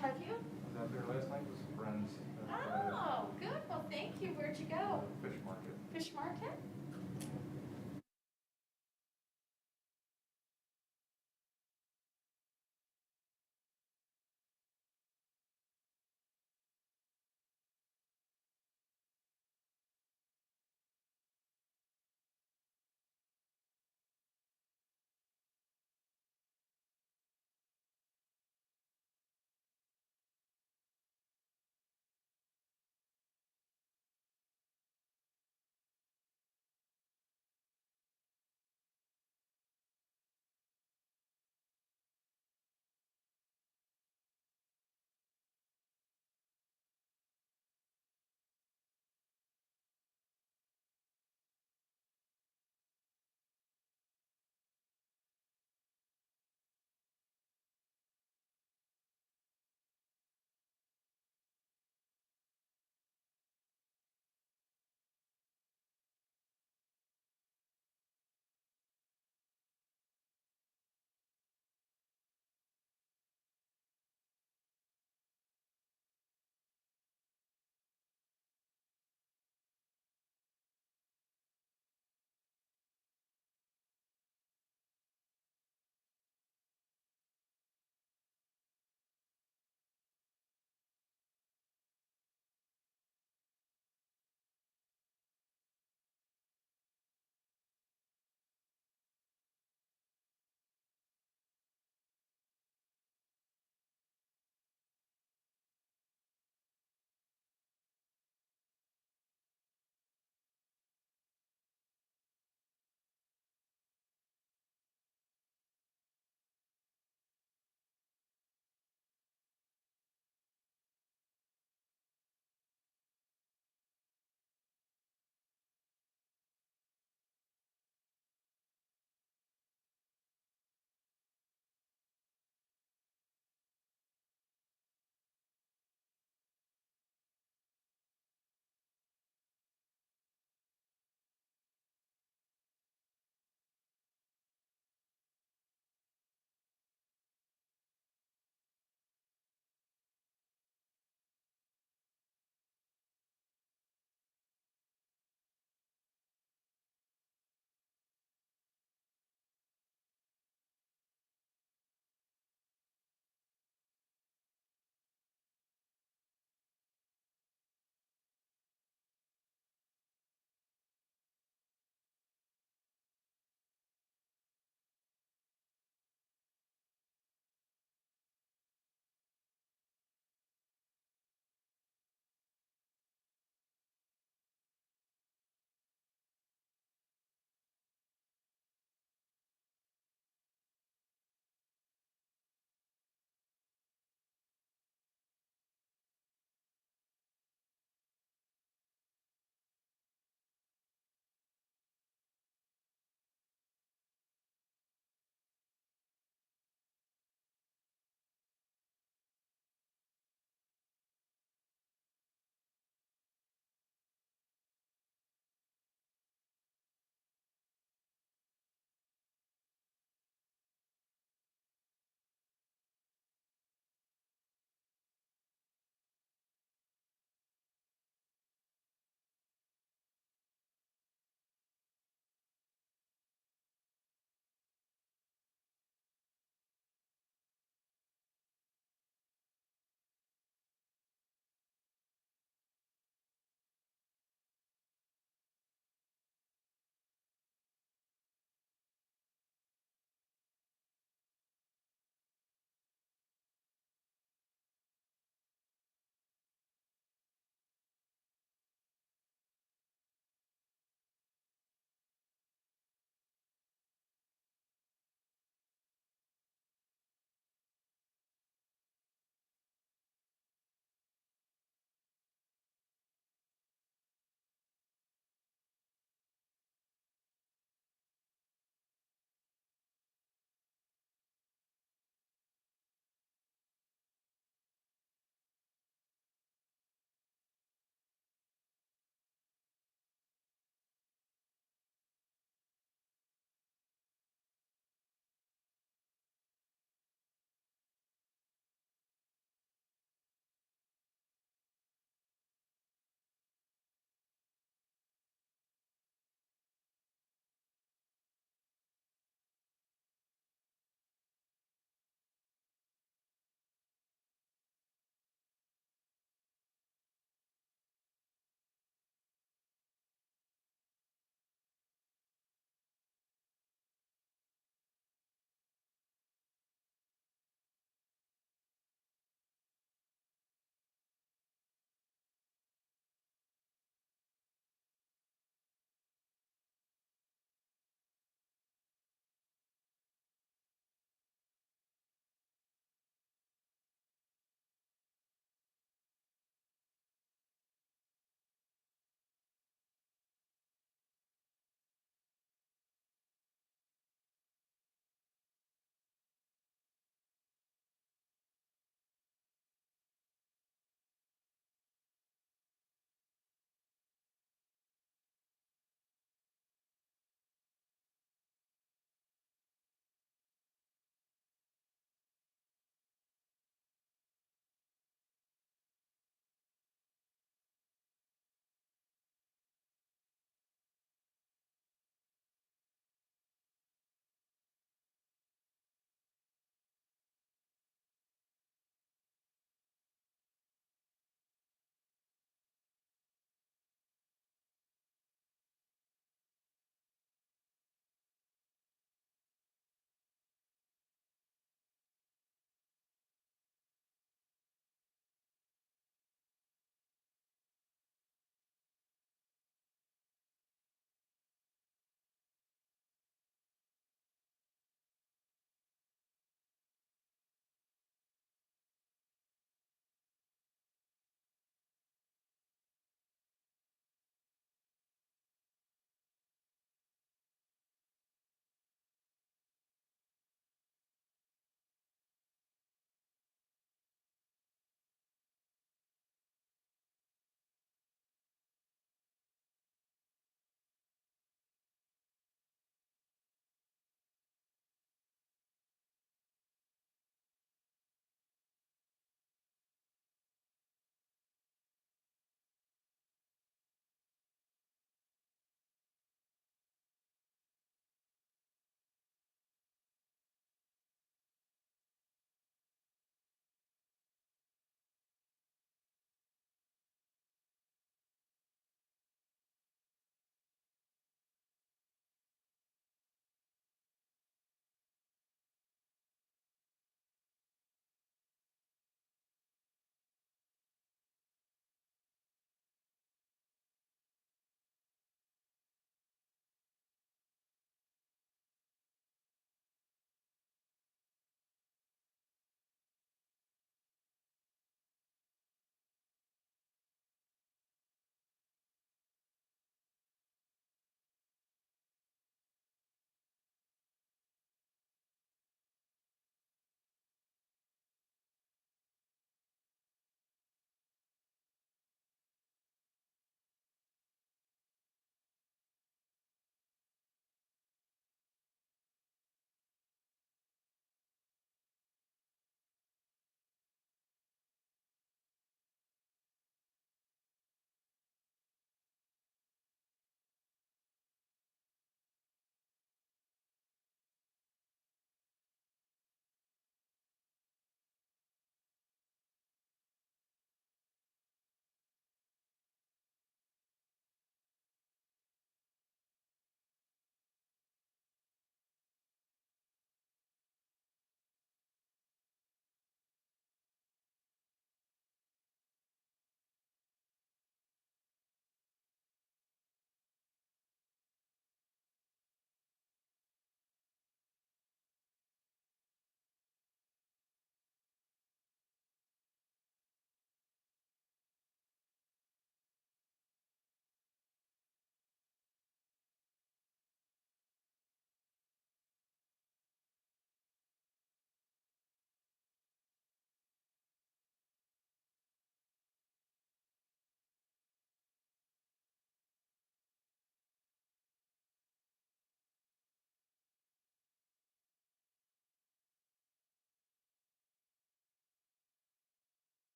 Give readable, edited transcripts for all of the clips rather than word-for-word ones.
Have you? I was out there last night with some friends Oh, good. Well, thank you. Where'd you go? fish market. Fish market?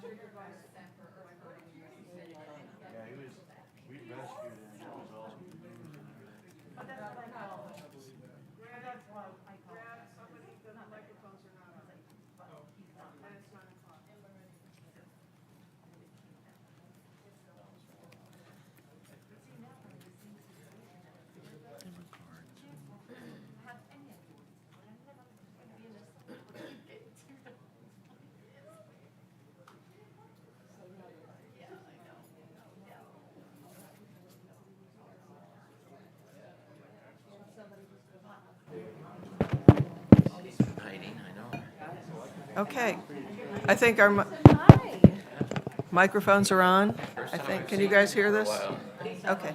Yeah, we rescued him, it was awesome. But that's what I call it. But that's why I call it. Somebody, the microphones are not on. And it's 9 o'clock. Hiding, I know. Okay, I think our Hi. microphones are on. I think, can you guys hear this? Okay.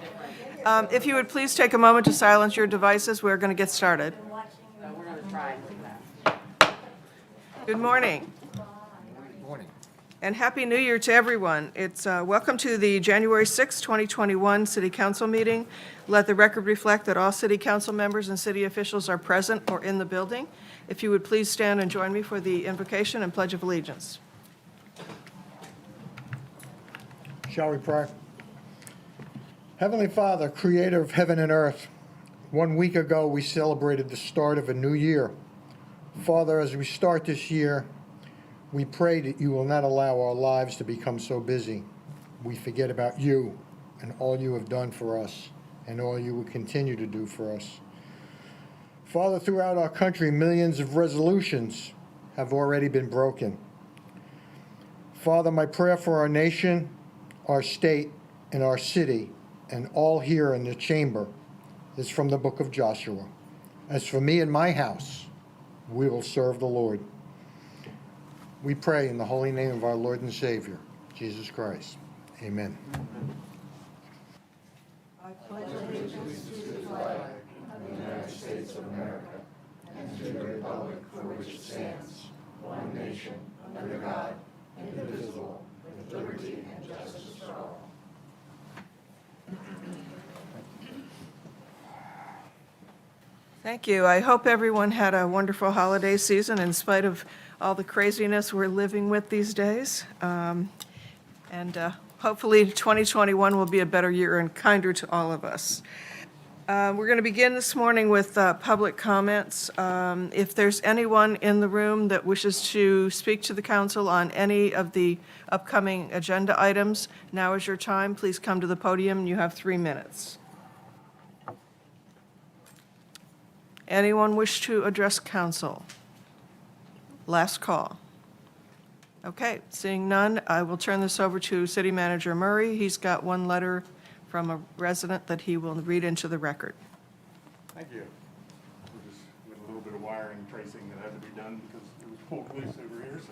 If you would please take a moment to silence your devices, we're going to get started. We're gonna try. Good morning, Morning. and Happy New Year to everyone. It's welcome to the January 6, 2021 City Council meeting. Let the record reflect that all city council members and city officials are present or in the building. If you would please stand and join me for the invocation and pledge of allegiance. Shall we pray? Heavenly Father, creator of heaven and earth, 1 week ago we celebrated the start of a new year. Father, as we start this year, we pray that you will not allow our lives to become so busy. We forget about you and all you have done for us and all you will continue to do for us. Father, throughout our country, millions of resolutions have already been broken. Father, my prayer for our nation, our state, and our city, and all here in the chamber, is from the book of Joshua. As for me and my house, we will serve the Lord. We pray in the holy name of our Lord and Savior, Jesus Christ. Amen. Thank you. I hope everyone had a wonderful holiday season in spite of all the craziness we're living with these days. Hopefully 2021 will be a better year and kinder to all of us. We're going to begin this morning with public comments. If there's anyone in the room that wishes to speak to the council on any of the upcoming agenda items, now is your time. Please come to the podium. You have 3 minutes. Anyone wish to address council? Last call. Okay, seeing none, I will turn this over to City Manager Murray. He's got one letter from a resident that he will read into the record. Thank you. We're just with a little bit of wiring tracing that had to be done because it was pulled loose over here, so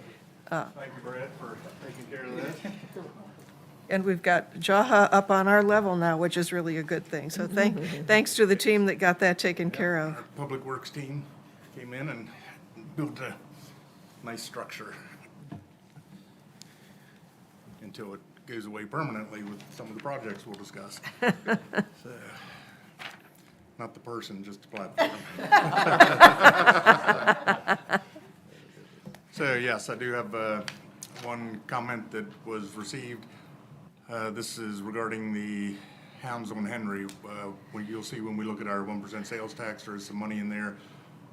thank you, Brett, for taking care of this. And we've got Jaha up on our level now, which is really a good thing. So thanks to the team that got that taken care of. Our Public Works team came in and built a nice structure until it goes away permanently with some of the projects we'll discuss. So, not the person, just the platform. So yes, I do have one comment that was received. This is regarding the hounds on Henry. What you'll see when we look at our 1% sales tax, there is some money in there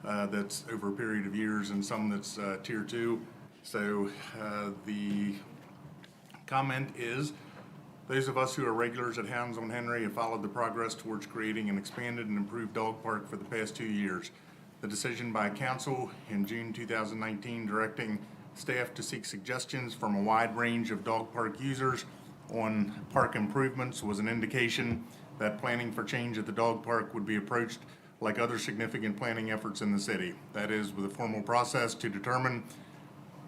that's over a period of years and some that's tier 2. So the comment is, those of us who are regulars at Hounds on Henry have followed the progress towards creating an expanded and improved dog park for the past 2 years. The decision by council in June 2019 directing staff to seek suggestions from a wide range of dog park users on park improvements was an indication that planning for change at the dog park would be approached like other significant planning efforts in the city. That is, with a formal process to determine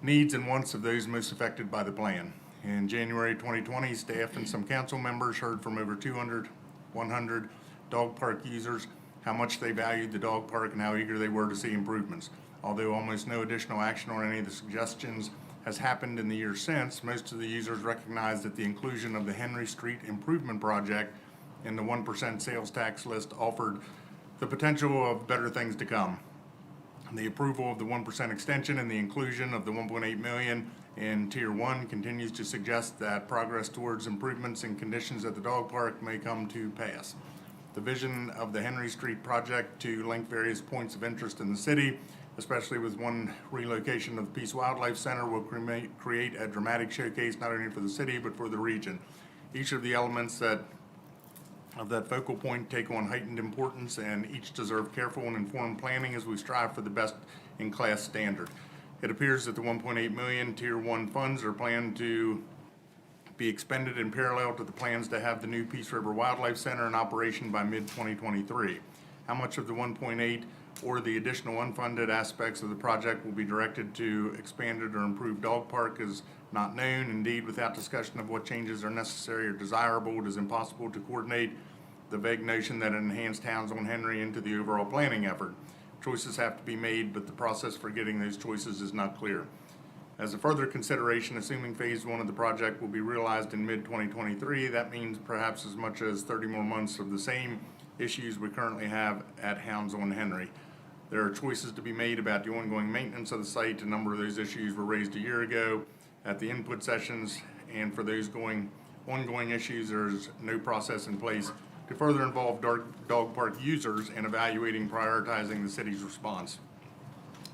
needs and wants of those most affected by the plan. In January 2020, staff and some council members heard from over 100 dog park users how much they valued the dog park and how eager they were to see improvements. Although almost no additional action on any of the suggestions has happened in the years since, most of the users recognize that the inclusion of the Henry Street Improvement Project in the 1% sales tax list offered the potential of better things to come. The approval of the 1% extension and the inclusion of the 1.8 million in Tier 1 continues to suggest that progress towards improvements in conditions at the dog park may come to pass. The vision of the Henry Street project to link various points of interest in the city, especially with one relocation of the Peace Wildlife Center, will create a dramatic showcase not only for the city but for the region. Each of the elements of that focal point take on heightened importance, and each deserve careful and informed planning as we strive for the best in class standard. It appears that the 1.8 million Tier 1 funds are planned to be expended in parallel to the plans to have the new Peace River Wildlife Center in operation by mid-2023. How much of the 1.8 or the additional unfunded aspects of the project will be directed to expanded or improved dog park is not known. Indeed, without discussion of what changes are necessary or desirable, it is impossible to coordinate the vague notion that it enhanced Towns on Henry into the overall planning effort. Choices have to be made, but the process for getting those choices is not clear. As a further consideration, assuming phase 1 of the project will be realized in mid-2023, that means perhaps as much as 30 more months of the same issues we currently have at Hounds on Henry. There are choices to be made about the ongoing maintenance of the site. A number of those issues were raised a year ago at the input sessions, and for those ongoing issues, there's no process in place to further involve dog park users in evaluating prioritizing the city's response.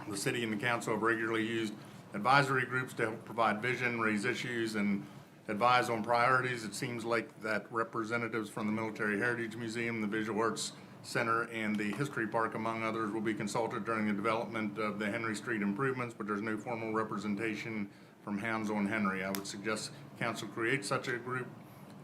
The city and the council have regularly used advisory groups to help provide vision, raise issues, and advise on priorities. It seems like that representatives from the Military Heritage Museum, the Visual Arts Center, and the History Park, among others, will be consulted during the development of the Henry Street improvements, but there's no formal representation from Hounds on Henry. I would suggest council create such a group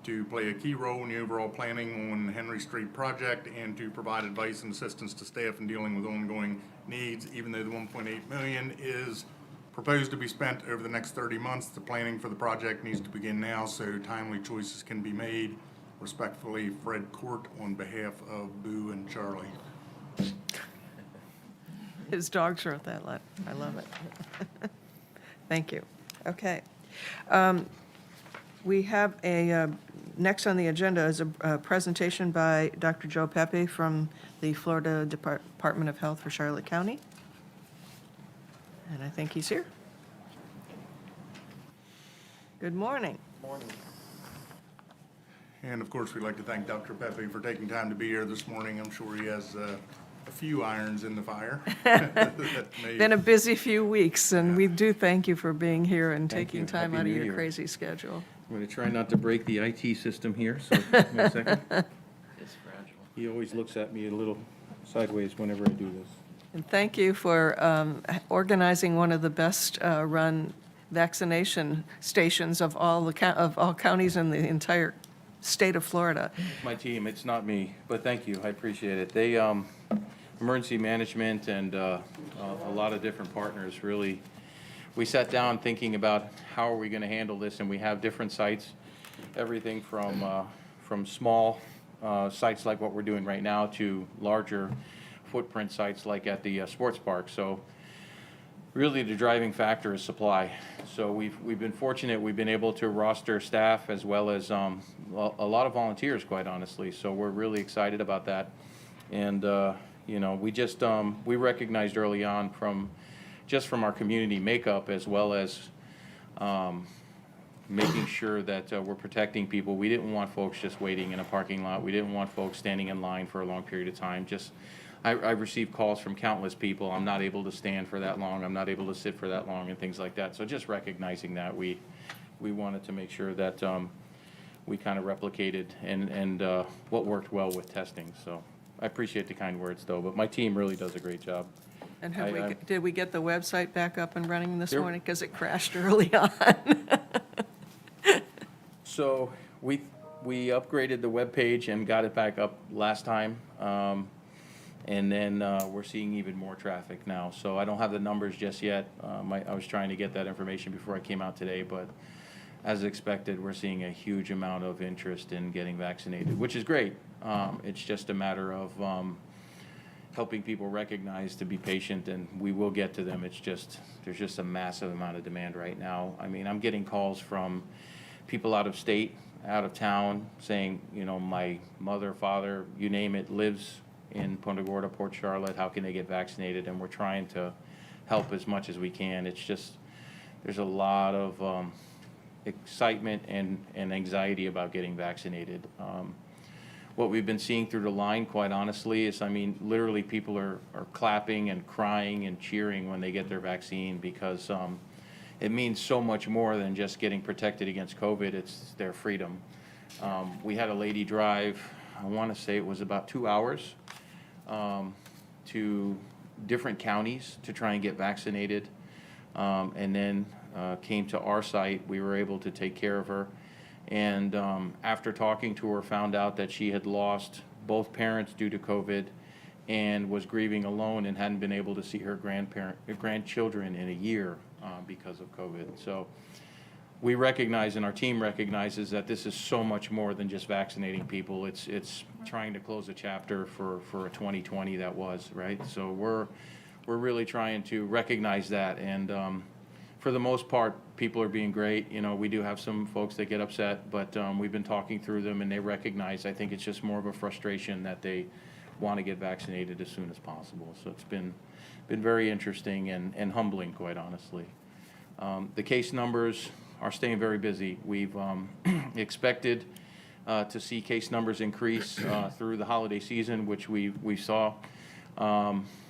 to play a key role in the overall planning on the Henry Street project and to provide advice and assistance to staff in dealing with ongoing needs. Even though the 1.8 million is proposed to be spent over the next 30 months, the planning for the project needs to begin now so timely choices can be made. Respectfully, Fred Court on behalf of Boo and Charlie. His dogs wrote that letter. I love it. Thank you. Okay. We have next on the agenda is a presentation by Dr. Joe Pepe from the Florida Department of Health for Charlotte County. And I think he's here. Good morning. Morning. And of course, we'd like to thank Dr. Pepe for taking time to be here this morning. I'm sure he has a few irons in the fire. Been a busy few weeks, and we do thank you for being here and Thank taking you. time Happy out of New your Year. crazy schedule. I'm going to try not to break the IT system here, so give me a second. It's fragile. He always looks at me a little sideways whenever I do this. And thank you for organizing one of the best run vaccination stations of all counties in the entire state of Florida. My team, it's not me, but thank you, I appreciate it. They, emergency management and a lot of different partners, really, we sat down thinking about how are we going to handle this, and we have different sites, everything from small sites like what we're doing right now to larger footprint sites like at the sports park. So really the driving factor is supply. So we've been fortunate, we've been able to roster staff as well as a lot of volunteers, quite honestly. So we're really excited about that. And you know, we just we recognized early on from our community makeup as well as making sure that we're protecting people. We didn't want folks just waiting in a parking lot. We didn't want folks standing in line for a long period of time. I've received calls from countless people. I'm not able to stand for that long. I'm not able to sit for that long and things like that. So just recognizing that, we wanted to make sure that we kind of replicated and what worked well with testing. So I appreciate the kind words, though, but my team really does a great job. And Did we get the website back up and running this There- morning? Because it crashed early on. So we upgraded the webpage and got it back up last time. And then we're seeing even more traffic now. So I don't have the numbers just yet. I was trying to get that information before I came out today, but as expected, we're seeing a huge amount of interest in getting vaccinated, which is great. It's just a matter of helping people recognize to be patient, and we will get to them. It's just, there's just a massive amount of demand right now. I mean, I'm getting calls from people out of state, out of town, saying, you know, my mother, father, you name it, lives in Punta Gorda, Port Charlotte, how can they get vaccinated? And we're trying to help as much as we can. It's just, there's a lot of excitement and anxiety about getting vaccinated. What we've been seeing through the line, quite honestly, is, I mean, literally people are clapping and crying and cheering when they get their vaccine, because it means so much more than just getting protected against COVID. It's their freedom. We had a lady drive, I want to say it was about 2 hours, to different counties to try and get vaccinated, and then came to our site. We were able to take care of her. And after talking to her, found out that she had lost both parents due to COVID and was grieving alone and hadn't been able to see her grandchildren in a year because of COVID. So we recognize, and our team recognizes, that this is so much more than just vaccinating people. It's trying to close a chapter for a 2020 that was, right? So we're really trying to recognize that, and for the most part, people are being great. You know, we do have some folks that get upset, but we've been talking through them, and they recognize, I think it's just more of a frustration that they want to get vaccinated as soon as possible. So it's been very interesting and humbling, quite honestly. The case numbers are staying very busy. We've expected to see case numbers increase through the holiday season, which we saw.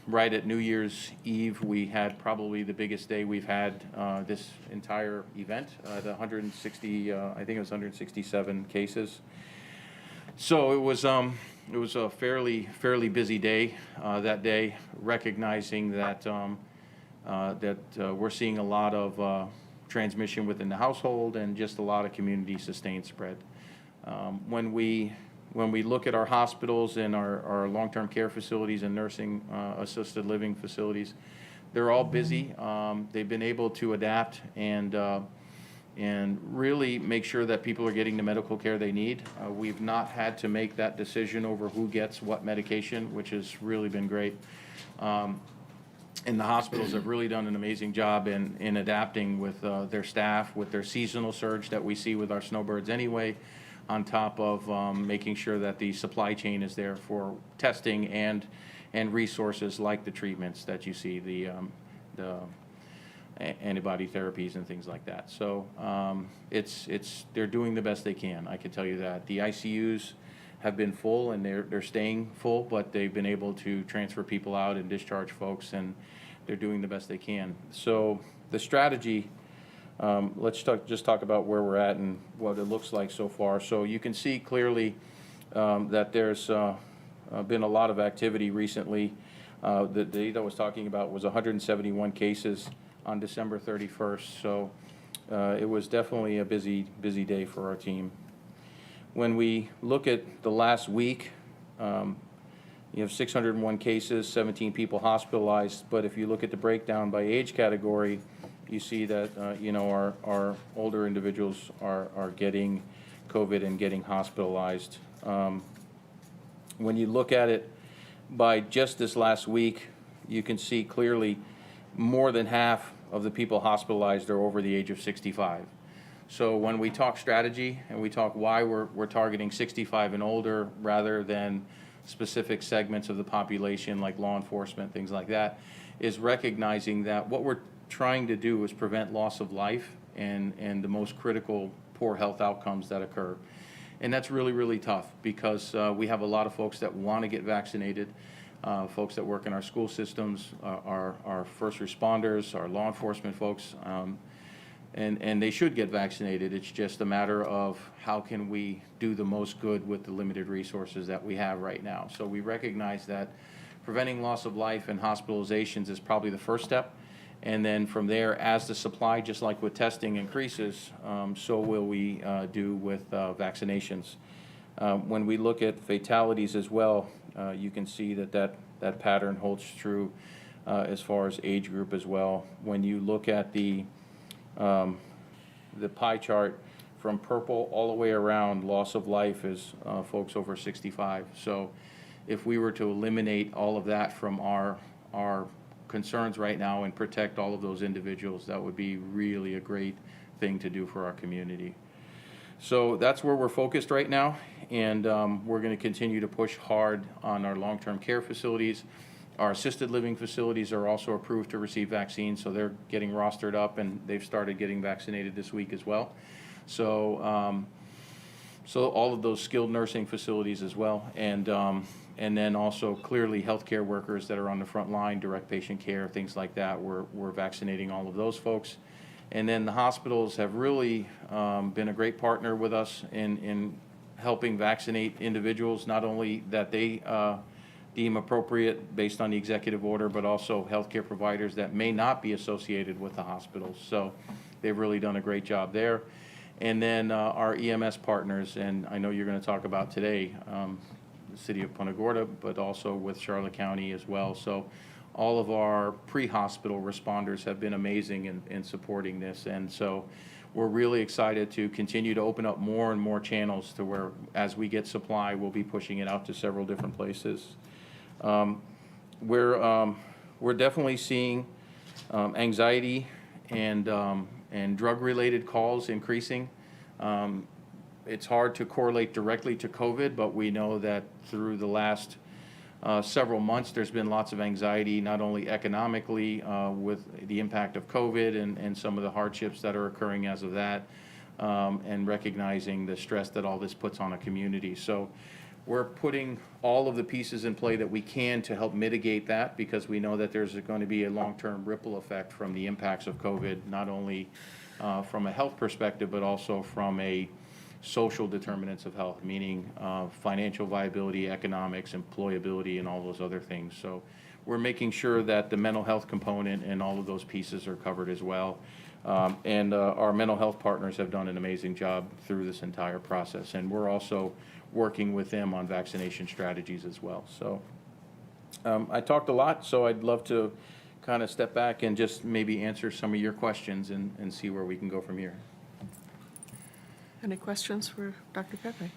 Right at New Year's Eve, we had probably the biggest day we've had this entire event, the 160, I think it was 167 cases. So it was a fairly busy day that day, recognizing that we're seeing a lot of transmission within the household and just a lot of community sustained spread. When we look at our hospitals and our long-term care facilities and nursing assisted living facilities, they're all busy. They've been able to adapt and really make sure that people are getting the medical care they need. We've not had to make that decision over who gets what medication, which has really been great. And the hospitals have really done an amazing job in adapting with their staff, with their seasonal surge that we see with our snowbirds anyway, on top of making sure that the supply chain is there for testing and resources like the treatments that you see, the antibody therapies and things like that. So they're doing the best they can, I can tell you that. The ICUs have been full, and they're staying full, but they've been able to transfer people out and discharge folks, and they're doing the best they can. So the strategy, let's just talk about where we're at and what it looks like so far. So you can see clearly that there's been a lot of activity recently. The data I was talking about was 171 cases on December 31st. So it was definitely a busy day for our team. When we look at the last week, you have 601 cases, 17 people hospitalized. But if you look at the breakdown by age category, you see that our older individuals are getting COVID and getting hospitalized. When you look at it by just this last week, you can see clearly more than half of the people hospitalized are over the age of 65. So when we talk strategy and we talk why we're targeting 65 and older rather than specific segments of the population like law enforcement, things like that, is recognizing that what we're trying to do is prevent loss of life and the most critical poor health outcomes that occur. And that's really, really tough because we have a lot of folks that want to get vaccinated, folks that work in our school systems, our first responders, our law enforcement folks, and they should get vaccinated. It's just a matter of how can we do the most good with the limited resources that we have right now. So we recognize that preventing loss of life and hospitalizations is probably the first step. And then from there, as the supply, just like with testing, increases, so will we do with vaccinations. When we look at fatalities as well, you can see that pattern holds true as far as age group as well. When you look at the pie chart from purple all the way around, loss of life is folks over 65. So if we were to eliminate all of that from our concerns right now and protect all of those individuals, that would be really a great thing to do for our community. So that's where we're focused right now, and we're going to continue to push hard on our long-term care facilities. Our assisted living facilities are also approved to receive vaccines, so they're getting rostered up, and they've started getting vaccinated this week as well. So, so all of those skilled nursing facilities as well, and then also clearly healthcare workers that are on the front line, direct patient care, things like that. We're vaccinating all of those folks. And then the hospitals have really been a great partner with us in helping vaccinate individuals, not only that they deem appropriate based on the executive order, but also healthcare providers that may not be associated with the hospitals. So they've really done a great job there. And then our EMS partners, and I know you're going to talk about today, the city of Punta Gorda, but also with Charlotte County as well. So all of our pre-hospital responders have been amazing in supporting this. And so we're really excited to continue to open up more and more channels to where, as we get supply, we'll be pushing it out to several different places. We're definitely seeing anxiety and drug-related calls increasing. It's hard to correlate directly to COVID, but we know that through the last several months, there's been lots of anxiety, not only economically with the impact of COVID and some of the hardships that are occurring as of that, and recognizing the stress that all this puts on a community. So we're putting all of the pieces in play that we can to help mitigate that, because we know that there's going to be a long-term ripple effect from the impacts of COVID, not only from a health perspective, but also from a social determinants of health, meaning financial viability, economics, employability, and all those other things. So we're making sure that the mental health component and all of those pieces are covered as well. And our mental health partners have done an amazing job through this entire process. And we're also working with them on vaccination strategies as well. So I talked a lot, so I'd love to kind of step back and just maybe answer some of your questions and see where we can go from here. Any questions for Dr. Pepe?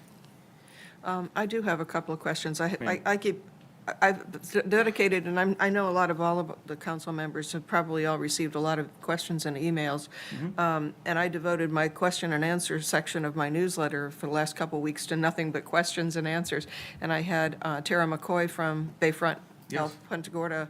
I do have a couple of questions. I've dedicated, and I know all of the council members have probably all received a lot of questions and emails. And I devoted my question and answer section of my newsletter for the last couple of weeks to nothing but questions and answers. And I had Tara McCoy from Bayfront Health, Punta Gorda,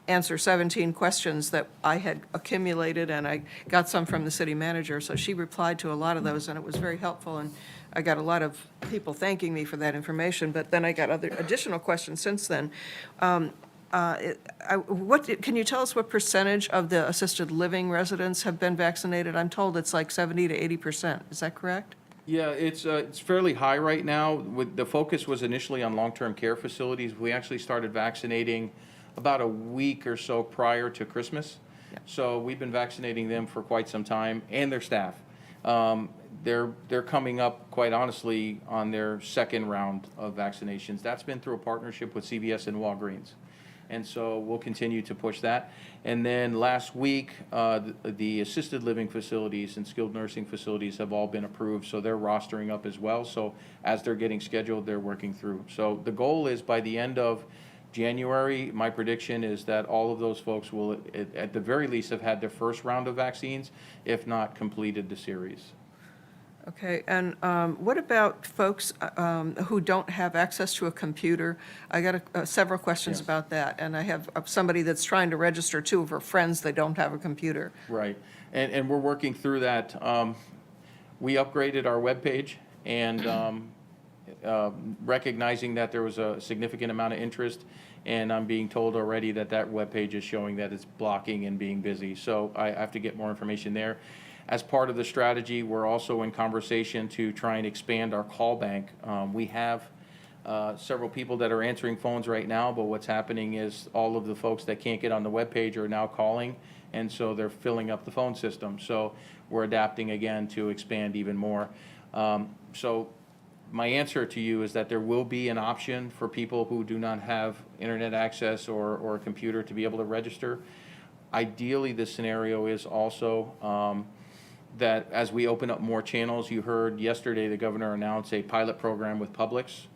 answer 17 questions that I had accumulated, and I got some from the city manager. So she replied to a lot of those, and it was very helpful. And I got a lot of people thanking me for that information, but then I got other additional questions since then. Can you tell us what percentage of the assisted living residents have been vaccinated? I'm told it's like 70 to 80%. Is that correct? Yeah, it's fairly high right now. The focus was initially on long-term care facilities. We actually started vaccinating about a week or so prior to Christmas. Yeah. So we've been vaccinating them for quite some time, and their staff. They're coming up, quite honestly, on their second round of vaccinations. That's been through a partnership with CVS and Walgreens. And so we'll continue to push that. And then last week, the assisted living facilities and skilled nursing facilities have all been approved, so they're rostering up as well. So as they're getting scheduled, they're working through. So the goal is by the end of January, my prediction is that all of those folks will, at the very least, have had their first round of vaccines, if not completed the series. Okay, and what about folks who don't have access to a computer? I got several questions Yes. about that, and I have somebody that's trying to register two of her friends that don't have a computer. Right, and we're working through that. We upgraded our webpage, and recognizing that there was a significant amount of interest, and I'm being told already that webpage is showing that it's blocking and being busy. So I have to get more information there. As part of the strategy, we're also in conversation to try and expand our call bank. We have several people that are answering phones right now, but what's happening is all of the folks that can't get on the webpage are now calling, and so they're filling up the phone system. So we're adapting again to expand even more. So my answer to you is that there will be an option for people who do not have internet access or a computer to be able to register. Ideally, the scenario is also that as we open up more channels, you heard yesterday the governor announce a pilot program with Publix.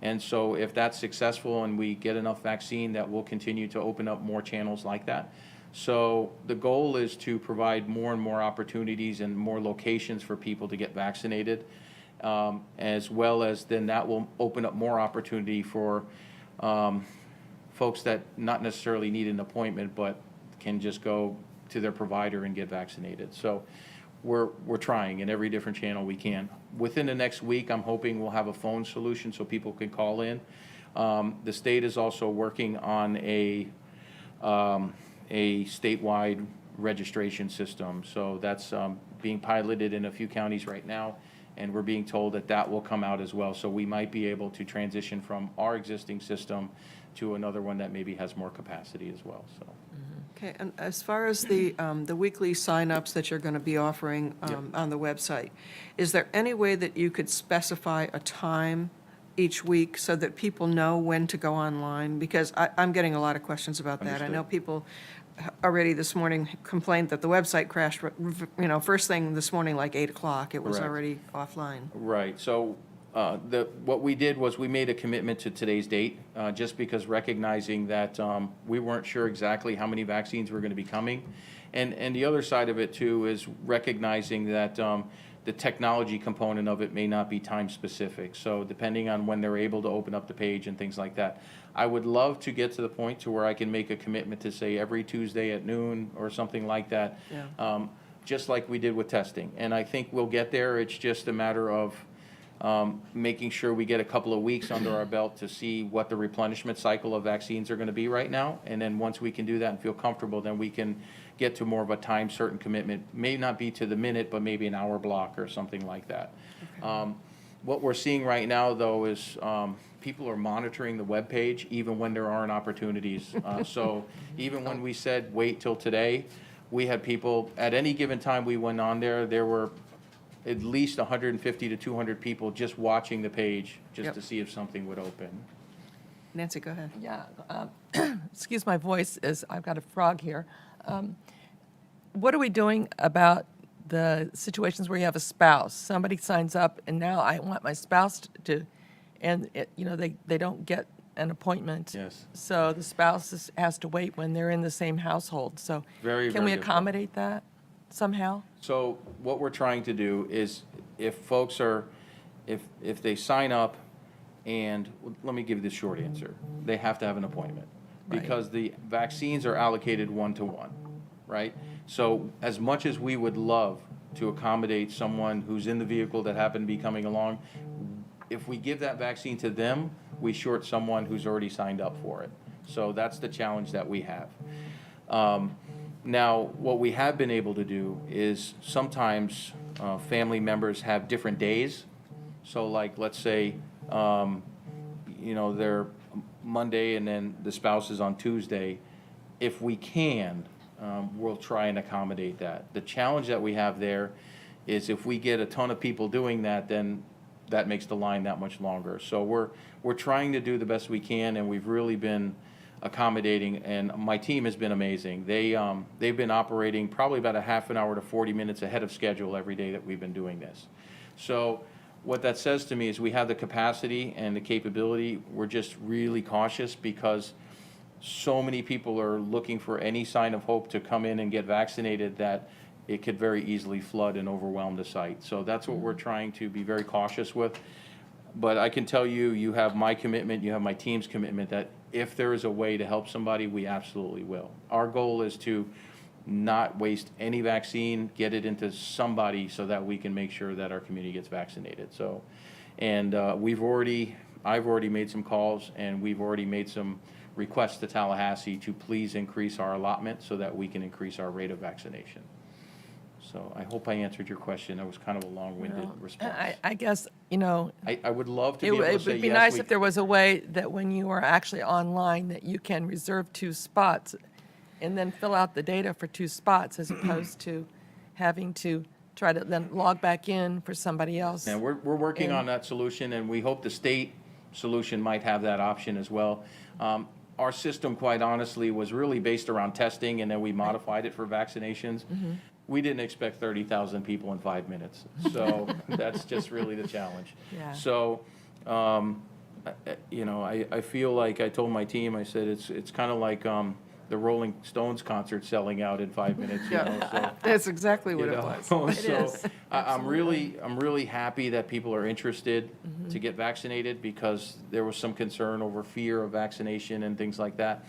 And so if that's successful and we get enough vaccine, that will continue to open up more channels like that. So the goal is to provide more and more opportunities and more locations for people to get vaccinated. as well as then that will open up more opportunity for folks that not necessarily need an appointment, but can just go to their provider and get vaccinated. So we're trying in every different channel we can. Within the next week, I'm hoping we'll have a phone solution so people can call in. The state is also working on a statewide registration system. So that's being piloted in a few counties right now, and we're being told that that will come out as well. So we might be able to transition from our existing system to another one that maybe has more capacity as well, so. Okay, and as far as the weekly signups that you're going to be offering Yep. on the website, is there any way that you could specify a time each week so that people know when to go online? Because I'm getting a lot of questions about that. I know Understood. people already this morning complained that the website crashed, first thing this morning, like 8 o'clock, it was Correct. already offline. Right, so what we did was we made a commitment to today's date, just because recognizing that we weren't sure exactly how many vaccines were going to be coming. And the other side of it too is recognizing that the technology component of it may not be time specific. So depending on when they're able to open up the page and things like that. I would love to get to the point to where I can make a commitment to say every Tuesday at noon or something like that. Yeah. Just like we did with testing. And I think we'll get there. It's just a matter of making sure we get a couple of weeks under our belt to see what the replenishment cycle of vaccines are going to be right now. And then once we can do that and feel comfortable, then we can get to more of a time certain commitment. May not be to the minute, but maybe an hour block or something like that. What we're seeing right now, though, is people are monitoring the webpage even when there aren't opportunities. So even when we said wait till today, we had people, at any given time we went on there were at least 150 to 200 people just watching the page just Yep. to see if something would open. Nancy, go ahead. Yeah, excuse my voice, as I've got a frog here. What are we doing about the situations where you have a spouse? Somebody signs up, and now I want my spouse to, and they don't get an appointment. Yes. So the spouse has to wait when they're in the same household. So Very, can we very difficult. accommodate that somehow? So what we're trying to do is if folks are, if they sign up and, let me give you the short answer, they have to have an appointment. Right. Because the vaccines are allocated 1-to-1, right? So as much as we would love to accommodate someone who's in the vehicle that happened to be coming along, if we give that vaccine to them, we short someone who's already signed up for it. So that's the challenge that we have. Now, what we have been able to do is sometimes family members have different days. So like, let's say, they're Monday and then the spouse is on Tuesday. If we can, we'll try and accommodate that. The challenge that we have there is if we get a ton of people doing that, then that makes the line that much longer. So we're trying to do the best we can, and we've really been accommodating, and my team has been amazing. They've been operating probably about a half an hour to 40 minutes ahead of schedule every day that we've been doing this. So what that says to me is we have the capacity and the capability. We're just really cautious because so many people are looking for any sign of hope to come in and get vaccinated that it could very easily flood and overwhelm the site. So that's what we're trying to be very cautious with. But I can tell you, you have my commitment, you have my team's commitment that if there is a way to help somebody, we absolutely will. Our goal is to not waste any vaccine, get it into somebody so that we can make sure that our community gets vaccinated. So, and I've already made some calls, and we've already made some requests to Tallahassee to please increase our allotment so that we can increase our rate of vaccination. So I hope I answered your question. That was kind of a long-winded response. I guess, I would love to be able to it say would be yes. nice we- if there was a way that when you are actually online, that you can reserve 2 spots and then fill out the data for 2 spots as opposed to having to try to then log back in for somebody else. And we're working And- on that solution, and we hope the state solution might have that option as well. Our system, quite honestly, was really based around testing, and then we modified it for vaccinations. We didn't expect 30,000 people in 5 minutes, so that's just really the challenge. Yeah. So, I feel like I told my team, I said, it's kind of like the Rolling Stones concert selling out in 5 minutes, you know, so. Yeah, that's exactly what You it know, was. so is, I'm really happy that people are interested to get vaccinated, because there was some concern over fear of vaccination and things like that.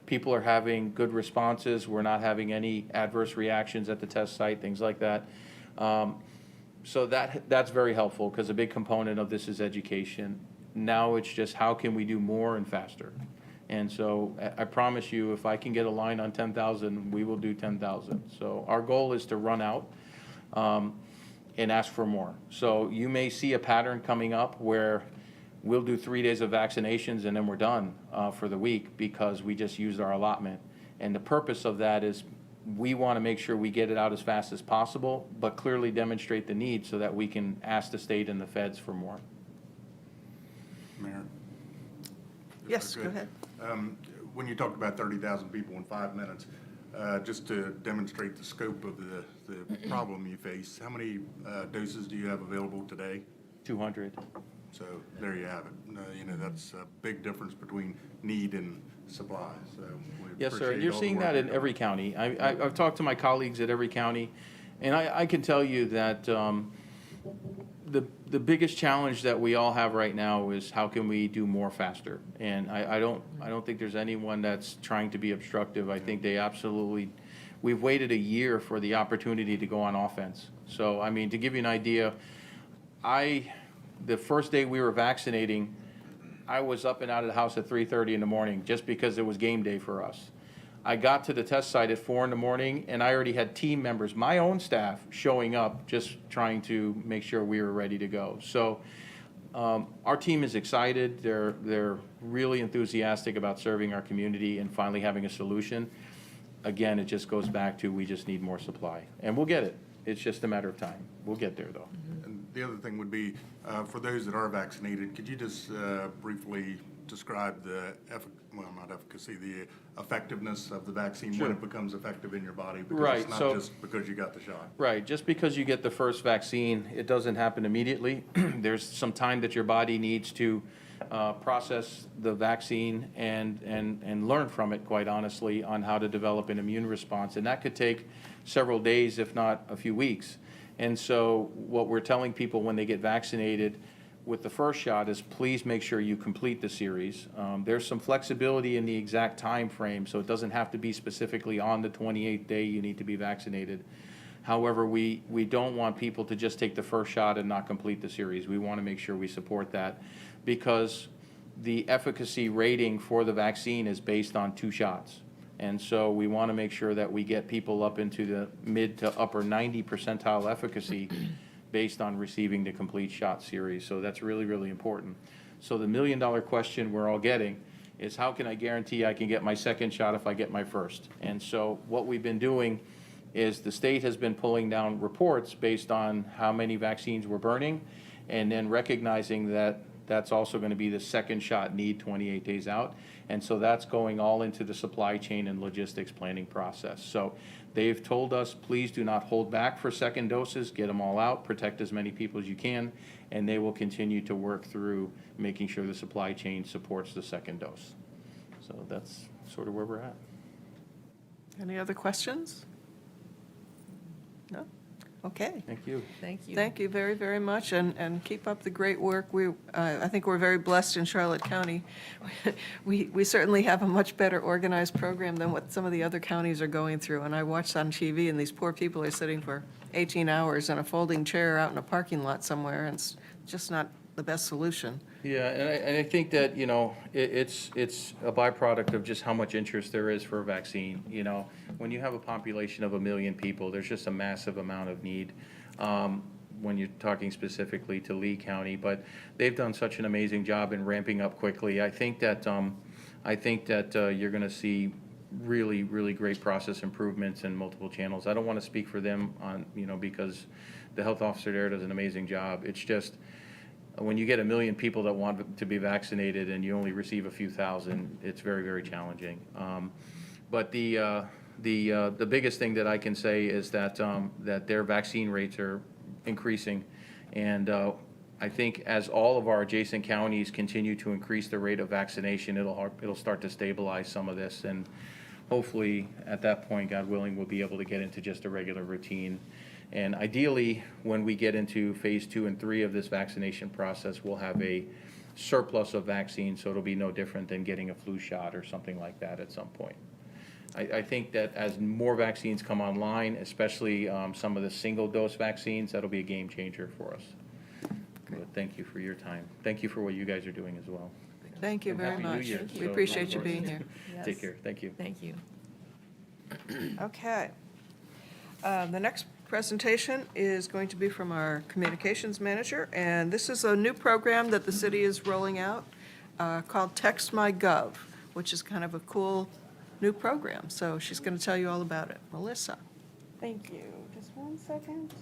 People are having good responses. We're not having any adverse reactions at the test site, things like that. So that's very helpful, because a big component of this is education. Now it's just how can we do more and faster? And so I promise you, if I can get a line on 10,000, we will do 10,000. So our goal is to run out and ask for more. So you may see a pattern coming up where we'll do 3 days of vaccinations and then we're done for the week, because we just used our allotment. And the purpose of that is we want to make sure we get it out as fast as possible, but clearly demonstrate the need so that we can ask the state and the feds for more. Mayor? If Yes, I go could. ahead. When you talked about 30,000 people in 5 minutes, just to demonstrate the scope of the problem you face, how many doses do you have available today? 200. So there you have it. You know, that's a big difference between need and supply, so we Yes, sir. appreciate You're all the seeing work that you're in doing. every county. I've talked to my colleagues at every county, and I can tell you that the biggest challenge that we all have right now is how can we do more faster? And I don't think there's anyone that's trying to be obstructive. I think they absolutely, we've waited a year for the opportunity to go on offense. So, I mean, to give you an idea, the first day we were vaccinating, I was up and out of the house at 3:30 in the morning just because it was game day for us. I got to the test site at 4 in the morning, and I already had team members, my own staff, showing up, just trying to make sure we were ready to go. So our team is excited. They're really enthusiastic about serving our community and finally having a solution. Again, it just goes back to we just need more supply, and we'll get it. It's just a matter of time. We'll get there, though. And the other thing would be, for those that are vaccinated, could you just briefly describe the not efficacy, the effectiveness of the vaccine when it becomes effective in your body? Because Right, it's not so- just because you got the shot. Right, just because you get the first vaccine, it doesn't happen immediately. There's some time that your body needs to process the vaccine and learn from it, quite honestly, on how to develop an immune response. And that could take several days, if not a few weeks. And so what we're telling people when they get vaccinated with the first shot is please make sure you complete the series. There's some flexibility in the exact time frame, so it doesn't have to be specifically on the 28th day you need to be vaccinated. However, we don't want people to just take the first shot and not complete the series. We want to make sure we support that, because the efficacy rating for the vaccine is based on 2 shots. And so we want to make sure that we get people up into the mid to upper 90 percentile efficacy based on receiving the complete shot series. So that's really, really important. So the $1 million question we're all getting is, how can I guarantee I can get my second shot if I get my first? And so what we've been doing is the state has been pulling down reports based on how many vaccines we're burning, and then recognizing that that's also going to be the second shot need 28 days out. And so that's going all into the supply chain and logistics planning process. So they've told us, please do not hold back for second doses, get them all out, protect as many people as you can, and they will continue to work through making sure the supply chain supports the second dose. So that's sort of where we're at. Any other questions? No? Okay. Thank you. Thank you. Thank you very, very much, and keep up the great work. I think we're very blessed in Charlotte County. We certainly have a much better organized program than what some of the other counties are going through. And I watched on TV, and these poor people are sitting for 18 hours in a folding chair out in a parking lot somewhere, and it's just not the best solution. Yeah, and I think that, you know, it's a byproduct of just how much interest there is for a vaccine. You know, when you have a population of 1 million people, there's just a massive amount of need, when you're talking specifically to Lee County. But they've done such an amazing job in ramping up quickly. I think that you're going to see really, really great process improvements in multiple channels. I don't want to speak for them on, you know, because the health officer there does an amazing job. It's just, when you get 1 million people that want to be vaccinated and you only receive a few thousand, it's very, very challenging. But the biggest thing that I can say is that that their vaccine rates are increasing, and I think as all of our adjacent counties continue to increase the rate of vaccination, it'll start to stabilize some of this. And hopefully, at that point, God willing, we'll be able to get into just a regular routine. And ideally, when we get into phase 2 and 3 of this vaccination process, we'll have a surplus of vaccines, so it'll be no different than getting a flu shot or something like that at some point. I think that as more vaccines come online, especially some of the single-dose vaccines, that'll be a game changer for us. But thank you for your time. Thank you for what you guys are doing as well. Thank you And very Happy New much. Year. We So, appreciate of you course. being here. Take Yes. care. Thank you. Thank you. Okay. The next presentation is going to be from our communications manager, and this is a new program that the city is rolling out called Text My Gov, which is kind of a cool new program. So she's going to tell you all about it. Melissa. Thank you. Just one second.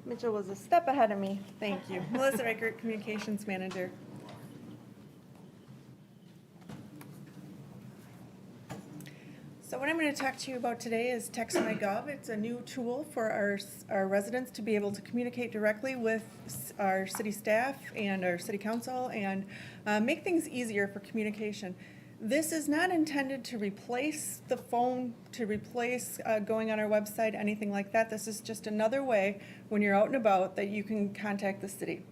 Mitchell was a step ahead of me. Thank you. Melissa Reichert, Communications Manager. So what I'm going to talk to you about today is Text My Gov. It's a new tool for our residents to be able to communicate directly with our city staff and our city council and make things easier for communication. This is not intended to replace the phone, to replace going on our website, anything like that. This is just another way when you're out and about that you can contact the city.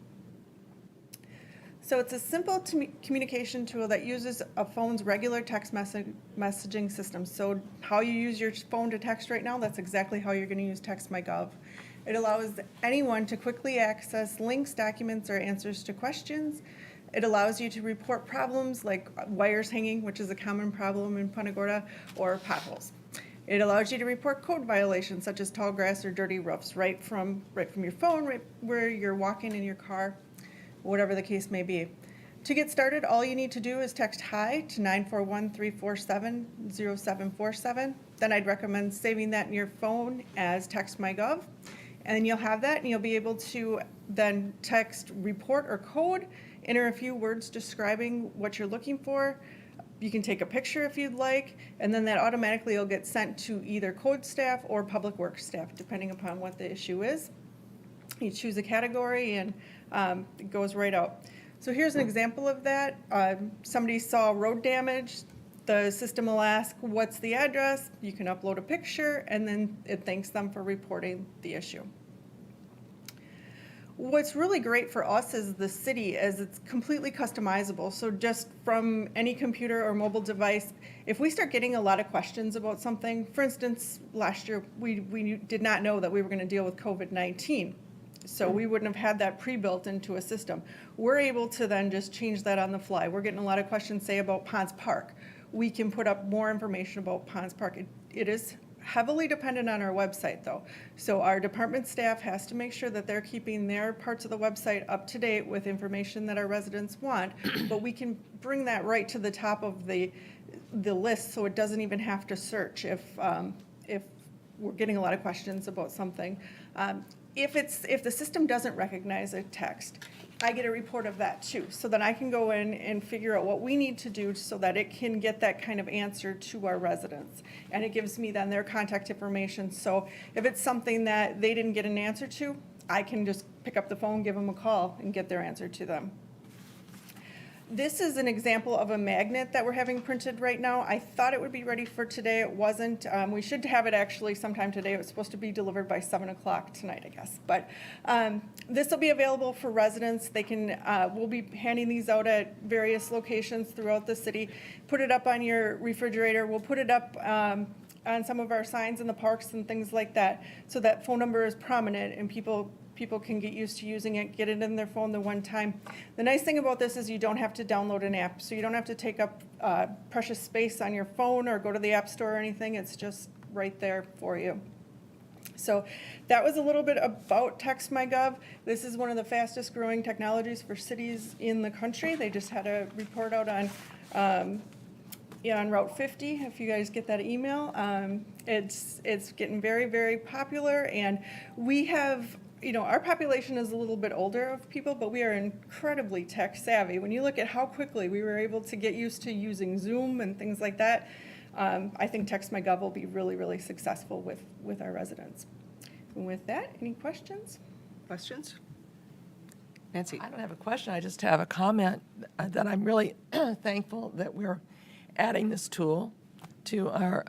So it's a simple communication tool that uses a phone's regular text messaging system. So how you use your phone to text right now, that's exactly how you're going to use Text My Gov. It allows anyone to quickly access links, documents, or answers to questions. It allows you to report problems like wires hanging, which is a common problem in Punta Gorda, or potholes. It allows you to report code violations such as tall grass or dirty roofs right from your phone, right where you're walking in your car, whatever the case may be. To get started, all you need to do is text HI to 941-347-0747. Then I'd recommend saving that in your phone as Text My Gov. And then you'll have that and you'll be able to then text report or code, enter a few words describing what you're looking for. You can take a picture if you'd like, and then that automatically will get sent to either code staff or public works staff, depending upon what the issue is. You choose a category and it goes right out. So here's an example of that. Somebody saw road damage. The system will ask, what's the address? You can upload a picture, and then it thanks them for reporting the issue. What's really great for us as the city is it's completely customizable. So just from any computer or mobile device, if we start getting a lot of questions about something, for instance, last year we did not know that we were going to deal with COVID-19. So we wouldn't have had that pre-built into a system. We're able to then just change that on the fly. We're getting a lot of questions, say, about Ponds Park. We can put up more information about Ponds Park. It is heavily dependent on our website, though. So our department staff has to make sure that they're keeping their parts of the website up to date with information that our residents want, but we can bring that right to the top of the list so it doesn't even have to search if we're getting a lot of questions about something. If the system doesn't recognize a text, I get a report of that too. So then I can go in and figure out what we need to do so that it can get that kind of answer to our residents. And it gives me then their contact information. So if it's something that they didn't get an answer to, I can just pick up the phone, give them a call, and get their answer to them. This is an example of a magnet that we're having printed right now. I thought it would be ready for today. It wasn't. We should have it actually sometime today. It was supposed to be delivered by 7 o'clock tonight, I guess. But this will be available for residents. They can. We'll be handing these out at various locations throughout the city. Put it up on your refrigerator. We'll put it up on some of our signs in the parks and things like that, so that phone number is prominent and people can get used to using it, get it in their phone the one time. The nice thing about this is you don't have to download an app, so you don't have to take up precious space on your phone or go to the app store or anything. It's just right there for you. So that was a little bit about Text My Gov. This is one of the fastest growing technologies for cities in the country. They just had a report out on on Route 50, if you guys get that email. It's getting very, very popular, and we have, our population is a little bit older of people, but we are incredibly tech savvy. When you look at how quickly we were able to get used to using Zoom and things like that, I think Text My Gov will be really, really successful with our residents. And with that, any questions? Questions? Nancy? I don't have a question, I just have a comment that I'm really thankful that we're adding this tool to our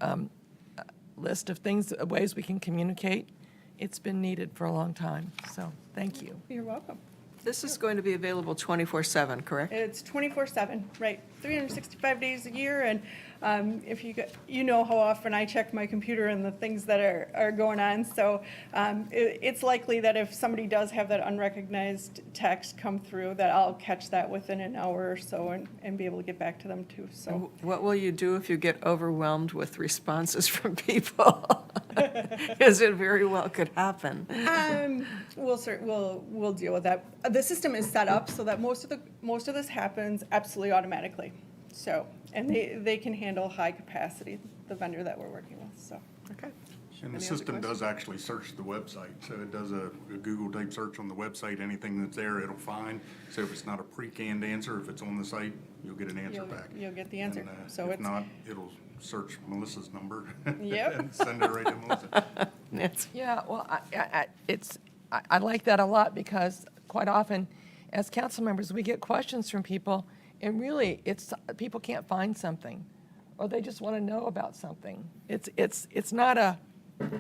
list of things, ways we can communicate. It's been needed for a long time, so thank you. You're welcome. This is going to be available 24/7, correct? It's 24/7, right, 365 days a year, and if you know how often I check my computer and the things that are going on, so it's likely that if somebody does have that unrecognized text come through, that I'll catch that within an hour or so and be able to get back to them too, so. What will you do if you get overwhelmed with responses from people? Because it very well could happen. We'll deal with that. The system is set up so that most of this happens absolutely automatically. So, and they can handle high capacity, the vendor that we're working with, so. Okay. And the Any other system questions? does actually search the website, so it does a Google type search on the website, anything that's there, it'll find. So if it's not a pre-canned answer, if it's on the site, you'll get an answer back. You'll get the answer. And, So if it's, not, it'll search Melissa's number. Yep. And send it right to Melissa. Nancy? Yeah, well, I like that a lot because quite often, as council members, we get questions from people, and really, people can't find something, or they just want to know about something. It's not a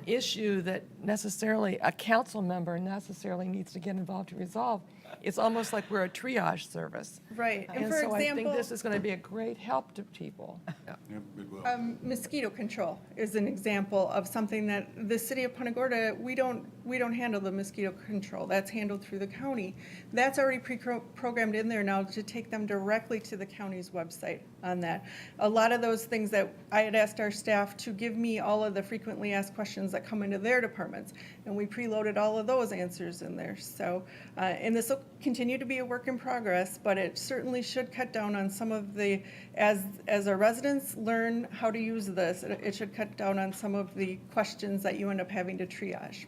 issue that necessarily a council member necessarily needs to get involved to resolve. It's almost like we're a triage service. right, and And for so I think example, this is going to be a great help to people. Yep, it will. mosquito control is an example of something that the city of Punta Gorda, we don't handle the mosquito control. That's handled through the county. That's already pre-programmed in there now to take them directly to the county's website on that. A lot of those things that I had asked our staff to give me all of the frequently asked questions that come into their departments, and we preloaded all of those answers in there. So, and this will continue to be a work in progress, but it certainly should cut down on some of the, as our residents learn how to use this, it should cut down on some of the questions that you end up having to triage.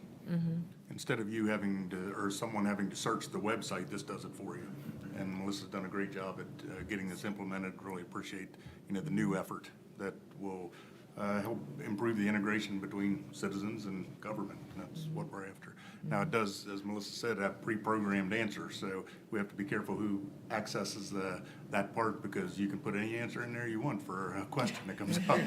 Instead of you having to, or someone having to search the website, this does it for you. And Melissa's done a great job at getting this implemented. Really appreciate, the new effort that will help improve the integration between citizens and government. That's what we're after. Now, it does, as Melissa said, have pre-programmed answers, so we have to be careful who accesses that part, because you can put any answer in there you want for a question that comes up.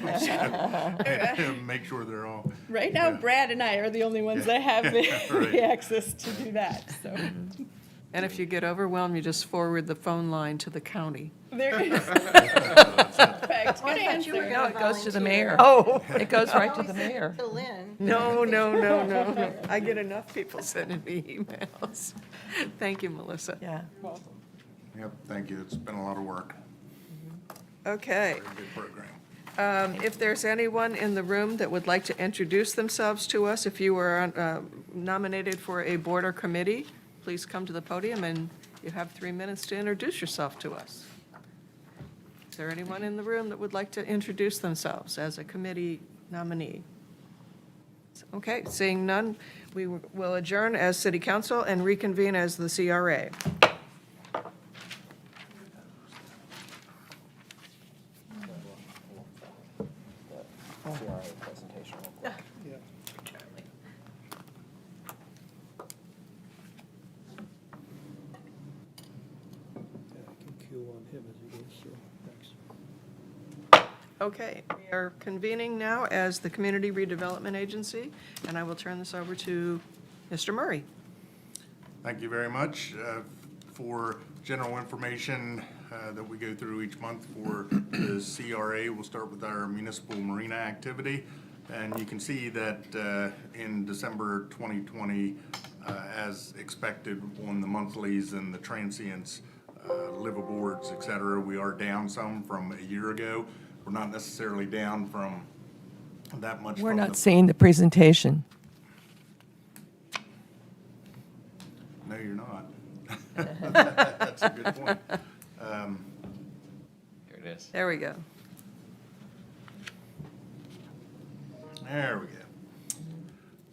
So, make sure they're all. Right now, Yeah. Brad and I are the only ones that have Right. the access to do that, so. And if you get overwhelmed, you just forward the phone line to the county. There is. Perfect, good answer. No, it goes to the mayor. Oh, It goes right to the mayor. To Lynn. no. I get enough people sending me emails. Thank you, Melissa. Yeah. Yep, thank you. It's been a lot of work. Okay. Very good program. If there's anyone in the room that would like to introduce themselves to us, if you were nominated for a board or committee, please come to the podium, and you have 3 minutes to introduce yourself to us. Is there anyone in the room that would like to introduce themselves as a committee nominee? Okay, seeing none, we will adjourn as city council and reconvene as the CRA. Okay, we are convening now as the Community Redevelopment Agency, and I will turn this over to Mr. Murray. Thank you very much. For general information that we go through each month for the CRA, we'll start with our municipal marina activity. And you can see that in December 2020, as expected on the monthlies and the transients, liveaboards, et cetera, we are down some from a year ago. We're not necessarily down from that much. We're from not the- seeing the presentation. No, you're not. That's a good point. Here it is. There we go. There we go.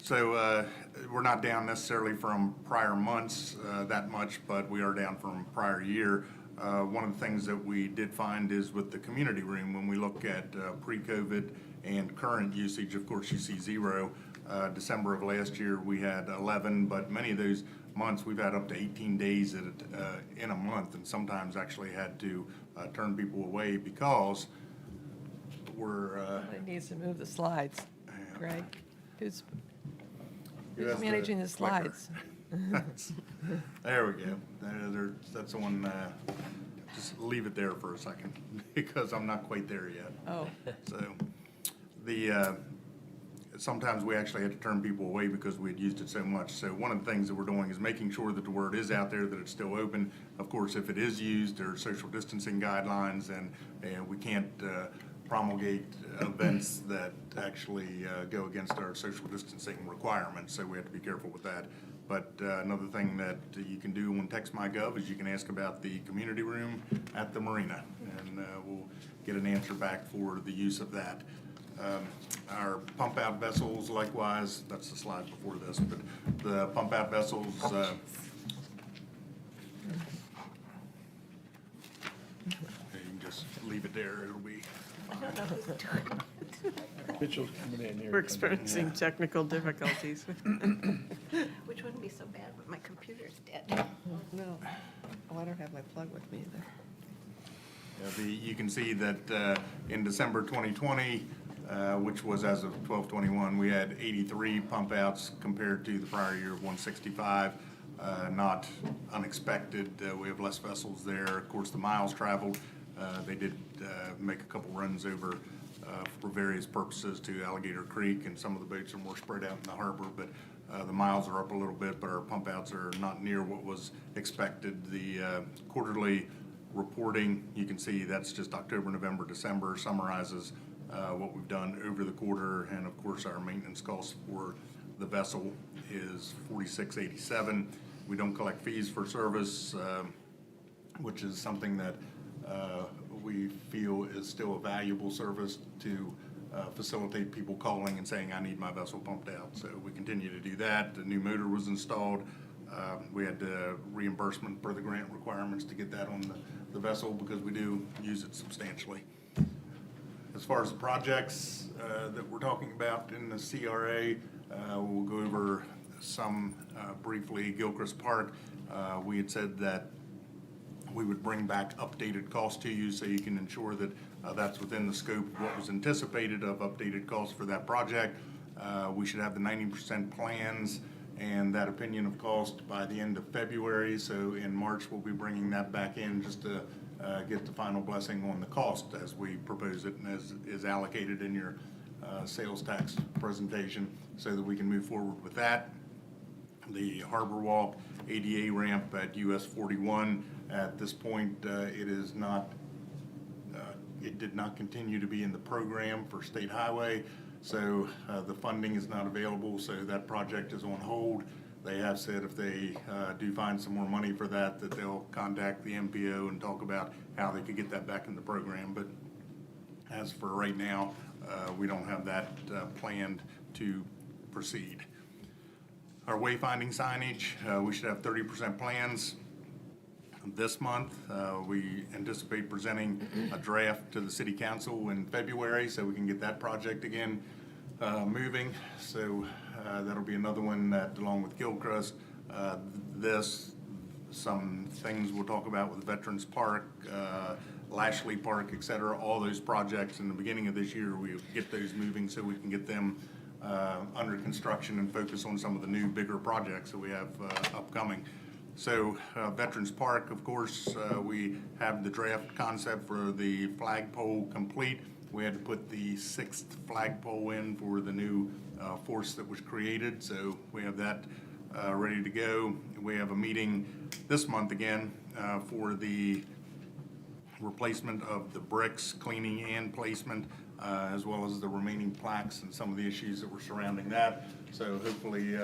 So we're not down necessarily from prior months that much, but we are down from prior year. One of the things that we did find is with the community room, when we look at pre-COVID and current usage, of course, you see 0. December of last year, we had 11, but many of those months, we've had up to 18 days in a month, and sometimes actually had to turn people away because we're, Somebody needs to move the slides. Greg, who's Who has the managing the clicker? slides? there we go. That's the one, just leave it there for a second, because I'm not quite there yet. Oh, So, sometimes we actually had to turn people away because we had used it so much. So one of the things that we're doing is making sure that the word is out there, that it's still open. Of course, if it is used, there are social distancing guidelines, and we can't promulgate events that actually go against our social distancing requirements, so we have to be careful with that. But another thing that you can do on TextMyGov is you can ask about the community room at the marina, and we'll get an answer back for the use of that. Our pump out vessels, likewise, that's the slide before this, but the pump out vessels, you can just leave it there, it'll be. Mitchell's coming in here. We're experiencing technical difficulties. Which wouldn't be so bad when my computer's dead. No. Oh, I don't have my plug with me either. You can see that in December 2020, which was as of 12/21, we had 83 pump outs compared to the prior year of 165. Not unexpected. We have less vessels there. Of course, the miles traveled. They did make a couple runs over for various purposes to Alligator Creek, and some of the boats are more spread out in the harbor, but the miles are up a little bit, but our pump outs are not near what was expected. The quarterly reporting, you can see that's just October, November, December, summarizes what we've done over the quarter, and of course our maintenance costs for the vessel is $46.87. We don't collect fees for service, which is something that we feel is still a valuable service to facilitate people calling and saying, I need my vessel pumped out. So we continue to do that. The new motor was installed. We had reimbursement per the grant requirements to get that on the vessel, because we do use it substantially. As far as the projects that we're talking about in the CRA, we'll go over some briefly. Gilchrist Park, we had said that we would bring back updated costs to you, so you can ensure that that's within the scope of what was anticipated of updated costs for that project. We should have the 90% plans and that opinion of cost by the end of February. So in March, we'll be bringing that back in just to get the final blessing on the cost as we propose it and as is allocated in your sales tax presentation, so that we can move forward with that. The Harbor Walk ADA ramp at US 41, at this point, it is not, it did not continue to be in the program for State Highway, so the funding is not available, so that project is on hold. They have said if they do find some more money for that, that they'll contact the MPO and talk about how they could get that back in the program. But as for right now, we don't have that planned to proceed. Our wayfinding signage, we should have 30% plans this month. We anticipate presenting a draft to the City Council in February, so we can get that project again moving. So that'll be another one that, along with Gilchrist, some things we'll talk about with Veterans Park, Lashley Park, et cetera. All those projects in the beginning of this year, we'll get those moving so we can get them under construction and focus on some of the new bigger projects that we have upcoming. So Veterans Park, of course, we have the draft concept for the flagpole complete. We had to put the 6th flagpole in for the new force that was created, so we have that ready to go. We have a meeting this month again for the replacement of the bricks, cleaning and placement, as well as the remaining plaques and some of the issues that were surrounding that. So hopefully,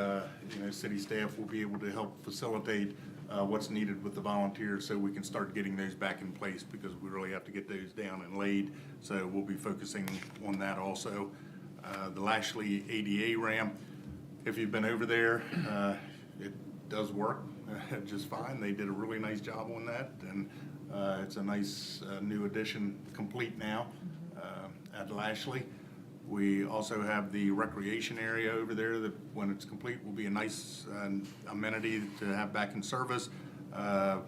city staff will be able to help facilitate what's needed with the volunteers, so we can start getting those back in place, because we really have to get those down and laid. So we'll be focusing on that also. the Lashley ADA ramp. If you've been over there, it does work just fine. They did a really nice job on that, and it's a nice new addition, complete now at Lashley. We also have the recreation area over there that, when it's complete, will be a nice amenity to have back in service.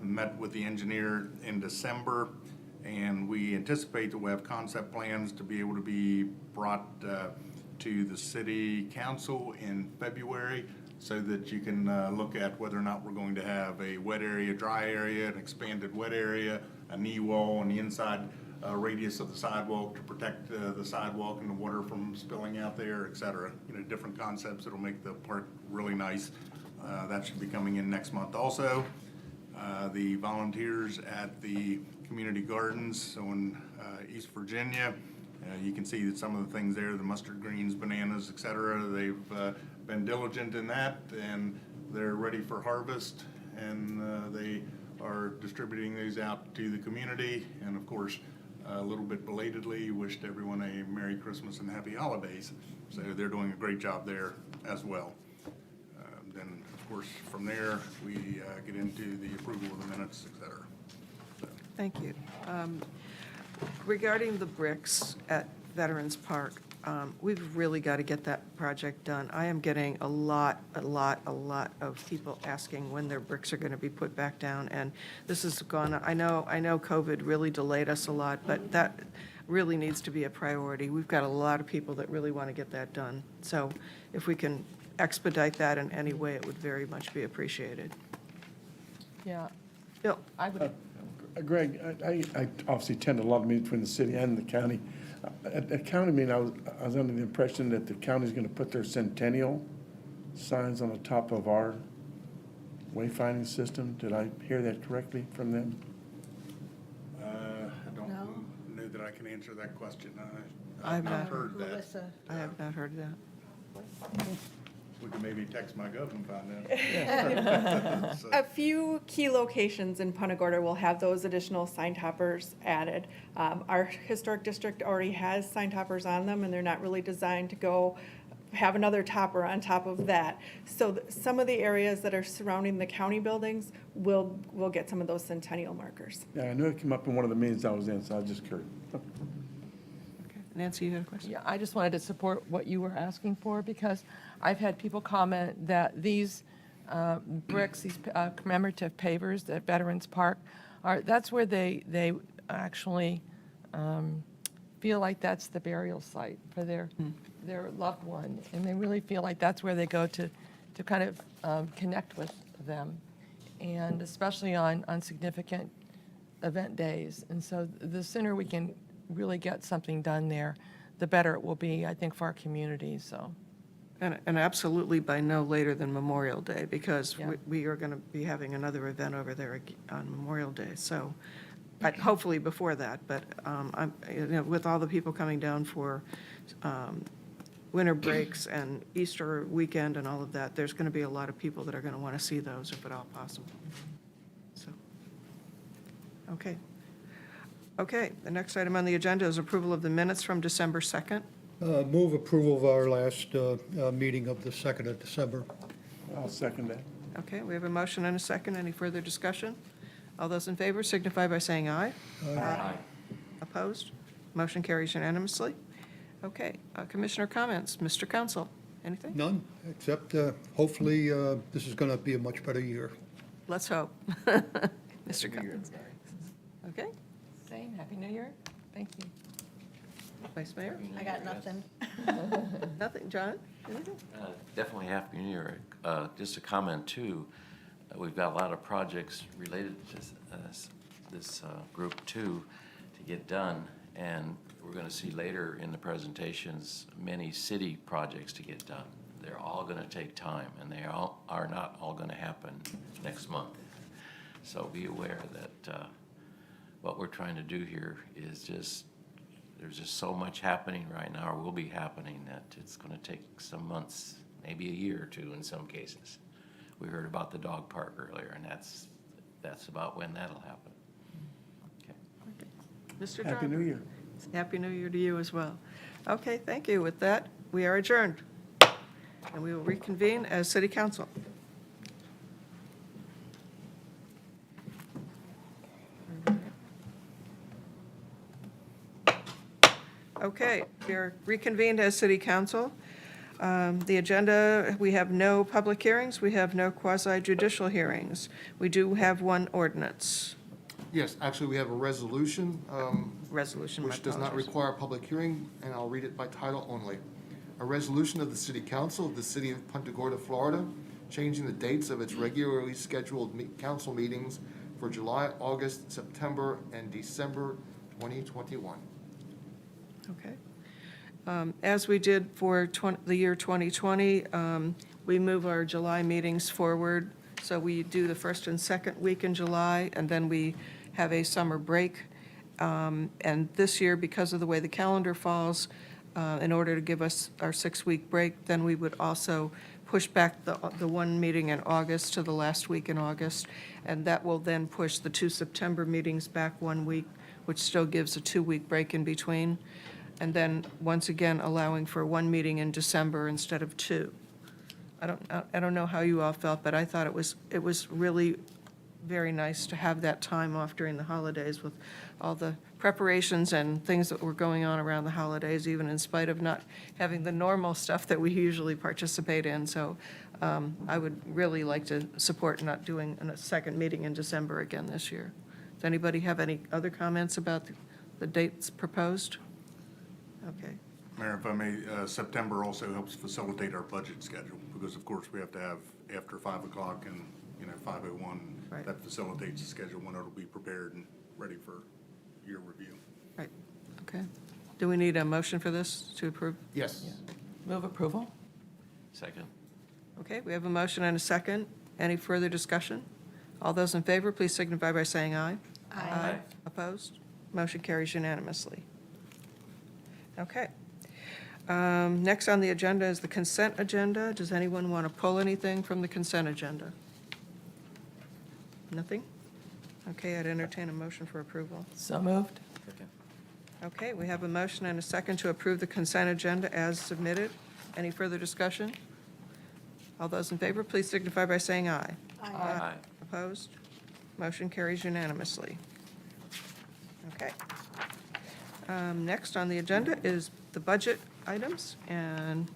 Met with the engineer in December, and we anticipate that we'll have concept plans to be able to be brought to the city council in February, so that you can look at whether or not we're going to have a wet area, dry area, an expanded wet area, a knee wall on the inside radius of the sidewalk to protect the sidewalk and the water from spilling out there, et cetera. You know, different concepts that'll make the park really nice. That should be coming in next month also. The volunteers at the community gardens on East Virginia, you can see that some of the things there, the mustard greens, bananas, et cetera, they've been diligent in that, and they're ready for harvest, and they are distributing these out to the community. And of course, a little bit belatedly, wished everyone a Merry Christmas and Happy Holidays. So they're doing a great job there as well. Then, of course, from there, we get into the approval of the minutes, et cetera. So. Thank you. Regarding the bricks at Veterans Park, we've really got to get that project done. I am getting a lot of people asking when their bricks are going to be put back down, and this is gone. I know COVID really delayed us a lot, but that really needs to be a priority. We've got a lot of people that really want to get that done. So if we can expedite that in any way, it would very much be appreciated. Yeah, Bill? I would, Greg, I obviously attend a lot of meetings between the city and the county. At the county meeting, I was under the impression that the county's going to put their centennial signs on the top of our wayfinding system. Did I hear that correctly from them? I don't No. know that I can answer that question. I've I've not not- heard that. Melissa. I have not heard that. We can maybe text my gov and find out. So, A few key locations in Punta Gorda will have those additional sign toppers added. Our historic district already has sign toppers on them, and they're not really designed to go have another topper on top of that. So some of the areas that are surrounding the county buildings will get some of those centennial markers. Yeah, I know it came up in one of the meetings I was in, so I was just curious. Okay. Nancy, you had a question? yeah, I just wanted to support what you were asking for, because I've had people comment that these bricks, these commemorative pavers at Veterans Park, that's where they actually feel like that's the burial site for their loved one, and they really feel like that's where they go to kind of connect with them, and especially on significant event days. And so the sooner we can really get something done there, the better it will be, I think, for our community, so. And absolutely by no later than Memorial Day, because Yeah. we are going to be having another event over there on Memorial Day. So hopefully before that, but with all the people coming down for winter breaks and Easter weekend and all of that, there's going to be a lot of people that are going to want to see those if at all possible. So, okay. Okay, the next item on the agenda is approval of the minutes from December 2nd. Move approval of our last meeting of the 2nd of December. I'll second that. Okay, we have a motion and a second. Any further discussion? All those in favor signify by saying aye. Aye. Opposed? Motion carries unanimously. Okay, Commissioner comments. Mr. Council, anything? None, except hopefully this is going to be a much better year. Let's hope. Mr. Cummings. Okay, Same, Happy New Year. Thank you. Vice Mayor? I got nothing. Nothing. John? Anything? Definitely Happy New Year. Just a comment too, we've got a lot of projects related to this group too to get done. And we're going to see later in the presentations, many city projects to get done. They're all going to take time, and they all are not all going to happen next month. So be aware that what we're trying to do here is there's just so much happening right now, or will be happening, that it's going to take some months, maybe a year or two in some cases. We heard about the dog park earlier, and that's about when that'll happen. Okay. Mr. Happy Driver? New Year. Happy New Year to you as well. Okay, thank you. With that, We are adjourned. And we will reconvene as city council. Okay, we are reconvened as city council. The agenda, we have no public hearings, we have no quasi-judicial hearings. We do have one ordinance. Yes, actually, we have a resolution, Resolution, my which does not apologies. require a public hearing, and I'll read it by title only. A resolution of the City Council of the City of Punta Gorda, Florida, changing the dates of its regularly scheduled council meetings for July, August, September, and December 2021. Okay. As we did for the year 2020, we move our July meetings forward. So we do the first and second week in July, and then we have a summer break. And this year, because of the way the calendar falls, in order to give us our 6-week break, then we would also push back the one meeting in August to the last week in August. And that will then push the 2 September meetings back 1 week, which still gives a 2-week break in between. And then, once again, allowing for 1 meeting in December instead of 2. I don't know how you all felt, but I thought it was really very nice to have that time off during the holidays with all the preparations and things that were going on around the holidays, even in spite of not having the normal stuff that we usually participate in. So I would really like to support not doing a second meeting in December again this year. Does anybody have any other comments about the dates proposed? Okay. Mayor, if I may, September also helps facilitate our budget schedule, because of course we have to have after 5 o'clock and, 5:01. Right. That facilitates the schedule when it'll be prepared and ready for your review. Right, okay. Do we need a motion for this to approve? Yes. Move approval? Second. Okay, we have a motion and a second. Any further discussion? All those in favor, please signify by saying aye. Aye. Opposed? Motion carries unanimously. Okay. Next on the agenda is the consent agenda. Does anyone want to pull anything from the consent agenda? Nothing? Okay, I'd entertain a motion for approval. So moved? Second. Okay, we have a motion and a second to approve the consent agenda as submitted. Any further discussion? All those in favor, please signify by saying aye. Aye. Opposed? Motion carries unanimously. Okay. Next on the agenda is the budget items, and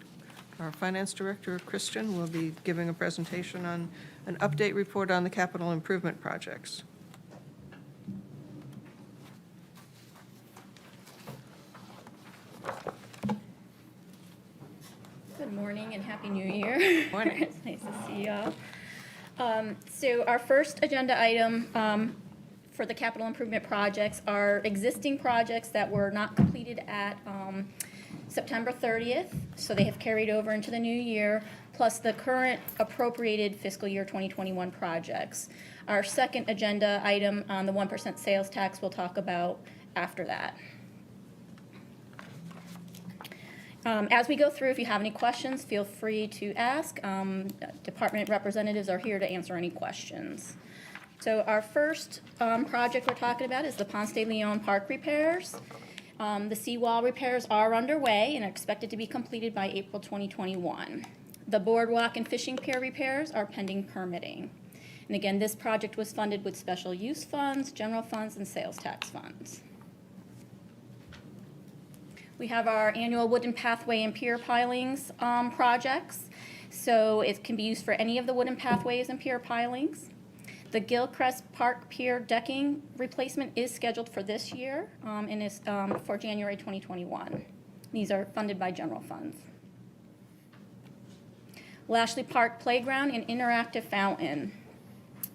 our finance director, Christian, will be giving a presentation on an update report on the capital improvement projects. Good morning and Happy New Year. Morning. It's nice to see y'all. So our first agenda item for the capital improvement projects are existing projects that were not completed at September 30th, so they have carried over into the new year, plus the current appropriated fiscal year 2021 projects. Our second agenda item on the 1% sales tax we'll talk about after that. As we go through, if you have any questions, feel free to ask. Department representatives are here to answer any questions. So our first project we're talking about is the Ponce de Leon Park repairs. The seawall repairs are underway and are expected to be completed by April 2021. The boardwalk and fishing pier repairs are pending permitting. And again, this project was funded with special use funds, general funds, and sales tax funds. We have our annual wooden pathway and pier pilings projects. So it can be used for any of the wooden pathways and pier pilings. The Gilcrest Park Pier decking replacement is scheduled for this year and is for January 2021. These are funded by general funds. Lashley Park Playground and Interactive Fountain.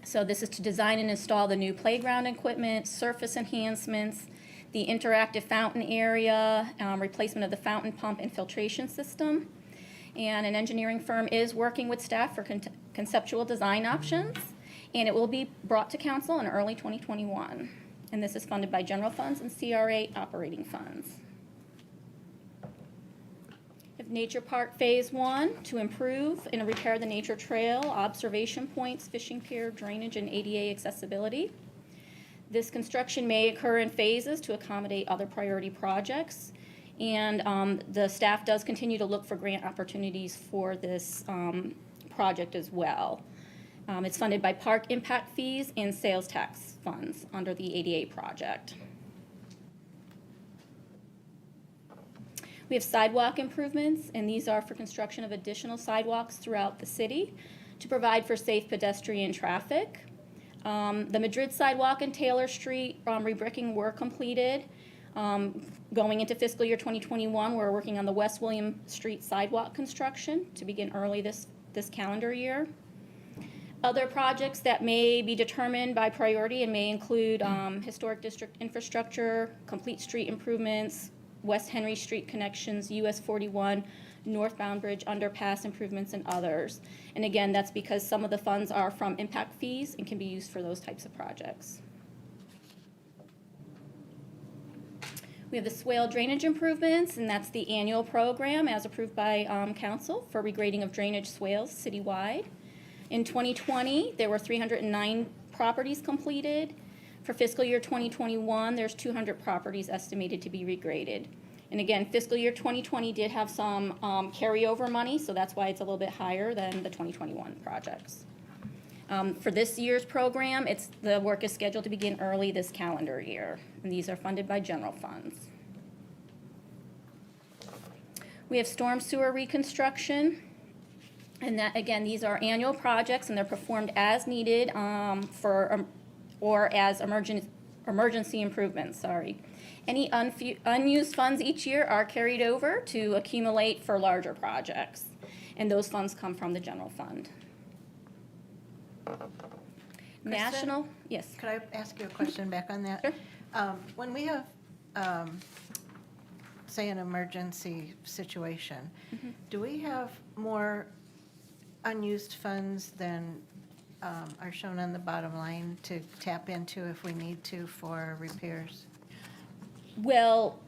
So this is to design and install the new playground equipment, surface enhancements, the interactive fountain area, replacement of the fountain pump and filtration system. And an engineering firm is working with staff for conceptual design options. And it will be brought to council in early 2021. And this is funded by general funds and CRA operating funds. We have Nature Park Phase 1 to improve and repair the nature trail, observation points, fishing pier, drainage, and ADA accessibility. This construction may occur in phases to accommodate other priority projects. And the staff does continue to look for grant opportunities for this project as well. It's funded by park impact fees and sales tax funds under the ADA project. We have sidewalk improvements, and these are for construction of additional sidewalks throughout the city to provide for safe pedestrian traffic. The Madrid sidewalk and Taylor Street rebricking were completed. Going into fiscal year 2021, we're working on the West William Street sidewalk construction to begin early this calendar year. Other projects that may be determined by priority and may include historic district infrastructure, complete street improvements, West Henry Street connections, US 41, northbound bridge underpass improvements, and others. And again, that's because some of the funds are from impact fees and can be used for those types of projects. We have the swale drainage improvements, and that's the annual program as approved by council for regrading of drainage swales citywide. In 2020, there were 309 properties completed. For fiscal year 2021, there's 200 properties estimated to be regraded. And again, fiscal year 2020 did have some carryover money, so that's why it's a little bit higher than the 2021 projects. For this year's program, the work is scheduled to begin early this calendar year, and these are funded by general funds. We have storm sewer reconstruction, and that, again, these are annual projects, and they're performed as needed or as emergency improvements, sorry. Any unused funds each year are carried over to accumulate for larger projects, and those funds come from the general fund. National, yes. Could I ask you a question back on that? Sure. When we have, say, an emergency situation, do we have more unused funds than are shown on the bottom line to tap into if we need to for repairs? Well,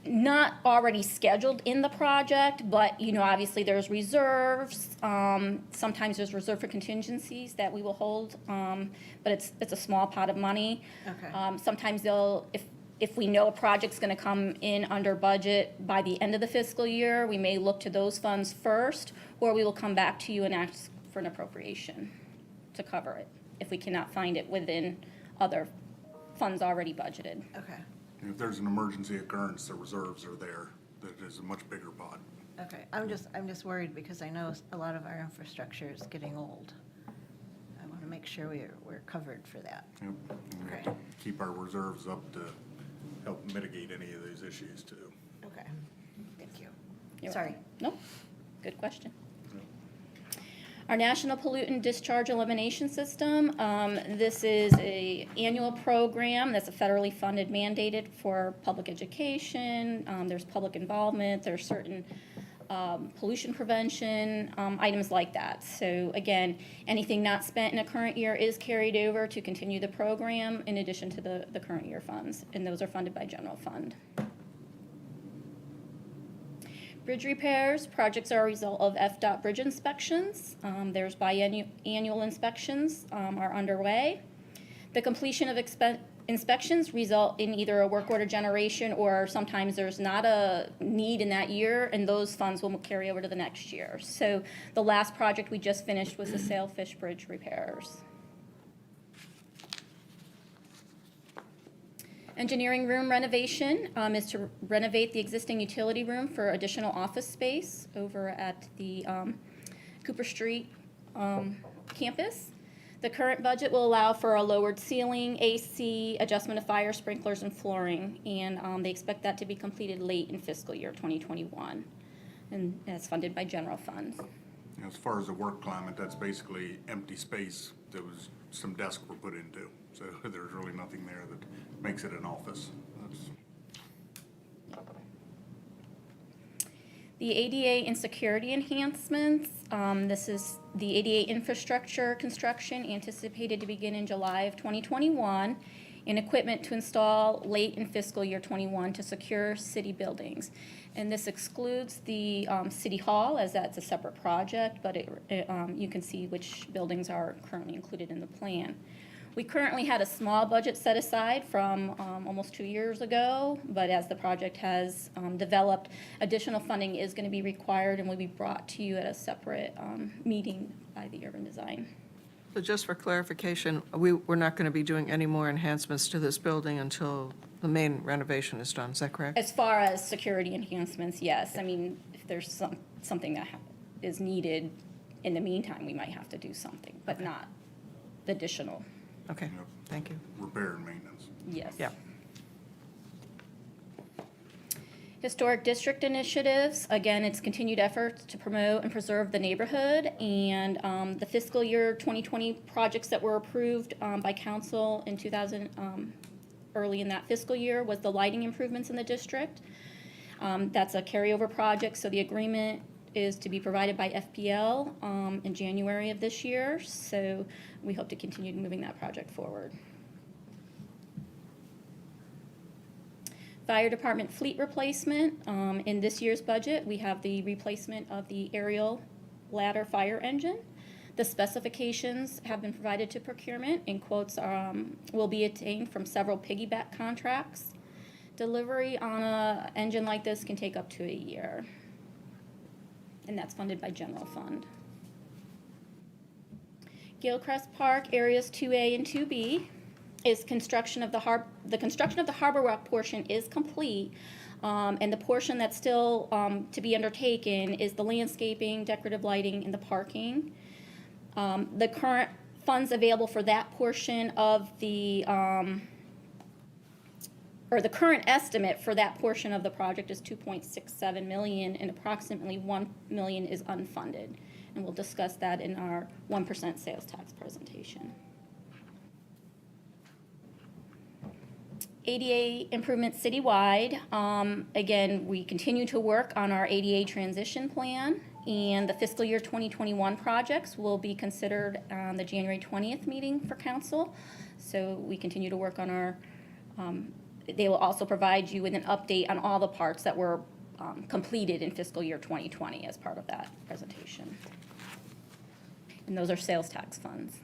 not already scheduled in the project, but, obviously there's reserves. Sometimes there's reserve for contingencies that we will hold, but it's a small pot of money. Okay. Sometimes if we know a project's gonna come in under budget by the end of the fiscal year, we may look to those funds first, or we will come back to you and ask for an appropriation to cover it, if we cannot find it within other funds already budgeted. Okay, If there's an emergency occurrence, the reserves are there. That is a much bigger pot. okay. I'm just worried because I know a lot of our infrastructure is getting old. I want to make sure we're covered for that. Yep. And we have to keep our reserves up to help mitigate any of these issues too. Okay, thank you. You're Sorry. welcome. No, good question. Our National Pollutant Discharge Elimination System, this is an annual program that's a federally funded, mandated for public education. There's public involvement. There's certain pollution prevention, items like that. So again, anything not spent in a current year is carried over to continue the program in addition to the current year funds, and those are funded by general fund. Bridge repairs, projects are a result of FDOT bridge inspections. There's biannual inspections are underway. The completion of inspections result in either a work order generation, or sometimes there's not a need in that year, and those funds will carry over to the next year. So the last project we just finished was the Sailfish Bridge repairs. Engineering room renovation is to renovate the existing utility room for additional office space over at the Cooper Street campus. The current budget will allow for a lowered ceiling, AC, adjustment of fire sprinklers, and flooring, and they expect that to be completed late in fiscal year 2021, and that's funded by general funds. As far as the work climate, that's basically empty space that was some desks were put into. So there's really nothing there that makes it an office. The ADA and security enhancements, this is the ADA infrastructure construction anticipated to begin in July of 2021, and equipment to install late in fiscal year 21 to secure city buildings. And this excludes the city hall, as that's a separate project, but you can see which buildings are currently included in the plan. We currently had a small budget set aside from almost 2 years ago, but as the project has developed, additional funding is going to be required and will be brought to you at a separate meeting by the Urban Design. So just for clarification, we're not going to be doing any more enhancements to this building until the main renovation is done, is that correct? As far as security enhancements, yes. I mean, if there's something that is needed in the meantime, we might have to do something, but not additional. Okay, thank you. Repair and maintenance. Yes. Yeah. Historic district initiatives, again, it's continued efforts to promote and preserve the neighborhood, and the fiscal year 2020 projects that were approved by council in early in that fiscal year was the lighting improvements in the district. That's a carryover project, so the agreement is to be provided by FPL in January of this year, so we hope to continue moving that project forward. Fire department fleet replacement. In this year's budget, we have the replacement of the aerial ladder fire engine. The specifications have been provided to procurement, and quotes will be obtained from several piggyback contracts. Delivery on an engine like this can take up to a year, and that's funded by general fund. Gilcrest Park areas 2A and 2B is construction of the Harbor Rock portion is complete, and the portion that's still to be undertaken is the landscaping, decorative lighting, and the parking. The current funds available for that portion of the or the current estimate for that portion of the project is $2.67 million, and approximately $1 million is unfunded. And we'll discuss that in our 1% sales tax presentation. ADA improvements citywide. Again, we continue to work on our ADA transition plan, and the fiscal year 2021 projects will be considered on the January 20th meeting for council. So we continue to work on our, they will also provide you with an update on all the parts that were completed in fiscal year 2020 as part of that presentation. And those are sales tax funds.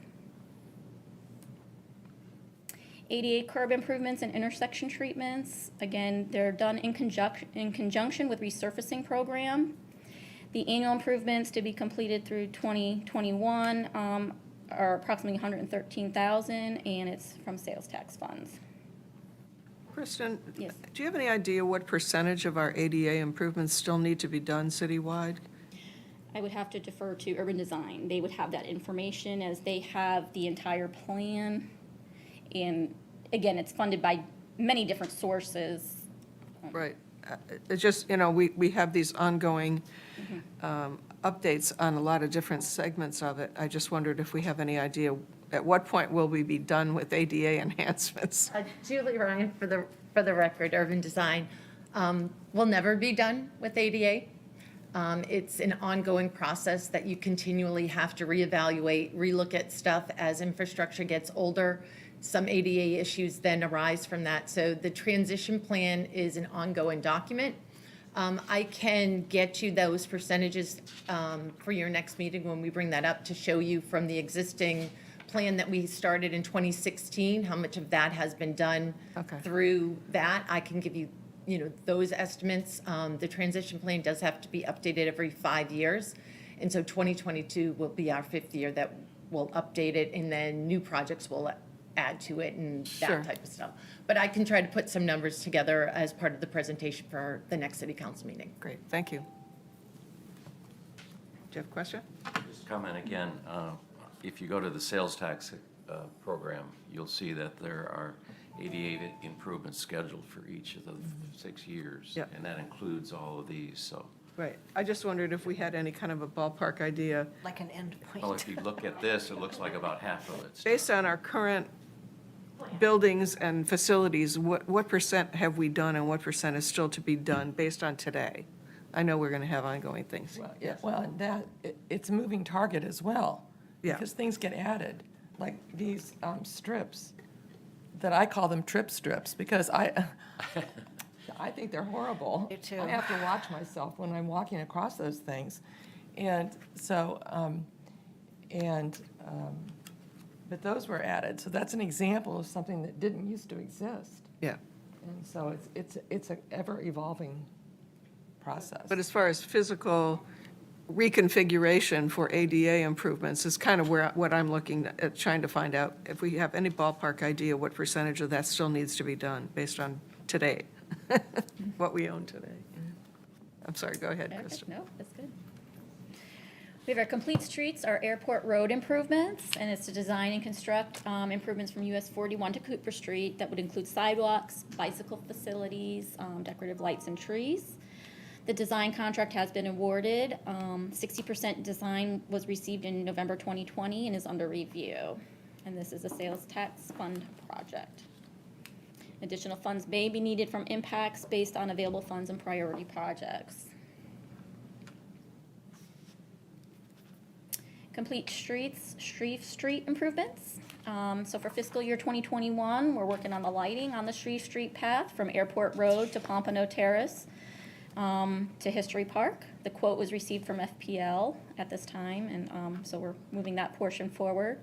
ADA curb improvements and intersection treatments. Again, they're done in conjunction with resurfacing program. The annual improvements to be completed through 2021 are approximately $113,000, and it's from sales tax funds. Kristen, Yes. do you have any idea what percentage of our ADA improvements still need to be done citywide? I would have to defer to Urban Design. They would have that information as they have the entire plan. And again, it's funded by many different sources. Right. It's just, you know, we have these ongoing updates on a lot of different segments of it. I just wondered if we have any idea, at what point will we be done with ADA enhancements? Julie Ryan, for the record, Urban Design. We'll never be done with ADA. It's an ongoing process that you continually have to reevaluate, relook at stuff as infrastructure gets older. Some ADA issues then arise from that. So the transition plan is an ongoing document. I can get you those percentages for your next meeting when we bring that up to show you from the existing plan that we started in 2016, how much of that has been done through that. I can give you, those estimates. The transition plan does have to be updated every 5 years. And so 2022 will be our 5th year that we'll update it, and then new projects will add to it and that type of stuff. But I can try to put some numbers together as part of the presentation for the next city council meeting. Great, thank you. Do you have a question? Just comment again, if you go to the sales tax program, you'll see that there are 88 improvements scheduled for each of the 6 years. Yep. And that includes all of these, so. Right. I just wondered if we had any kind of a ballpark idea. Like an end point. Well, if you look at this, it looks like about half of it's. Based on our current buildings and facilities, what percent have we done and what percent is still to be done based on today? I know we're going to have ongoing things. Well, yeah, well, and it's a moving target as well. Yeah. Because things get added, like these strips, that I call them trip strips, because I think they're horrible. Me too. I have to watch myself when I'm walking across those things. And so, But those were added, so that's an example of something that didn't used to exist. Yeah. And so it's an ever-evolving process. But as far as physical reconfiguration for ADA improvements is kind of what I'm looking at, trying to find out if we have any ballpark idea what percentage of that still needs to be done based on today, what we own today. I'm sorry, go ahead, Okay, Kristen. no, that's good. We have our complete streets, our airport road improvements, and it's to design and construct improvements from US 41 to Cooper Street that would include sidewalks, bicycle facilities, decorative lights and trees. The design contract has been awarded. 60% design was received in November 2020 and is under review. And this is a sales tax fund project. Additional funds may be needed from impacts based on available funds and priority projects. Complete streets, Shreve Street improvements. So for fiscal year 2021, we're working on the lighting on the Shreve Street path from Airport Road to Pompano Terrace to History Park. The quote was received from FPL at this time, and so we're moving that portion forward.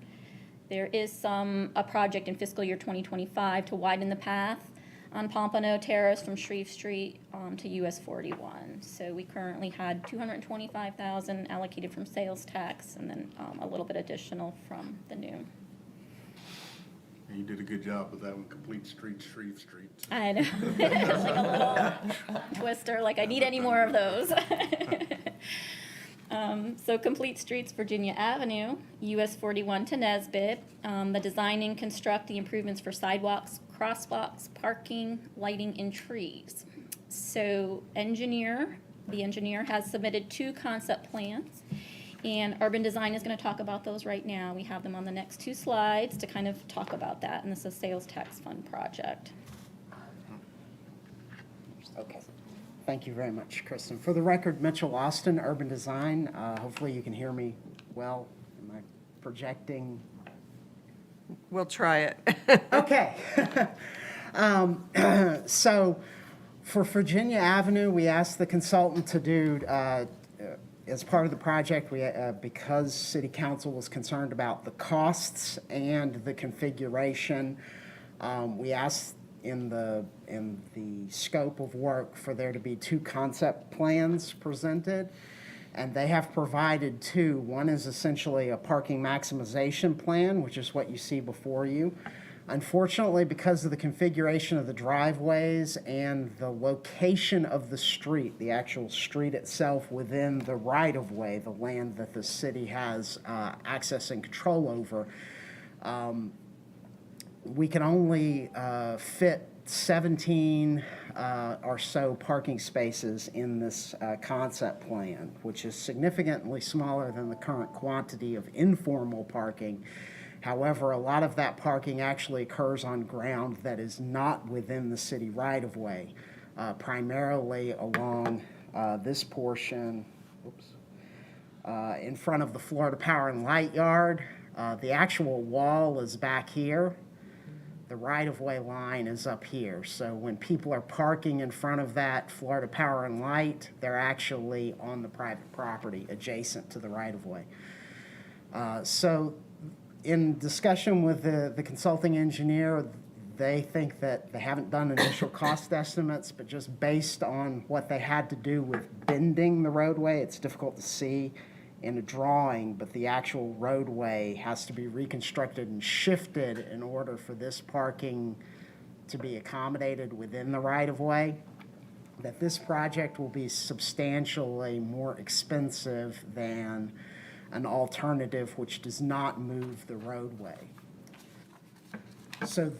There is a project in fiscal year 2025 to widen the path on Pompano Terrace from Shreve Street to US 41. So we currently had $225,000 allocated from sales tax, and then a little bit additional from the new. You did a good job with that one, complete streets, Shreve Streets. I know, like a little twister, like I need any more of those. So complete streets, Virginia Avenue, US 41 to Nesbit. The design and construct the improvements for sidewalks, crosswalks, parking, lighting, and trees. So the engineer has submitted 2 concept plans, and Urban Design is going to talk about those right now. We have them on the next 2 slides to kind of talk about that, and this is a sales tax fund project. Okay. Thank you very much, Kristen. For the record, Mitchell Austin, Urban Design. Hopefully you can hear me well. Am I projecting? We'll try it. Okay. So for Virginia Avenue, we asked the consultant to do, as part of the project, because City Council was concerned about the costs and the configuration, we asked in the scope of work for there to be 2 concept plans presented, and they have provided 2. One is essentially a parking maximization plan, which is what you see before you. Unfortunately, because of the configuration of the driveways and the location of the street, the actual street itself within the right-of-way, the land that the city has access and control over, we can only fit 17 or so parking spaces in this concept plan, which is significantly smaller than the current quantity of informal parking. However, a lot of that parking actually occurs on ground that is not within the city right-of-way, primarily along this portion, in front of the Florida Power and Light Yard. The actual wall is back here. The right-of-way line is up here. So when people are parking in front of that Florida Power and Light, they're actually on the private property adjacent to the right-of-way. So in discussion with the consulting engineer, they think that they haven't done initial cost estimates, but just based on what they had to do with bending the roadway, it's difficult to see in a drawing, but the actual roadway has to be reconstructed and shifted in order for this parking to be accommodated within the right-of-way, that this project will be substantially more expensive than an alternative which does not move the roadway. So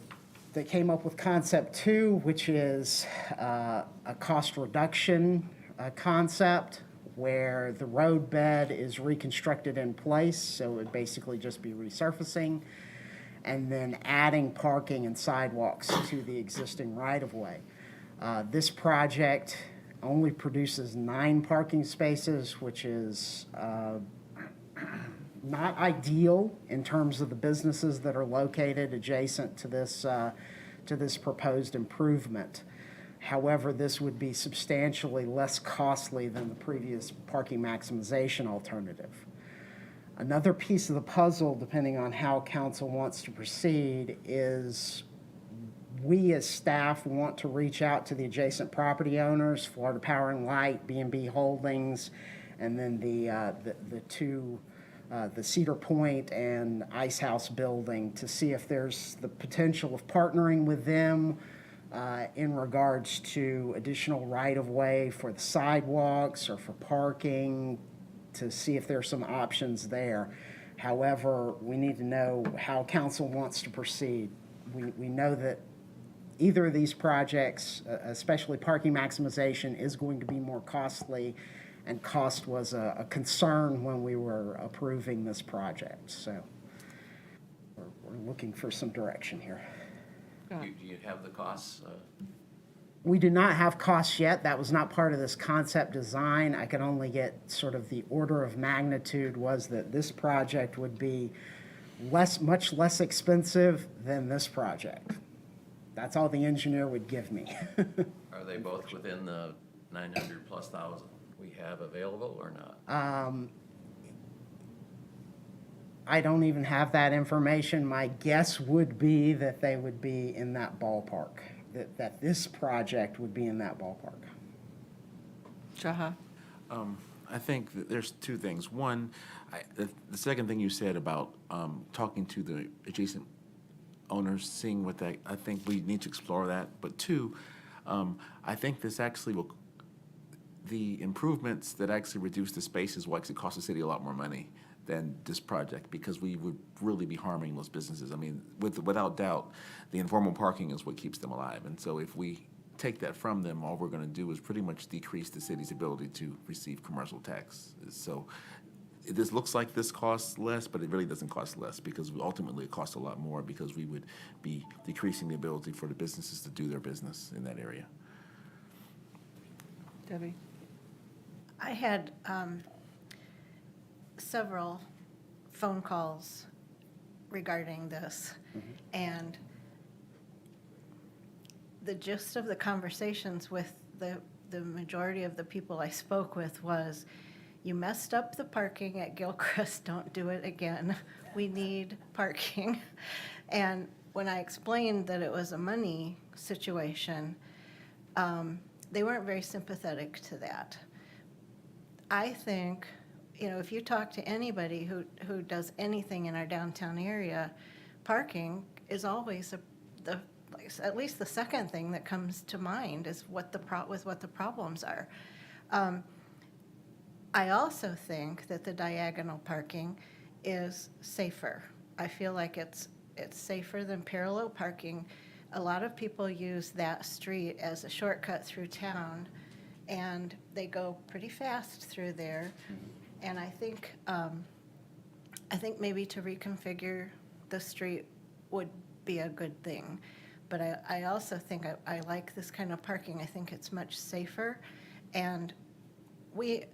they came up with concept 2, which is a cost reduction concept, where the road bed is reconstructed in place, so it would basically just be resurfacing, and then adding parking and sidewalks to the existing right-of-way. This project only produces 9 parking spaces, which is not ideal in terms of the businesses that are located adjacent to this proposed improvement. However, this would be substantially less costly than the previous parking maximization alternative. Another piece of the puzzle, depending on how council wants to proceed, is we as staff want to reach out to the adjacent property owners, Florida Power and Light, B&B Holdings, and then the two, the Cedar Point and Ice House building, to see if there's the potential of partnering with them in regards to additional right-of-way for the sidewalks or for parking, to see if there's some options there. However, we need to know how council wants to proceed. We know that either of these projects, especially parking maximization, is going to be more costly, and cost was a concern when we were approving this project. So we're looking for some direction here. Do you have the costs? We do not have costs yet. That was not part of this concept design. I could only get sort of the order of magnitude was that this project would be much less expensive than this project. That's all the engineer would give me. Are they both within the 900+ thousand we have available or not? I don't even have that information. My guess would be that they would be in that ballpark, that this project would be in that ballpark. Jaha? I think that there's two things. One, the second thing you said about talking to the adjacent owners, seeing what they, I think we need to explore that. But two, I think this actually will, the improvements that actually reduce the spaces will actually cost the city a lot more money than this project, because we would really be harming those businesses. I mean, without doubt, the informal parking is what keeps them alive. And so if we take that from them, all we're going to do is pretty much decrease the city's ability to receive commercial tax. So this looks like this costs less, but it really doesn't cost less, because ultimately it costs a lot more, because we would be decreasing the ability for the businesses to do their business in that area. Debbie? I had several phone calls regarding this, and the gist of the conversations with the majority of the people I spoke with was, you messed up the parking at Gilchrist, don't do it again. We need parking. And when I explained that it was a money situation, they weren't very sympathetic to that. I think, you know, if you talk to anybody who does anything in our downtown area, parking is always at least the second thing that comes to mind is what the problems are. I also think that the diagonal parking is safer. I feel like it's safer than parallel parking. A lot of people use that street as a shortcut through town, and they go pretty fast through there. And I think maybe to reconfigure the street would be a good thing. But I also think I like this kind of parking. I think it's much safer. And we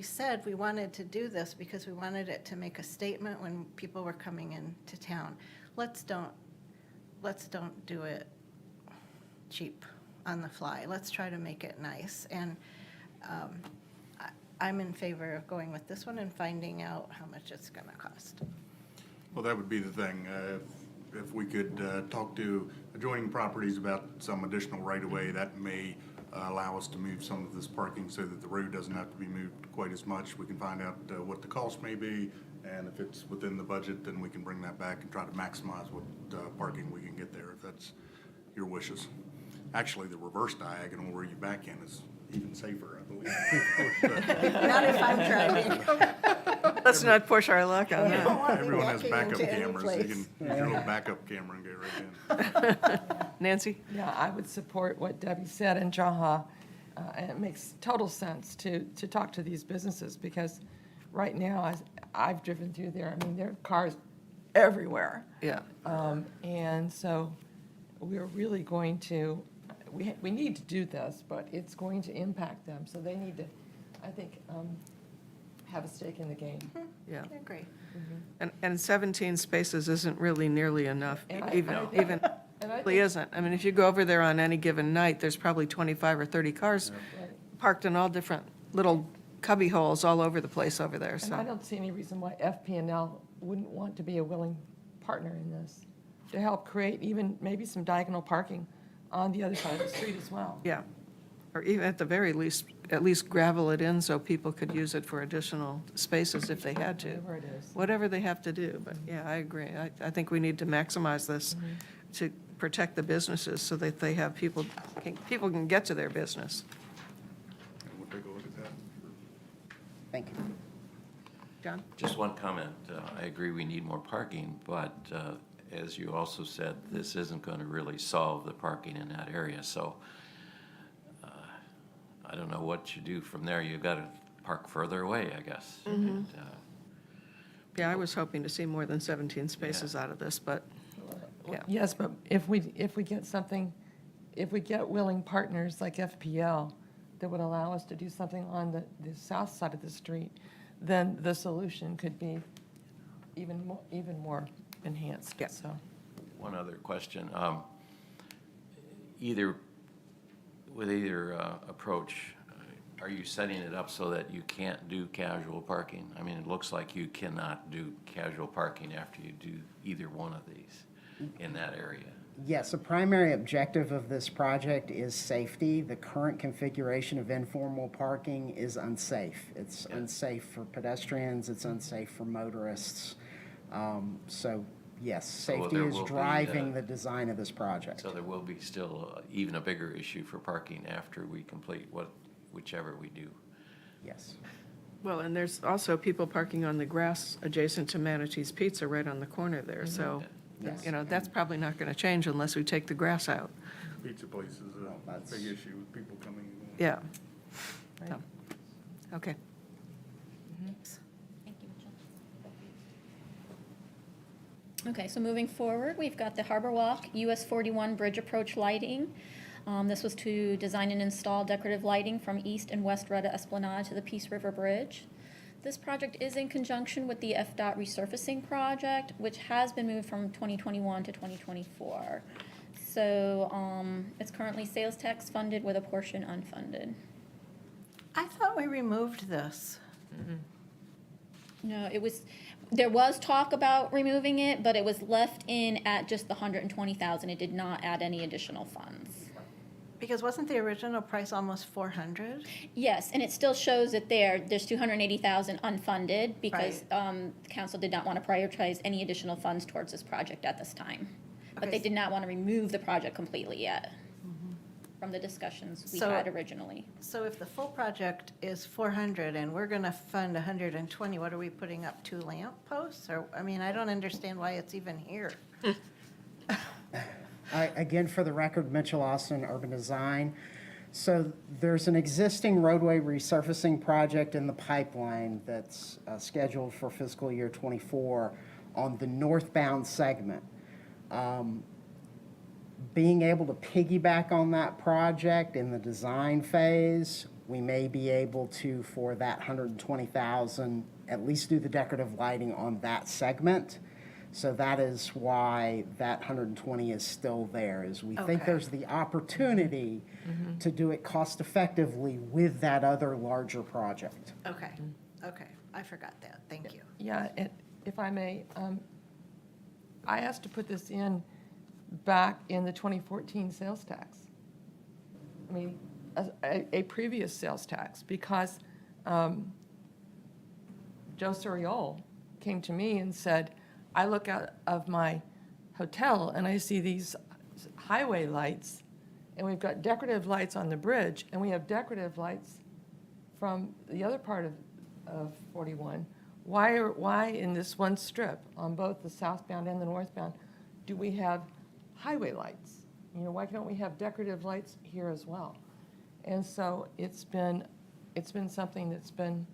said we wanted to do this because we wanted it to make a statement when people were coming into town. Let's don't do it cheap on the fly. Let's try to make it nice. And I'm in favor of going with this one and finding out how much it's going to cost. Well, that would be the thing. If we could talk to adjoining properties about some additional right-of-way, that may allow us to move some of this parking so that the road doesn't have to be moved quite as much. We can find out what the cost may be, and if it's within the budget, then we can bring that back and try to maximize what parking we can get there, if that's your wishes. Actually, the reverse diagonal where you back in is even safer, I believe. Not if I'm driving. Let's not push our luck on I that. don't want to be Everyone has backing backup into any cameras. You place. can use your little backup camera and go right in. Nancy? Yeah, I would support what Debbie said, and Jaha, and it makes total sense to talk to these businesses, because right now, I've driven through there, I mean, there are cars everywhere. Yeah. And so we're really going to, we need to do this, but it's going to impact them, so they need to, I think, have a stake in the game. Yeah. I agree. And 17 spaces isn't really nearly enough, And I even think- and I really think- isn't. I mean, if you go over there on any given night, there's probably 25 or 30 cars parked in all different little cubby holes all over the place over there, And I so. don't see any reason why FP&L wouldn't want to be a willing partner in this, to help create even maybe some diagonal parking on the other side of the street as well. Yeah, or even at the very least, at least gravel it in so people could use it for additional spaces if they had to. Whatever it is. Whatever they have to do, but yeah, I agree. I think we need to maximize this to protect the businesses so that they have people can get to their business. And we'll take a look at that. Thank you. John? Just one comment. I agree we need more parking, but as you also said, this isn't going to really solve the parking in that area. So I don't know what you do from there. You've got to park further away, I guess. And, Yeah, I was hoping to see more than 17 spaces out of this, but, yeah. Yes, but if we get something, if we get willing partners like FPL that would allow us to do something on the south side of the street, then the solution could be even more enhanced, Yeah. so. One other question. With either approach, are you setting it up so that you can't do casual parking? I mean, it looks like you cannot do casual parking after you do either one of these in that area. Yes, a primary objective of this project is safety. The current configuration of informal parking is unsafe. It's unsafe for pedestrians, it's unsafe for motorists. So, yes, safety there is will be, driving the design of this project. So there will be still even a bigger issue for parking after we complete whichever we do. Yes. Well, and there's also people parking on the grass adjacent to Manatee's Pizza right on the corner there, so, Yes. you know, that's probably not going to change unless we take the grass out. Pizza place is a big issue with people coming and going. Yeah. So, okay. Thank you, Mitchell. Okay, so moving forward, we've got the Harbor Walk US 41 Bridge Approach Lighting. This was to design and install decorative lighting from East and West Retta Esplanade to the Peace River Bridge. This project is in conjunction with the FDOT resurfacing project, which has been moved from 2021 to 2024. So it's currently sales tax funded with a portion unfunded. I thought we removed this. No, there was talk about removing it, but it was left in at just the 120,000. It did not add any additional funds. Because wasn't the original price almost 400? Yes, and it still shows it there. There's 280,000 unfunded because council did not want to prioritize any additional funds towards this project at this time. But they did not want to remove the project completely yet from the discussions we had originally. So if the full project is 400 and we're going to fund 120, what are we putting up, 2 lamp posts? Or, I mean, I don't understand why it's even here. Again, for the record, Mitchell Austin, Urban Design. So there's an existing roadway resurfacing project in the pipeline that's scheduled for fiscal year '24 on the northbound segment. Being able to piggyback on that project in the design phase, we may be able to, for that 120,000, at least do the decorative lighting on that segment. So that is why that 120 is still there, is we think there's the opportunity to do it cost effectively with that other larger project. Okay, okay. I forgot that. Thank you. Yeah, if I may, I asked to put this in back in the 2014 sales tax. I mean, a previous sales tax, because Joe Suriol came to me and said, I look out of my hotel and I see these highway lights, and we've got decorative lights on the bridge, and we have decorative lights from the other part of 41. Why in this one strip on both the southbound and the northbound do we have highway lights? You know, why can't we have decorative lights here as well? And so it's been something that's been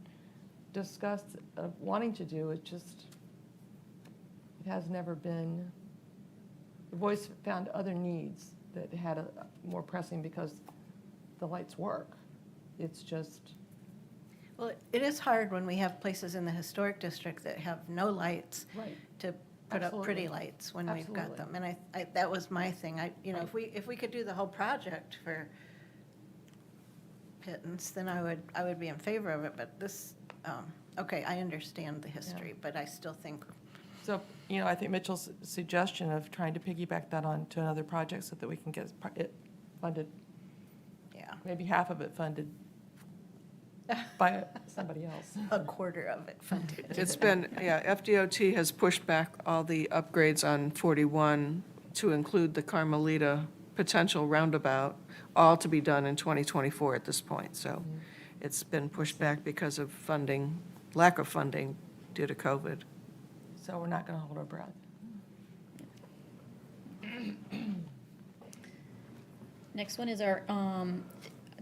discussed of wanting to do. It has never been. The voice found other needs that had a more pressing because the lights work. It's just. Well, it is hard when we have places in the historic district that have no lights to put up pretty lights when we've got them. And I that was my thing. If we could do the whole project for pittance, then I would be in favor of it, but this, okay, I understand the history, but I still think, So, I think Mitchell's suggestion of trying to piggyback that on to another project so that we can get it funded, yeah, maybe half of it funded by somebody else. a quarter of it funded. It's been, FDOT has pushed back all the upgrades on 41 to include the Carmelita potential roundabout, all to be done in 2024 at this point. So it's been pushed back because of funding, lack of funding due to COVID. So we're not going to hold our breath. Next one is our,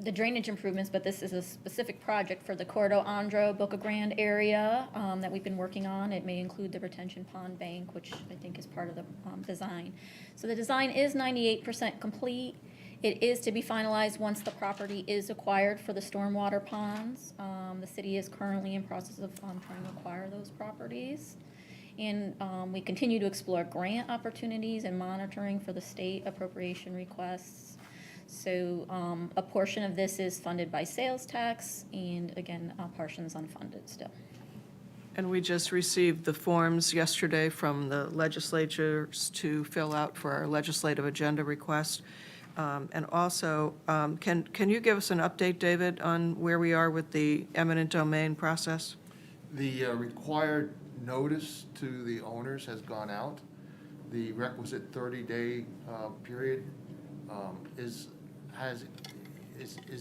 the drainage improvements, but this is a specific project for the Cordo, Andro, Boca Grande area that we've been working on. It may include the retention pond bank, which I think is part of the design. So the design is 98% complete. It is to be finalized once the property is acquired for the stormwater ponds. The city is currently in process of trying to acquire those properties. And we continue to explore grant opportunities and monitoring for the state appropriation requests. So a portion of this is funded by sales tax, and again, a portion is unfunded still. And we just received the forms yesterday from the legislatures to fill out for our legislative agenda request. And also, can you give us an update, David, on where we are with the eminent domain process? The required notice to the owners has gone out. The requisite 30-day period is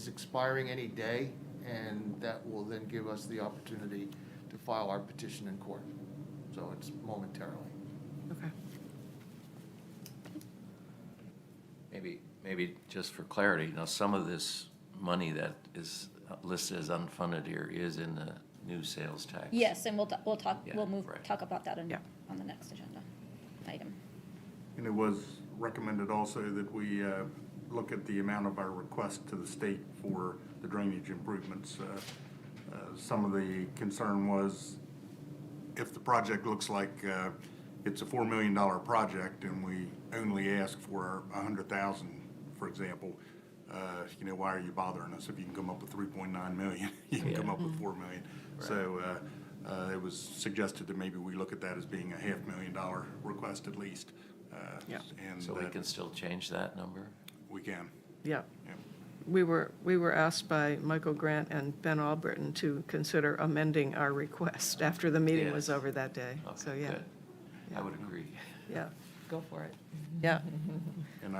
expiring any day, and that will then give us the opportunity to file our petition in court. So it's momentarily. Okay. Maybe just for clarity, some of this money that is listed as unfunded here is in the new sales tax. Yes, and we'll talk, Yeah, right. talk about that on the next agenda item. And it was recommended also that we look at the amount of our request to the state for the drainage improvements. Some of the concern was if the project looks like it's a $4 million project and we only ask for 100,000, for example, why are you bothering us? If you can come up with 3.9 million, you can come up with 4 million. Right. So it was suggested that maybe we look at that as being a $500,000 request at least. And So we can still change that number? we can. Yeah. Yeah. We were asked by Michael Grant and Ben Albritton to consider amending our request after the meeting was Yes. over that day. Okay, So, yeah, good. I would agree. yeah, Go for it. yeah. And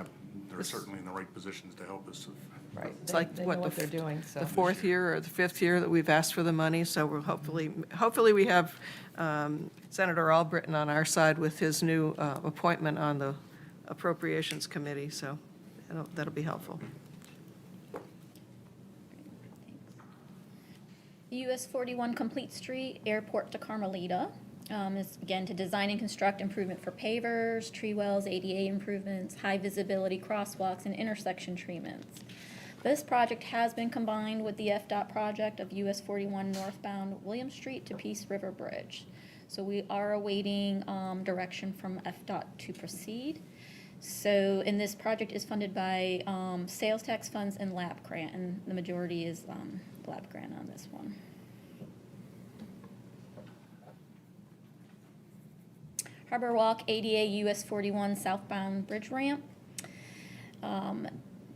they're certainly in the right positions to help us. Right. It's like, They know what, what they're doing, so. the fourth year or the fifth year that we've asked for the money, so we're hopefully we have Senator Albritton on our side with his new appointment on the Appropriations Committee, so that'll be helpful. US 41 Complete Street, Airport to Carmelita, is again to design and construct improvement for pavers, tree wells, ADA improvements, high visibility crosswalks, and intersection treatments. This project has been combined with the FDOT project of US 41 northbound William Street to Peace River Bridge. So we are awaiting direction from FDOT to proceed. So, and this project is funded by sales tax funds and LAP grant, and the majority is LAP grant on this one. Harbor Walk ADA US 41 southbound bridge ramp.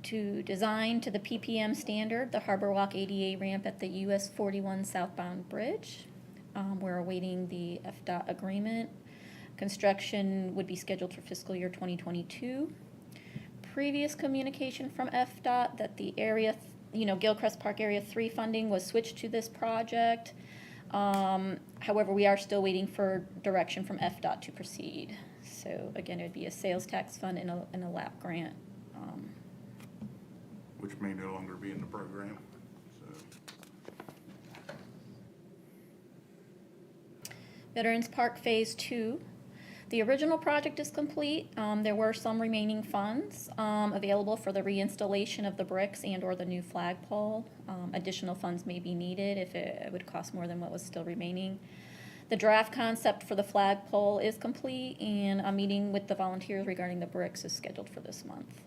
To design to the PPM standard, the Harbor Walk ADA ramp at the US 41 southbound bridge. We're awaiting the FDOT agreement. Construction would be scheduled for fiscal year 2022. Previous communication from FDOT that the area, Gilchrist Park Area 3 funding was switched to this project. However, we are still waiting for direction from FDOT to proceed. So again, it would be a sales tax fund and a LAP grant. Which may no longer be in the program. Veterans Park Phase 2. The original project is complete. There were some remaining funds available for the reinstallation of the bricks and/or the new flagpole. Additional funds may be needed if it would cost more than what was still remaining. The draft concept for the flagpole is complete, and a meeting with the volunteers regarding the bricks is scheduled for this month.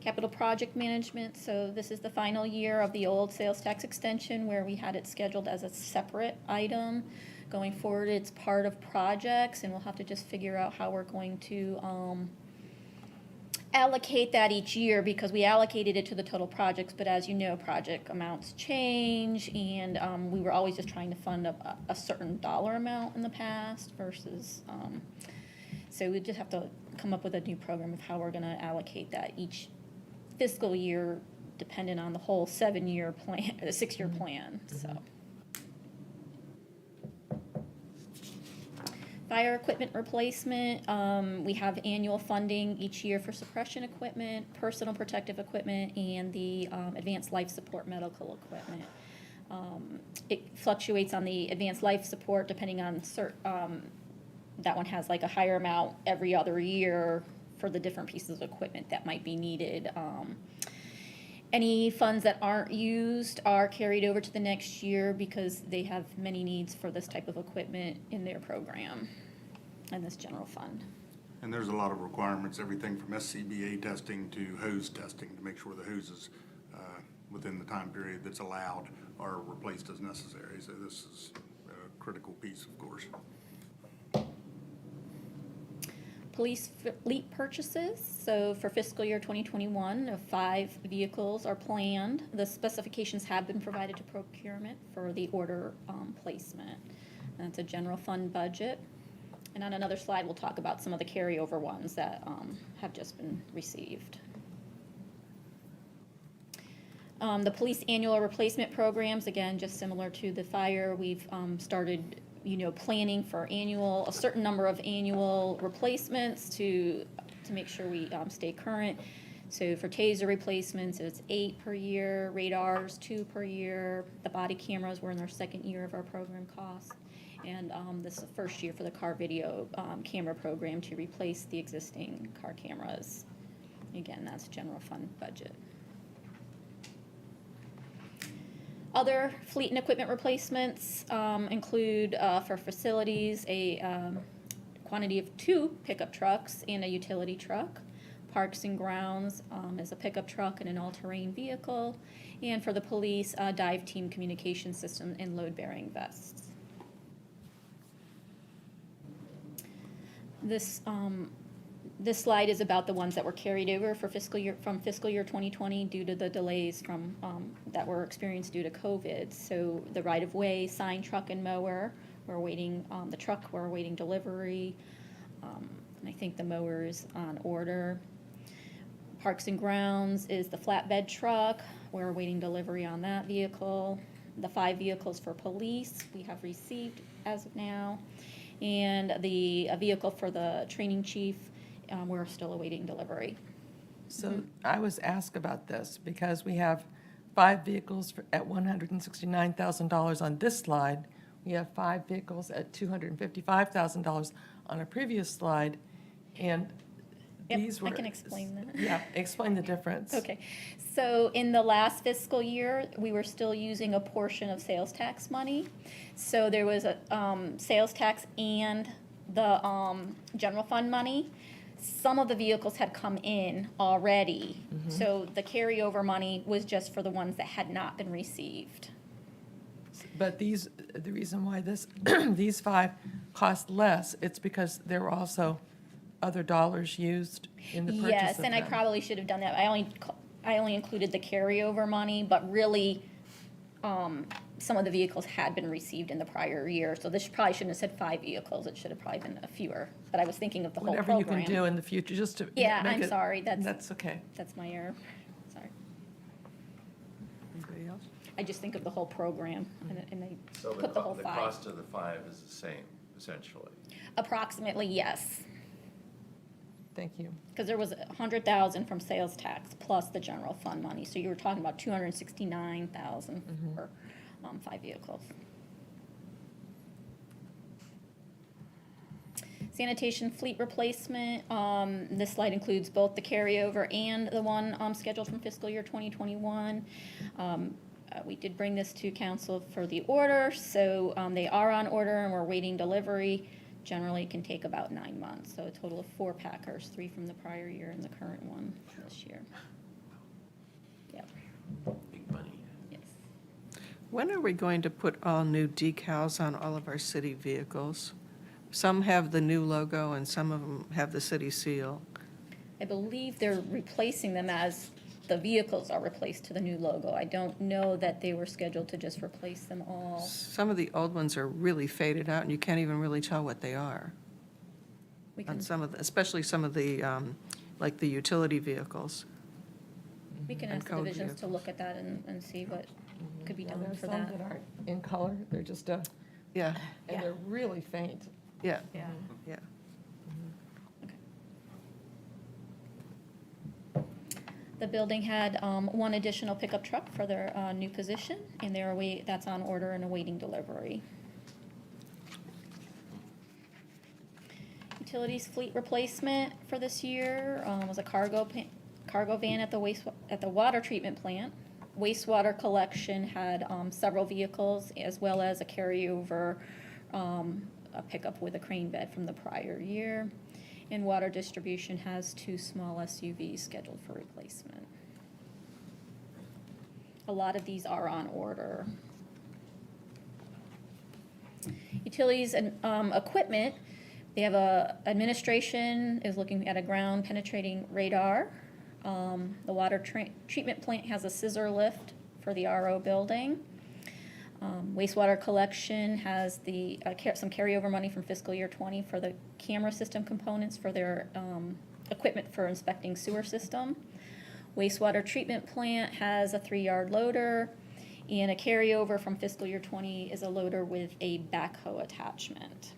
Capital project management, so this is the final year of the old sales tax extension where we had it scheduled as a separate item. Going forward, it's part of projects, and we'll have to just figure out how we're going to allocate that each year, because we allocated it to the total projects, but as you know, project amounts change, and we were always just trying to fund a certain dollar amount in the past versus, so we just have to come up with a new program of how we're gonna allocate that each fiscal year, dependent on the whole 7-year plan, the 6-year plan, so. Fire equipment replacement, we have annual funding each year for suppression equipment, personal protective equipment, and the advanced life support medical equipment. It fluctuates on the advanced life support depending on that one has like a higher amount every other year for the different pieces of equipment that might be needed. Any funds that aren't used are carried over to the next year because they have many needs for this type of equipment in their program and this general fund. And there's a lot of requirements, everything from SCBA testing to hose testing to make sure the hoses within the time period that's allowed are replaced as necessary. So this is a critical piece, of course. Police fleet purchases, so for fiscal year 2021, 5 vehicles are planned. The specifications have been provided to procurement for the order placement. That's a general fund budget. And on another slide, we'll talk about some of the carryover ones that have just been received. The police annual replacement programs, again, just similar to the fire, we've started planning for a certain number of annual replacements to make sure we stay current. So for taser replacements, it's 8 per year, radars 2 per year. The body cameras, we're in our 2nd year of our program costs. And this is the 1st year for the car video camera program to replace the existing car cameras. Again, that's general fund budget. Other fleet and equipment replacements include for facilities a quantity of 2 pickup trucks and a utility truck. Parks and grounds is a pickup truck and an all-terrain vehicle. And for the police, a dive team communication system and load-bearing vests. This slide is about the ones that were carried over for from fiscal year 2020 due to the delays that were experienced due to COVID. So the right-of-way, sign, truck, and mower, we're waiting, the truck, we're awaiting delivery. And I think the mower is on order. Parks and grounds is the flatbed truck. We're awaiting delivery on that vehicle. The 5 vehicles for police we have received as of now. And a vehicle for the training chief, we're still awaiting delivery. So I was asked about this because we have 5 vehicles at $169,000 on this slide. We have 5 vehicles at $255,000 on a previous slide, and Yep, these were. I can explain that. Yeah, explain the difference. Okay, so in the last fiscal year, we were still using a portion of sales tax money. So there was a sales tax and the general fund money. Some of the vehicles had come in already, so the carryover money was just for the ones that had not been received. But the reason why these 5 cost less, it's because there were also other dollars used in the purchase of Yes, and I them. probably should have done that. I only included the carryover money, but really, some of the vehicles had been received in the prior year, so this probably shouldn't have said 5 vehicles. It should have probably been a fewer, but I was thinking of the whole Whatever program. you can do in the future, just to Yeah, make I'm it- sorry. That's okay. That's my error. Sorry. Anybody else? I just think of the whole program, and I So put the whole 5. cost of the 5 is the same, essentially. Approximately, yes, Thank you. because there was 100,000 from sales tax plus the general fund money, so you were talking about 269,000 for 5 vehicles. Sanitation fleet replacement, this slide includes both the carryover and the one scheduled from fiscal year 2021. We did bring this to council for the order, so they are on order and we're waiting delivery. Generally, it can take about 9 months, so a total of 4 packers, 3 from the prior year and the current one this year. big money. Yes. When are we going to put all new decals on all of our city vehicles? Some have the new logo and some of them have the city seal. I believe they're replacing them as the vehicles are replaced to the new logo. I don't know that they were scheduled to just replace them all. Some of the old ones are really faded out and you can't even really tell what they are. We can, On some of the, especially some of the, like the utility vehicles. we can and ask the code divisions to vehicles. look at that and see what could be Yeah, done there's for some that. that aren't in color, they're just, and Yeah, they're really faint. yeah, Yeah. yeah. The building had one additional pickup truck for their new position, and that's on order and awaiting delivery. Utilities fleet replacement for this year was a cargo van at the water treatment plant. Wastewater collection had several vehicles, as well as a carryover, a pickup with a crane bed from the prior year. And water distribution has 2 small SUVs scheduled for replacement. A lot of these are on order. Utilities and equipment, they have administration is looking at a ground penetrating radar. The water treatment plant has a scissor lift for the RO building. Wastewater collection has some carryover money from fiscal year 20 for the camera system components for their equipment for inspecting sewer system. Wastewater treatment plant has a 3-yard loader, and a carryover from fiscal year 20 is a loader with a backhoe attachment.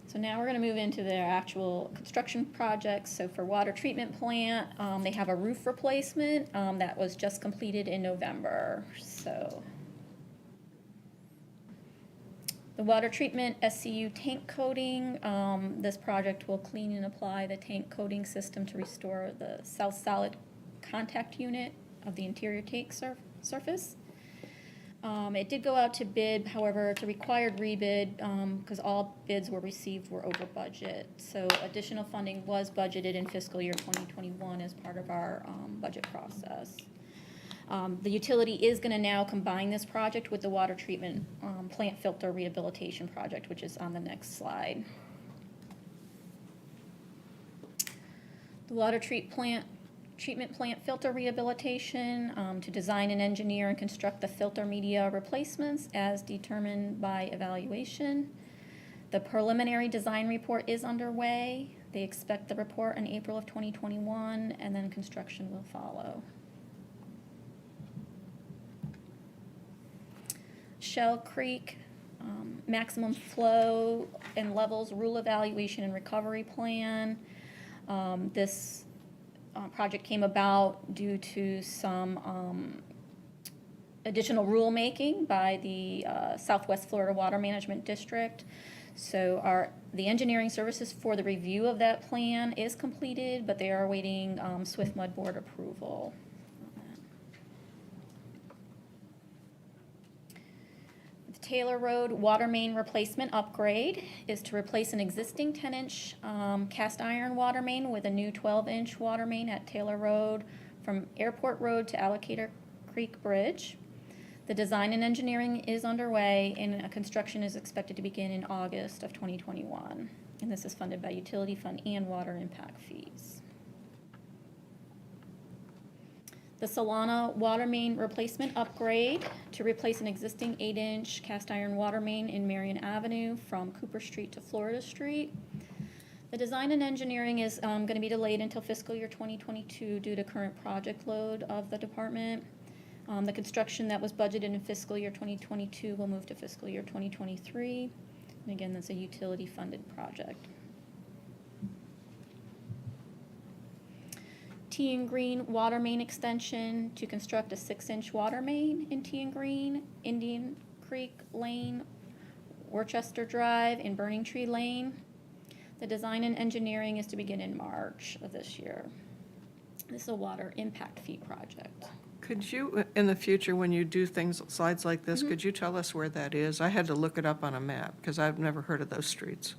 So now we're going to move into their actual construction projects. So for water treatment plant, they have a roof replacement that was just completed in November. So the water treatment SCU tank coating, this project will clean and apply the tank coating system to restore the south solid contact unit of the interior tank surface. It did go out to bid, however, it's a required rebid because all bids were received were over budget. So additional funding was budgeted in fiscal year 2021 as part of our budget process. The utility is going to now combine this project with the water treatment plant filter rehabilitation project, which is on the next slide. The water treatment plant filter rehabilitation to design and engineer and construct the filter media replacements as determined by evaluation. The preliminary design report is underway. They expect the report in April of 2021, and then construction will follow. Shell Creek, maximum flow and levels rule evaluation and recovery plan. This project came about due to some additional rulemaking by the Southwest Florida Water Management District. So the engineering services for the review of that plan is completed, but they are awaiting Swift Mud Board approval. The Taylor Road water main replacement upgrade is to replace an existing 10-inch cast iron water main with a new 12-inch water main at Taylor Road from Airport Road to Alligator Creek Bridge. The design and engineering is underway, and construction is expected to begin in August of 2021. And this is funded by utility fund and water impact fees. The Solana water main replacement upgrade to replace an existing 8-inch cast iron water main in Marion Avenue from Cooper Street to Florida Street. The design and engineering is going to be delayed until fiscal year 2022 due to current project load of the department. The construction that was budgeted in fiscal year 2022 will move to fiscal year 2023. And again, that's a utility-funded project. Tea and Green water main extension to construct a 6-inch water main in Tea and Green, Indian Creek Lane, Worcester Drive, and Burning Tree Lane. The design and engineering is to begin in March of this year. This is a water impact fee project. Could you, in the future, when you do slides like this, could you tell us where that is? I had to look it up on a map because I've never heard of those streets.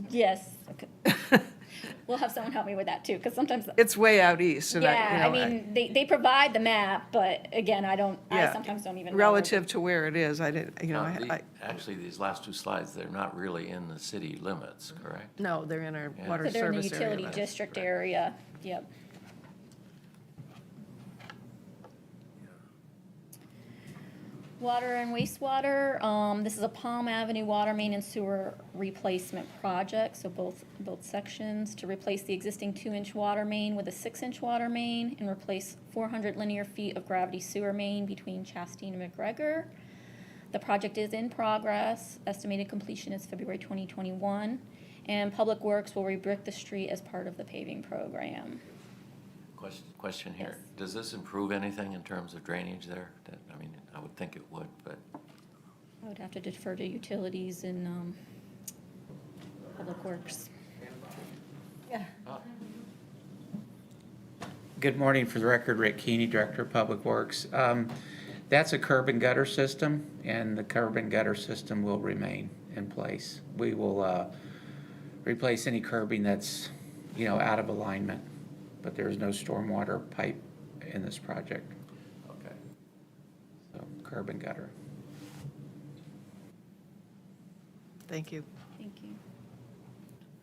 Yes. Okay. We'll have someone help me with that too, because sometimes, It's way out east, and yeah, I mean, they provide the map, but again, I Yeah. sometimes don't even know. relative to where it is, I didn't, Actually, these last two slides, they're not really in the city limits, correct? no, they're in our Yeah. water So they're in the service area. utility district area, yep. Water and wastewater, this is a Palm Avenue water main and sewer replacement project, so both sections, to replace the existing 2-inch water main with a 6-inch water main and replace 400 linear feet of gravity sewer main between Chastain and McGregor. The project is in progress, estimated completion is February 2021, and Public Works will re-brick the street as part of the paving program. Question here. Yes. Does this improve anything in terms of drainage there? I mean, I would think it would, but I would have to defer to utilities and Public Works. Yeah. Good morning. For the record, Rick Keeney, Director of Public Works. That's a curb and gutter system, and the curb and gutter system will remain in place. We will replace any curbing that's, out of alignment, but there is no stormwater pipe in this project. okay. So curb and gutter. Thank you. Thank you.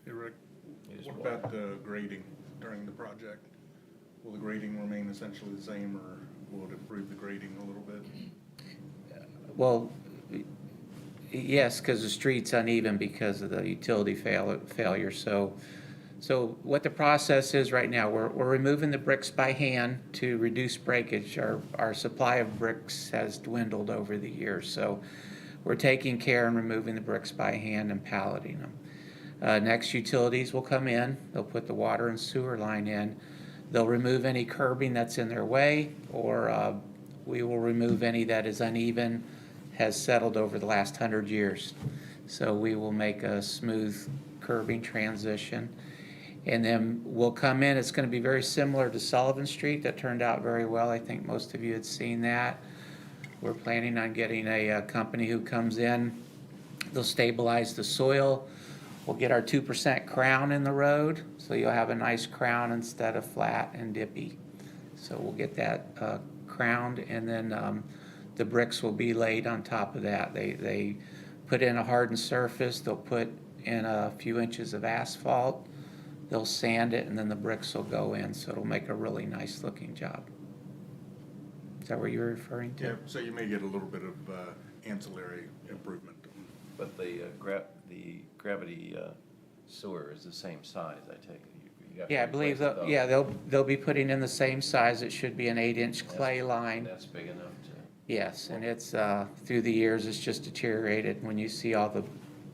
Hey, Rick, what about the grading during the project? Will the grading remain essentially the same, or will it improve the grading a little bit? Well, yes, because the street's uneven because of the utility failure. So what the process is right now, we're removing the bricks by hand to reduce breakage. Our supply of bricks has dwindled over the years, so we're taking care and removing the bricks by hand and palleting them. Next, utilities will come in. They'll put the water and sewer line in. They'll remove any curbing that's in their way, or we will remove any that is uneven, has settled over the last 100 years. So we will make a smooth curbing transition. And then we'll come in, it's going to be very similar to Sullivan Street. That turned out very well. I think most of you had seen that. We're planning on getting a company who comes in. They'll stabilize the soil. We'll get our 2% crown in the road, so you'll have a nice crown instead of flat and dippy. So we'll get that crowned, and then the bricks will be laid on top of that. They put in a hardened surface. They'll put in a few inches of asphalt. They'll sand it, and then the bricks will go in, so it'll make a really nice looking job. Is that what you're referring to? Yeah, so you may get a little bit of ancillary improvement. But the gravity sewer is the same size, I take it. You have to Yeah, I believe, replace it, though. they'll be putting in the same size. It should be an 8-inch clay line. That's big enough to, Yes, and it's, through the years, it's just deteriorated. When you see all the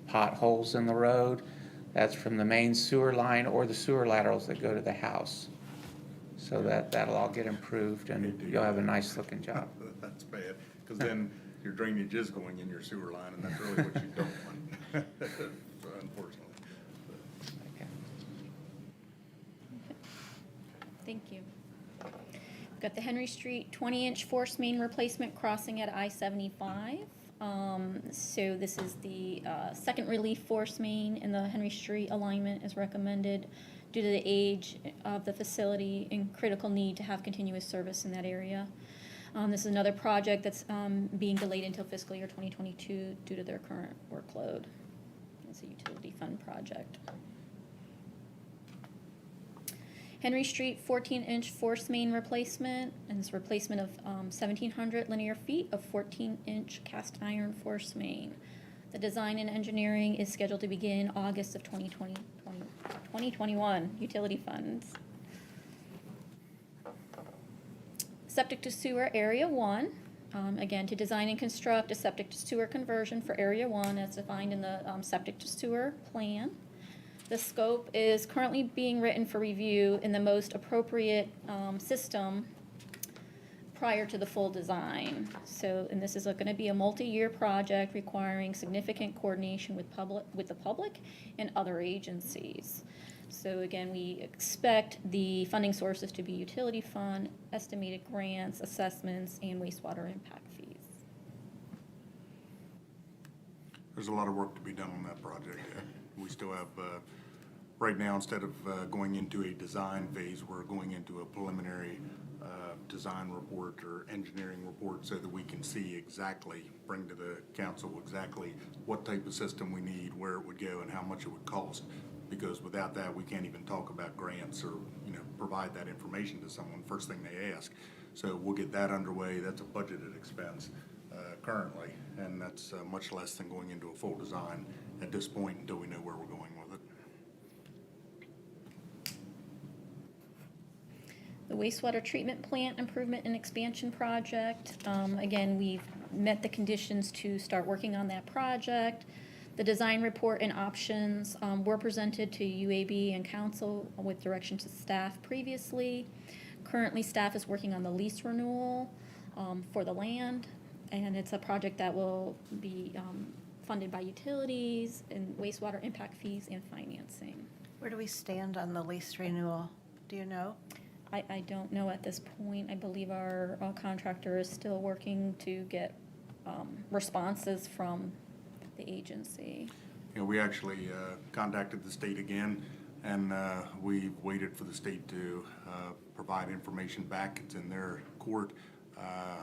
potholes in the road, that's from the main sewer line or the sewer laterals that go to the house. So that'll all get improved, and you'll have a nice looking job. That's bad, because then your drainage is going in your sewer line, and that's really what you don't want, unfortunately. Okay. Thank you. We've got the Henry Street 20-inch force main replacement crossing at I-75. So this is the second relief force main in the Henry Street alignment is recommended due to the age of the facility and critical need to have continuous service in that area. This is another project that's being delayed until fiscal year 2022 due to their current workload. It's a utility fund project. Henry Street 14-inch force main replacement, and this replacement of 1,700 linear feet of 14-inch cast iron force main. The design and engineering is scheduled to begin August of 2021, utility funds. Septic to sewer Area 1. Again, to design and construct a septic to sewer conversion for Area 1 as defined in the septic to sewer plan. The scope is currently being written for review in the most appropriate system prior to the full design. So, and this is going to be a multi-year project requiring significant coordination with the public and other agencies. So again, we expect the funding sources to be utility fund, estimated grants, assessments, and wastewater impact fees. There's a lot of work to be done on that project. We still have right now, instead of going into a design phase, we're going into a preliminary design report or engineering report so that we can see exactly, bring to the council exactly what type of system we need, where it would go, and how much it would cost. Because without that, we can't even talk about grants or, provide that information to someone, first thing they ask. So we'll get that underway. That's a budgeted expense currently, and that's much less than going into a full design at this point until we know where we're going with it. The wastewater treatment plant improvement and expansion project. Again, we've met the conditions to start working on that project. The design report and options were presented to UAB and council with direction to staff previously. Currently, staff is working on the lease renewal for the land, and it's a project that will be funded by utilities and wastewater impact fees and financing. Where do we stand on the lease renewal? Do you know? I don't know at this point. I believe our contractor is still working to get responses from the agency. We actually contacted the state again, and we waited for the state to provide information back. It's in their court.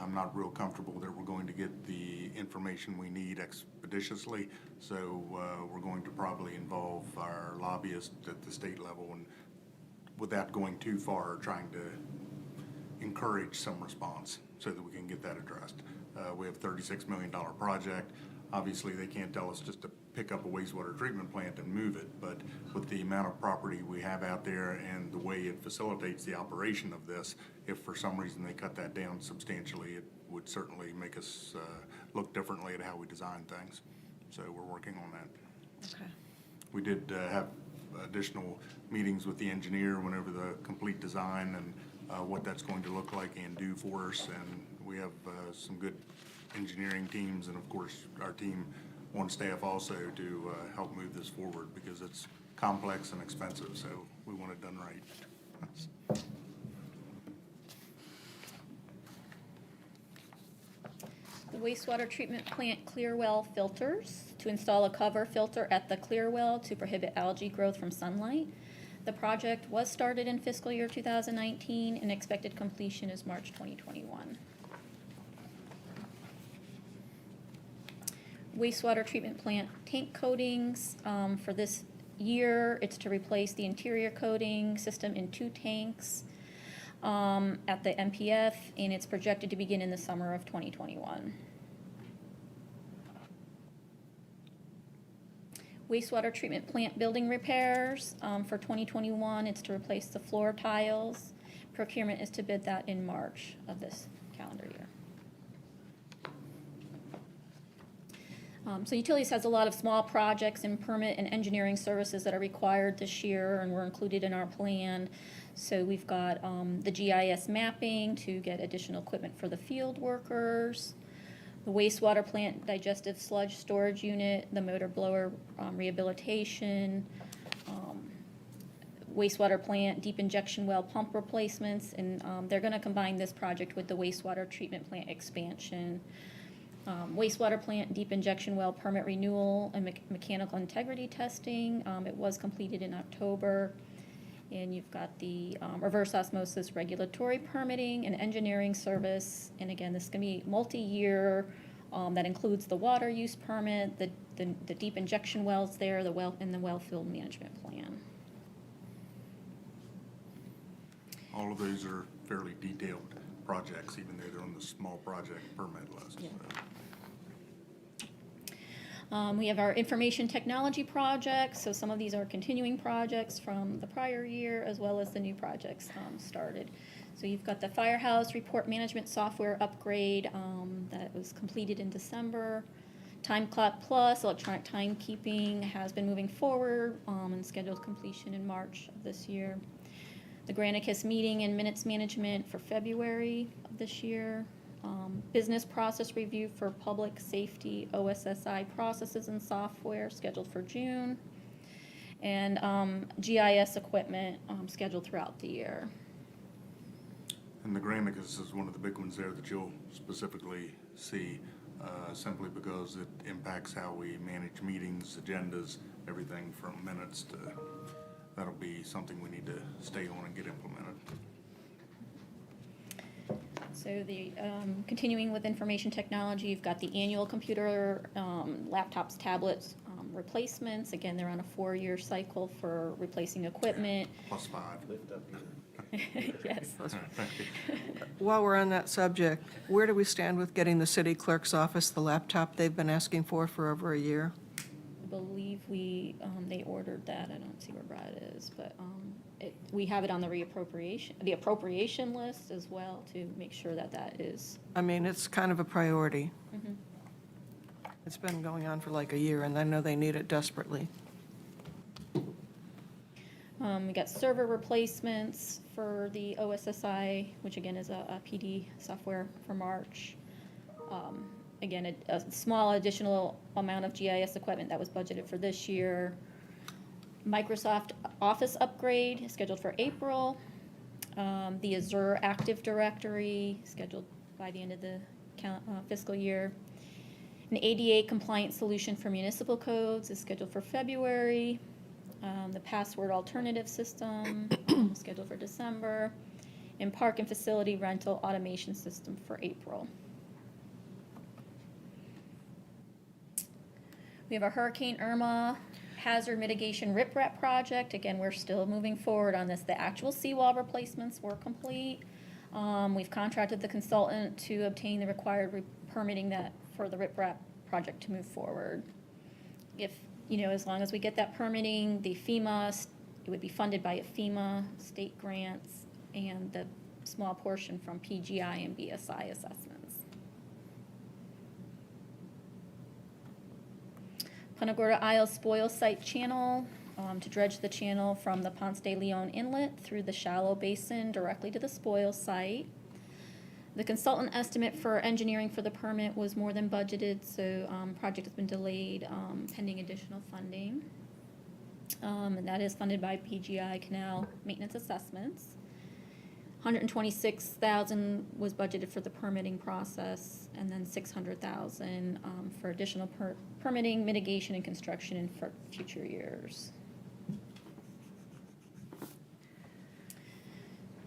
I'm not real comfortable that we're going to get the information we need expeditiously, so we're going to probably involve our lobbyist at the state level, and without going too far, trying to encourage some response so that we can get that addressed. We have a $36 million project. Obviously, they can't tell us just to pick up a wastewater treatment plant and move it, but with the amount of property we have out there and the way it facilitates the operation of this, if for some reason they cut that down substantially, it would certainly make us look differently at how we design things. So we're working on that. Okay. We did have additional meetings with the engineer, went over the complete design and what that's going to look like and do for us, and we have some good engineering teams, and of course our team on staff also to help move this forward because it's complex and expensive, so we want it done right. The wastewater treatment plant clear well filters to install a cover filter at the clear well to prohibit algae growth from sunlight. The project was started in fiscal year 2019 and expected completion is March 2021. Wastewater treatment plant tank coatings. For this year, it's to replace the interior coating system in 2 tanks at the MPF, and it's projected to begin in the summer of 2021. Wastewater treatment plant building repairs. For 2021, it's to replace the floor tiles. Procurement is to bid that in March of this calendar year. So utilities has a lot of small projects and permit and engineering services that are required this year and were included in our plan. So we've got the GIS mapping to get additional equipment for the field workers, the wastewater plant digestive sludge storage unit, the motor blower rehabilitation, wastewater plant deep injection well pump replacements, and they're going to combine this project with the wastewater treatment plant expansion. Wastewater plant deep injection well permit renewal and mechanical integrity testing. It was completed in October. And you've got the reverse osmosis regulatory permitting and engineering service. And again, this is going to be multi-year. That includes the water use permit, the deep injection wells there, the well and the well field management plan. All of those are fairly detailed projects, even though they're on the small project permit list. Yeah. So. We have our information technology projects, so some of these are continuing projects from the prior year as well as the new projects started. So you've got the firehouse report management software upgrade that was completed in December. Time Clock Plus, electronic timekeeping, has been moving forward and scheduled completion in March of this year. The Granicus meeting and minutes management for February of this year. Business process review for public safety OSSI processes and software scheduled for June. And GIS equipment scheduled throughout the year. And the Granicus is one of the big ones there that you'll specifically see simply because it impacts how we manage meetings, agendas, everything from minutes to that'll be something we need to stay on and get implemented. So the, continuing with information technology, you've got the annual computer, laptops, tablets, replacements. Again, they're on a 4-year cycle for replacing equipment. +5. Yes. While we're on that subject, where do we stand with getting the city clerk's office the laptop they've been asking for over a year? I believe they ordered that. I don't see where Brad is, but we have it on the appropriation list as well to make sure that that is. I mean, it's kind of a priority. It's been going on for like a year, and I know they need it desperately. We got server replacements for the OSSI, which again is a PD software for March. Again, a small additional amount of GIS equipment that was budgeted for this year. Microsoft Office upgrade is scheduled for April. The Azure Active Directory scheduled by the end of the fiscal year. An ADA compliant solution for municipal codes is scheduled for February. The password alternative system scheduled for December. And park and facility rental automation system for April. We have a Hurricane Irma hazard mitigation riprap project. Again, we're still moving forward on this. The actual seawall replacements were complete. We've contracted the consultant to obtain the required permitting that for the riprap project to move forward. If, as long as we get that permitting, the FEMA, it would be funded by a FEMA, state grants, and the small portion from PGI and BSI assessments. Punta Gorda Isles spoil site channel, to dredge the channel from the Ponce de Leon Inlet through the shallow basin directly to the spoil site. The consultant estimate for engineering for the permit was more than budgeted, so project has been delayed pending additional funding. And that is funded by PGI Canal Maintenance Assessments. $126,000 was budgeted for the permitting process, and then $600,000 for additional permitting, mitigation, and construction in for future years.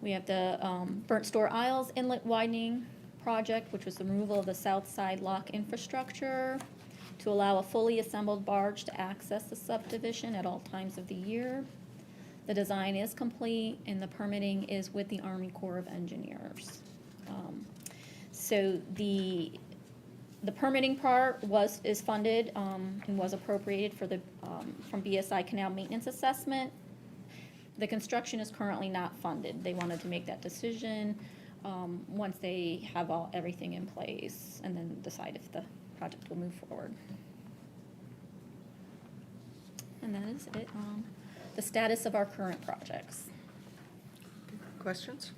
We have the Burnt Store Isles Inlet Widening Project, which was the removal of the south side lock infrastructure to allow a fully assembled barge to access the subdivision at all times of the year. The design is complete, and the permitting is with the Army Corps of Engineers. So the permitting part is funded and was appropriated for from BSI Canal Maintenance Assessment. The construction is currently not funded. They wanted to make that decision once they have everything in place, and then decide if the project will move forward. And that is it. The status of our current projects. Questions?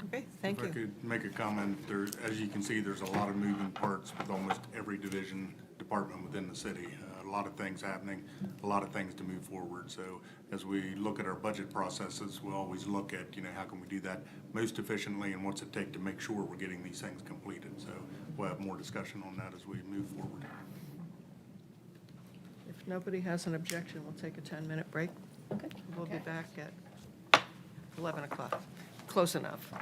Okay, thank If I you. could make a comment, as you can see, there's a lot of moving parts with almost every department within the city. A lot of things happening, a lot of things to move forward. So as we look at our budget processes, we'll always look at, how can we do that most efficiently, and what's it take to make sure we're getting these things completed. So we'll have more discussion on that as we move forward. If nobody has an objection, we'll take a 10-minute break. Okay. We'll be back at 11 o'clock. Close enough.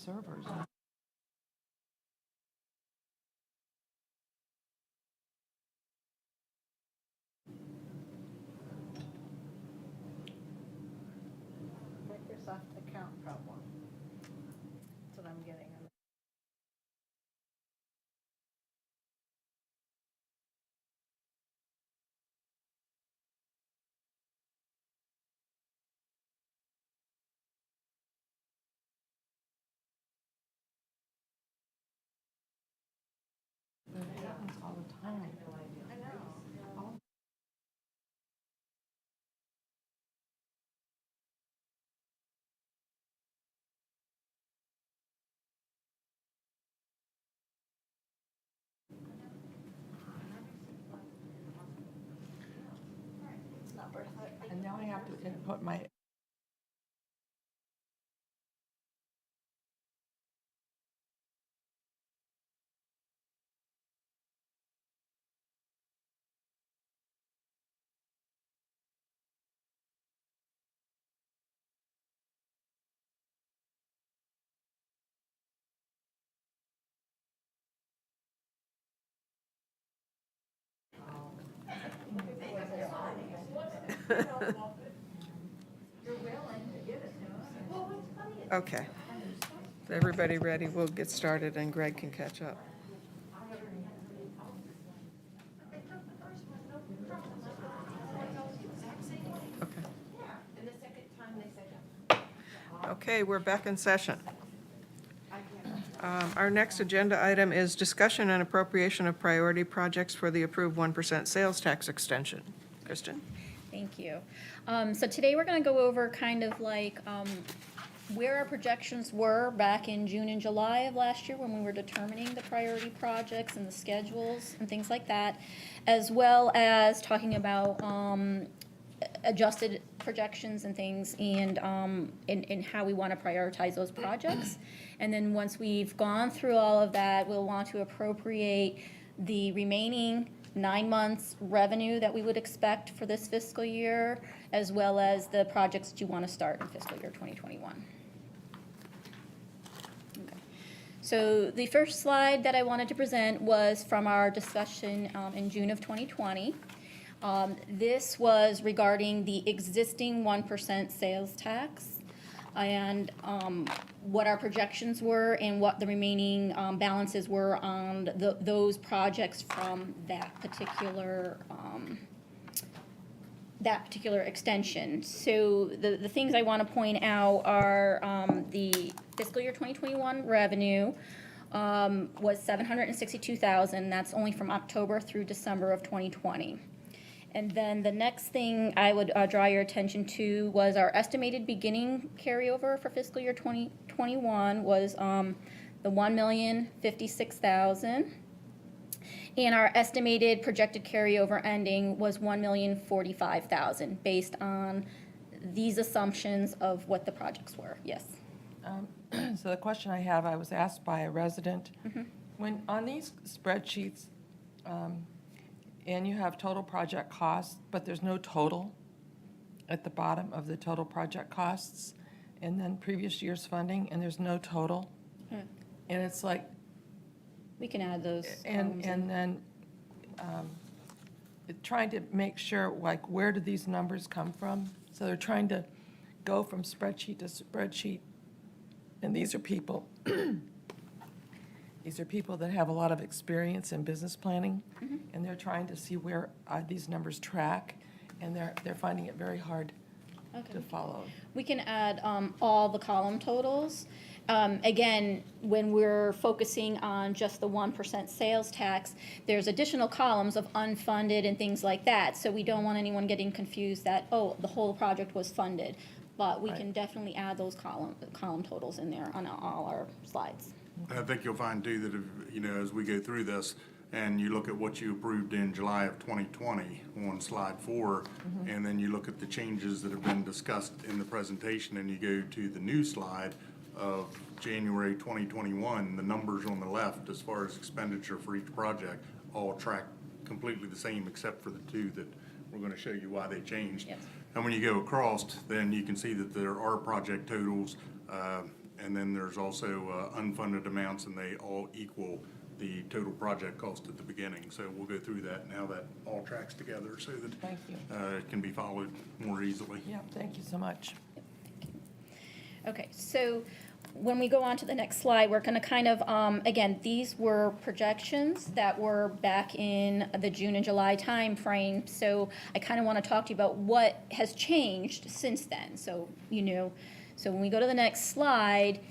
servers. Microsoft account problem. That's what I'm getting. It happens all the time. I know. It's not worth it. And now I have to input my Okay. Is everybody ready? We'll get started and Greg can catch up. Okay. Okay, we're back in session. Our next agenda item is discussion and appropriation of priority projects for the approved 1% sales tax extension. Kristen? Thank you. So today we're going to go over kind of like where our projections were back in June and July of last year when we were determining the priority projects and the schedules and things like that, as well as talking about adjusted projections and things and how we want to prioritize those projects. And then once we've gone through all of that, we'll want to appropriate the remaining 9 months revenue that we would expect for this fiscal year, as well as the projects that you want to start in fiscal year 2021. Okay. So the first slide that I wanted to present was from our discussion in June of 2020. This was regarding the existing 1% sales tax and what our projections were and what the remaining balances were on those projects from that particular extension. So the things I want to point out are the fiscal year 2021 revenue was $762,000. That's only from October through December of 2020. And then the next thing I would draw your attention to was our estimated beginning carryover for fiscal year 2021 was the $1,056,000. And our estimated projected carryover ending was $1,045,000 based on these assumptions of what the projects were. Yes. So the question I have, I was asked by a resident, when on these spreadsheets, and you have total project costs, but there's no total at the bottom of the total project costs, and then previous year's funding, and there's no total. And it's like. We can add those. And then trying to make sure, like, where do these numbers come from? So they're trying to go from spreadsheet to spreadsheet, and these are people. These are people that have a lot of experience in business planning, and they're trying to see where these numbers track, and they're finding it very hard to follow. We can add all the column totals. Again, when we're focusing on just the 1% sales tax, there's additional columns of unfunded and things like that. So we don't want anyone getting confused that, oh, the whole project was funded. But we can definitely add those column totals in there on all our slides. I think you'll find too that, as we go through this and you look at what you approved in July of 2020 on slide 4, and then you look at the changes that have been discussed in the presentation and you go to the new slide of January 2021, the numbers on the left as far as expenditure for each project all track completely the same except for the two that we're going to show you why they changed. Yes. And when you go across, then you can see that there are project totals And then there's also unfunded amounts, and they all equal the total project cost at the beginning. So we'll go through that and how that all tracks together so that Thank you. it can be followed more easily. Yeah, thank you so much. Okay, so when we go on to the next slide, we're gonna kind of, again, these were projections that were back in the June and July timeframe. So I kind of want to talk to you about what has changed since then. So, so when we go to the next slide,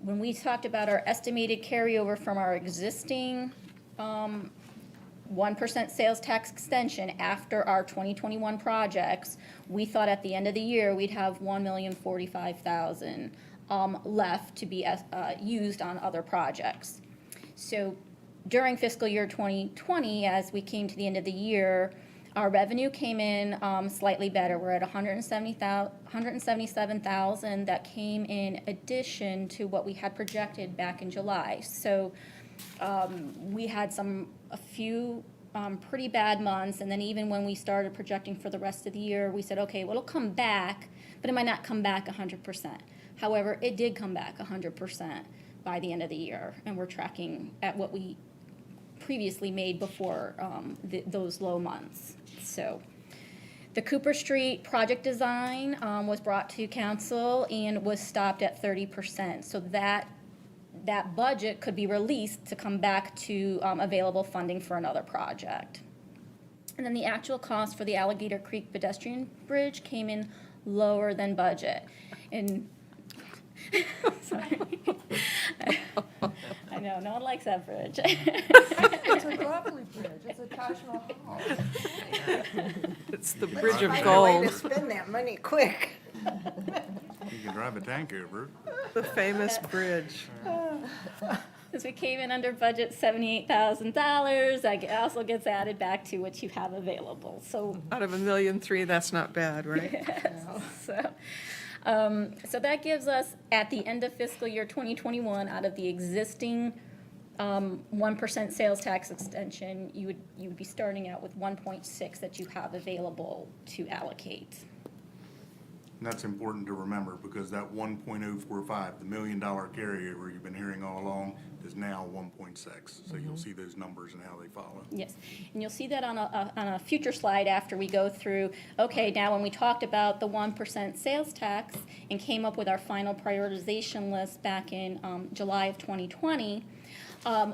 when we talked about our estimated carryover from our existing 1% sales tax extension after our 2021 projects, we thought at the end of the year, we'd have $1,045,000 left to be used on other projects. So during fiscal year 2020, as we came to the end of the year, our revenue came in slightly better. We're at $177,000 that came in addition to what we had projected back in July. So we had a few pretty bad months, and then even when we started projecting for the rest of the year, we said, okay, well, it'll come back, but it might not come back 100%. However, it did come back 100% by the end of the year, and we're tracking at what we previously made before those low months. So the Cooper Street project design was brought to council and was stopped at 30%. So that budget could be released to come back to available funding for another project. And then the actual cost for the Alligator Creek pedestrian bridge came in lower than budget. And sorry. I know, no one likes that bridge. It's a lovely bridge. It's a Taj Mahal. It's the Bridge of Find a way to Gold, spend that money quick. You can drive a tank over it. the famous bridge. Since we came in under budget $78,000, that also gets added back to what you have available. So Out of $1.3 million, that's not bad, right? So that gives us, at the end of fiscal year 2021, out of the existing 1% sales tax extension, you would be starting out with 1.6 that you have available to allocate. And that's important to remember because that 1.045, the $1 million carryover you've been hearing all along, is now 1.6. So you'll see those numbers and how they follow. Yes, and you'll see that on a future slide after we go through, okay, now when we talked about the 1% sales tax and came up with our final prioritization list back in July of 2020,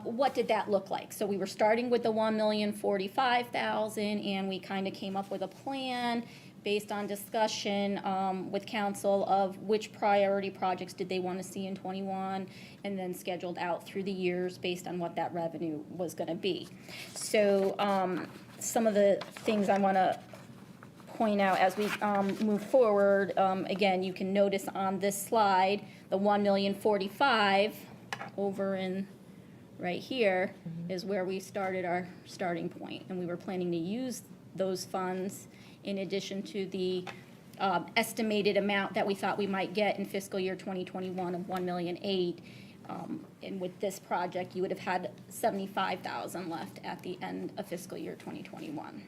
what did that look like? So we were starting with the $1,045,000 and we kind of came up with a plan based on discussion with council of which priority projects did they want to see in 21, and then scheduled out through the years based on what that revenue was going to be. So some of the things I want to point out as we move forward, again, you can notice on this slide, the $1,045,000 over in right here is where we started our starting point, and we were planning to use those funds in addition to the estimated amount that we thought we might get in fiscal year 2021 of $1.8 million. And with this project, you would have had $75,000 left at the end of fiscal year 2021.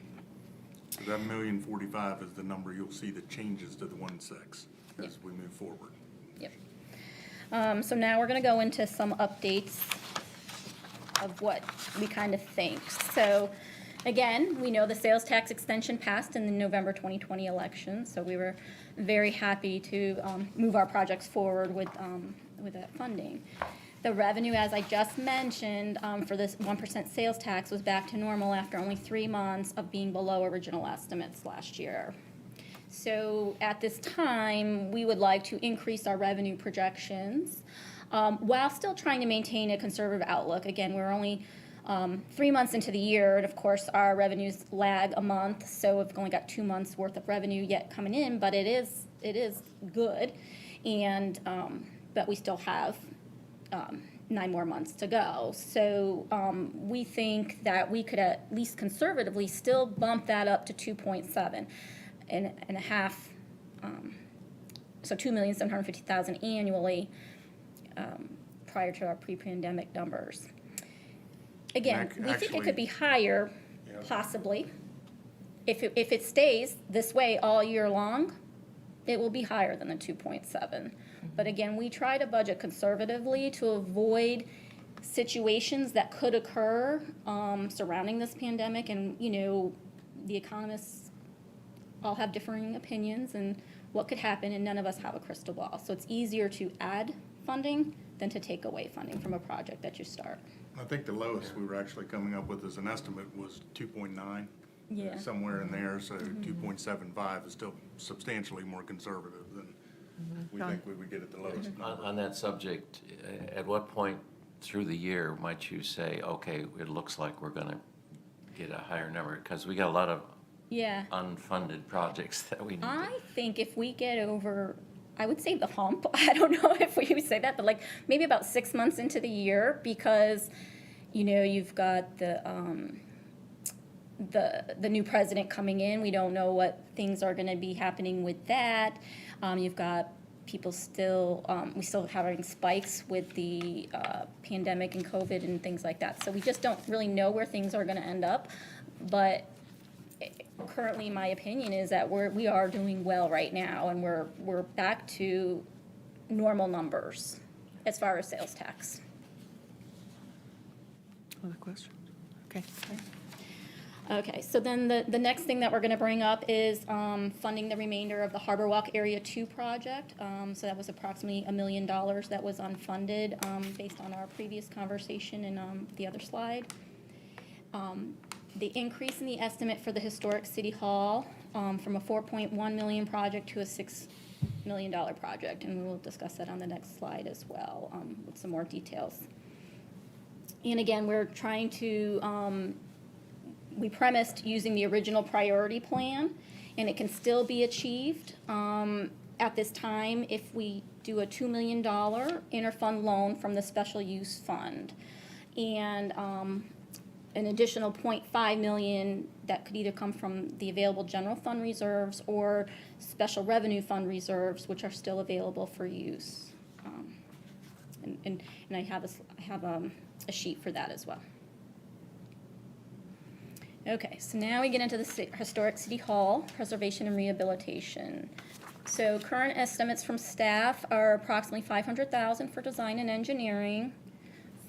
So that $1,045,000 is the number you'll see that changes to the 1.6 as we move forward. Yep. So now we're going to go into some updates of what we kind of think. So again, we know the sales tax extension passed in the November 2020 election, so we were very happy to move our projects forward with that funding. The revenue, as I just mentioned, for this 1% sales tax was back to normal after only 3 months of being below original estimates last year. So at this time, we would like to increase our revenue projections while still trying to maintain a conservative outlook. Again, we're only 3 months into the year, and of course, our revenues lag a month, so we've only got 2 months worth of revenue yet coming in, but it is good, and but we still have 9 more months to go. So we think that we could at least conservatively still bump that up to 2.7 and a half, so $2,750,000 annually prior to our pre-pandemic numbers. Again, we think it could be higher, possibly. If it stays this way all year long, it will be higher than the 2.7. But again, we try to budget conservatively to avoid situations that could occur surrounding this pandemic. And, you know, the economists all have differing opinions and what could happen, and none of us have a crystal ball. So it's easier to add funding than to take away funding from a project that you start. I think the lowest we were actually coming up with as an estimate was 2.9. Yeah. Somewhere in there, so 2.75 is still substantially more conservative than we think we would get at the lowest. On that subject, at what point through the year might you say, okay, it looks like we're gonna get a higher number? Because we got a lot of Yeah. unfunded projects that we need to. I think if we get over, I would say the hump, I don't know if we would say that, but like maybe about 6 months into the year, because, you know, you've got the new president coming in. We don't know what things are going to be happening with that. You've got people still, we still having spikes with the pandemic and COVID and things like that. So we just don't really know where things are going to end up. But currently, my opinion is that we are doing well right now, and we're back to normal numbers as far as sales tax. Other questions? Okay. Okay, so then the next thing that we're gonna bring up is funding the remainder of the Harbor Walk Area 2 project. So that was approximately $1 million that was unfunded, based on our previous conversation in the other slide. The increase in the estimate for the Historic City Hall, from a 4.1 million project to a $6 million project, and we will discuss that on the next slide as well, with some more details. And again, we're trying to, we premised using the original priority plan, and it can still be achieved at this time if we do a $2 million interfund loan from the special use fund. And an additional 0.5 million that could either come from the available general fund reserves or special revenue fund reserves, which are still available for use. And I have a sheet for that as well. Okay, so now we get into the Historic City Hall, preservation and rehabilitation. So current estimates from staff are approximately $500,000 for design and engineering,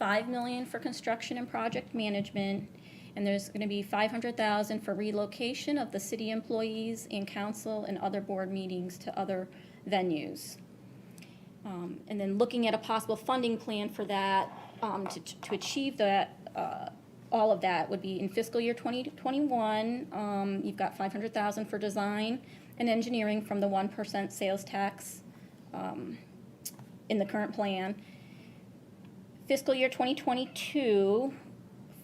$5 million for construction and project management, and there's going to be $500,000 for relocation of the city employees and council and other board meetings to other venues. And then looking at a possible funding plan for that, to achieve that, all of that would be in fiscal year 2021, you've got $500,000 for design and engineering from the 1% sales tax in the current plan. Fiscal year 2022,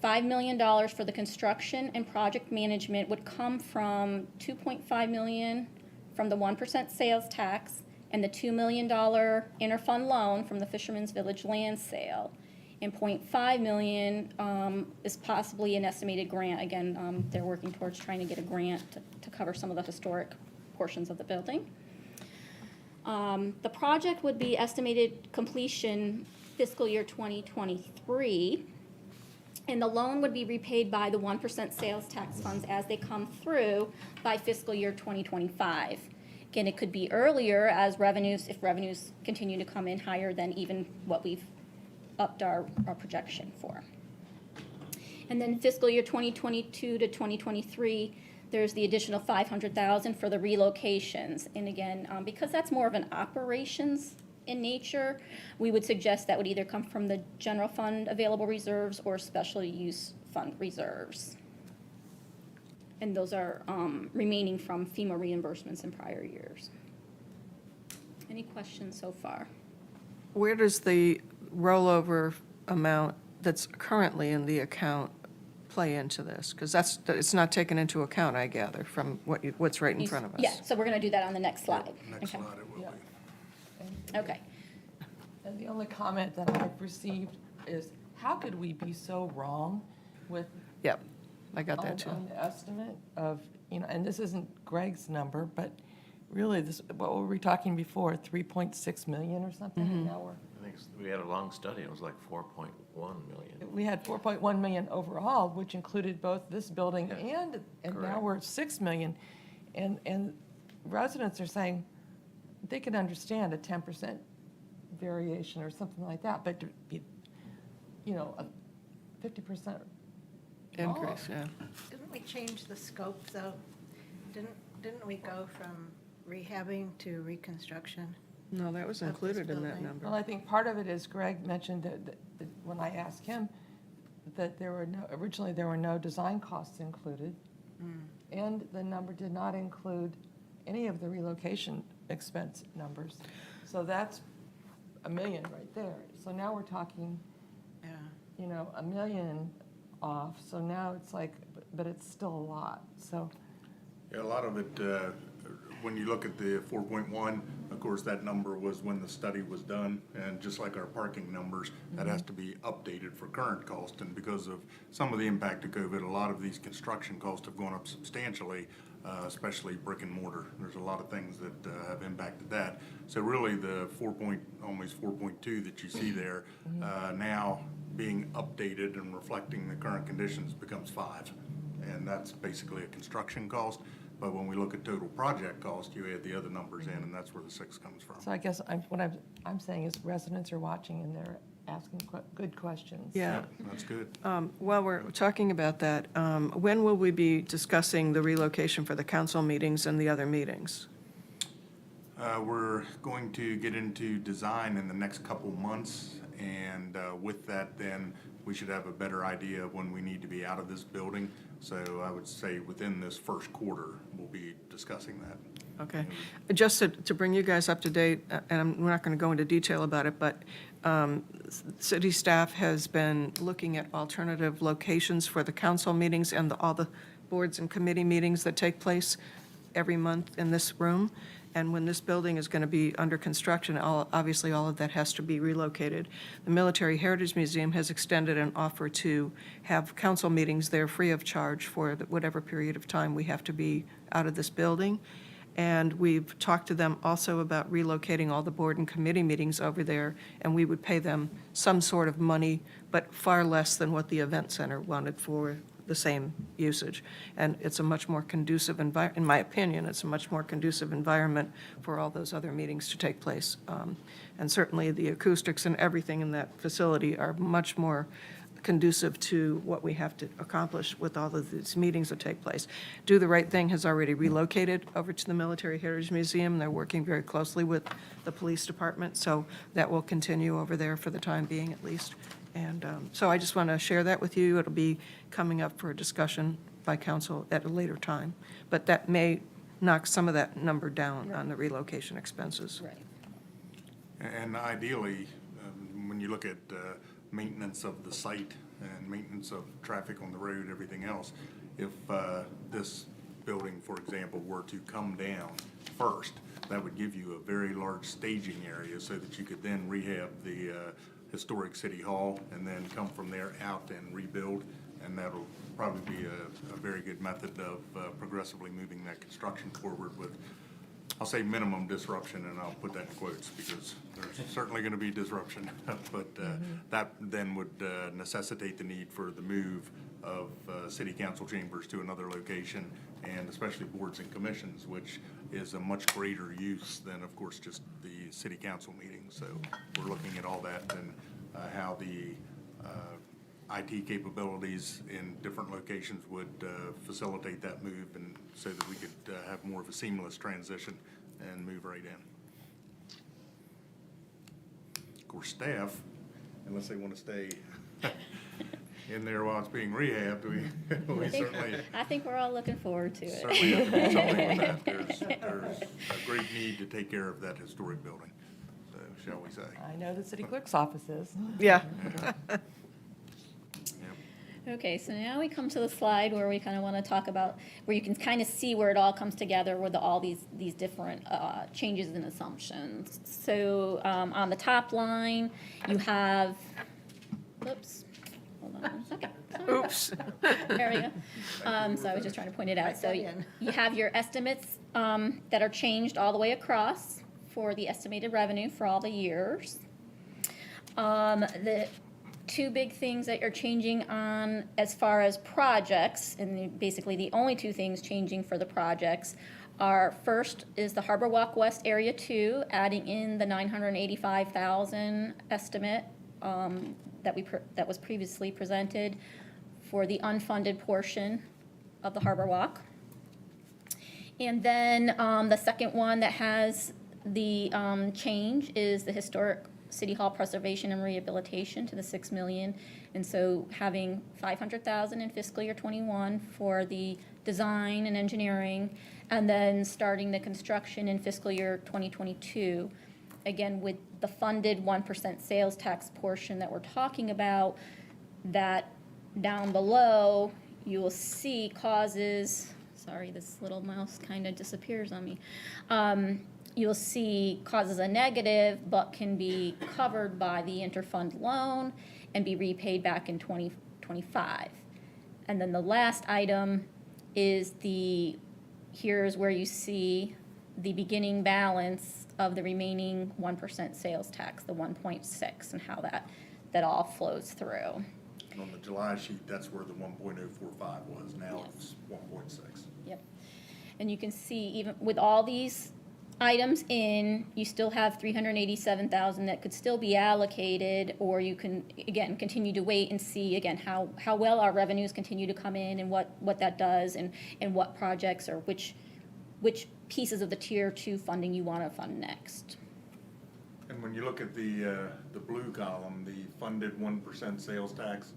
$5 million for the construction and project management would come from $2.5 million from the 1% sales tax and the $2 million interfund loan from the Fisherman's Village land sale. And $0.5 million is possibly an estimated grant. Again, they're working towards trying to get a grant to cover some of the historic portions of the building. The project would be estimated completion fiscal year 2023, and the loan would be repaid by the 1% sales tax funds as they come through by fiscal year 2025. Again, it could be earlier as revenues, if revenues continue to come in higher than even what we've upped our projection for. And then fiscal year 2022 to 2023, there's the additional $500,000 for the relocations. And again, because that's more of an operations in nature, we would suggest that would either come from the general fund available reserves or special use fund reserves. And those are remaining from FEMA reimbursements in prior years. Any questions so far? Where does the rollover amount that's currently in the account play into this? Because it's not taken into account, I gather, from what's right in front of us. Yeah, so we're going to do that on the next slide. Next Okay. slide it will be. Okay. And the only comment that I've received is, how could we be so wrong with Yep, I got that too. on the estimate of, and this isn't Greg's number, but really, what were we talking before, 3.6 million or something? And now I think we had a long study, it was like 4.1 million. we had 4.1 million overall, which included both this building and now correct. we're at 6 million. And residents are saying, they could understand a 10% variation or something like that, but to be, a 50% Increase, yeah. Didn't we change the scope, though? Didn't we go from rehabbing to reconstruction? No, that was Of this included in that building. number. Well, I think part of it is Greg mentioned that when I asked him, that originally there were no design costs included. And the number did not include any of the relocation expense numbers. So that's $1 million right there. So now we're talking, Yeah. $1 million off. So now it's like, but it's still a lot, so. Yeah, a lot of it, when you look at the 4.1, of course, that number was when the study was done, and just like our parking numbers, that has to be updated for current cost, and because of some of the impact of COVID, a lot of these construction costs have gone up substantially, especially brick and mortar. There's a lot of things that have impacted that. So really, the almost 4.2 that you see there, now being updated and reflecting the current conditions becomes 5. And that's basically a construction cost. But when we look at total project cost, you add the other numbers in, and that's where the 6 comes from. So I guess what I'm saying is residents are watching and they're asking good questions. Yeah. That's good. While we're talking about that, when will we be discussing the relocation for the council meetings and the other meetings? We're going to get into design in the next couple months, and with that, then we should have a better idea of when we need to be out of this building. So I would say within this first quarter, we'll be discussing that. Okay. Just to bring you guys up to date, and we're not going to go into detail about it, but city staff has been looking at alternative locations for the council meetings and all the boards and committee meetings that take place every month in this room. And when this building is going to be under construction, obviously all of that has to be relocated. The Military Heritage Museum has extended an offer to have council meetings there free of charge for whatever period of time we have to be out of this building. And we've talked to them also about relocating all the board and committee meetings over there, and we would pay them some sort of money, but far less than what the event center wanted for the same usage. And it's a much more conducive in my opinion, it's a much more conducive environment for all those other meetings to take place. And certainly the acoustics and everything in that facility are much more conducive to what we have to accomplish with all of these meetings that take place. Do the Right Thing has already relocated over to the Military Heritage Museum. They're working very closely with the police department, so that will continue over there for the time being at least. And so I just want to share that with you. It'll be coming up for a discussion by council at a later time. But that may knock some of that number down on the relocation expenses. Right. And ideally, when you look at maintenance of the site and maintenance of traffic on the road, everything else, if this building, for example, were to come down first, that would give you a very large staging area so that you could then rehab the historic city hall and then come from there out and rebuild. And that'll probably be a very good method of progressively moving that construction forward with, I'll say, minimum disruption, and I'll put that in quotes because there's certainly going to be disruption. But that then would necessitate the need for the move of city council chambers to another location, and especially boards and commissions, which is a much greater use than, of course, just the city council meeting. So we're looking at all that and how the IT capabilities in different locations would facilitate that move, and so that we could have more of a seamless transition and move right in. Of course, staff, unless they want to stay in there while it's being rehabbed, we certainly. I think we're all looking forward to it. Certainly have to do something with that. There's a great need to take care of that historic building, so shall we say. I know the city clerk's office is. Yeah. Okay, so now we come to the slide where we kind of want to talk about, where you can kind of see where it all comes together with all these different changes and assumptions. So on the top line, you have, oops, hold on one second. Sorry. Oops. There we go. So I was just trying to point it out. So you have your estimates that are changed all the way across for the estimated revenue for all the years. The two big things that you're changing on as far as projects, and basically the only two things changing for the projects Our first is the Harbor Walk West Area 2, adding in the 985,000 estimate that was previously presented for the unfunded portion of the Harbor Walk. And then the second one that has the change is the Historic City Hall Preservation and Rehabilitation to the 6 million. And so having 500,000 in fiscal year '21 for the design and engineering, and then starting the construction in fiscal year 2022. Again, with the funded 1% sales tax portion that we're talking about, that down below, you will see causes, sorry, this little mouse kind of disappears on me. You'll see causes a negative, but can be covered by the interfund loan and be repaid back in 2025. And then the last item is here's where you see the beginning balance of the remaining 1% sales tax, the 1.6, and how that all flows through. And on the July sheet, that's where the 1.045 was. Now it's 1.6. Yep. And you can see even with all these items in, you still have 387,000 that could still be allocated, or you can, again, continue to wait and see, again, how well our revenues continue to come in and what that does and what projects or which pieces of the Tier 2 funding you want to fund next. And when you look at the blue column, the funded 1% sales tax,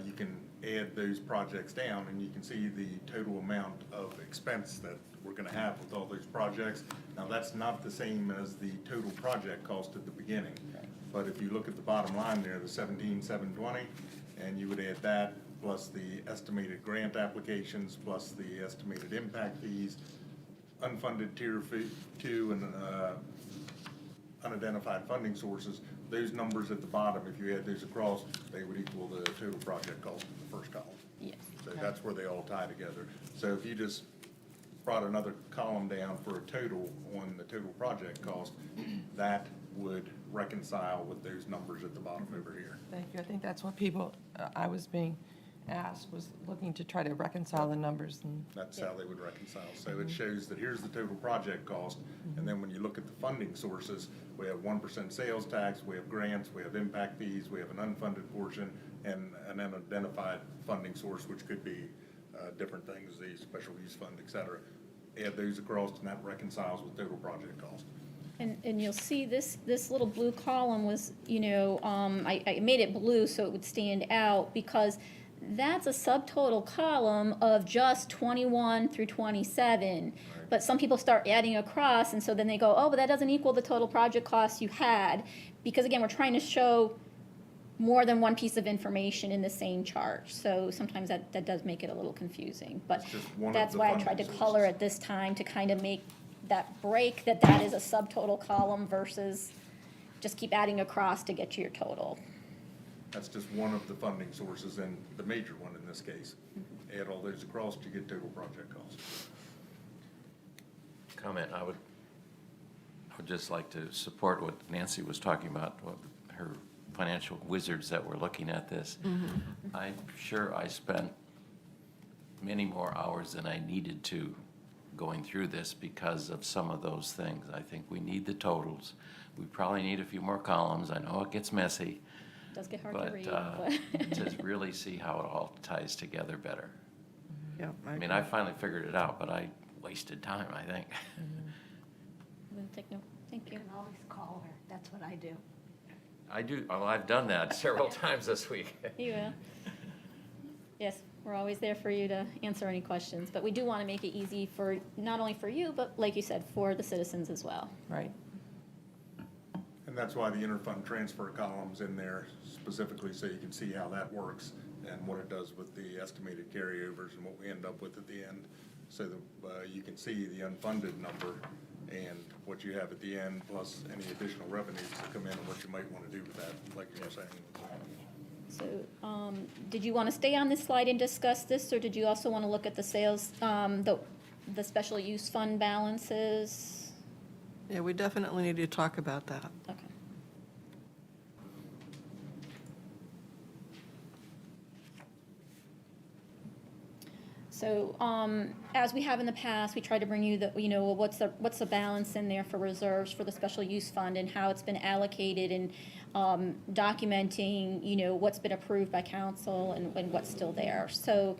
you can add those projects down and you can see the total amount of expense that we're gonna have with all those projects. Now, that's not the same as the total project cost at the beginning. But if you look at the bottom line there, the 17,720, and you would add that plus the estimated grant applications, plus the estimated impact fees, unfunded Tier 2 and unidentified funding sources, those numbers at the bottom, if you add those across, they would equal the total project cost in the first column. Yes. So that's where they all tie together. So if you just brought another column down for a total on the total project cost, that would reconcile with those numbers at the bottom over here. Thank you. I think that's what people, I was being asked, was looking to try to reconcile the numbers. And That's how they would reconcile. So it shows that here's the total project cost, and then when you look at the funding sources, we have 1% sales tax, we have grants, we have impact fees, we have an unfunded portion, and an unidentified funding source, which could be different things, the special use fund, et cetera. Add those across, and that reconciles with total project cost. And you'll see this little blue column was, I made it blue so it would stand out because that's a subtotal column of just 21 through 27. But some people start adding across, and so then they go, oh, but that doesn't equal the total project cost you had. Because again, we're trying to show more than one piece of information in the same chart. So sometimes that does make it a little confusing. But that's why I tried to color it this time to kind of make that break that is a subtotal column versus just keep adding across to get to your total. That's just one of the funding sources, and the major one in this case. Add all those across to get total project cost. Comment, I would just like to support what Nancy was talking about, what her financial wizards that were looking at this. I'm sure I spent many more hours than I needed to going through this because of some of those things. I think we need the totals. We probably need a few more columns. I know it gets messy. It does get hard to read. But to really see how it all ties together better. Yeah, I mean, I finally figured it out, but I wasted time, I think. Take note. Thank you. You can always call her. That's what I do. I do, well, I've done that several times this week. You will. Yes, we're always there for you to answer any questions, but we do want to make it easy for, not only for you, but like you said, for the citizens as well. right. And that's why the interfund transfer column's in there specifically, so you can see how that works and what it does with the estimated carryovers and what we end up with at the end. So that you can see the unfunded number and what you have at the end, plus any additional revenues that come in and what you might want to do with that, like you were saying. So, did you want to stay on this slide and discuss this, or did you also want to look at the sales, the special use fund balances? Yeah, we definitely need to talk about that. Okay. So, as we have in the past, we try to bring you the, what's the balance in there for reserves for the special use fund and how it's been allocated and, documenting, what's been approved by council and what's still there. So,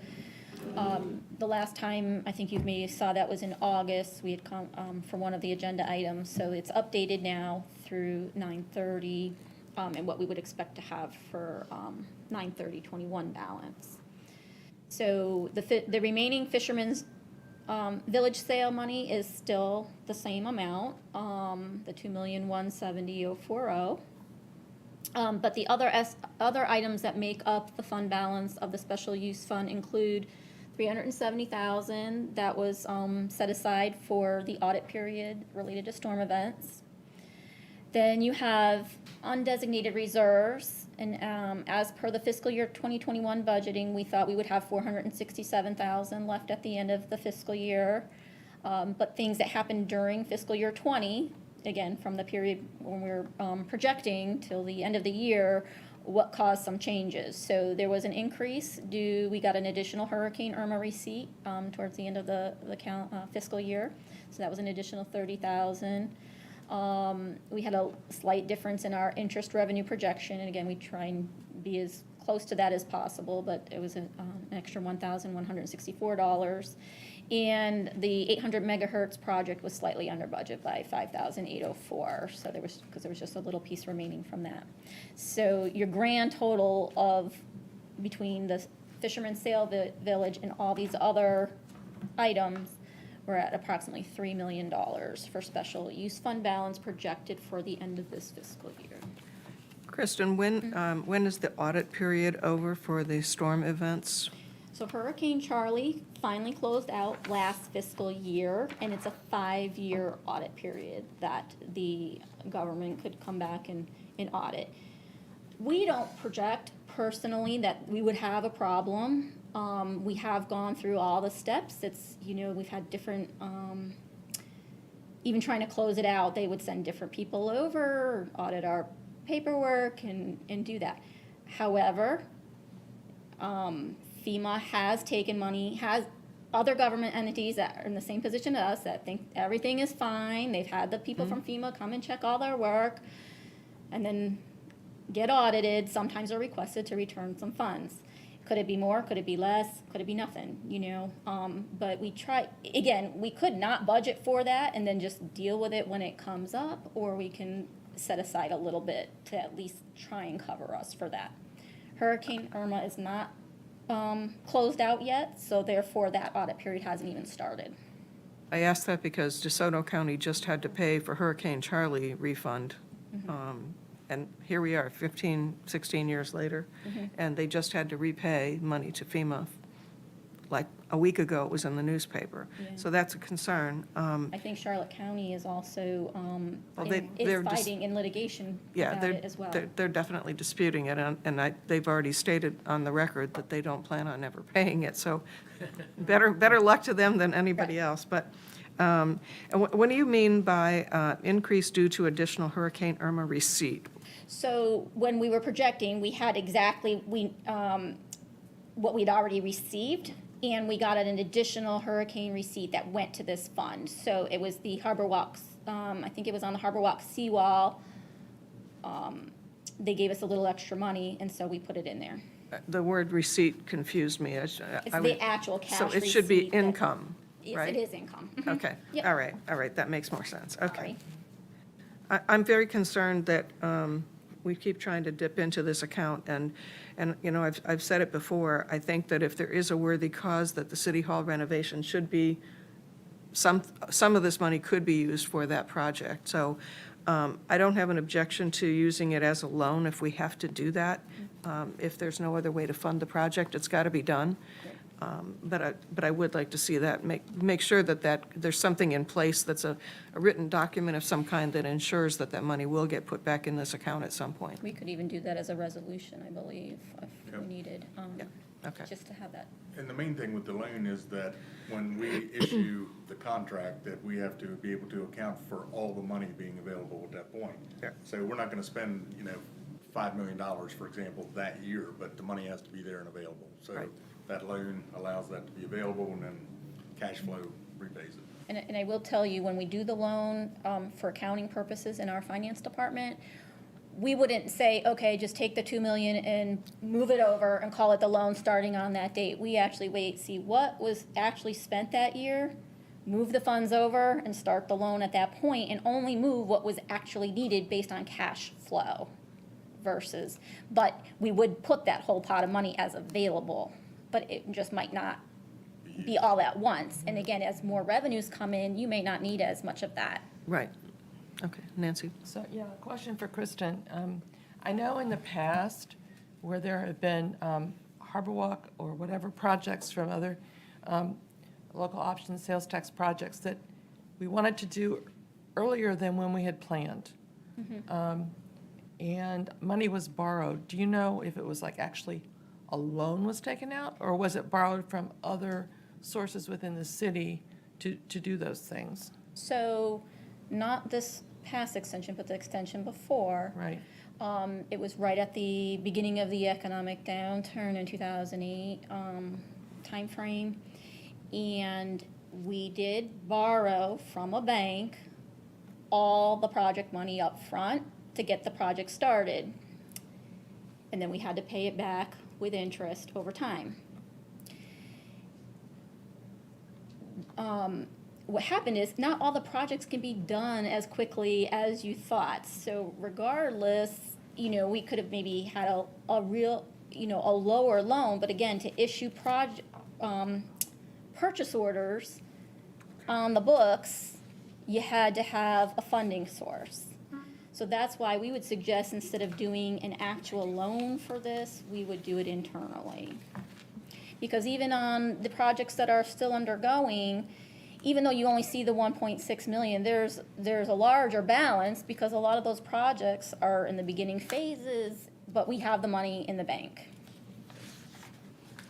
the last time, I think you maybe saw that was in August, we had come, for one of the agenda items. So it's updated now through 9/30, and what we would expect to have for, 9/30/21 balance. So the remaining Fisherman's Village sale money is still the same amount, the $2,170,040. But the other items that make up the fund balance of the special use fund include $370,000 that was set aside for the audit period related to storm events. Then you have undesignated reserves, and as per the fiscal year 2021 budgeting, we thought we would have $467,000 left at the end of the fiscal year. But things that happened during fiscal year 20, again, from the period when we're projecting till the end of the year, what caused some changes. So there was an increase we got an additional Hurricane Irma receipt towards the end of the fiscal year. So that was an additional $30,000. We had a slight difference in our interest revenue projection, and again, we try and be as close to that as possible, but it was an extra $1,164. And the 800 megahertz project was slightly under budget by $5,804. So because there was just a little piece remaining from that. So your grand total of between the Fisherman's Sale Village and all these other items, we're at approximately $3 million for special use fund balance projected for the end of this fiscal year. Kristen, when is the audit period over for the storm events? So Hurricane Charlie finally closed out last fiscal year, and it's a 5-year audit period that the government could come back and audit. We don't project personally that we would have a problem. We have gone through all the steps. We've had different, even trying to close it out, they would send different people over, audit our paperwork and do that. However, FEMA has taken money, has other government entities that are in the same position as us that think everything is fine. They've had the people from FEMA come and check all their work and then get audited. Sometimes are requested to return some funds. Could it be more? Could it be less? Could it be nothing? But we try, again, we could not budget for that and then just deal with it when it comes up, or we can set aside a little bit to at least try and cover us for that. Hurricane Irma is not closed out yet, so therefore that audit period hasn't even started. I asked that because DeSoto County just had to pay for Hurricane Charlie refund. And here we are, 15, 16 years later, and they just had to repay money to FEMA. Like a week ago, it was in the newspaper. Yeah. So that's a concern. I think Charlotte County is also they're fighting in litigation about it as well. They're definitely disputing it, and they've already stated on the record that they don't plan on ever paying it. So better luck to them than anybody else. But and what do you mean by increase due to additional Hurricane Irma receipt? So when we were projecting, we had exactly what we'd already received, and we got an additional hurricane receipt that went to this fund. So it was the Harbor Walks, I think it was on the Harbor Walk seawall. They gave us a little extra money, and so we put it in there. The word receipt confused me. It's the actual cash receipt. So it should be income, Yes, right? it is income. Okay, Yep. all right, that makes more sense, okay. Sorry. I'm very concerned that we keep trying to dip into this account, and I've said it before, I think that if there is a worthy cause, that the City Hall renovation should be, some of this money could be used for that project. So I don't have an objection to using it as a loan if we have to do that. If there's no other way to fund the project, it's got to be done. But I would like to see that, make sure that there's something in place that's a written document of some kind that ensures that that money will get put back in this account at some point. We could even do that as a resolution, I believe, if we needed, Okay. just to have that. And the main thing with the loan is that when we issue the contract, that we have to be able to account for all the money being available at that point. Yeah. So we're not gonna spend, $5 million, for example, that year, but the money has to be there and available. So Right. that loan allows that to be available, and then cash flow repays it. And I will tell you, when we do the loan, for accounting purposes in our finance department, we wouldn't say, okay, just take the 2 million and move it over and call it the loan starting on that date. We actually wait, see what was actually spent that year, move the funds over and start the loan at that point, and only move what was actually needed based on cash flow versus, but we would put that whole pot of money as available, but it just might not be all at once. And again, as more revenues come in, you may not need as much of that. Right. Okay, Nancy? So, yeah, a question for Kristen. I know in the past where there have been Harbor Walk or whatever projects from other local option sales tax projects that we wanted to do earlier than when we had planned. And money was borrowed. Do you know if it was like actually a loan was taken out, or was it borrowed from other sources within the city to do those things? So, not this past extension, but the extension before. Right. It was right at the beginning of the economic downturn in 2008 timeframe. And we did borrow from a bank all the project money up front to get the project started. And then we had to pay it back with interest over time. What happened is not all the projects can be done as quickly as you thought. So regardless, we could have maybe had a real, a lower loan, but again, to issue purchase orders on the books, you had to have a funding source. So that's why we would suggest, instead of doing an actual loan for this, we would do it internally. Because even on the projects that are still undergoing, even though you only see the 1.6 million, there's a larger balance because a lot of those projects are in the beginning phases, but we have the money in the bank.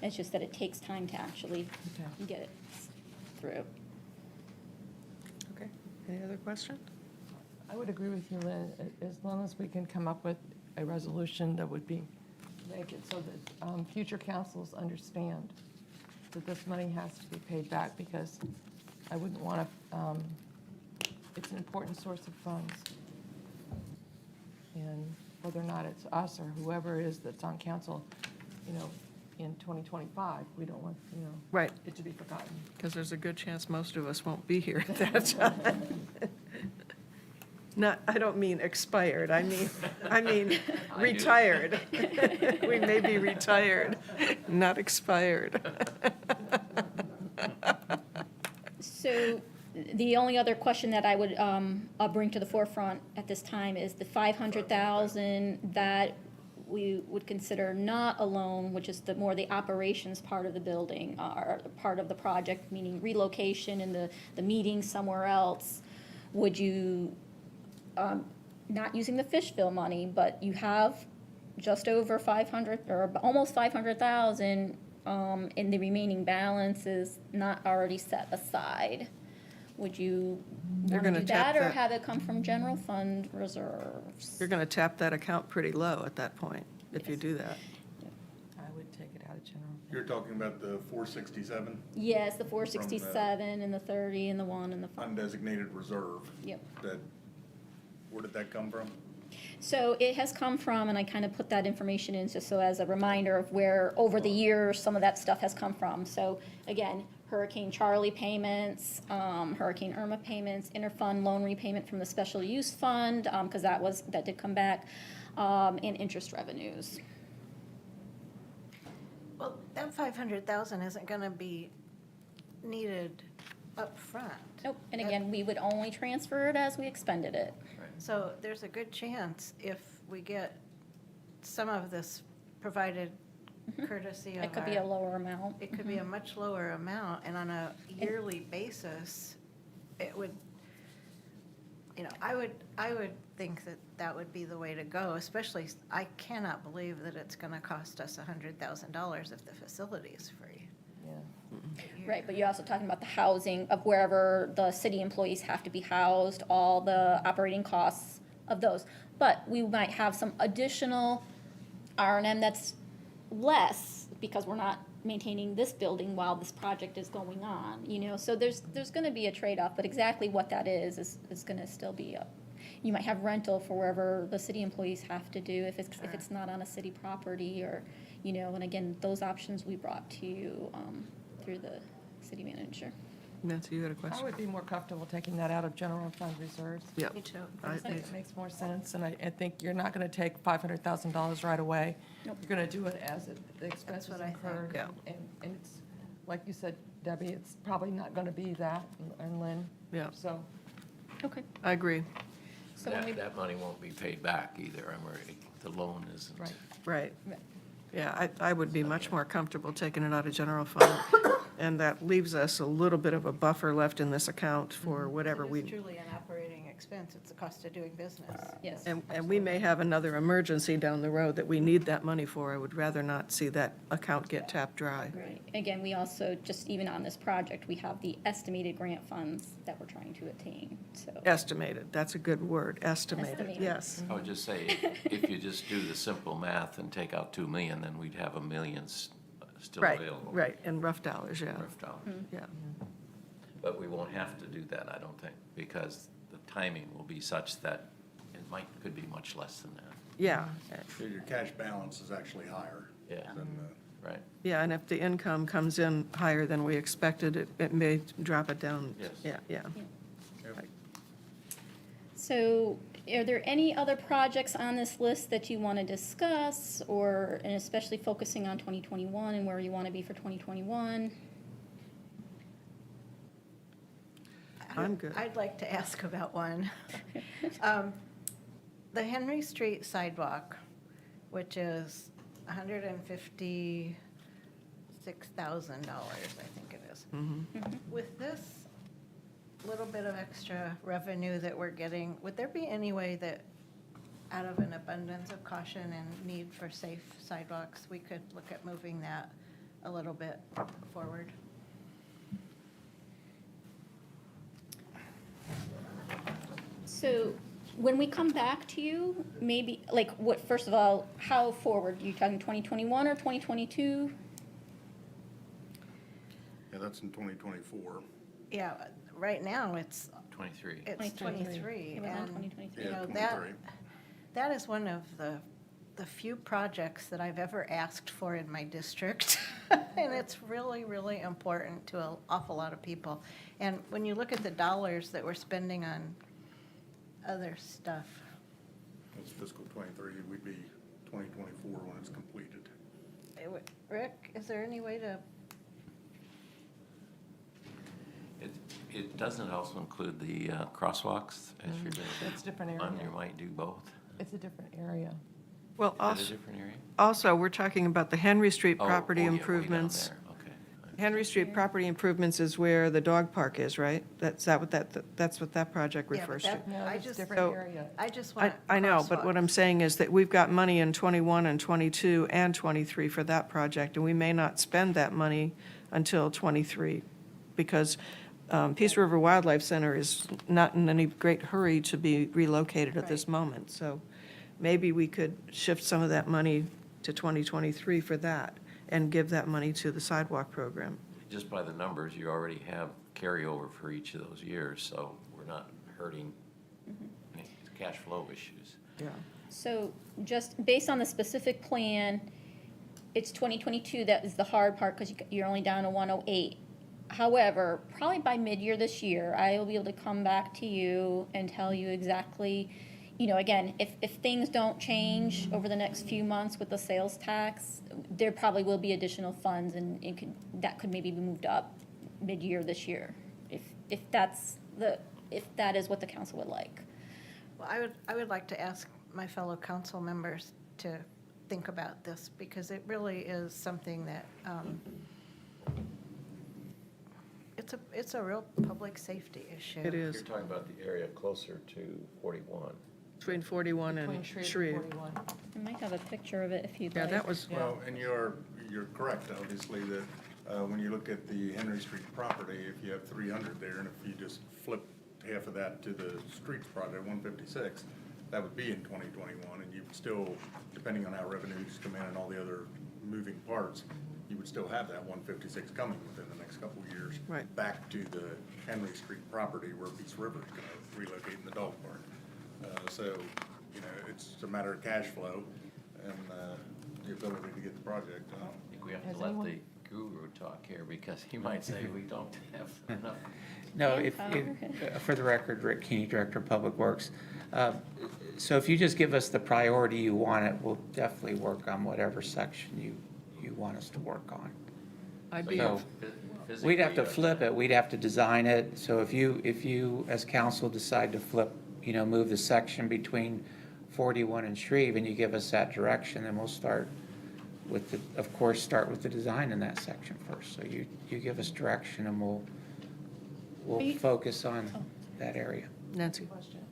It's just that it takes time to actually get it through. Okay, any other question? I would agree with you, Lynn, as long as we can come up with a resolution that would make it so that future councils understand that this money has to be paid back, because I wouldn't want to, it's an important source of funds. And whether or not it's us or whoever it is that's on council, in 2025, we don't want, Right. it to be forgotten. Because there's a good chance most of us won't be here at that time. I don't mean expired, I mean retired. We may be retired, not expired. So the only other question that I would I'll bring to the forefront at this time is the 500,000 that we would consider not a loan, which is more the operations part of the building, or part of the project, meaning relocation and the meeting somewhere else. Would you, not using the Fishville money, but you have just over 500 or almost 500,000 in the remaining balance is not already set aside. Would you You're want to gonna do tap that, or that. have it come from general fund reserves? You're going to tap that account pretty low at that point, if you do that. I would take it out of general. You're talking about the 467 Yes, the 467 and the 30 and the 1 and the 5. undesignated reserve. Yep. Where did that come from? So it has come from, and I kind of put that information in just so as a reminder of where, over the years, some of that stuff has come from. So again, Hurricane Charlie payments, Hurricane Irma payments, interfund loan repayment from the special use fund, because that did come back, and interest revenues. Well, that 500,000 isn't going to be needed up front. Nope, and again, we would only transfer it as we expended it. So there's a good chance if we get some of this provided courtesy of It could be a lower amount. It could be a much lower amount, and on a yearly basis, it would, I would think that would be the way to go, especially, I cannot believe that it's gonna cost us $100,000 if the facility is free. Right, but you're also talking about the housing of wherever the city employees have to be housed, all the operating costs of those. But we might have some additional R&M that's less because we're not maintaining this building while this project is going on, you know? So there's gonna be a trade-off, but exactly what that is gonna still be up. You might have rental for wherever the city employees have to do, if it's not on a city property, or, you know, and again, those options we brought to you, through the city manager. Nancy, you had a I question? would be more comfortable taking that out of general fund reserves. Yeah. Me too. I think it makes more sense, and I think you're not going to take $500,000 right away. Nope. You're going to do it as the expenses what I think. incurred. Yeah. And it's, like you said, Debbie, it's probably not going to be that, and Lynn. Yeah. So, Okay. I agree. So when we, That money won't be paid back either. The loan isn't. right. Right. Yeah, I would be much more comfortable taking it out of general fund. And that leaves us a little bit of a buffer left in this account for whatever It we, is truly an operating expense. It's the cost of doing business. yes. and we may have another emergency down the road that we need that money for. I would rather not see that account get tapped dry. Right. Again, we also, just even on this project, we have the estimated grant funds that we're trying to attain, so. Estimated, that's a good word, estimated, Estimated. yes. I would just say, if you just do the simple math and take out 2 million, then we'd have $1 million still Right, available. right, in rough dollars, yeah, Rough dollars. yeah. But we won't have to do that, I don't think, because the timing will be such that it could be much less than that. Yeah, So your cash balance is actually higher Yeah. than Right. yeah, and if the income comes in higher than we expected, it may drop it down. Yes. Yeah. So are there any other projects on this list that you want to discuss, or, and especially focusing on 2021 and where you want to be for 2021? I'm good. I'd like to ask about one. The Henry Street sidewalk, which is $156,000, I think it is. With this little bit of extra revenue that we're getting, would there be any way that, out of an abundance of caution and need for safe sidewalks, we could look at moving that a little bit forward? So when we come back to you, maybe, like, what, first of all, how forward? You talking 2021 or 2022? Yeah, that's in 2024. Yeah, right now, it's 23. It's 23, It was on and, 2023. you Yeah, know, 23. that is one of the few projects that I've ever asked for in my district. And it's really, really important to an awful lot of people. And when you look at the dollars that we're spending on other stuff, It's fiscal 23, we'd be 2024 when it's completed. Rick, is there any way to, It doesn't also include the crosswalks, as you're doing. It's a different One, area. you might do both. It's a different area. Well, Is it a also, different area? also, we're talking about the Henry Street Oh, property yeah, way down improvements. there. Okay. Henry Street property improvements is where the dog park is, right? That's what that project yeah, but refers to. that, No, I it's just, different So- area. I just want. I know, but what crosswalks. I'm saying is that we've got money in 21 and 22 and 23 for that project, and we may not spend that money until 23, because Peace River Wildlife Center is not in any great hurry to be relocated at this Right. moment. So maybe we could shift some of that money to 2023 for that, and give that money to the sidewalk program. Just by the numbers, you already have carryover for each of those years, so we're not hurting any cash flow issues. Yeah. So just based on the specific plan, it's 2022 that is the hard part, because you're only down to 108. However, probably by mid-year this year, I will be able to come back to you and tell you exactly, you know, again, if things don't change over the next few months with the sales tax, there probably will be additional funds, and that could maybe be moved up mid-year this year, if that is what the council would like. Well, I would like to ask my fellow council members to think about this, because it really is something that, it's a real public safety issue. It is, You're talking about the area closer to 41. between 41 Between and Shreve Shreve. and 41. I might have a picture of it if you'd Yeah, like. that was, Well, and you're correct, obviously, that when you look at the Henry Street property, if you have 300 there, and if you just flip half of that to the streets project, 156, that would be in 2021, and you would still, depending on how revenues come in and all the other moving parts, you would still have that 156 coming within the next couple of years. Right. Back to the Henry Street property where Peace River is gonna relocate in the dog park. So, you know, it's a matter of cash flow and, the ability to get the project done. I think we have Has to let anyone- the guru talk here, because he might say we don't have enough. No, for the record, Rick Keeney, Director of Public Works. So if you just give us the priority you want it, we'll definitely work on whatever section you want us to work on. I'd So be, So we'd have to flip it, we'd have to design it. So if you, as council, decide to flip, move the section between 41 and Shreve, and you give us that direction, then we'll start with start with the design in that section first. So you give us direction and we'll Are you- focus on that area. Nancy,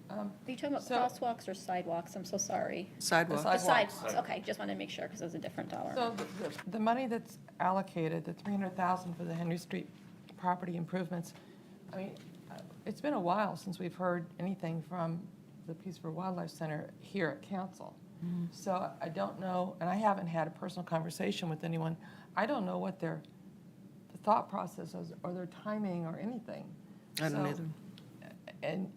Are you talking about So- crosswalks or sidewalks? I'm so sorry. sidewalk. The sidewalks, okay, just wanted to make sure, because it was a different dollar. So the money that's allocated, the 300,000 for the Henry Street property improvements, I mean, it's been a while since we've heard anything from the Peace River Wildlife Center here at council. So I don't know, and I haven't had a personal conversation with anyone. I don't know what the thought process is or their timing or anything. I don't So- either. And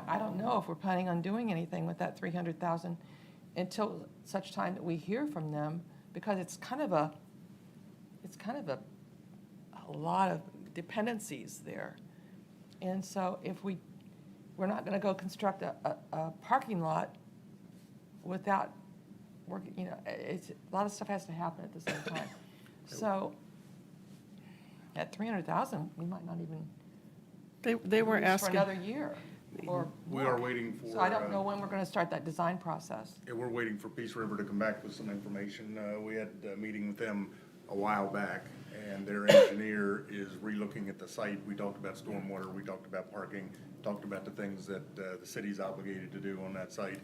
I don't know if we're planning on doing anything with that 300,000 until such time that we hear from them, because it's kind of a lot of dependencies there. And so if we're not gonna go construct a parking lot without working, it's, a lot of stuff has to happen at the same time. So at 300,000, we might not even. They were use asking. For another year or We more. are waiting for. So I don't know when we're gonna start that design process. Yeah, we're waiting for Peace River to come back with some information. We had a meeting with them a while back, and their engineer is relooking at the site. We talked about stormwater, we talked about parking, talked about the things that the city's obligated to do on that site.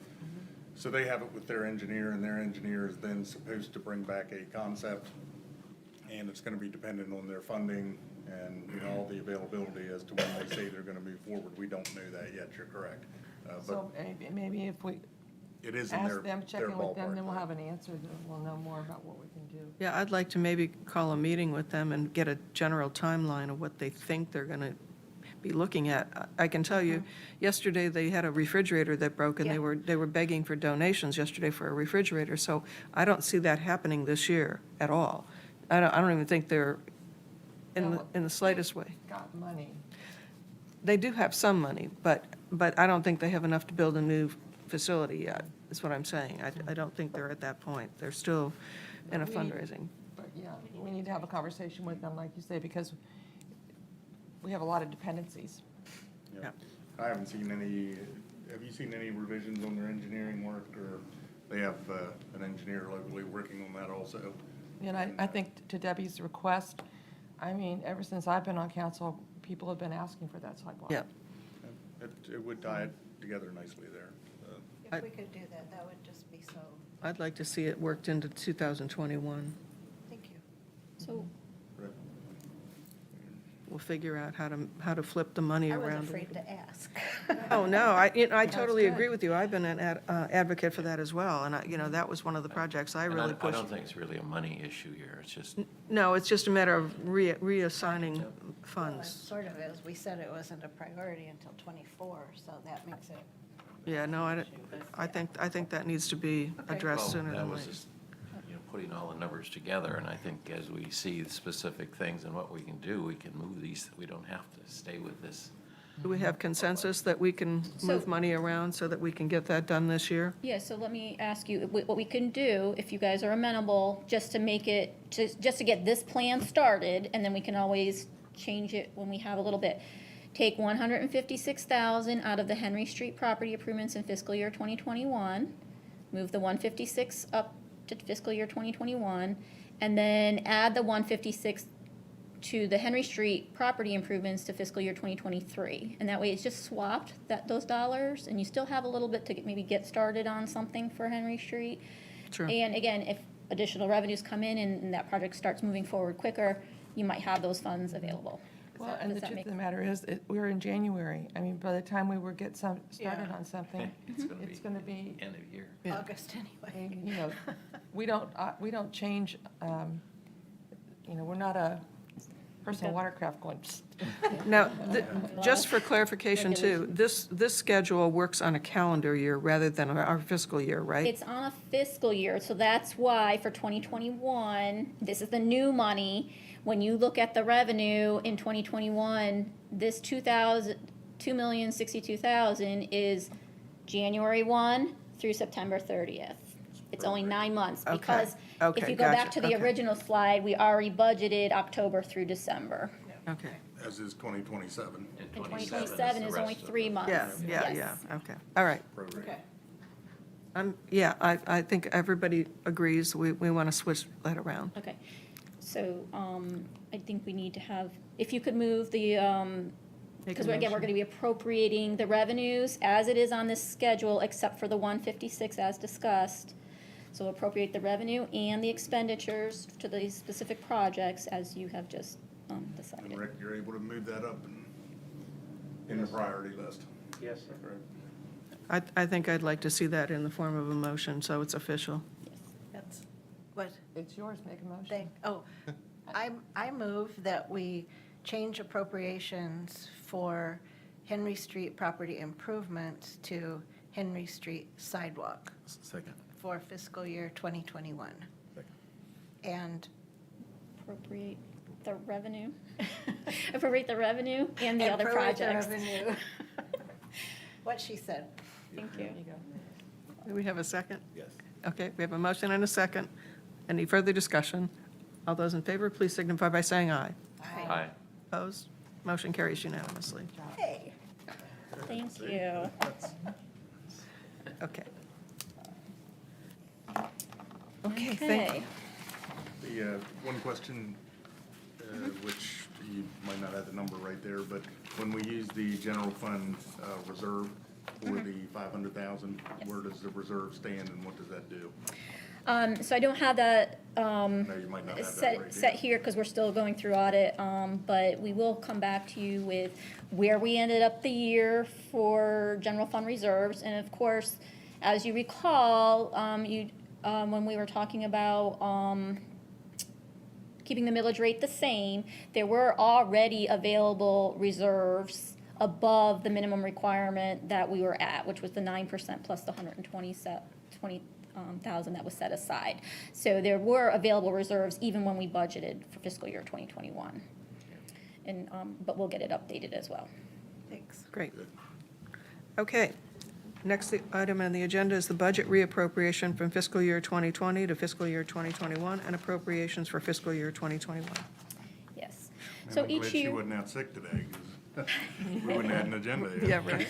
So they have it with their engineer, and their engineer is then supposed to bring back a concept, and it's gonna be dependent on their funding and, all the availability as to when they say they're gonna move forward. We don't know that yet, you're correct. But So maybe if we it is in their ask them, check their in with them, ballpark. then we'll have an answer, then we'll know more about what we can do. Yeah, I'd like to maybe call a meeting with them and get a general timeline of what they think they're going to be looking at. I can tell you, yesterday they had a refrigerator that broke, and Yeah. they were begging for donations yesterday for a refrigerator, so I don't see that happening this year at all. I don't even think they're in the slightest way. Got money. They do have some money, but I don't think they have enough to build a new facility yet, is what I'm saying. I don't think they're at that point. They're still in a fundraising. But yeah, we need to have a conversation with them, like you say, because we have a lot of dependencies. Yeah. I haven't seen any, have you seen any revisions on their engineering work, or they have an engineer locally working on that also? And I think to Debbie's request, I mean, ever since I've been on council, people have been asking for that sidewalk. Yeah. It would tie it together nicely there. If we could do that, that would just be so, I'd like to see it worked into 2021. thank you. So We'll figure out how to flip the money I around. was afraid to ask. Oh, no, I totally good. agree with you. I've been an advocate for that as well, and that was one of the projects I And really I pushed. don't think it's really a money issue here, it's just, No, it's just a matter of reassigning Well, it funds. sort of is. We said it wasn't a priority until '24, so that makes it. Yeah, no, I think that needs to be Okay. addressed well, sooner that than was later. just, putting all the numbers together, and I think as we see the specific things and what we can do, we can move these, we don't have to stay with this. Do we have consensus that we can move So- money around so that we can get that done this year? Yeah, so let me ask you, what we can do, if you guys are amenable, just to make it, just to get this plan started, and then we can always change it when we have a little bit. Take 156,000 out of the Henry Street property improvements in fiscal year 2021, move the 156 up to fiscal year 2021, and then add the 156 to the Henry Street property improvements to fiscal year 2023. And that way it's just swapped those dollars, and you still have a little bit to maybe get started on something for Henry Street. True. And again, if additional revenues come in and that project starts moving forward quicker, you might have those funds available. Well, and does the that truth make- of the matter is, we're in January. I mean, by the time we get started Yeah. on something, it's going to be, End of year. August anyway. you know, we don't change, we're not a personal watercraft going, psst. Now, just for clarification too, this schedule works on a calendar year rather than our fiscal year, right? It's on a fiscal year, so that's why for 2021, this is the new money. When you look at the revenue in 2021, this 2,062,000 is January 1 through September 30th. It's only 9 months, Okay. because if Okay, you go back gotcha. to the Okay. original slide, we already budgeted October through December. Okay. As is 2027. And 2027 is only 3 months. Yeah, Yes. okay. All right. Okay. Yeah, I think everybody agrees we want to switch that around. Okay, so, I think we need to have, if you could move the, because again, we're gonna be appropriating the revenues as it is on this schedule, except for the 156 as discussed. So appropriate the revenue and the expenditures to the specific projects as you have just And decided. Rick, you're able to move that up in the priority list. Yes. I think I'd like to see that in the form of a motion, so it's official. That's, what? It's yours, make a motion. I move that we change appropriations for Henry Street property improvements to Henry Street sidewalk Second. for fiscal year 2021. And Appropriate the revenue, appropriate the revenue and the other appropriate the projects. revenue. What she said. Thank you. Do we have a second? Yes. Okay, we have a motion and a second. Any further discussion? All those in favor, please signify by saying aye. Aye. Opposed? Motion carries unanimously. Hey. Thank you. Okay. Okay, thank Okay. The one question, which you might not have the number right there, but when we use the general fund reserve for the 500,000, where does the reserve stand and what does that do? So I don't have that, No, you might not have that right set here because we're still going through audit, but we will come back to you with where we ended up the year for general fund reserves. And of course, as you recall, when we were talking about, keeping the millage rate the same, there were already available reserves above the minimum requirement that we were at, which was the 9% plus the 120,000 that was set aside. So there were available reserves even when we budgeted for fiscal year 2021. And, but we'll get it updated as well. Thanks. Great. Okay. Next item on the agenda is the budget reappropriation from fiscal year 2020 to fiscal year 2021 and appropriations for fiscal year 2021. Yes. And So I'm each glad she year. wasn't out sick today, because we wouldn't have had an agenda yet. Yeah, right.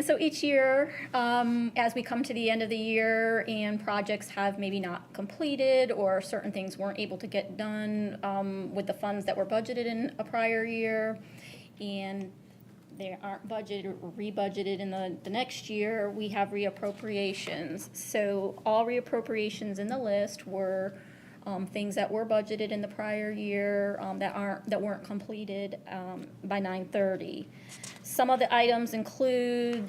So each year, as we come to the end of the year and projects have maybe not completed or certain things weren't able to get done with the funds that were budgeted in a prior year, and they aren't budgeted or rebudgeted in the next year, we have reappropriations. So all reappropriations in the list were things that were budgeted in the prior year that weren't completed by 9/30. Some of the items include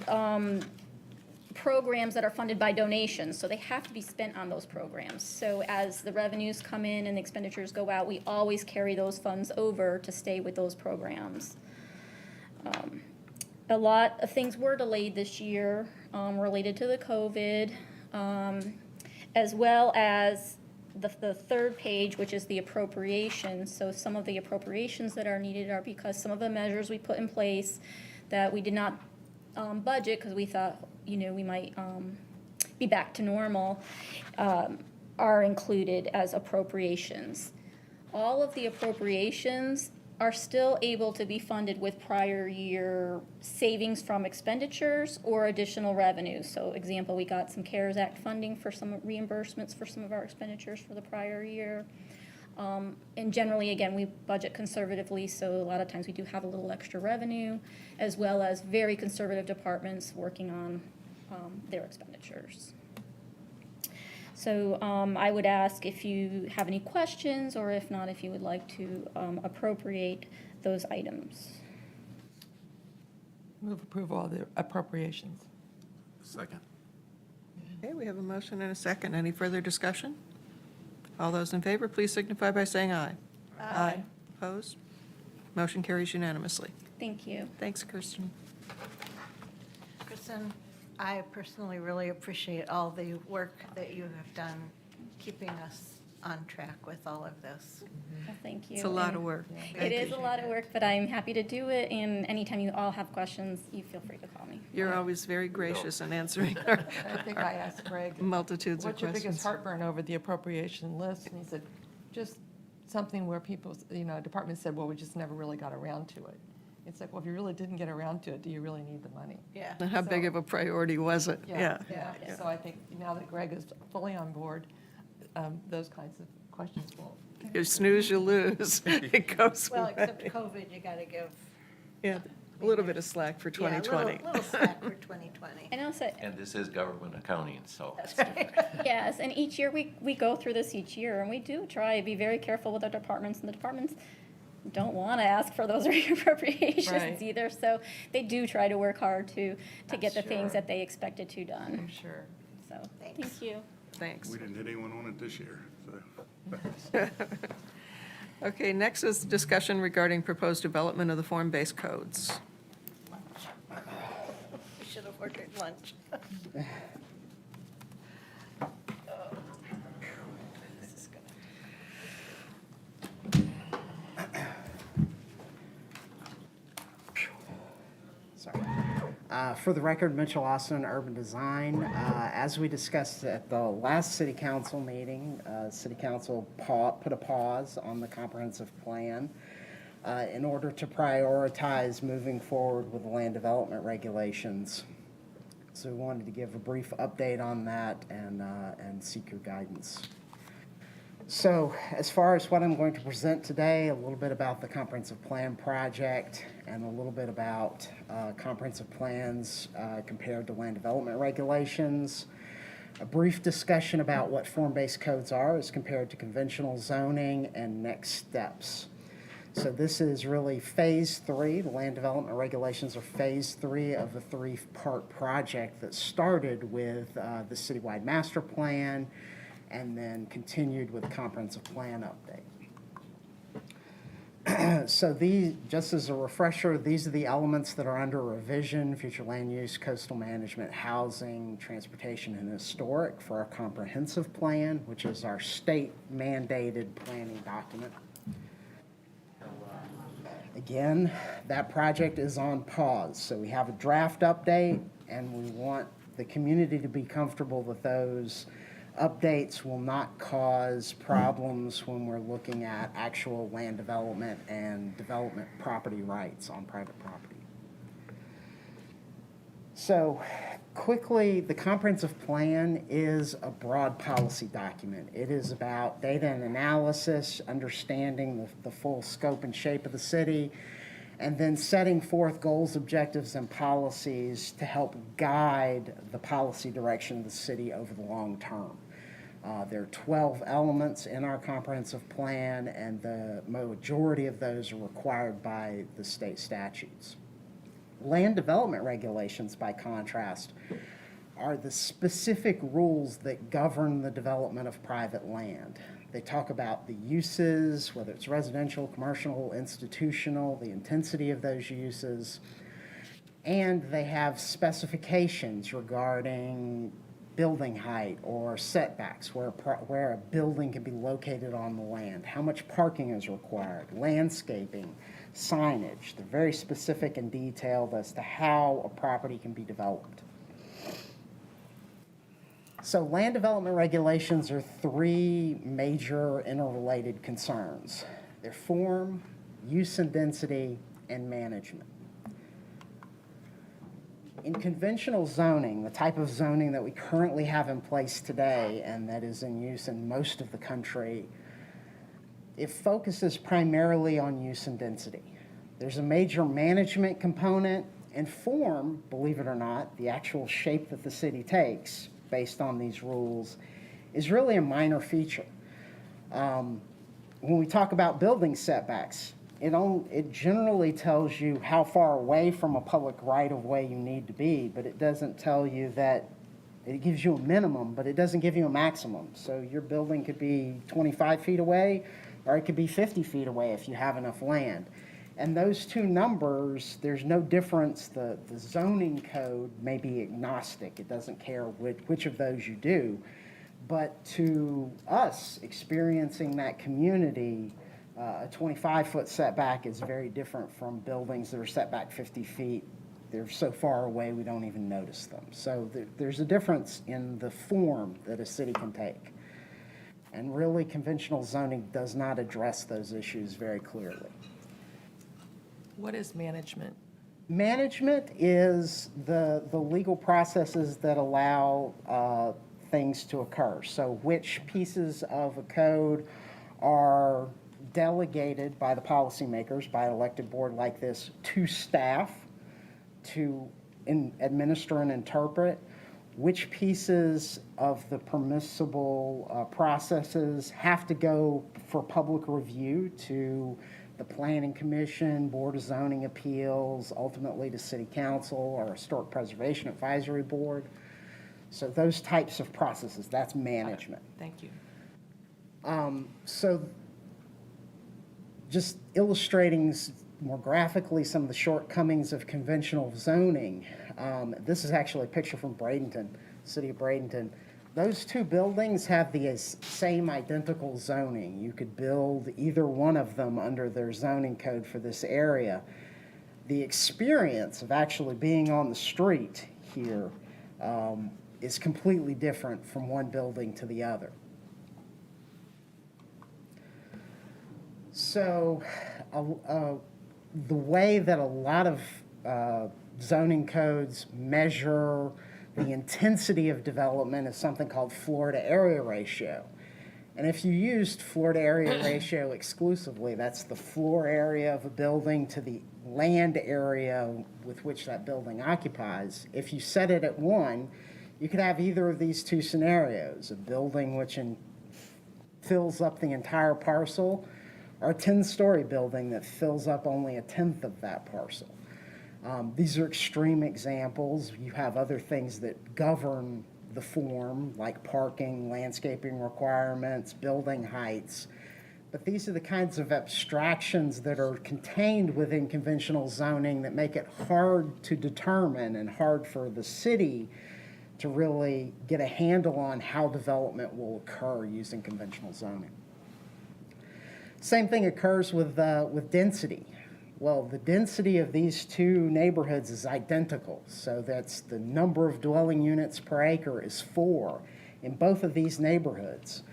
programs that are funded by donations, so they have to be spent on those programs. So as the revenues come in and the expenditures go out, we always carry those funds over to stay with those programs. A lot of things were delayed this year related to the COVID, as well as the third page, which is the appropriations. So some of the appropriations that are needed are because some of the measures we put in place that we did not budget because we thought, we might be back to normal, are included as appropriations. All of the appropriations are still able to be funded with prior year savings from expenditures or additional revenues. So example, we got some CARES Act funding for some reimbursements for some of our expenditures for the prior year. And generally, again, we budget conservatively, so a lot of times we do have a little extra revenue, as well as very conservative departments working on their expenditures. So I would ask if you have any questions, or if not, if you would like to appropriate those items. Move approval of the appropriations. Second. Okay, we have a motion and a second. Any further discussion? All those in favor, please signify by saying aye. Aye. Opposed? Motion carries unanimously. Thank you. Thanks, Kirsten. Kristen, I personally really appreciate all the work that you have done keeping us on track with all of this. Well, thank you. It's a lot And of work. It is a lot of work, but I'm happy to do it, and anytime you all have questions, you feel free to call me. You're always very gracious in answering our I think I asked Greg, multitudes of what's your biggest questions. heartburn over the appropriation list? And he said, just something where people, departments said, well, we just never really got around to it. It's like, well, if you really didn't get around to it, do you really need the money? Yeah. And how big of a priority was it? Yeah. So I think now that Greg is fully on board, those kinds of questions will. You snooze, you lose. It goes Well, away. except COVID, you got to give. Yeah, a little bit of slack for Yeah, a 2020. little slack for 2020. And also, And this is government accounting, so. That's right. yes, and each year, we go through this each year, and we do try to be very careful with our departments, and the departments don't want to ask for those reappropriations Right. either, so they do try to work hard to get the sure. things that they expected to done. I'm sure. So, Thanks. thank you. Thanks. We didn't hit anyone on it this year, so. Okay, next is discussion regarding proposed development of the form-based codes. We should have ordered lunch. This is gonna- Sorry. For the record, Mitchell Austin, Urban Design. As we discussed at the last city council meeting, city council put a pause on the comprehensive plan in order to prioritize moving forward with the land development regulations. So we wanted to give a brief update on that and seek your guidance. So as far as what I'm going to present today, a little bit about the comprehensive plan project and a little bit about comprehensive plans compared to land development regulations. A brief discussion about what form-based codes are as compared to conventional zoning and next steps. So this is really phase 3. The land development regulations are phase 3 of a 3-part project that started with the citywide master plan and then continued with a comprehensive plan update. So these, just as a refresher, these are the elements that are under revision: future land use, coastal management, housing, transportation, and historic for our comprehensive plan, which is our state mandated planning document. Again, that project is on pause. So we have a draft update, and we want the community to be comfortable that those updates will not cause problems when we're looking at actual land development and development property rights on private property. So quickly, the comprehensive plan is a broad policy document. It is about data and analysis, understanding the full scope and shape of the city, and then setting forth goals, objectives, and policies to help guide the policy direction of the city over the long term. There are 12 elements in our comprehensive plan, and the majority of those are required by the state statutes. Land development regulations, by contrast, are the specific rules that govern the development of private land. They talk about the uses, whether it's residential, commercial, institutional, the intensity of those uses, and they have specifications regarding building height or setbacks, where a building can be located on the land, how much parking is required, landscaping, signage. They're very specific and detailed as to how a property can be developed. So land development regulations are 3 major interrelated concerns. They're form, use and density, and management. In conventional zoning, the type of zoning that we currently have in place today and that is in use in most of the country, it focuses primarily on use and density. There's a major management component, and form, believe it or not, the actual shape that the city takes based on these rules, is really a minor feature. When we talk about building setbacks, it generally tells you how far away from a public right-of-way you need to be, but it doesn't tell you that, it gives you a minimum, but it doesn't give you a maximum. So your building could be 25 feet away, or it could be 50 feet away if you have enough land. And those two numbers, there's no difference. The zoning code may be agnostic. It doesn't care which of those you do. But to us, experiencing that community, a 25-foot setback is very different from buildings that are set back 50 feet. They're so far away we don't even notice them. So there's a difference in the form that a city can take. And really, conventional zoning does not address those issues very clearly. What is management? Management is the legal processes that allow things to occur. So which pieces of a code are delegated by the policymakers, by an elected board like this, to staff to administer and interpret, which pieces of the permissible processes have to go for public review to the Planning Commission, Board of Zoning Appeals, ultimately to City Council or Historic Preservation Advisory Board. So those types of processes, that's management. Thank you. So just illustrating more graphically some of the shortcomings of conventional zoning, this is actually a picture from Bradenton, city of Bradenton. Those two buildings have the same identical zoning. You could build either one of them under their zoning code for this area. The experience of actually being on the street here is completely different from one building to the other. So the way that a lot of zoning codes measure the intensity of development is something called floor to area ratio. And if you used floor to area ratio exclusively, that's the floor area of a building to the land area with which that building occupies. If you set it at 1, you could have either of these two scenarios, a building which fills up the entire parcel, or a 10-story building that fills up only a tenth of that parcel. These are extreme examples. You have other things that govern the form, like parking, landscaping requirements, building heights. But these are the kinds of abstractions that are contained within conventional zoning that make it hard to determine and hard for the city to really get a handle on how development will occur using conventional zoning. Same thing occurs with density. Well, the density of these two neighborhoods is identical. So that's the number of dwelling units per acre is 4 in both of these neighborhoods.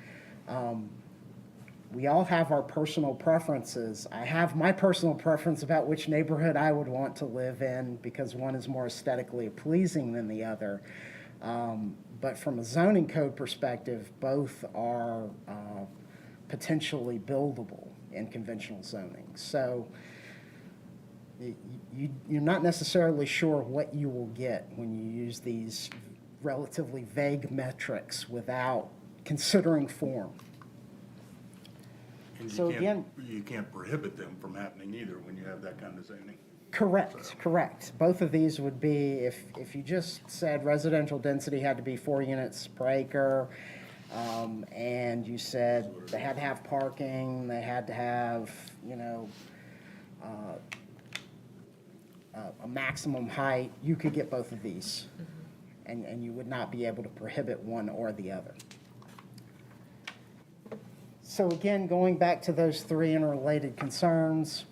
We all have our personal preferences. I have my personal preference about which neighborhood I would want to live in because one is more aesthetically pleasing than the other. But from a zoning code perspective, both are potentially buildable in conventional zoning. So you're not necessarily sure what you will get when you use these relatively vague metrics without considering form. And So again, you can't prohibit them from happening either when you have that kind of zoning. Correct. Both of these would be, if you just said residential density had to be 4 units per acre, and you said they had to have parking, they had to have, a maximum height, you could get both of these. And you would not be able to prohibit one or the other. So again, going back to those 3 interrelated concerns,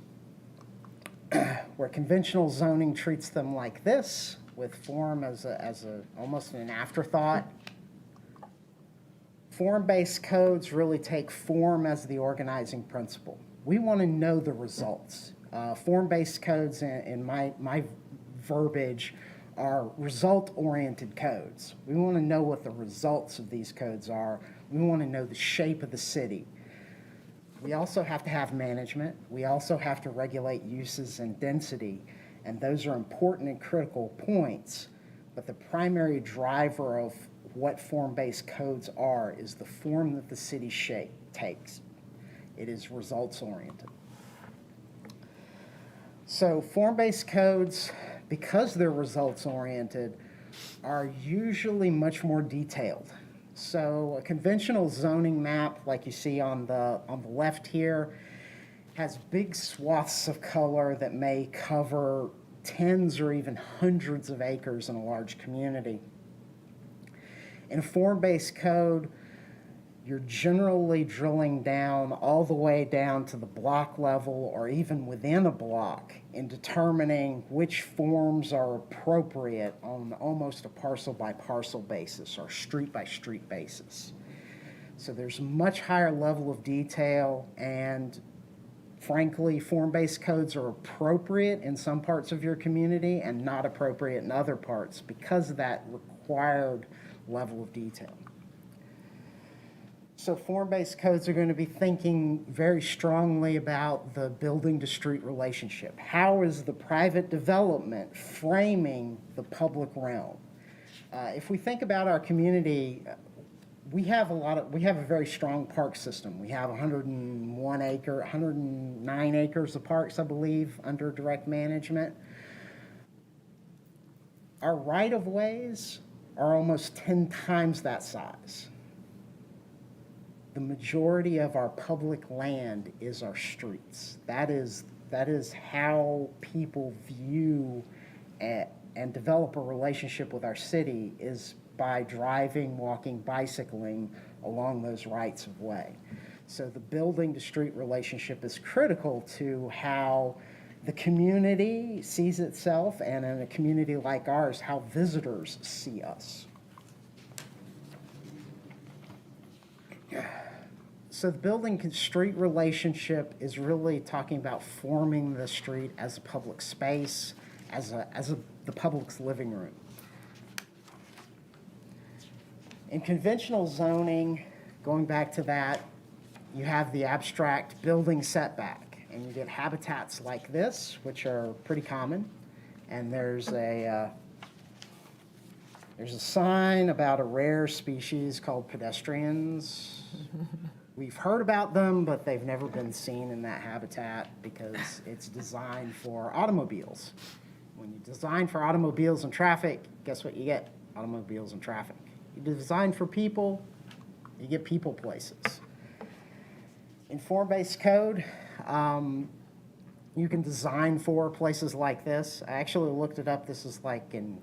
where conventional zoning treats them like this, with form as almost an afterthought. Form-based codes really take form as the organizing principle. We want to know the results. Form-based codes, in my verbiage, are result-oriented codes. We want to know what the results of these codes are. We want to know the shape of the city. We also have to have management. We also have to regulate uses and density, and those are important and critical points. But the primary driver of what form-based codes are is the form that the city takes. It is results-oriented. So form-based codes, because they're results-oriented, are usually much more detailed. So a conventional zoning map, like you see on the left here, has big swaths of color that may cover tens or even hundreds of acres in a large community. In a form-based code, you're generally drilling down all the way down to the block level or even within a block in determining which forms are appropriate on almost a parcel by parcel basis or street by street basis. So there's a much higher level of detail, and frankly, form-based codes are appropriate in some parts of your community and not appropriate in other parts because of that required level of detail. So form-based codes are going to be thinking very strongly about the building to street relationship. How is the private development framing the public realm? If we think about our community, we have a very strong park system. We have 109 acres of parks, I believe, under direct management. Our right-of-ways are almost 10 times that size. The majority of our public land is our streets. That is how people view and develop a relationship with our city, is by driving, walking, bicycling along those rights of way. So the building to street relationship is critical to how the community sees itself, and in a community like ours, how visitors see us. So the building to street relationship is really talking about forming the street as a public space, as the public's living room. In conventional zoning, going back to that, you have the abstract building setback, and you get habitats like this, which are pretty common. And there's a sign about a rare species called pedestrians. We've heard about them, but they've never been seen in that habitat because it's designed for automobiles. When you design for automobiles and traffic, guess what you get? Automobiles and traffic. You design for people, you get people places. In form-based code, you can design for places like this. I actually looked it up. This is like in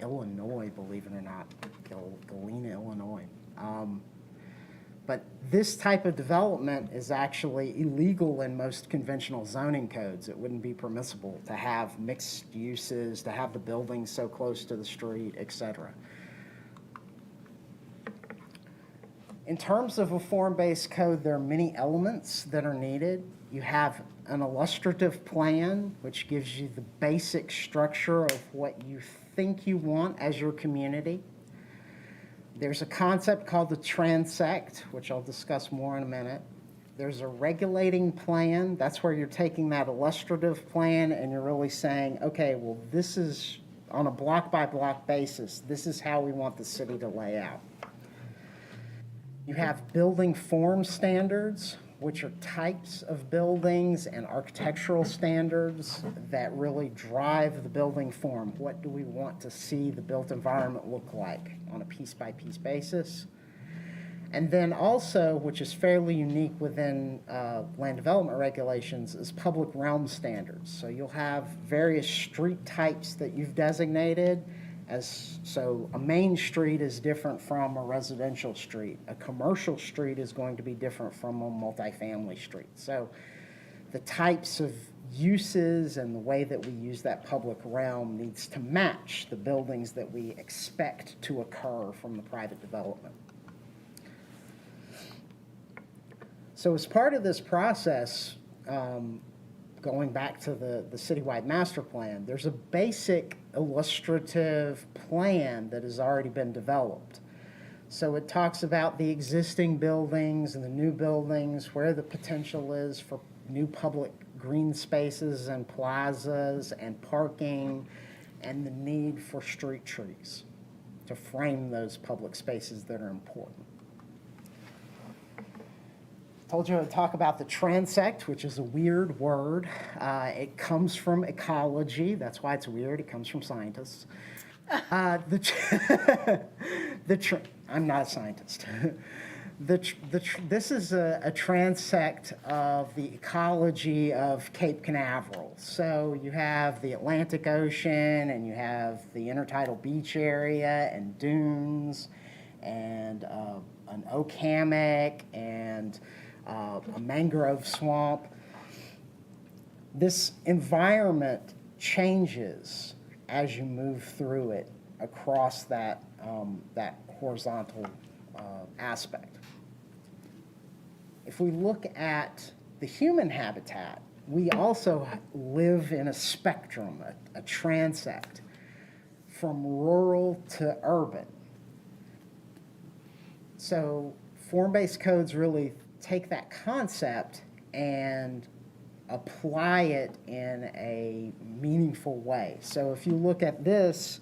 Illinois, believe it or not, Galena, Illinois. But this type of development is actually illegal in most conventional zoning codes. It wouldn't be permissible to have mixed uses, to have the buildings so close to the street, et cetera. In terms of a form-based code, there are many elements that are needed. You have an illustrative plan, which gives you the basic structure of what you think you want as your community. There's a concept called the transect, which I'll discuss more in a minute. There's a regulating plan. That's where you're taking that illustrative plan and you're really saying, okay, well, this is on a block-by-block basis. This is how we want the city to lay out. You have building form standards, which are types of buildings and architectural standards that really drive the building form. What do we want to see the built environment look like on a piece-by-piece basis? And then also, which is fairly unique within land development regulations, is public realm standards. So you'll have various street types that you've designated. So a main street is different from a residential street. A commercial street is going to be different from a multifamily street. So the types of uses and the way that we use that public realm needs to match the buildings that we expect to occur from the private development. So as part of this process, going back to the citywide master plan, there's a basic illustrative plan that has already been developed. So it talks about the existing buildings and the new buildings, where the potential is for new public green spaces and plazas and parking, and the need for street trees. to frame those public spaces that are important. Told you I'd talk about the transect, which is a weird word. It comes from ecology. That's why it's weird. It comes from scientists. I'm not a scientist. This is a transect of the ecology of Cape Canaveral. So you have the Atlantic Ocean, and you have the intertidal beach area, and dunes, and an oak hammock, and a mangrove swamp. This environment changes as you move through it across that, that horizontal aspect. If we look at the human habitat, we also live in a spectrum, a transect, from rural to urban. So form-based codes really take that concept and apply it in a meaningful way. So if you look at this,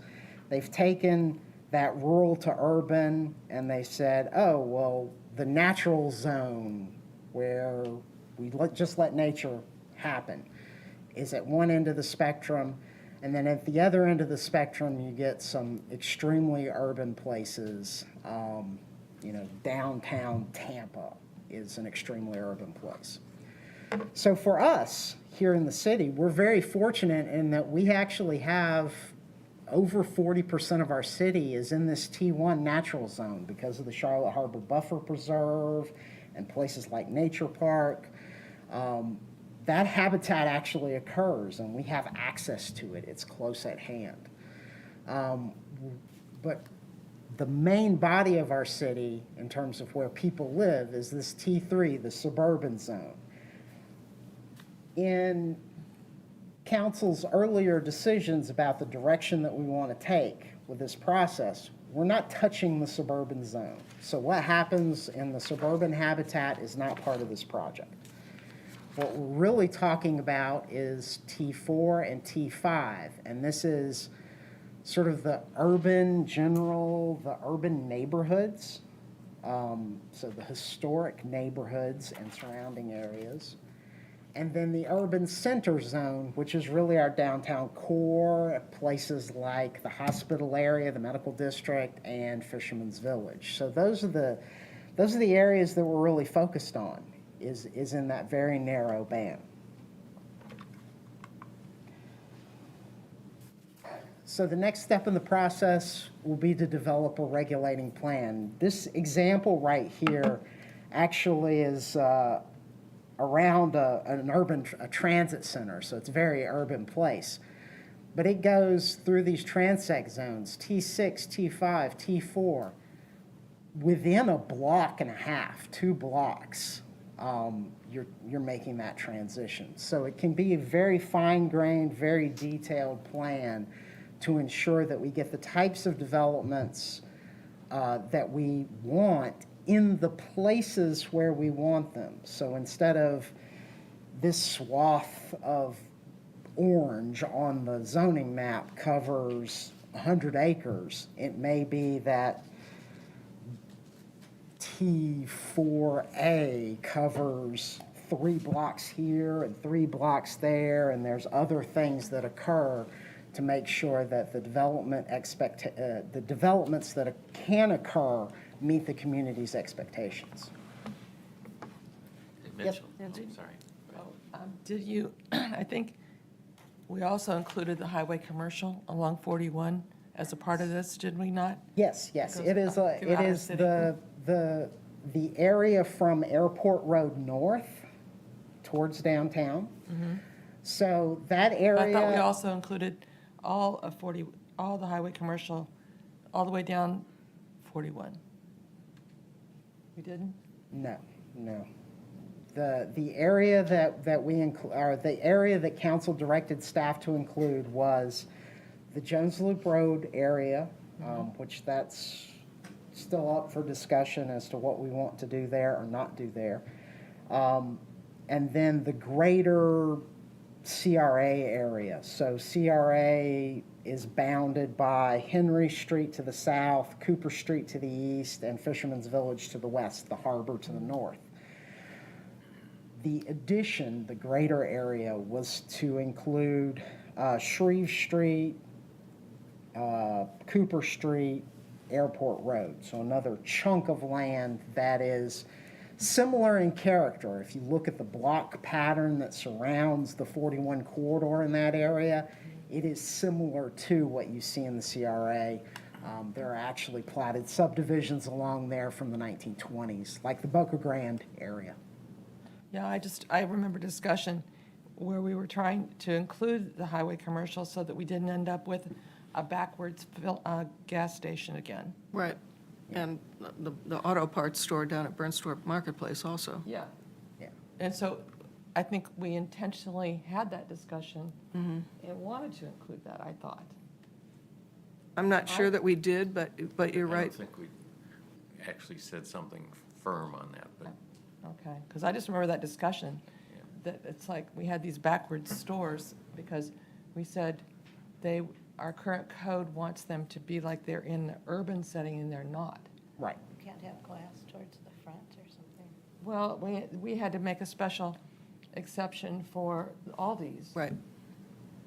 they've taken that rural to urban and they said, oh, well, the natural zone where we just let nature happen is at one end of the spectrum. And then at the other end of the spectrum, you get some extremely urban places. You know, downtown Tampa is an extremely urban place. So for us here in the city, we're very fortunate in that we actually have over 40% of our city is in this T1 natural zone because of the Charlotte Harbor Buffer Preserve and places like Nature Park. That habitat actually occurs and we have access to it. It's close at hand. But the main body of our city in terms of where people live is this T3, the suburban zone. In council's earlier decisions about the direction that we want to take with this process, we're not touching the suburban zone. So what happens in the suburban habitat is not part of this project. What we're really talking about is T4 and T5, and this is sort of the urban general, the urban neighborhoods, so the historic neighborhoods and surrounding areas. And then the urban center zone, which is really our downtown core, places like the hospital area, the medical district, and Fisherman's Village. So those are the areas that we're really focused on, is in that very narrow band. So the next step in the process will be to develop a regulating plan. This example right here actually is around an urban transit center, so it's a very urban place. But it goes through these transect zones, T6, T5, T4, within a block and a half, 2 blocks, you're making that transition. So it can be a very fine-grained, very detailed plan to ensure that we get the types of developments that we want in the places where we want them. So instead of this swath of orange on the zoning map covers 100 acres, it may be that T4A covers 3 blocks here and 3 blocks there, and there's other things that occur to make sure that the the developments that can occur meet the community's expectations. Mitchell, Yes. sorry. Did you, I think we also included the highway commercial along 41 as a part of this, did we not? Yes, yes, Goes it is, up it throughout our is city. the area from Airport Road north towards downtown. So that area. I thought we also included all of 40, all the highway commercial, all the way down 41. We didn't? No, no. The area that we or the area that council directed staff to include was the Jones Loop Road area, which that's still up for discussion as to what we want to do there or not do there. And then the greater CRA area. So CRA is bounded by Henry Street to the south, Cooper Street to the east, and Fisherman's Village to the west, the harbor to the north. The addition, the greater area, was to include Shreve Street, Cooper Street, Airport Road. So another chunk of land that is similar in character. If you look at the block pattern that surrounds the 41 corridor in that area, it is similar to what you see in the CRA. There are actually platted subdivisions along there from the 1920s, like the Boca Grande area. Yeah, I remember discussion where we were trying to include the highway commercial so that we didn't end up with a backwards gas station again. Right. And the auto parts store down at Bernthorpe Marketplace also. Yeah. Yeah. And so I think we intentionally had that discussion and wanted to include that, I thought. I'm not sure that we did, but you're I right. don't think we actually said something firm on that, but Okay, because I just remember that discussion, that it's like we had these backwards stores because we said our current code wants them to be like they're in the urban setting and they're not. Right. Can't have glass towards the front or something. Well, we had to make a special exception for Aldi's. Right.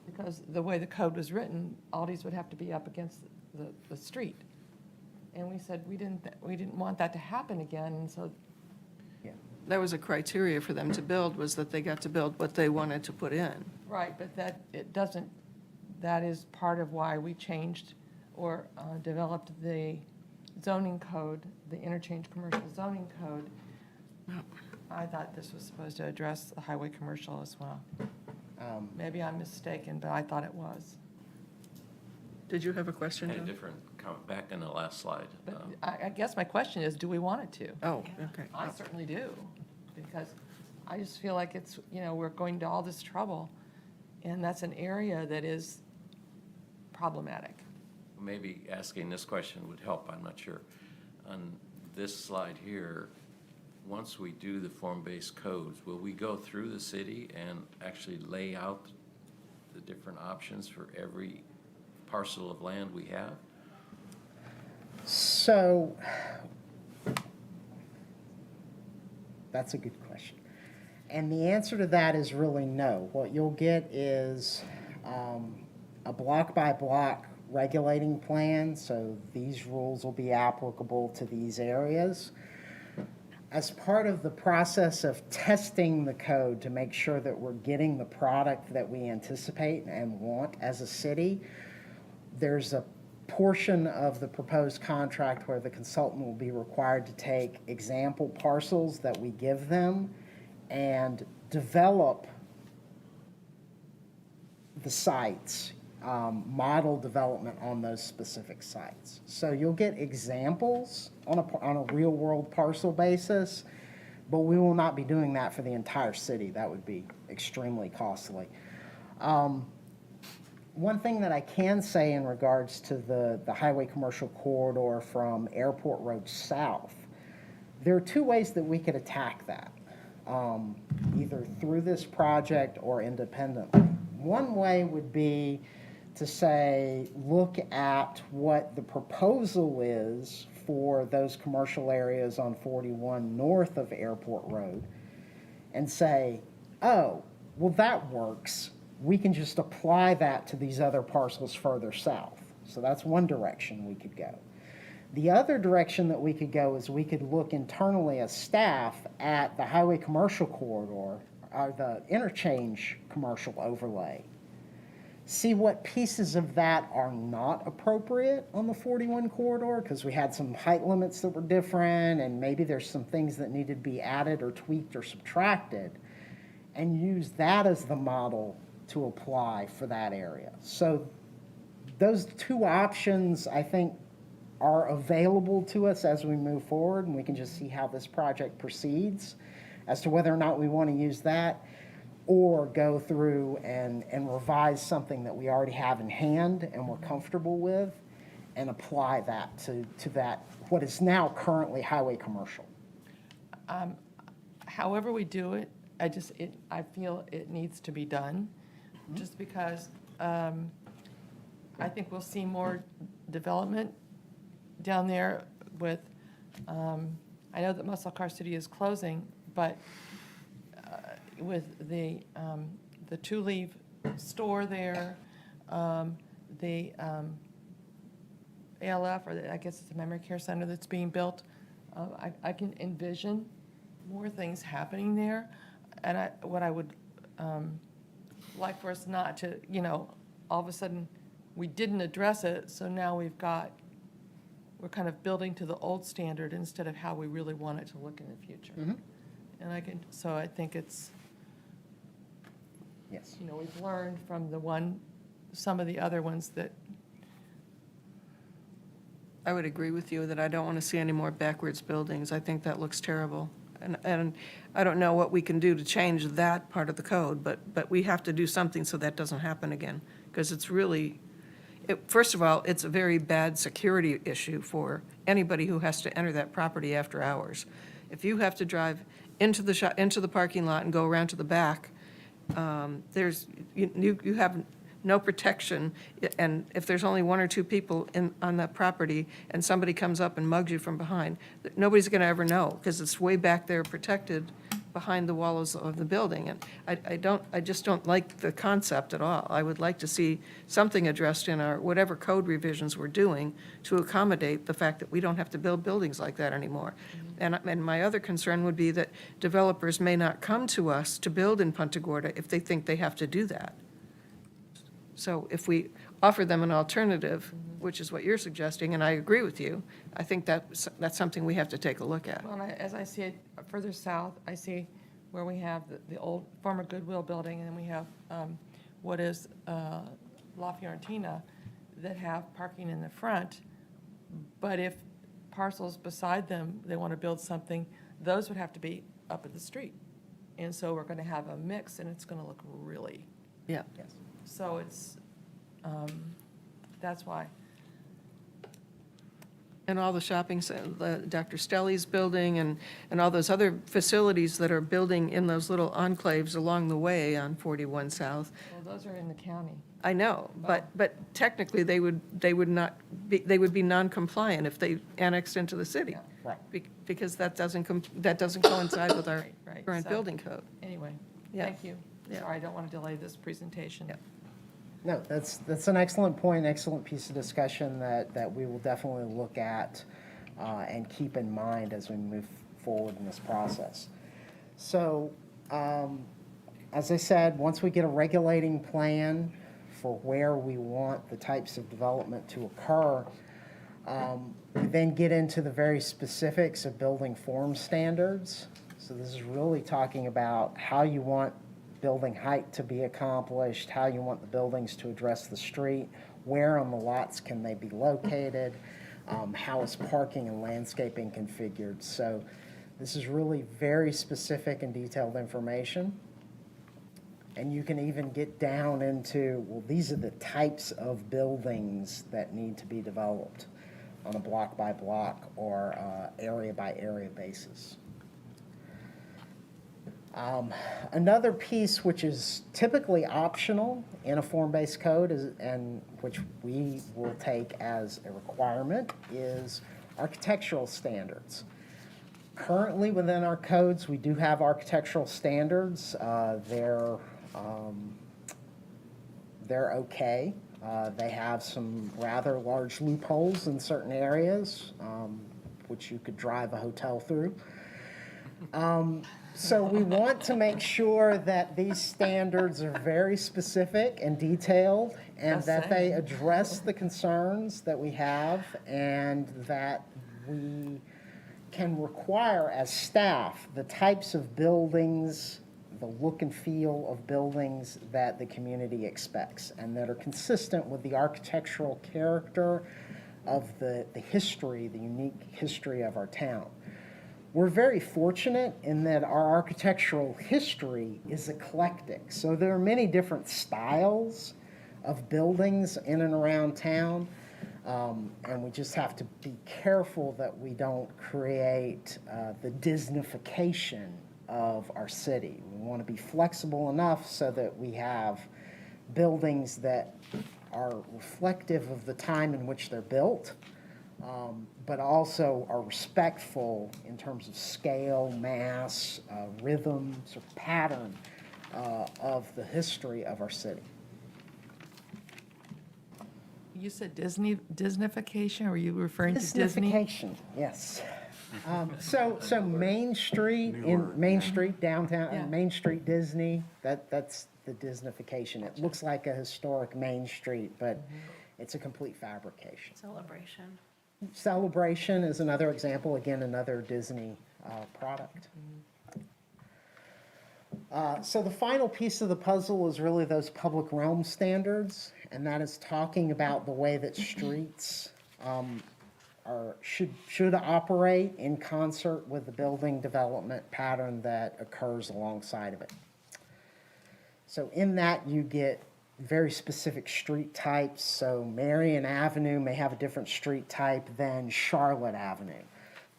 Because the way the code was written, Aldi's would have to be up against the street. And we said we didn't want that to happen again, and so. That was a criteria for them to build, was that they got to build what they wanted to put in. Right, but that is part of why we changed or developed the zoning code, the interchange commercial zoning code. I thought this was supposed to address the highway commercial as well. Maybe I'm mistaken, but I thought it was. Did you have a question, had a John? different comment back in the last slide. But I guess my question is, do we want it to? Oh, okay. I certainly do, because I just feel like it's, we're going to all this trouble, and that's an area that is problematic. Maybe asking this question would help, I'm not sure. On this slide here, once we do the form-based codes, will we go through the city and actually lay out the different options for every parcel of land we have? So, that's a good question. And the answer to that is really no. What you'll get is a block-by-block regulating plan, so these rules will be applicable to these areas. As part of the process of testing the code to make sure that we're getting the product that we anticipate and want as a city, there's a portion of the proposed contract where the consultant will be required to take example parcels that we give them and develop the sites, model development on those specific sites. So you'll get examples on a real-world parcel basis, but we will not be doing that for the entire city. That would be extremely costly. One thing that I can say in regards to the highway commercial corridor from Airport Road south, there are two ways that we could attack that, either through this project or independently. One way would be to say, look at what the proposal is for those commercial areas on 41 north of Airport Road and say, oh, well, that works. We can just apply that to these other parcels further south. So that's one direction we could go. The other direction that we could go is we could look internally as staff at the highway commercial corridor, or the interchange commercial overlay. See what pieces of that are not appropriate on the 41 corridor, because we had some height limits that were different, and maybe there's some things that needed to be added or tweaked or subtracted, and use that as the model to apply for that area. So those two options, I think, are available to us as we move forward, and we can just see how this project proceeds as to whether or not we want to use that or go through and revise something that we already have in hand and we're comfortable with and apply that to that, what is now currently highway commercial. However we do it, I feel it needs to be done. just because I think we'll see more development down there with, I know that Muscle Car City is closing, but with the Two-Leaf store there, the ALF, or I guess it's a memory care center that's being built, I can envision more things happening there. And what I would like for us not to, all of a sudden, we didn't address it, so now we're kind of building to the old standard instead of how we really want it to look in the future. And I think it's, Yes. we've learned from some of the other ones that. I would agree with you that I don't want to see any more backwards buildings. I think that looks terrible. And I don't know what we can do to change that part of the code, but we have to do something so that doesn't happen again. Because it's really, first of all, it's a very bad security issue for anybody who has to enter that property after hours. If you have to drive into the parking lot and go around to the back, you have no protection, and if there's only one or two people on that property and somebody comes up and mugs you from behind, nobody's going to ever know, because it's way back there protected behind the walls of the building. And I just don't like the concept at all. I would like to see something addressed in our, whatever code revisions we're doing, to accommodate the fact that we don't have to build buildings like that anymore. And my other concern would be that developers may not come to us to build in Punta Gorda if they think they have to do that. So if we offer them an alternative, which is what you're suggesting, and I agree with you, I think that's something we have to take a look at. Well, as I see it further south, I see where we have the old former Goodwill building, and then we have what is La Fiorentina that have parking in the front. But if parcels beside them, they want to build something, those would have to be up at the street. And so we're going to have a mix, and it's going to look really. Yeah. So that's why. And all the shopping, Dr. Stelli's building and all those other facilities that are building in those little enclaves along the way on 41 South. Well, those are in the county. I know, but technically they would be non-compliant if they annexed into the city. Right. Because that doesn't coincide with our Right. current So, building code. Anyway, Yeah. thank you. Yeah. Sorry, I don't want to delay this presentation. Yeah. No, that's an excellent point, excellent piece of discussion that we will definitely look at and keep in mind as we move forward in this process. So, as I said, once we get a regulating plan for where we want the types of development to occur, we then get into the very specifics of building form standards. So this is really talking about how you want building height to be accomplished, how you want the buildings to address the street, where on the lots can they be located, how is parking and landscaping configured. So this is really very specific and detailed information. And you can even get down into, well, these are the types of buildings that need to be developed on a block by block or area by area basis. Another piece which is typically optional in a form-based code and which we will take as a requirement is architectural standards. Currently within our codes, we do have architectural standards. They're okay. They have some rather large loopholes in certain areas, which you could drive a hotel through. So we want to make sure that these standards are very specific and detailed and that they address the concerns that we have and that we can require as staff the types of buildings, the look and feel of buildings that the community expects and that are consistent with the architectural character of the history, the unique history of our town. We're very fortunate in that our architectural history is eclectic. So there are many different styles of buildings in and around town. And we just have to be careful that we don't create the Disneyfication of our city. We want to be flexible enough so that we have buildings that are reflective of the time in which they're built, but also are respectful in terms of scale, mass, rhythm, sort of pattern of the history of our city. You said Disneyfication, or were you referring to Disney? Disneyfication, yes. So Main Street, downtown, Yeah. Main Street Disney, that's the Disneyfication. It looks like a historic Main Street, but it's a complete fabrication. Celebration. Celebration is another example, again, another Disney product. So the final piece of the puzzle is really those public realm standards, and that is talking about the way that streets should operate in concert with the building development pattern that occurs alongside of it. So in that, you get very specific street types. So Marion Avenue may have a different street type than Charlotte Avenue.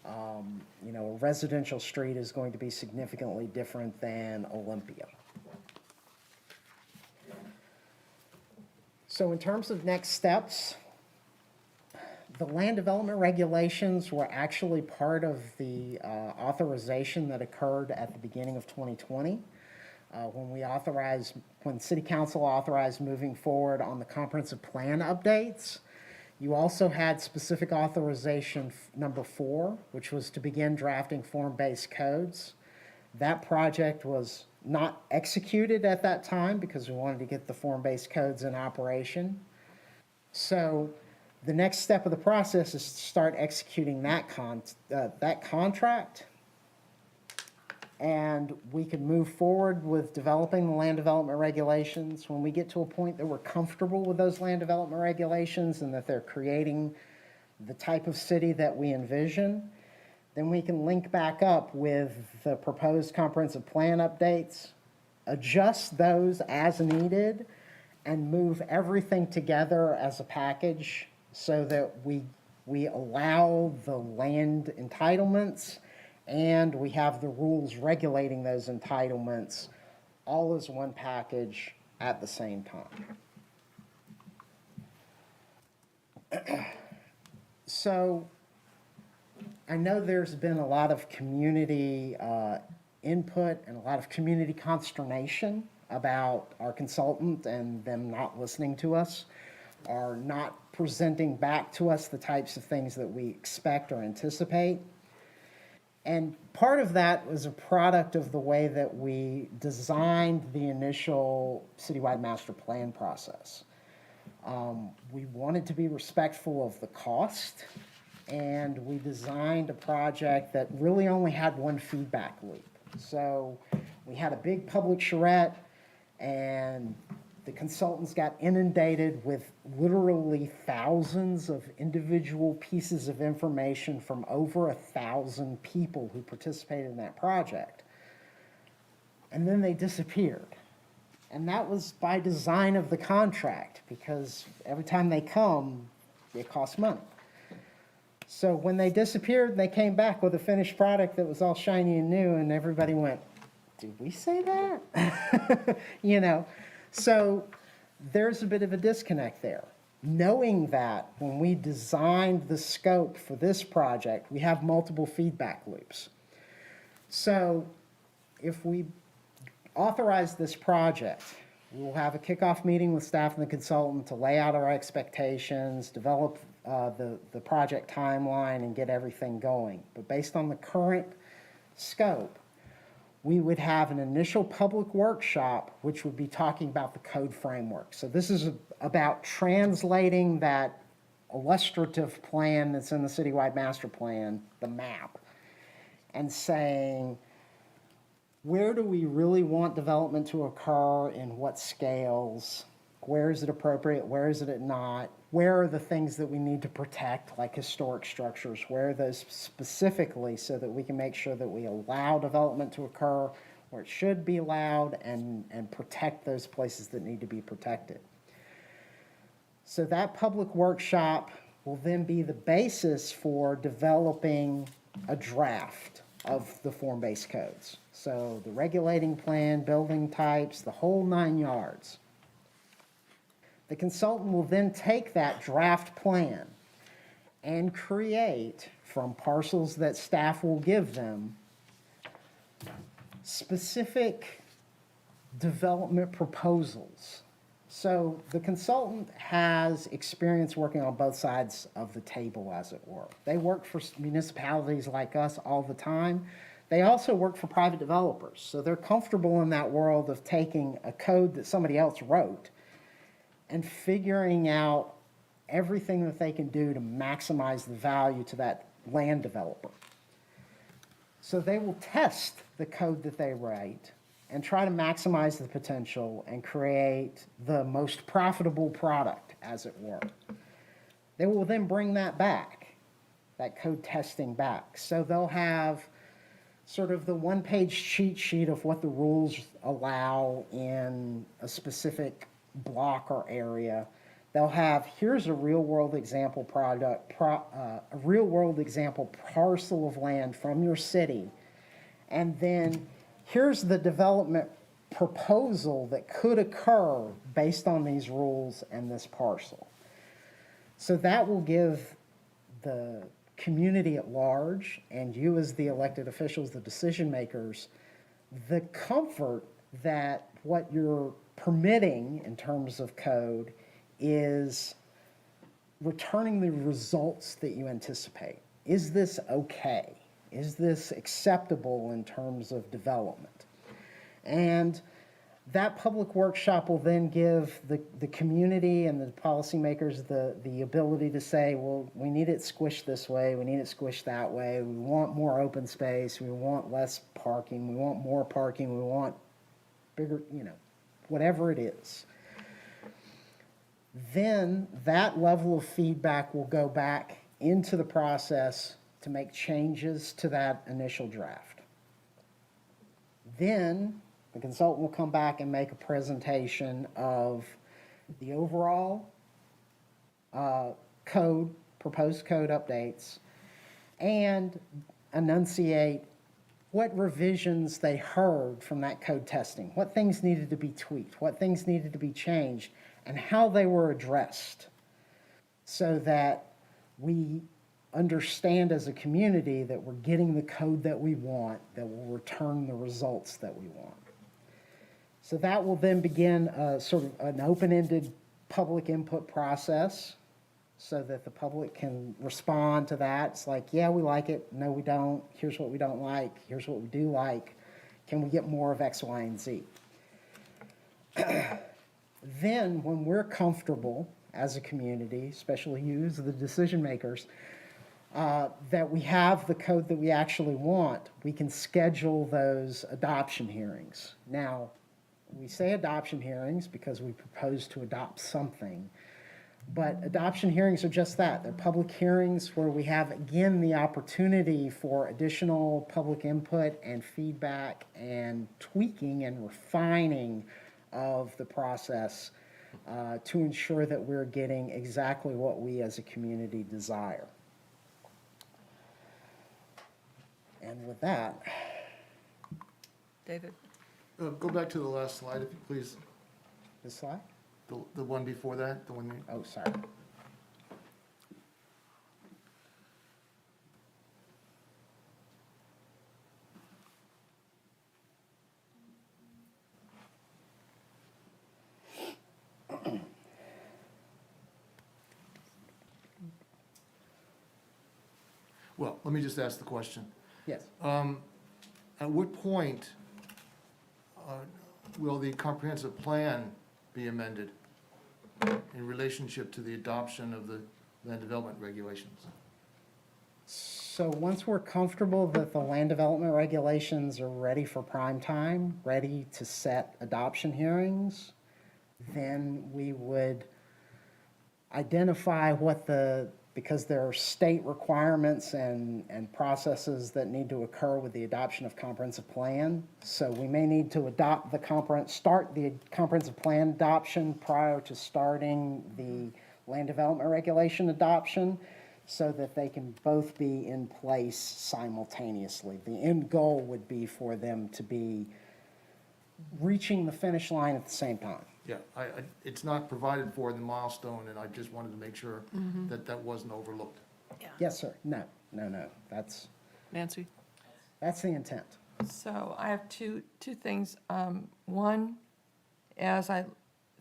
A residential street is going to be significantly different than Olympia. So in terms of next steps, the land development regulations were actually part of the authorization that occurred at the beginning of 2020. When City Council authorized moving forward on the comprehensive plan updates. You also had specific authorization number 4, which was to begin drafting form-based codes. That project was not executed at that time because we wanted to get the form-based codes in operation. So the next step of the process is to start executing that contract. And we can move forward with developing the land development regulations. When we get to a point that we're comfortable with those land development regulations and that they're creating the type of city that we envision, then we can link back up with the proposed comprehensive plan updates, adjust those as needed, and move everything together as a package so that we allow the land entitlements and we have the rules regulating those entitlements all as one package at the same time. So I know there's been a lot of community input and a lot of community consternation about our consultant and them not listening to us, or not presenting back to us the types of things that we expect or anticipate. And part of that was a product of the way that we designed the initial citywide master plan process. We wanted to be respectful of the cost, and we designed a project that really only had one feedback loop. So we had a big public charrette, and the consultants got inundated with literally thousands of individual pieces of information from over 1,000 people who participated in that project. And then they disappeared. And that was by design of the contract, because every time they come, it costs money. So when they disappeared, they came back with a finished product that was all shiny and new, and everybody went, did we say that? So there's a bit of a disconnect there. Knowing that when we designed the scope for this project, we have multiple feedback loops. So if we authorize this project, we will have a kickoff meeting with staff and the consultant to lay out our expectations, develop the project timeline, and get everything going. But based on the current scope, we would have an initial public workshop, which would be talking about the code framework. So this is about translating that illustrative plan that's in the citywide master plan, the map, and saying, where do we really want development to occur, in what scales, where is it appropriate, where is it not, where are the things that we need to protect, like historic structures, where are those specifically, so that we can make sure that we allow development to occur where it should be allowed, and protect those places that need to be protected. So that public workshop will then be the basis for developing a draft of the form-based codes. So the regulating plan, building types, the whole 9 yards. The consultant will then take that draft plan and create, from parcels that staff will give them, specific development proposals. So the consultant has experience working on both sides of the table, as it were. They work for municipalities like us all the time. They also work for private developers. So they're comfortable in that world of taking a code that somebody else wrote and figuring out everything that they can do to maximize the value to that land developer. So they will test the code that they write and try to maximize the potential and create the most profitable product, as it were. They will then bring that back, that code testing back. So they'll have sort of the one-page cheat sheet of what the rules allow in a specific block or area. They'll have, here's a real-world example a real-world example parcel of land from your city, and then here's the development proposal that could occur based on these rules and this parcel. So that will give the community at large, and you as the elected officials, the decision makers, the comfort that what you're permitting in terms of code is returning the results that you anticipate. Is this okay? Is this acceptable in terms of development? And that public workshop will then give the community and the policymakers the ability to say, well, we need it squished this way, we need it squished that way, we want more open space, we want less parking, we want more parking, we want bigger, whatever it is. Then that level of feedback will go back into the process to make changes to that initial draft. Then the consultant will come back and make a presentation of the overall code, proposed code updates, and enunciate what revisions they heard from that code testing, what things needed to be tweaked, what things needed to be changed, and how they were addressed, so that we understand as a community that we're getting the code that we want, that will return the results that we want. So that will then begin sort of an open-ended public input process so that the public can respond to that. It's like, yeah, we like it. No, we don't. Here's what we don't like. Here's what we do like. Can we get more of X, Y, and Z? Then, when we're comfortable as a community, especially you as the decision makers, that we have the code that we actually want, we can schedule those adoption hearings. Now, we say adoption hearings because we propose to adopt something, but adoption hearings are just that. They're public hearings where we have, again, the opportunity for additional public input and feedback and tweaking and refining of the process to ensure that we're getting exactly what we as a community desire. And with that, David? Go back to the last slide, if you please. this slide? The one before that, the one. Oh, sorry. Well, let me just ask the question. Yes. At what point will the comprehensive plan be amended in relationship to the adoption of the land development regulations? So once we're comfortable that the land development regulations are ready for prime time, ready to set adoption hearings, then we would identify what because there are state requirements and processes that need to occur with the adoption of comprehensive plan. So we may need to start the comprehensive plan adoption prior to starting the land development regulation adoption, so that they can both be in place simultaneously. The end goal would be for them to be reaching the finish line at the same time. Yeah, it's not provided for in the milestone, and I just wanted to make sure that that wasn't overlooked. Yes, sir. No. That's Nancy? the intent. So I have two things. One, as I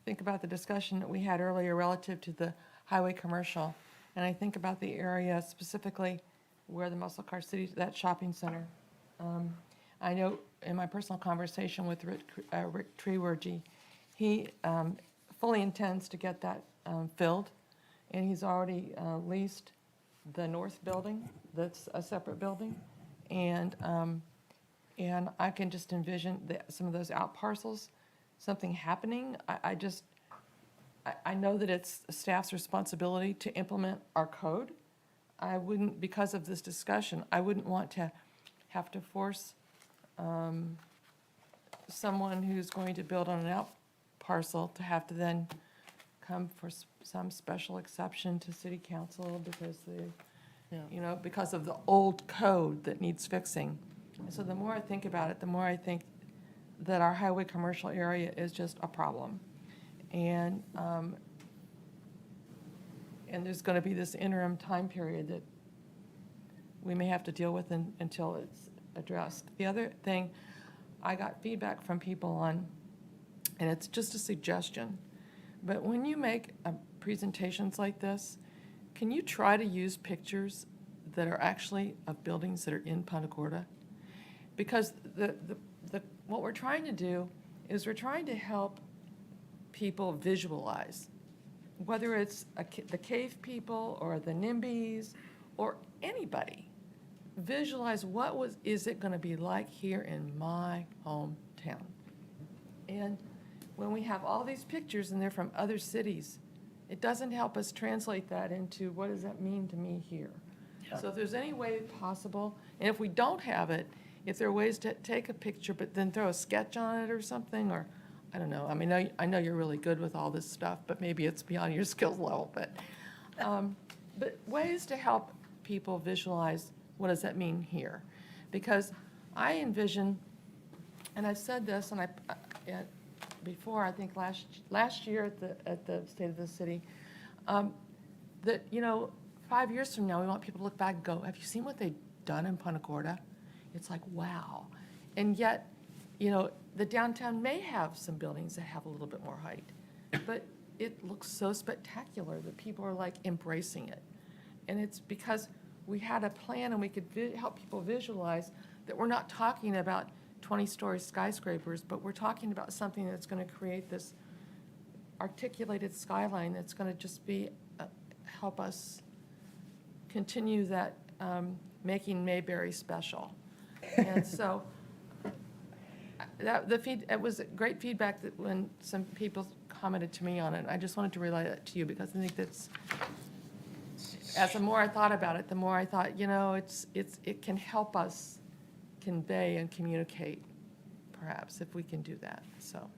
think about the discussion that we had earlier relative to the highway commercial, and I think about the area specifically where the Muscle Car City, that shopping center. I know in my personal conversation with Rick Trewergy, he fully intends to get that filled, and he's already leased the north building, that's a separate building, and I can just envision some of those out parcels, something happening. I know that it's staff's responsibility to implement our code. I wouldn't, because of this discussion, I wouldn't want to have to force someone who's going to build on an out parcel to have to then come for some special exception to city council because because of the old code that needs fixing. So the more I think about it, the more I think that our highway commercial area is just a problem. And there's going to be this interim time period that we may have to deal with until it's addressed. The other thing, I got feedback from people on, and it's just a suggestion, but when you make presentations like this, can you try to use pictures that are actually of buildings that are in Punta Gorda? Because what we're trying to do is we're trying to help people visualize, whether it's the cave people or the NIMBYs or anybody, visualize is it going to be like here in my hometown. And when we have all these pictures and they're from other cities, it doesn't help us translate that into what does that mean to me here. So if there's any way possible, and if we don't have it, if there are ways to take a picture but then throw a sketch on it or something, or I don't know. I mean, I know you're really good with all this stuff, but maybe it's beyond your skills level. But ways to help people visualize what does that mean here, because I envision, and I've said this, and before I think last year at the State of the City, that 5 years from now we want people to look back and go, have you seen what they've done in Punta Gorda? It's like wow, and yet the downtown may have some buildings that have a little bit more height, but it looks so spectacular that people are like embracing it. And it's because we had a plan and we could help people visualize that we're not talking about 20-story skyscrapers, but we're talking about something that's going to create this articulated skyline that's going to just be help us continue that making Mayberry special. And so it was great feedback that when some people commented to me on it. I just wanted to relay that to you because I think that's, as the more I thought about it, the more I thought, it can help us convey and communicate, perhaps, if we can do that, so.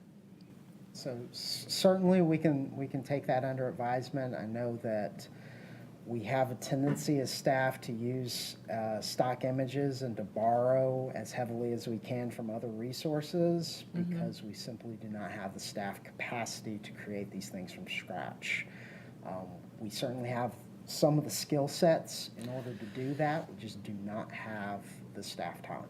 So certainly we can take that under advisement. I know that we have a tendency as staff to use stock images and to borrow as heavily as we can from other resources because we simply do not have the staff capacity to create these things from scratch. We certainly have some of the skill sets in order to do that. We just do not have the staff time.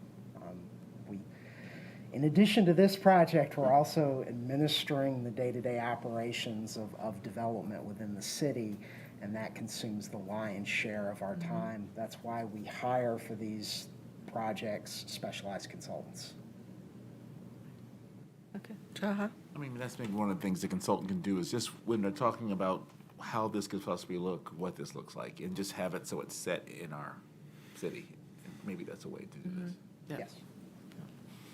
In addition to this project, we're also administering the day-to-day operations of development within the city, and that consumes the lion's share of our time. That's why we hire for these projects specialized consultants. Okay. Jaha? I mean, that's maybe one of the things the consultant can do is just when they're talking about how this could possibly look, what this looks like, and just have it so it's set in our city. Maybe that's a way to do this. Yes,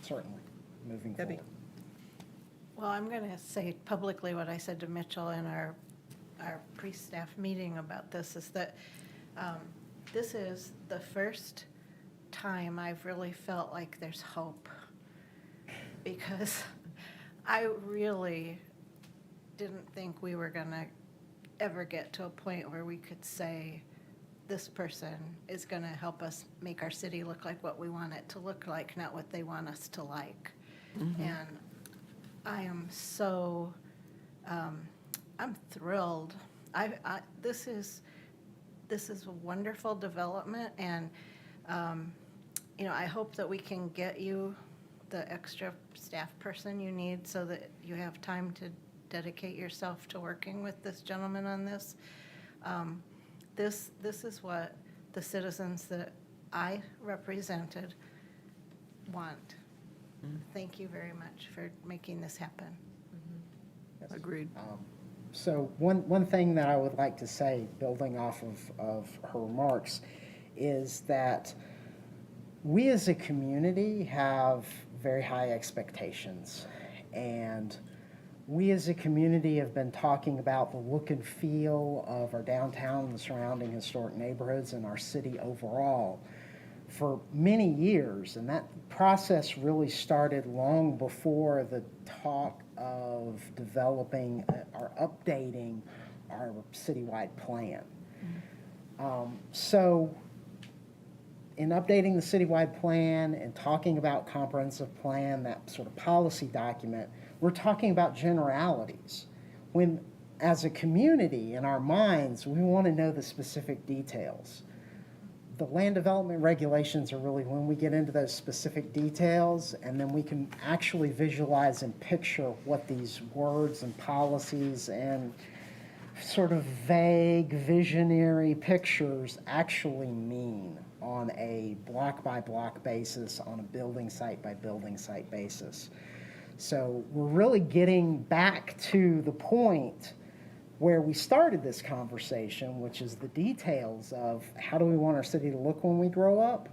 certainly, moving Debbie. forward. Well, I'm going to say publicly what I said to Mitchell in our pre-staff meeting about this, is that this is the first time I've really felt like there's hope, because I really didn't think we were going to ever get to a point where we could say, this person is going to help us make our city look like what we want it to look like, not what they want us to like. And I am so I'm thrilled. This is a wonderful development, and, I hope that we can get you the extra staff person you need so that you have time to dedicate yourself to working with this gentleman on this. This is what the citizens that I represented want. Thank you very much for making this happen. Agreed. So one thing that I would like to say, building off of her remarks, is that we as a community have very high expectations. And we as a community have been talking about the look and feel of our downtown and the surrounding historic neighborhoods and our city overall for many years. And that process really started long before the talk of developing or updating our citywide plan. So in updating the citywide plan and talking about comprehensive plan, that sort of policy document, we're talking about generalities. When, as a community, in our minds, we want to know the specific details. The land development regulations are really when we get into those specific details, and then we can actually visualize and picture what these words and policies and sort of vague visionary pictures actually mean on a block by block basis, on a building site by building site basis. So we're really getting back to the point where we started this conversation, which is the details of how do we want our city to look when we grow up.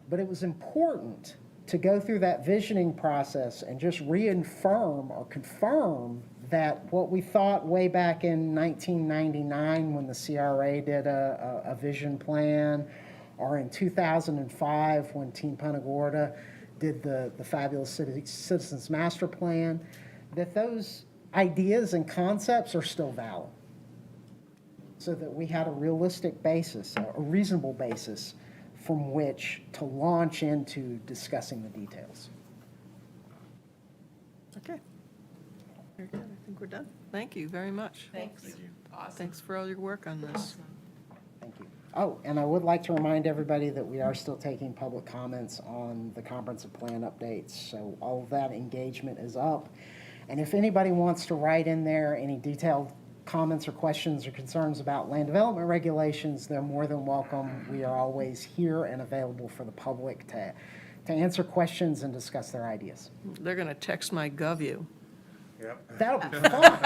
But it was important to go through that visioning process and just reaffirm or confirm that what we thought way back in 1999 when the CRA did a vision plan, or in 2005 when Team Punta Gorda did the Fabulous Citizens Master Plan, that those ideas and concepts are still valid. So that we had a realistic basis, a reasonable basis from which to launch into discussing the details. Okay. Very good. I think we're done. Thank you very much. Thanks. Thanks for all your work on this. Thank you. Oh, and I would like to remind everybody that we are still taking public comments on the comprehensive plan updates. So all of that engagement is up. And if anybody wants to write in there any detailed comments or questions or concerns about land development regulations, they're more than welcome. We are always here and available for the public to answer questions and discuss their ideas. They're going to text my GovU. Yep. That'll be fun.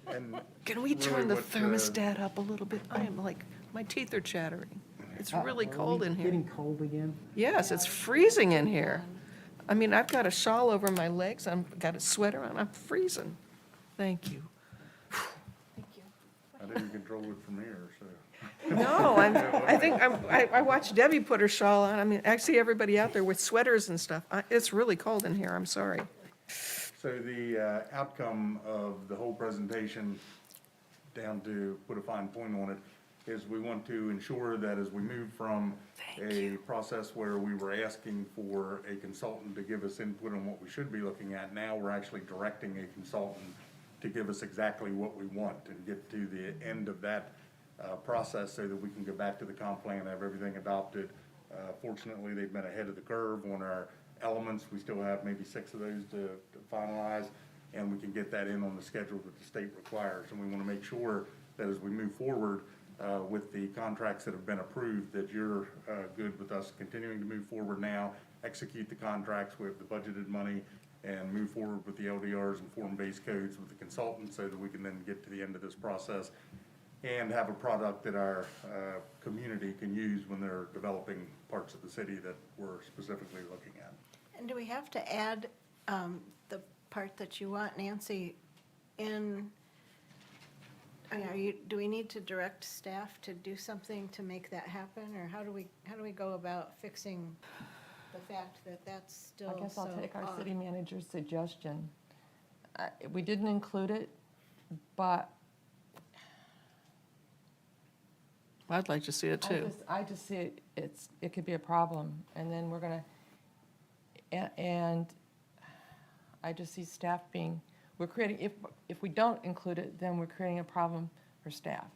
And Can we really turn the what, thermostat up a little bit? I am like, my teeth are chattering. It's really Are we cold in here. Getting cold again? Yes, it's freezing in here. I mean, I've got a shawl over my legs, I've got a sweater on, I'm freezing. Thank you. I didn't control it from here, so. No, I watched Debbie put her shawl on. I mean, I see everybody out there with sweaters and stuff. It's really cold in here, I'm sorry. So the outcome of the whole presentation, down to put a fine point on it, is we want to ensure that as we move from a process where we were asking for a consultant to give us input on what we should be looking at, now we're actually directing a consultant to give us exactly what we want and get to the end of that process so that we can go back to the comp plan, have everything adopted. Fortunately, they've been ahead of the curve on our elements. We still have maybe 6 of those to finalize, and we can get that in on the schedule that the state requires. And we want to make sure that as we move forward with the contracts that have been approved, that you're good with us continuing to move forward now, execute the contracts with the budgeted money, and move forward with the LDRs and form-based codes with the consultant so that we can then get to the end of this process and have a product that our community can use when they're developing parts of the city that we're specifically looking at. And do we have to add the part that you want, Nancy, in, I mean, do we need to direct staff to do something to make that happen? Or how do we go about fixing the fact that that's still I guess I'll so take our odd? city manager's suggestion. We didn't include it, but I'd like to see it too. I just see it could be a problem, and then we're gonna, and I just see staff we're creating, if we don't include it, then we're creating a problem for staff.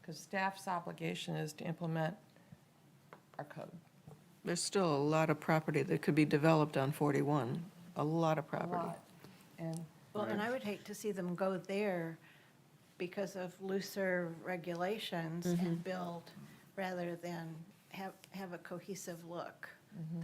Because staff's obligation is to implement our code. There's still a lot of property that could be developed on 41, a lot of property. And Well, and I would hate to see them go there because of looser regulations and build rather than have a cohesive look.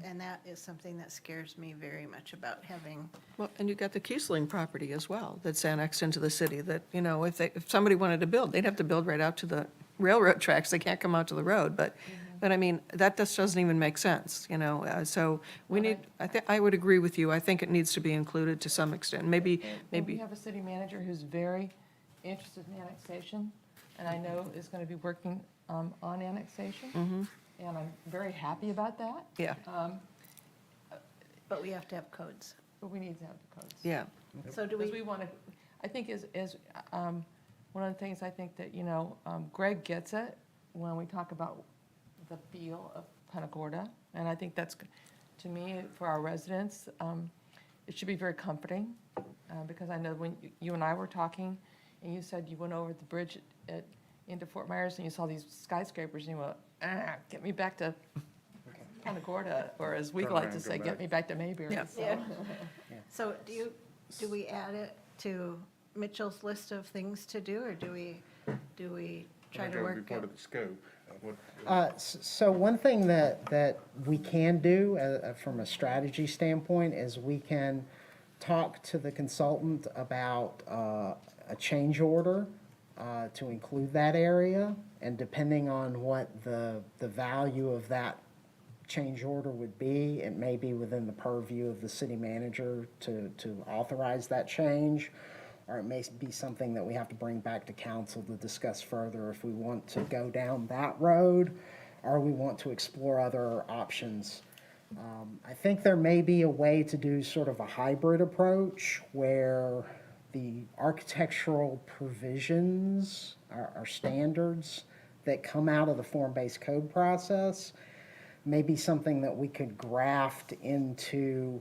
And that is something that scares me very much about having. Well, and you've got the Kiesling property as well, that's annexed into the city, that, you know, if somebody wanted to build, they'd have to build right out to the railroad tracks, they can't come out to the road, but I mean, that just doesn't even make sense, you know, so we need, I would agree with you, I think it needs to be included to some extent, maybe. we have a city manager who's very interested in annexation, and I know is going to be working on annexation. And I'm very happy about that. Yeah. But we have to have codes. But we need to have the codes. Yeah. So do Because we, we want to, I think one of the things I think that, you know, Greg gets it when we talk about the feel of Punta Gorda. And I think that's, to me, for our residents, it should be very comforting. Because I know when you and I were talking, and you said you went over the bridge into Fort Myers and you saw these skyscrapers and you went, get me back to Punta Gorda, or as we Turn like around to and say, go get back. me back to Mayberry. Yeah. So- Yeah. So do we add it to Mitchell's list of things to do, or do we try to That would work be part it? of the scope. So one thing that we can do from a strategy standpoint is we can talk to the consultant about a change order to include that area, and depending on what the value of that change order would be, it may be within the purview of the city manager to authorize that change, or it may be something that we have to bring back to council to discuss further if we want to go down that road, or we want to explore other options. I think there may be a way to do sort of a hybrid approach where the architectural provisions are standards that come out of the form-based code process, may be something that we could graft into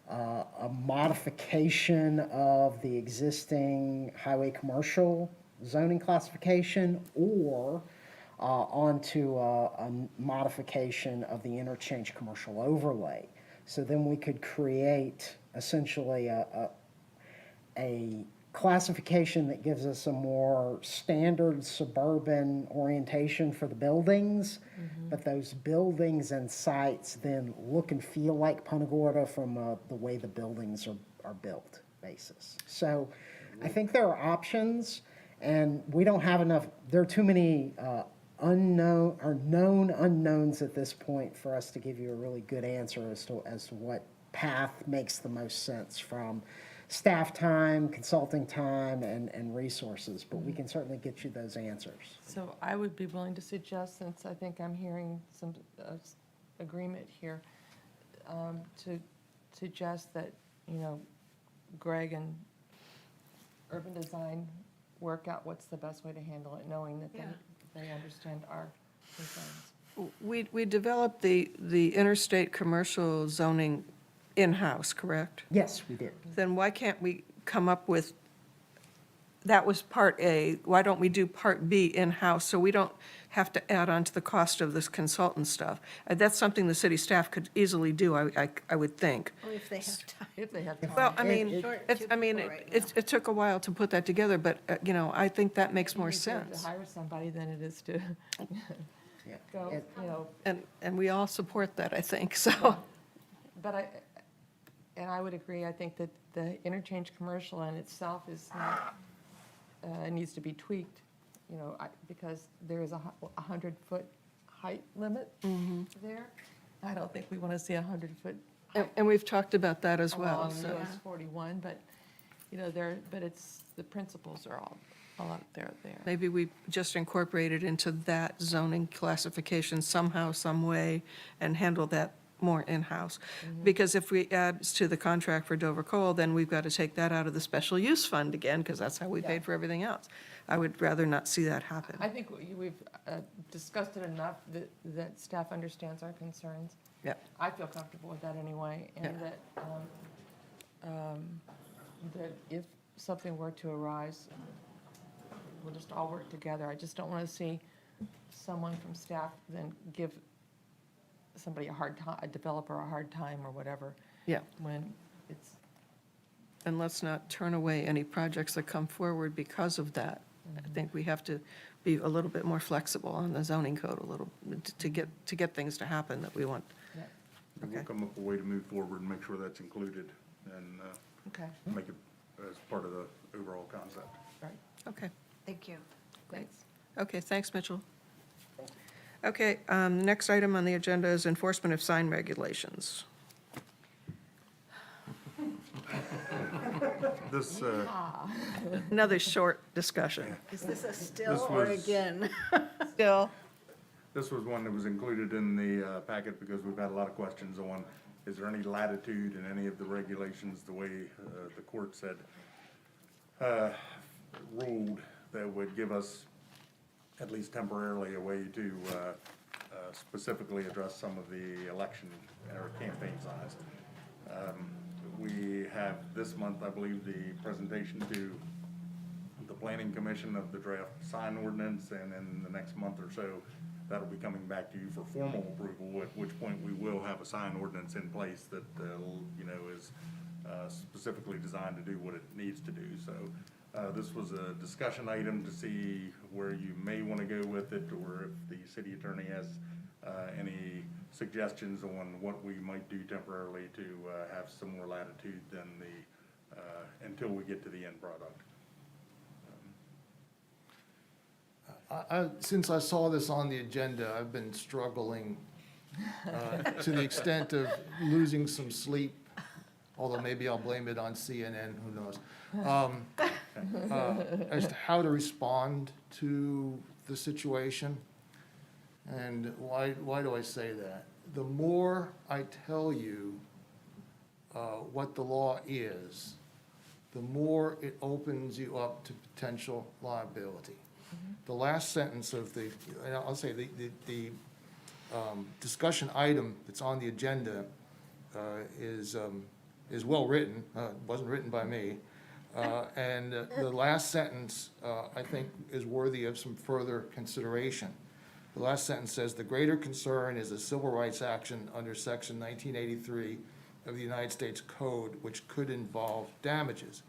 a modification of the existing highway commercial zoning classification, or onto a modification of the interchange commercial overlay. So then we could create essentially a classification that gives us a more standard suburban orientation for the buildings, but those buildings and sites then look and feel like Punta Gorda from the way the buildings are built basis. So I think there are options, and we don't have enough, there are too many unknown or known unknowns at this point for us to give you a really good answer as to what path makes the most sense from staff time, consulting time, and resources, but we can certainly get you those answers. So I would be willing to suggest, since I think I'm hearing some agreement here, to suggest that, you know, Greg and Urban Design work out what's the best way to handle it, knowing that they understand our concerns. We developed the interstate commercial zoning in-house, correct? Yes, we did. Then why can't we come up with, that was part A, why don't we do part B in-house, so we don't have to add on to the cost of this consultant stuff? That's something the city staff could easily do, I would think. Or if they have time. If they have time. Well, I mean, Short it's, I mean, people right it took a while to put that together, but, you know, I think that makes more Easier sense. to hire somebody than it is to go, you know. And we all support that, I think, so. But I would agree, I think that the interchange commercial in itself is not, needs to be tweaked, you know, because there is a 100-foot height limit there. I don't think we want to see a 100-foot And we've talked about that as well, along so. US 41, but, you know, but it's, the principles are all out there. Maybe we just incorporate it into that zoning classification somehow, some way, and handle that more in-house. Because if we add to the contract for Dover Coal, then we've got to take that out of the special use fund again, because that's how we paid for everything else. I would rather not see that happen. I think we've discussed it enough that staff understands our concerns. Yeah. I feel comfortable with that anyway, and Yeah. that that if something were to arise, we'll just all work together. I just don't want to see someone from staff then give somebody a hard time, a developer a hard time or whatever. Yeah. When it's, And let's not turn away any projects that come forward because of that. I think we have to be a little bit more flexible on the zoning code a little, to get things to happen that we want. And we'll come up with a way to move forward and make sure that's included and okay, make it as part of the overall concept. right, Okay, Thank you. thanks. okay, thanks, Mitchell. Okay, next item on the agenda is enforcement of sign regulations. This, Another short discussion. Is this a still This or was- again? Still, this was one that was included in the packet because we've had a lot of questions on, is there any latitude in any of the regulations, the way the court said, ruled that would give us, at least temporarily, a way to specifically address some of the election or campaign signs. We have this month, I believe, the presentation to the Planning Commission of the draft sign ordinance, and in the next month or so, that'll be coming back to you for formal approval, at which point we will have a sign ordinance in place that, you know, is specifically designed to do what it needs to do. So this was a discussion item to see where you may want to go with it, or if the city attorney has any suggestions on what we might do temporarily to have some more latitude than the, until we get to the end product. Since I saw this on the agenda, I've been struggling to the extent of losing some sleep, although maybe I'll blame it on CNN, who knows, as to how to respond to the situation. And why do I say that? The more I tell you what the law is, the more it opens you up to potential liability. The last sentence of the, and I'll say the discussion item that's on the agenda is well-written, wasn't written by me. And the last sentence, I think, is worthy of some further consideration. The last sentence says, "The greater concern is a civil rights action under Section 1983 of the United States Code, which could involve damages."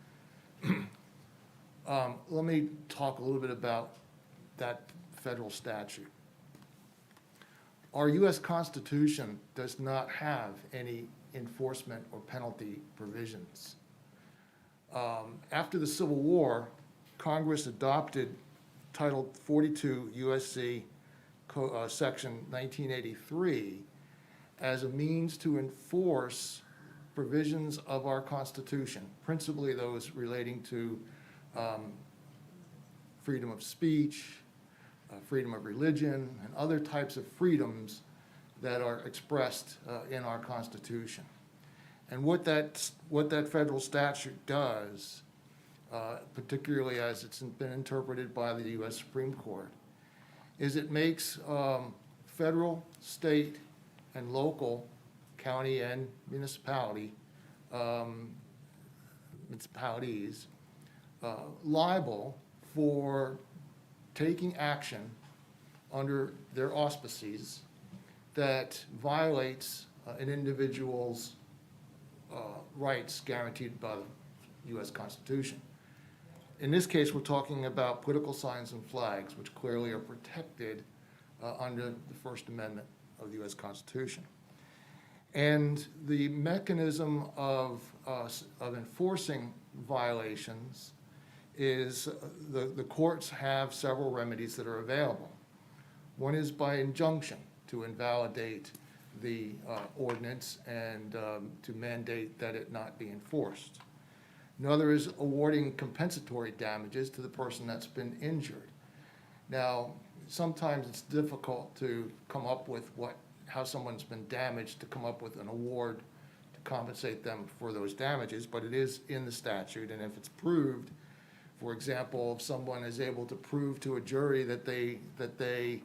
Let me talk a little bit about that federal statute. Our U.S. Constitution does not have any enforcement or penalty provisions. After the Civil War, Congress adopted Title 42 U.S.C. Section 1983 as a means to enforce provisions of our Constitution, principally those relating to freedom of speech, freedom of religion, and other types of freedoms that are expressed in our Constitution. And what that federal statute does, particularly as it's been interpreted by the U.S. Supreme Court, is it makes federal, state, and local, county and municipalities liable for taking action under their auspices that violates an individual's rights guaranteed by the U.S. Constitution. In this case, we're talking about political signs and flags, which clearly are protected under the First Amendment of the U.S. Constitution. And the mechanism of enforcing violations is the courts have several remedies that are available. One is by injunction to invalidate the ordinance and to mandate that it not be enforced. Another is awarding compensatory damages to the person that's been injured. Now, sometimes it's difficult to come up with how someone's been damaged, to come up with an award to compensate them for those damages, but it is in the statute, and if it's proved, for example, if someone is able to prove to a jury that they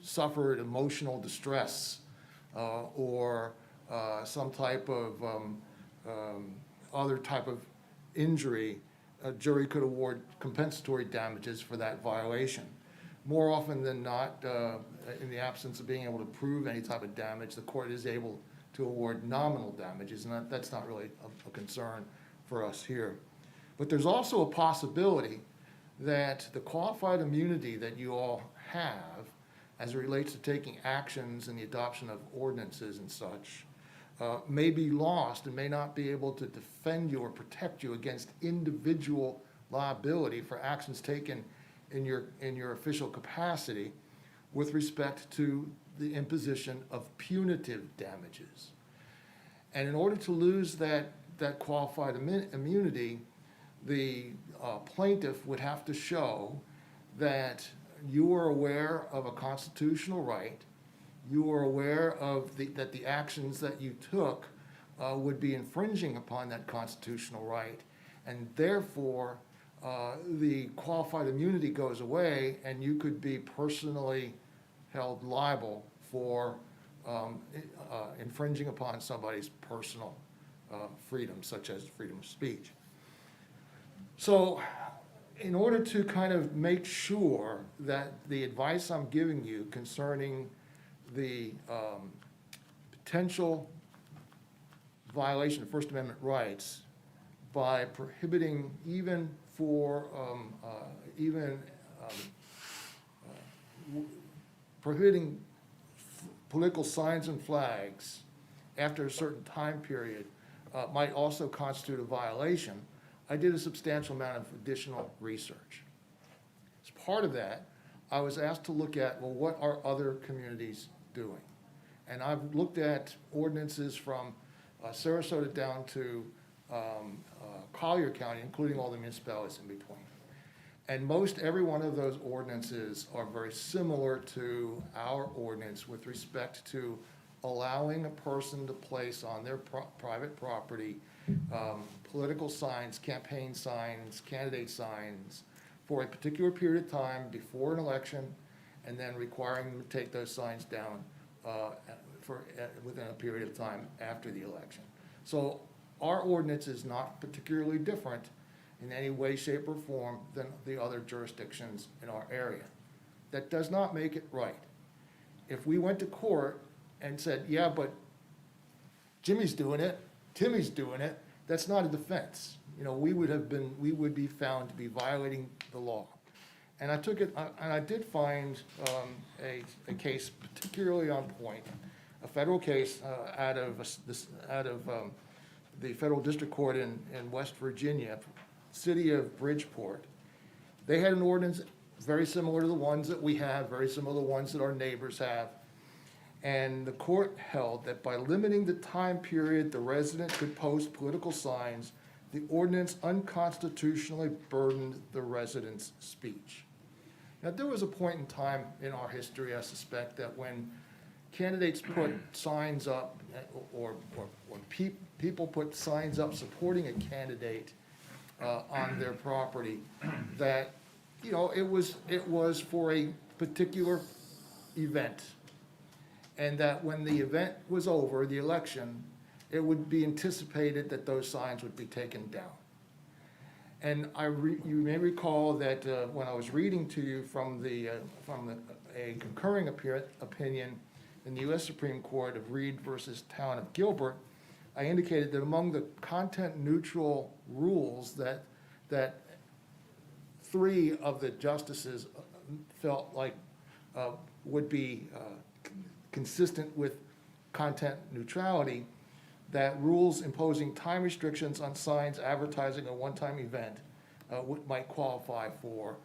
suffered emotional distress or some type of other type of injury, a jury could award compensatory damages for that violation. More often than not, in the absence of being able to prove any type of damage, the court is able to award nominal damages, and that's not really a concern for us here. But there's also a possibility that the qualified immunity that you all have as it relates to taking actions and the adoption of ordinances and such may be lost and may not be able to defend you or protect you against individual liability for actions taken in your official capacity with respect to the imposition of punitive damages. And in order to lose that qualified immunity, the plaintiff would have to show that you are aware of a constitutional right, you are aware of that the actions that you took would be infringing upon that constitutional right, and therefore the qualified immunity goes away and you could be personally held liable for infringing upon somebody's personal freedom, such as freedom of speech. So in order to kind of make sure that the advice I'm giving you concerning the potential violation of First Amendment rights by prohibiting prohibiting political signs and flags after a certain time period might also constitute a violation, I did a substantial amount of additional research. As part of that, I was asked to look at, well, what are other communities doing? And I've looked at ordinances from Sarasota down to Collier County, including all the municipalities in between. And most every one of those ordinances are very similar to our ordinance with respect to allowing a person to place on their private property political signs, campaign signs, candidate signs for a particular period of time before an election, and then requiring them to take those signs down within a period of time after the election. So our ordinance is not particularly different in any way, shape, or form than the other jurisdictions in our area. That does not make it right. If we went to court and said, yeah, but Jimmy's doing it, Timmy's doing it, that's not a defense. You know, we would be found to be violating the law. And I did find a case particularly on point, a federal case out of the Federal District Court in West Virginia, city of Bridgeport. They had an ordinance very similar to the ones that we have, very similar to the ones that our neighbors have. And the court held that by limiting the time period the resident could post political signs, the ordinance unconstitutionally burdened the resident's speech. Now, there was a point in time in our history, I suspect, that when candidates put signs up, or when people put signs up supporting a candidate on their property, that, you know, it was for a particular event. And that when the event was over, the election, it would be anticipated that those signs would be taken down. And you may recall that when I was reading to you from a concurring opinion in the U.S. Supreme Court of Reed versus Town of Gilbert, I indicated that among the content-neutral rules that three of the justices felt like would be consistent with content neutrality, that rules imposing time restrictions on signs advertising a one-time event might qualify for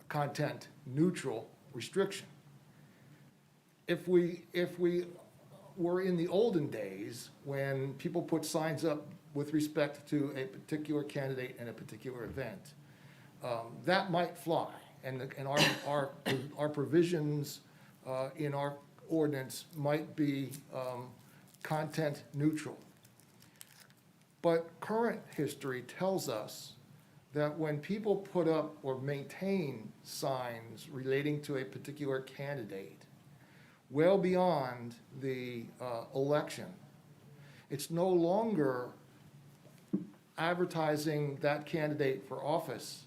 content neutral restriction. If we were in the olden days when people put signs up with respect to a particular candidate and a particular event, that might fly. And our provisions in our ordinance might be content neutral. But current history tells us that when people put up or maintain signs relating to a particular candidate, well beyond the election. It's no longer advertising that candidate for office.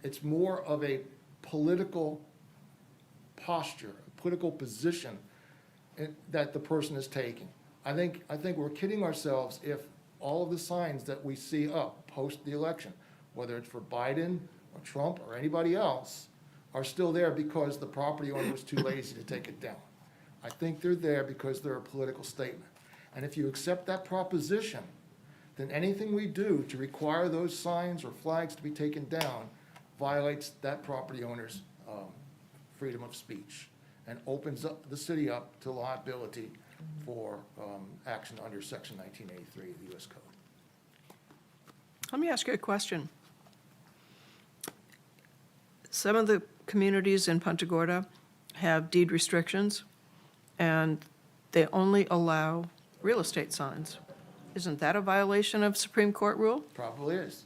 It's more of a political posture, a political position that the person is taking. I think we're kidding ourselves if all of the signs that we see up post the election, whether it's for Biden or Trump or anybody else, are still there because the property owner was too lazy to take it down. I think they're there because they're a political statement. And if you accept that proposition, then anything we do to require those signs or flags to be taken down violates that property owner's freedom of speech and opens up the city up to liability for action under Section 1983 of the U.S. Code. Let me ask you a question. Some of the communities in Punta Gorda have deed restrictions, and they only allow real estate signs. Isn't that a violation of Supreme Court rule? Probably is.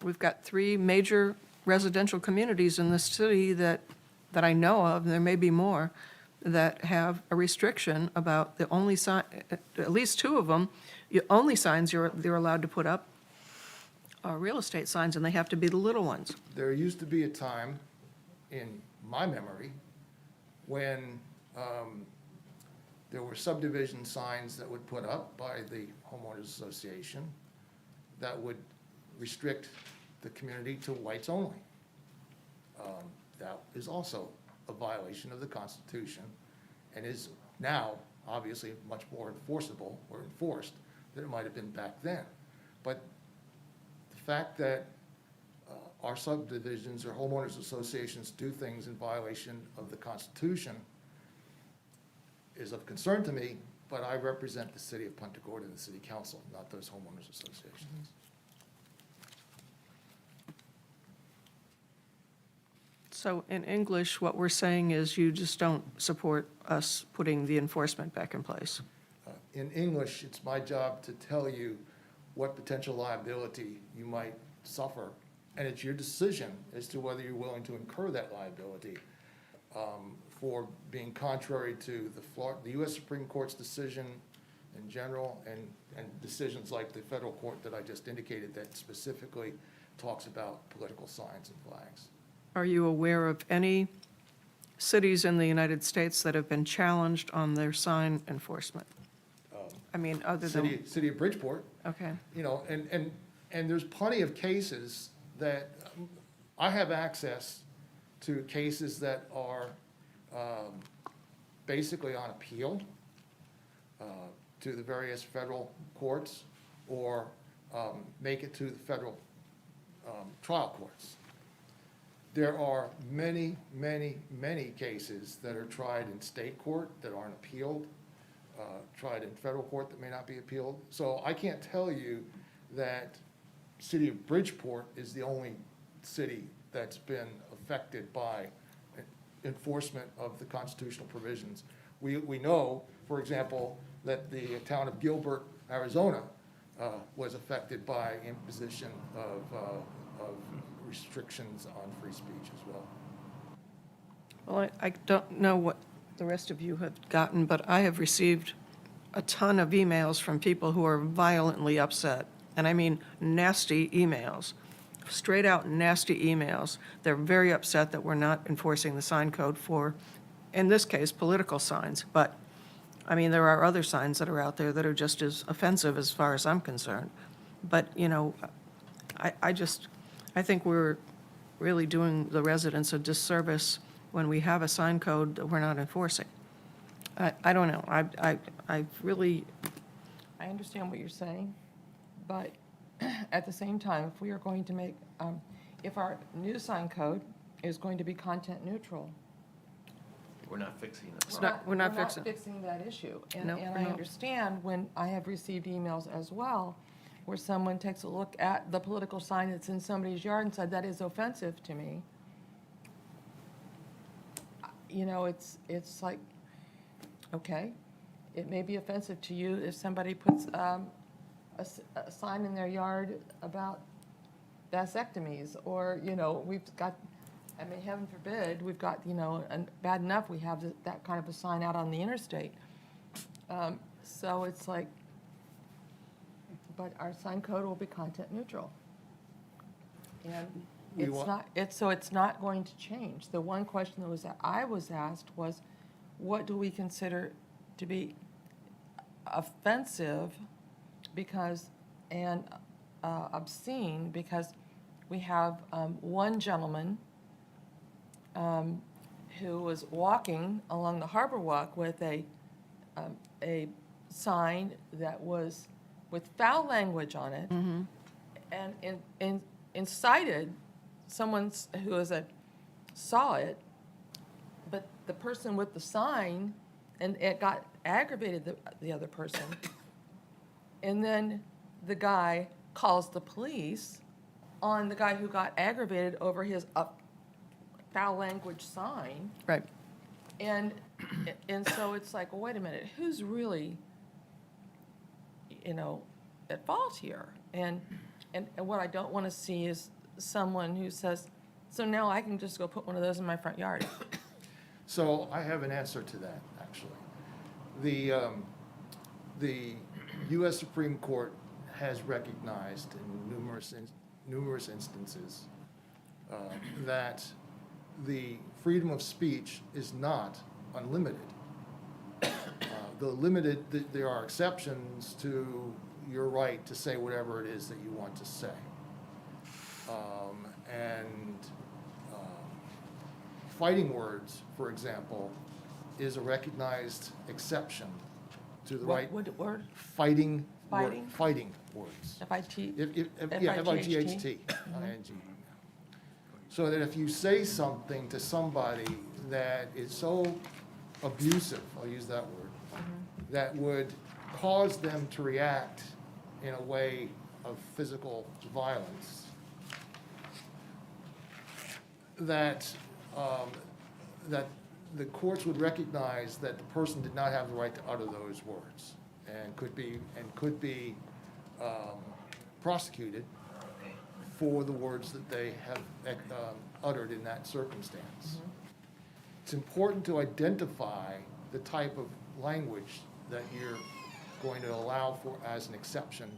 We've got 3 major residential communities in this city that I know of, and there may be more, that have a restriction about the only sign, at least 2 of them, only signs they're allowed to put up are real estate signs, and they have to be the little ones. There used to be a time, in my memory, when there were subdivision signs that would put up by the homeowners association that would restrict the community to whites only. That is also a violation of the Constitution and is now obviously much more enforceable or enforced than it might have been back then. But the fact that our subdivisions or homeowners associations do things in violation of the Constitution is of concern to me, but I represent the city of Punta Gorda and the city council, not those homeowners associations. So in English, what we're saying is you just don't support us putting the enforcement back in place. In English, it's my job to tell you what potential liability you might suffer, and it's your decision as to whether you're willing to incur that liability for being contrary to the U.S. Supreme Court's decision in general and decisions like the federal court that I just indicated that specifically talks about political signs and flags. Are you aware of any cities in the United States that have been challenged on their sign enforcement? I mean, other than... City of Bridgeport. Okay. You know, and there's plenty of cases that I have access to cases that are basically on appeal to the various federal courts or make it to the federal trial courts. There are many, many, many cases that are tried in state court that aren't appealed, tried in federal court that may not be appealed. So I can't tell you that City of Bridgeport is the only city that's been affected by enforcement of the constitutional provisions. We know, for example, that the town of Gilbert, Arizona, was affected by imposition of restrictions on free speech as well. Well, I don't know what the rest of you have gotten, but I have received a ton of emails from people who are violently upset. And I mean nasty emails, straight out nasty emails. They're very upset that we're not enforcing the sign code for, in this case, political signs. But, I mean, there are other signs that are out there that are just as offensive as far as I'm concerned. But, you know, I think we're really doing the residents a disservice when we have a sign code that we're not enforcing. I don't know. I really, I understand what you're saying, but at the same time, if we are going to make, if our new sign code is going to be content neutral. We're not fixing it. We're not fixing that issue. And No, and we're I not. understand when I have received emails as well, where someone takes a look at the political sign that's in somebody's yard and said, that is offensive to me. You know, it's like, okay, it may be offensive to you if somebody puts a sign in their yard about vasectomies, or, you know, we've got I mean, heaven forbid, we've got, and bad enough we have that kind of a sign out on the interstate. So it's like, but our sign code will be content neutral. And it's not going to change. The one question that I was asked was, what do we consider to be offensive and obscene? Because we have one gentleman who was walking along the Harbor Walk with a sign that was with foul language on it, and incited someone who saw it, but the person with the sign, and it got aggravated the other person, and then the guy calls the police on the guy who got aggravated over his foul language sign. Right. And so it's like, well, wait a minute, who's really, at fault here? And what I don't want to see is someone who says, so now I can just go put one of those in my front yard. So I have an answer to that, actually. The U.S. Supreme Court has recognized in numerous instances that the freedom of speech is not unlimited. There are exceptions to your right to say whatever it is that you want to say. Fighting words, for example, is a recognized exception to the right. What word? Fighting Fighting? fighting words. F-I-T? Yeah, F-I-G-H-T. So that if you say something to somebody that is so abusive, I'll use that word, that would cause them to react in a way of physical violence, that the courts would recognize that the person did not have the right to utter those words and could be prosecuted for the words that they have uttered in that circumstance. It's important to identify the type of language that you're going to allow for as an exception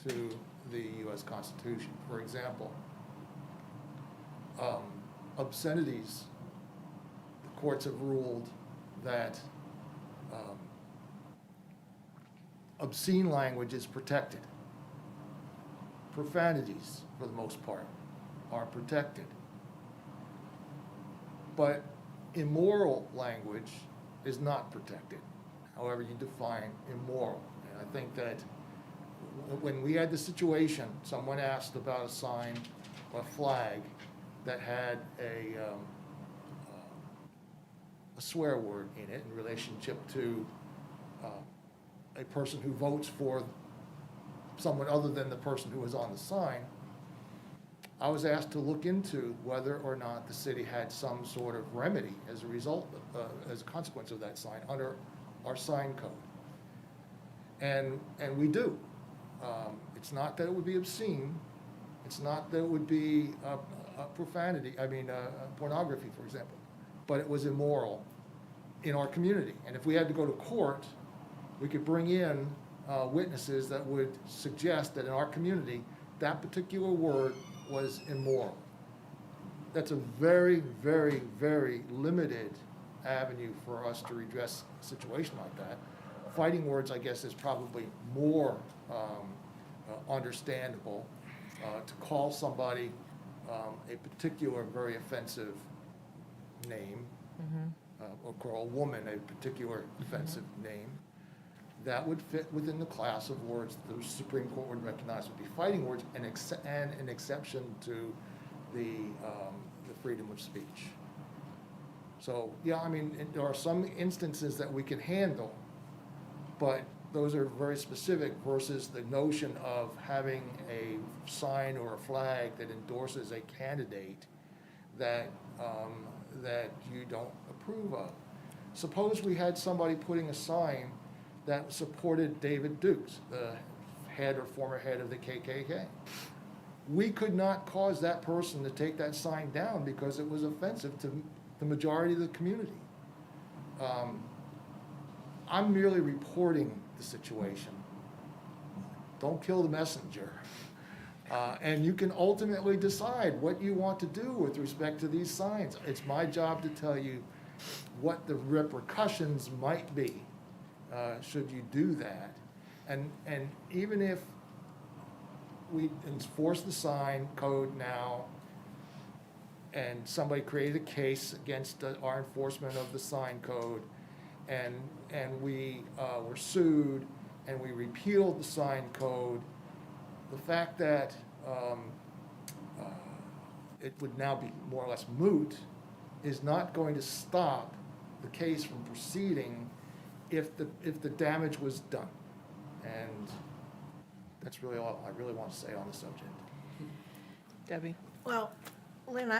to the U.S. Constitution. For example, obscenities, the courts have ruled that obscene language is protected. Profanities, for the most part, are protected. But immoral language is not protected, however you define immoral. And I think that when we had the situation, someone asked about a sign or flag that had a swear word in it in relationship to a person who votes for someone other than the person who was on the sign. I was asked to look into whether or not the city had some sort of remedy as a result, as a consequence of that sign under our sign code. And we do. It's not that it would be obscene. It's not that it would be profanity, pornography, for example. But it was immoral in our community. And if we had to go to court, we could bring in witnesses that would suggest that in our community, that particular word was immoral. That's a very, very, very limited avenue for us to redress a situation like that. Fighting words, I guess, is probably more understandable. To call somebody a particular very offensive name, or call a woman a particular offensive name, that would fit within the class of words the Supreme Court would recognize would be fighting words and an exception to the freedom of speech. So, yeah, there are some instances that we can handle, but those are very specific versus the notion of having a sign or a flag that endorses a candidate that you don't approve of. Suppose we had somebody putting a sign that supported David Dukes, the head or former head of the KKK. we could not cause that person to take that sign down because it was offensive to the majority of the community. I'm merely reporting the situation. Don't kill the messenger. And you can ultimately decide what you want to do with respect to these signs. It's my job to tell you what the repercussions might be, should you do that. And even if we enforce the sign code now, and somebody created a case against our enforcement of the sign code, and we were sued, and we repealed the sign code, the fact that it would now be more or less moot is not going to stop the case from proceeding if the damage was done. And that's really all I really want to say on the subject. Debbie? Well, Lynn,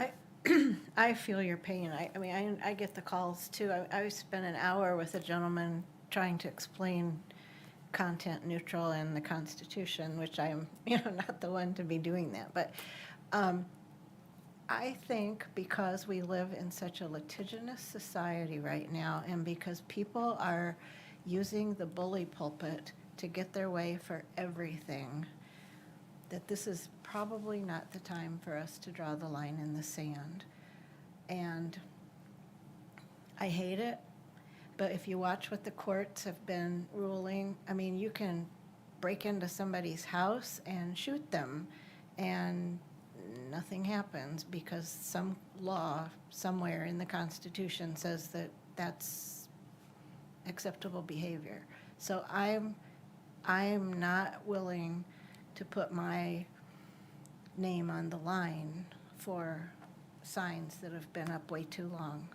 I feel your pain. I mean, I get the calls too. I spent an hour with a gentleman trying to explain content neutral and the Constitution, which I'm, not the one to be doing that. But I think because we live in such a litigious society right now, and because people are using the bully pulpit to get their way for everything, that this is probably not the time for us to draw the line in the sand. And I hate it, but if you watch what the courts have been ruling, I mean, you can break into somebody's house and shoot them, and nothing happens because some law somewhere in the Constitution says that that's acceptable behavior. So I'm not willing to put my name on the line for signs that have been up way too long.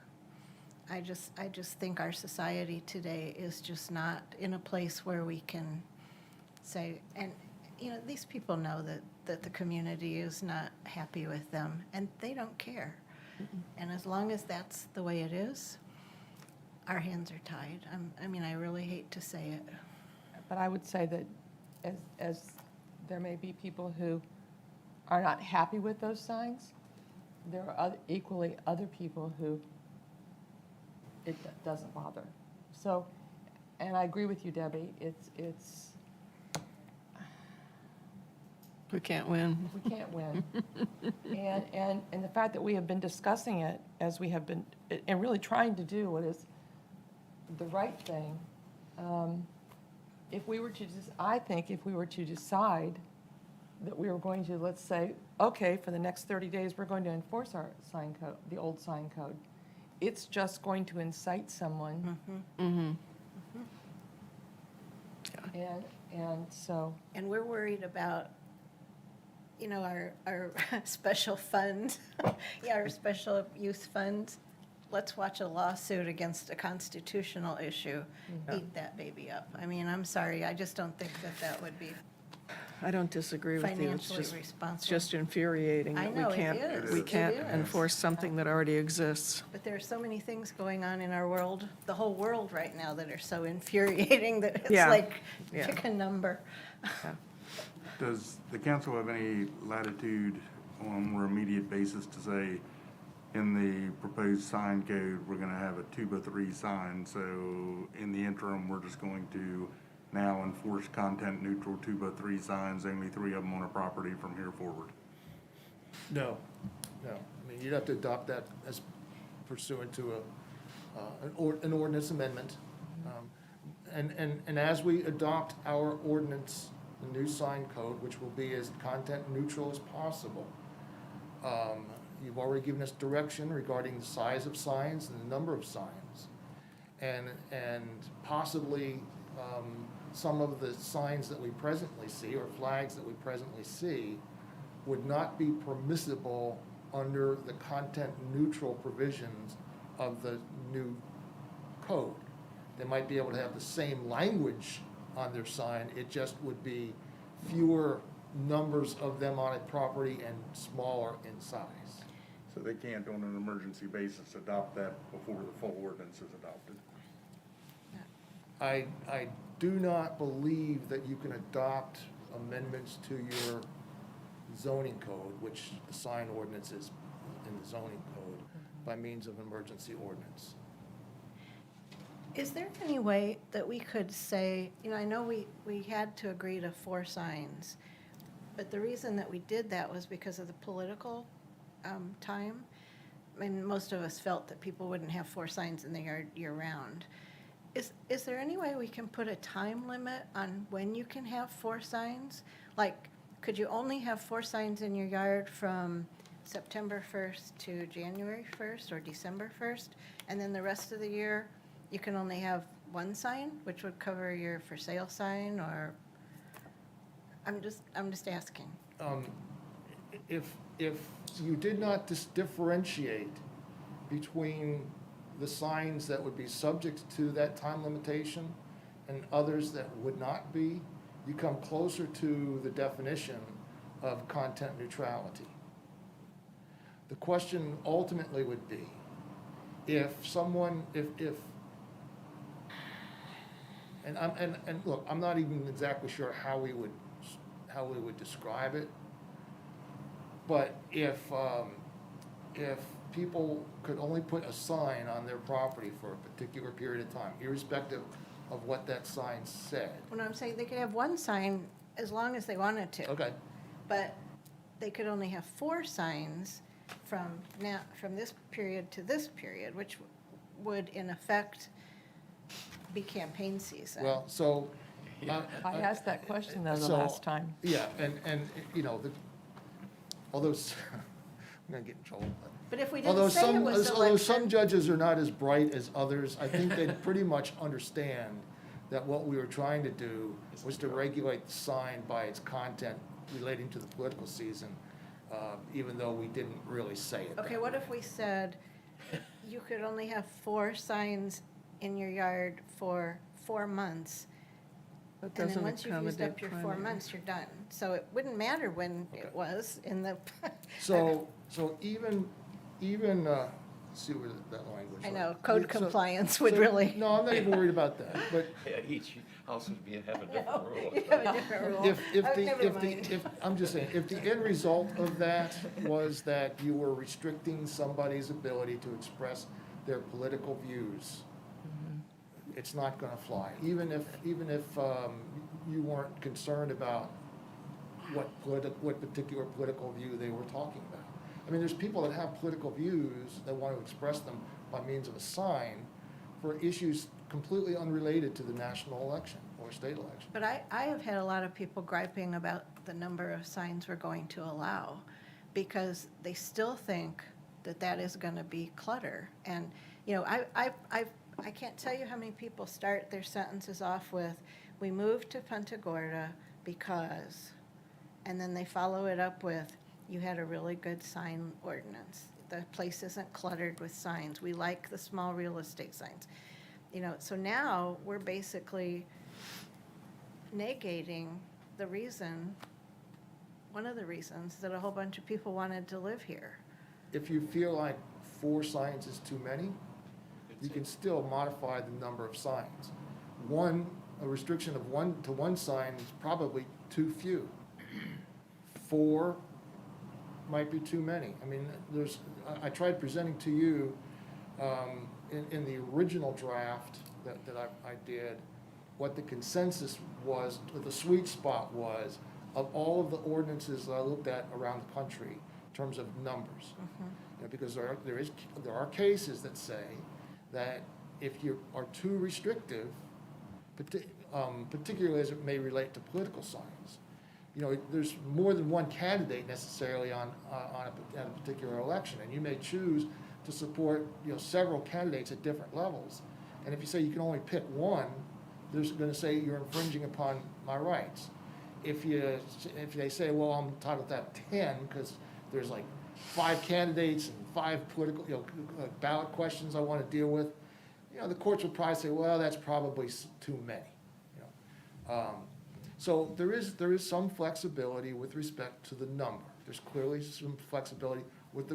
I just think our society today is just not in a place where we can say, and these people know that the community is not happy with them, and they don't care. And as long as that's the way it is, our hands are tied. I really hate to say it. But I would say that as there may be people who are not happy with those signs, there are equally other people who it doesn't bother. So, and I agree with you, Debbie, it's We can't win. we can't win. And the fact that we have been discussing it as we have been, and really trying to do what is the right thing, if we were to I think if we were to decide that we were going to, let's say, okay, for the next 30 days, we're going to enforce our sign code, the old sign code, it's just going to incite someone. And so. And we're worried about, our special fund, our special use funds. Let's watch a lawsuit against a constitutional issue eat that baby up. I'm sorry, I just don't think that would be I don't disagree with you. It's financially responsible. It's just infuriating I that know, we it can't, is. we It can't is. enforce something that already exists. But there are so many things going on in our world, the whole world right now, that are so infuriating that it's Yeah. like, Yeah. pick a number. Does the council have any latitude on a more immediate basis to say, in the proposed sign code, we're gonna have a 2x3 sign, so in the interim, we're just going to now enforce content neutral 2x3 signs, only 3 of them on a property from here forward? No. You'd have to adopt that as pursuant to an ordinance amendment. And as we adopt our ordinance, the new sign code, which will be as content neutral as possible, you've already given us direction regarding the size of signs and the number of signs. And possibly some of the signs that we presently see, or flags that we presently see, would not be permissible under the content neutral provisions of the new code. They might be able to have the same language on their sign, it just would be fewer numbers of them on a property and smaller in size. So they can't, on an emergency basis, adopt that before the full ordinance is adopted? I do not believe that you can adopt amendments to your zoning code, which the sign ordinance is in the zoning code, by means of emergency ordinance. Is there any way that we could say, I know we had to agree to 4 signs, but the reason that we did that was because of the political time. I mean, most of us felt that people wouldn't have 4 signs in their yard year-round. Is there any way we can put a time limit on when you can have 4 signs? Like, could you only have 4 signs in your yard from September 1st to January 1st or December 1st? And then the rest of the year, you can only have 1 sign, which would cover your for sale sign, or, I'm just asking. If you did not differentiate between the signs that would be subject to that time limitation and others that would not be, you come closer to the definition of content neutrality. The question ultimately would be, if someone, and look, I'm not even exactly sure how we would describe it, but if people could only put a sign on their property for a particular period of time, irrespective of what that sign said. When I'm saying they could have 1 sign as long as they wanted to. Okay. But they could only have 4 signs from this period to this period, which would in effect be campaign season. Well, so. I asked that question though the So, last time. Yeah, and although, I'm gonna get in trouble. But if we Although didn't say it some, was although some election, judges are not as bright as others, I think they pretty much understand that what we were trying to do was to regulate the sign by its content relating to the political season, even though we didn't really say it. okay, what if we said you could only have 4 signs in your yard for 4 months? That And then doesn't once you've used up accommodate your 4 primary. months, you're done. So it wouldn't matter when it was in the. So even, let's see where that language. I know, was. code So- compliance would so- really. No, I'm not even worried about that, but Yeah, each house would have a different No, rule. you have a different rule. if Oh, the, never mind. I'm just saying, if the end result of that was that you were restricting somebody's ability to express their political views, it's not gonna fly, even if you weren't concerned about what particular political view they were talking about. I mean, there's people that have political views that want to express them by means of a sign for issues completely unrelated to the national election or state election. But I have had a lot of people griping about the number of signs we're going to allow, because they still think that that is going to be clutter. And, I can't tell you how many people start their sentences off with, "We moved to Punta Gorda because," and then they follow it up with, "You had a really good sign ordinance. The place isn't cluttered with signs. We like the small real estate signs." So now we're basically negating the reason, one of the reasons that a whole bunch of people wanted to live here. If you feel like 4 signs is too many, you can still modify the number of signs. A restriction of 1 to 1 sign is probably too few. 4 might be too many. I mean, I tried presenting to you, in the original draft that I did, what the consensus was, what the sweet spot was of all of the ordinances that I looked at around the country in terms of numbers. Because there are cases that say that if you are too restrictive, particularly as it may relate to political signs, there's more than one candidate necessarily on a particular election, and you may choose to support, several candidates at different levels. And if you say you can only pick one, they're going to say you're infringing upon my rights. If they say, well, I'm entitled to have 10 because there's like 5 candidates and 5 political, ballot questions I want to deal with, the courts would probably say, well, that's probably too many. So there is some flexibility with respect to the number. There's clearly some flexibility with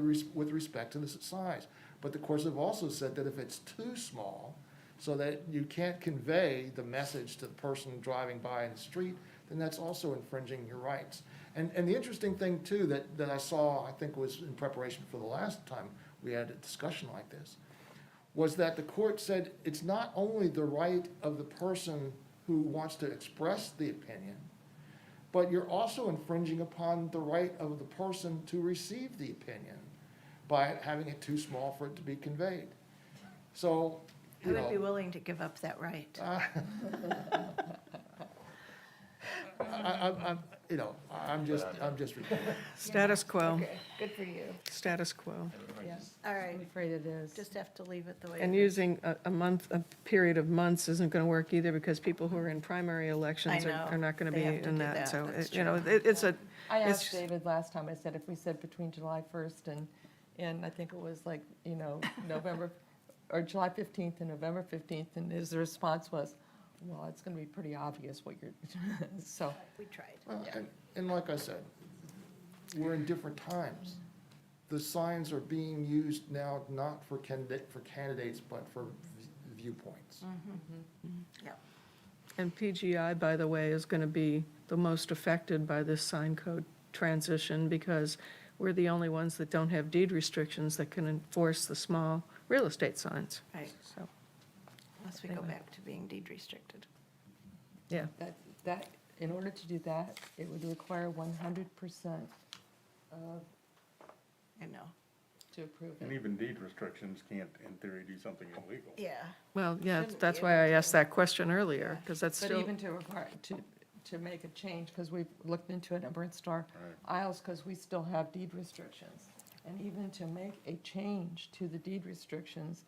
respect to the size. But the courts have also said that if it's too small, so that you can't convey the message to the person driving by in the street then that's also infringing your rights. And the interesting thing too that I saw, I think was in preparation for the last time we had a discussion like this, was that the court said it's not only the right of the person who wants to express the opinion, but you're also infringing upon the right of the person to receive the opinion by having it too small for it to be conveyed. So, I you would be know, willing to give up that right. I'm just. Status quo, Okay, good for you. status quo. All right, I'm afraid it is. just have to leave it the way it is. And using a period of months isn't going to work either, because people who are in primary elections I know. are not going to They be have to in do that. that. So, That's you know, true. it's a, I it's, asked David last time, I said if we said between July 1st and I think it was like, November, or July 15th and November 15th, and his response was, well, it's going to be pretty obvious what you're, so. We tried. Well, and like I said, we're in different times. The signs are being used now not for candidates, but for viewpoints. Yeah. and PGI, by the way, is going to be the most affected by this sign code transition, because we're the only ones that don't have deed restrictions that can enforce the small real estate signs. Right, So, unless we go Anyway. back to being deed restricted. yeah. That, in order to do that, it would require 100% of, I know. to approve And it. even deed restrictions can't, in theory, do something illegal. Yeah. Well, yeah, Shouldn't that's be why able I to. asked that question earlier, because that's But still, even to require, to make a change, because we've looked into it at Burnt Star Right. Isles, because we still have deed restrictions. And even to make a change to the deed restrictions,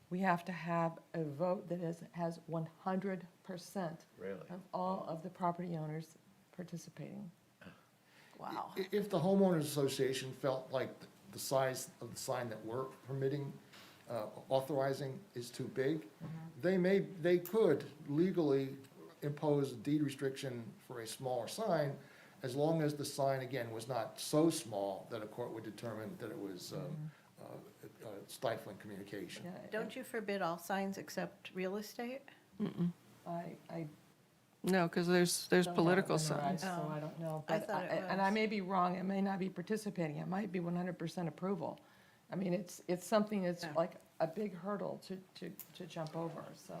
we have to have a vote that has 100% Really? of all of the property owners participating. Wow. If the homeowners association felt like the size of the sign that we're permitting, authorizing is too big, they could legally impose a deed restriction for a smaller sign, as long as the sign, again, was not so small that a court would determine that it was stifling communication. Yeah, Don't you forbid all signs except real estate? I no, because there's don't have it political memorized, signs. So Oh. I don't know. I But thought it And I was. may be wrong, it may not be participating, it might be 100% approval. I mean, it's something that's Yeah. like a big hurdle to jump over, so.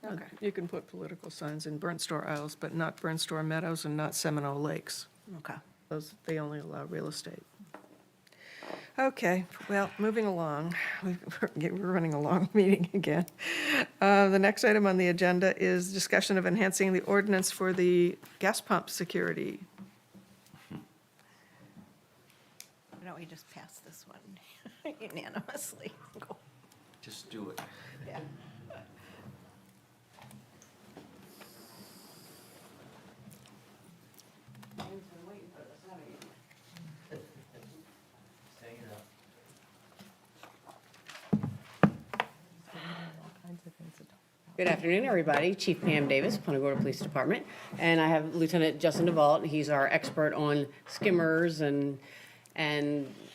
Okay. You can put political signs in Burnt Store Isles, but not Burnt Store Meadows and not Seminole Lakes. Okay. Those, they only allow real estate. Okay, well, moving along, we're running a long meeting again. The next item on the agenda is discussion of enhancing the ordinance for the gas pump security. Why don't we just pass this one unanimously? Go. Just do it. Yeah. Good afternoon, everybody. Chief Pam Davis, Punta Gorda Police Department. And I have Lieutenant Justin DeVault. He's our expert on skimmers and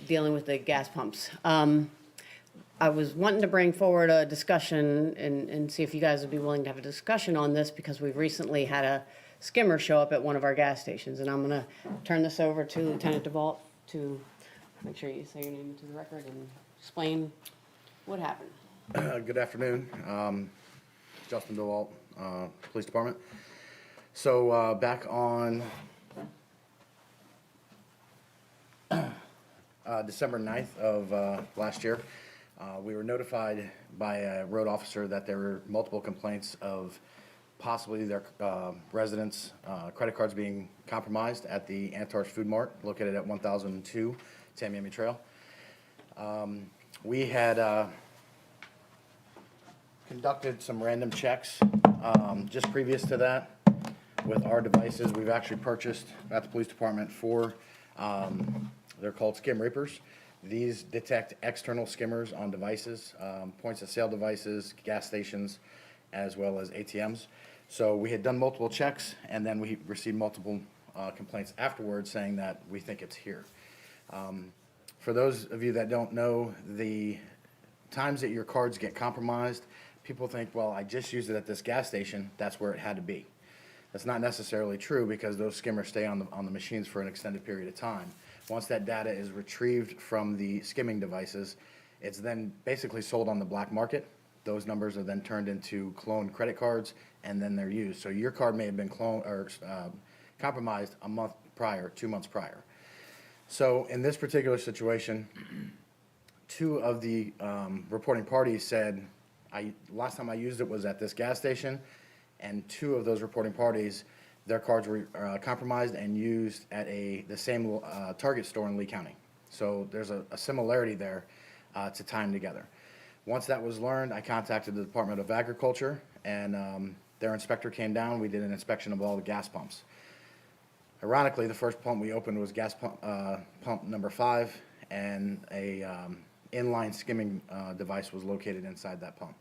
dealing with the gas pumps. I was wanting to bring forward a discussion and see if you guys would be willing to have a discussion on this, because we've recently had a skimmer show up at one of our gas stations. And I'm going to turn this over to Lieutenant DeVault to make sure you say your name into the record and explain what happened. Good afternoon. Justin DeWalt, Police Department. So back on December 9th of last year, we were notified by a road officer that there were multiple complaints of possibly their residents' credit cards being compromised at the Antarch Food Mart located at 1002 Tamiami Trail. We had conducted some random checks just previous to that with our devices. We've actually purchased at the police department 4, they're called skim reapers. These detect external skimmers on devices, points of sale devices, gas stations, as well as ATMs. So we had done multiple checks, and then we received multiple complaints afterwards saying that we think it's here. For those of you that don't know, the times that your cards get compromised, people think, well, I just used it at this gas station, that's where it had to be. That's not necessarily true because those skimmers stay on the machines for an extended period of time. Once that data is retrieved from the skimming devices, it's then basically sold on the black market. Those numbers are then turned into cloned credit cards, and then they're used. So your card may have been compromised a month prior, 2 months prior. So in this particular situation, two of the reporting parties said, last time I used it was at this gas station, and two of those reporting parties, their cards were compromised and used at the same Target store in Lee County. So there's a similarity there to tie them together. Once that was learned, I contacted the Department of Agriculture, and their inspector came down. We did an inspection of all the gas pumps. Ironically, the first pump we opened was gas pump number 5, and a inline skimming device was located inside that pump.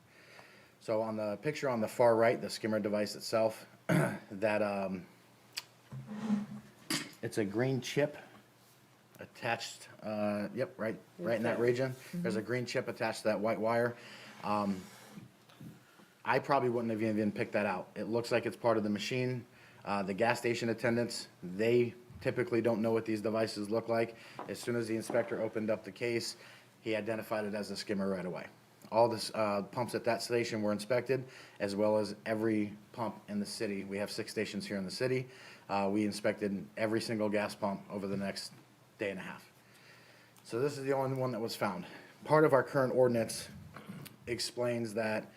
So on the picture on the far right, the skimmer device itself, that it's a green chip attached, yep, right in that region. There's a green chip attached to that white wire. I probably wouldn't have even picked that out. It looks like it's part of the machine. The gas station attendants, they typically don't know what these devices look like. As soon as the inspector opened up the case, he identified it as a skimmer right away. All the pumps at that station were inspected, as well as every pump in the city. We have 6 stations here in the city. We inspected every single gas pump over the next day and a half. So this is the only one that was found. Part of our current ordinance explains that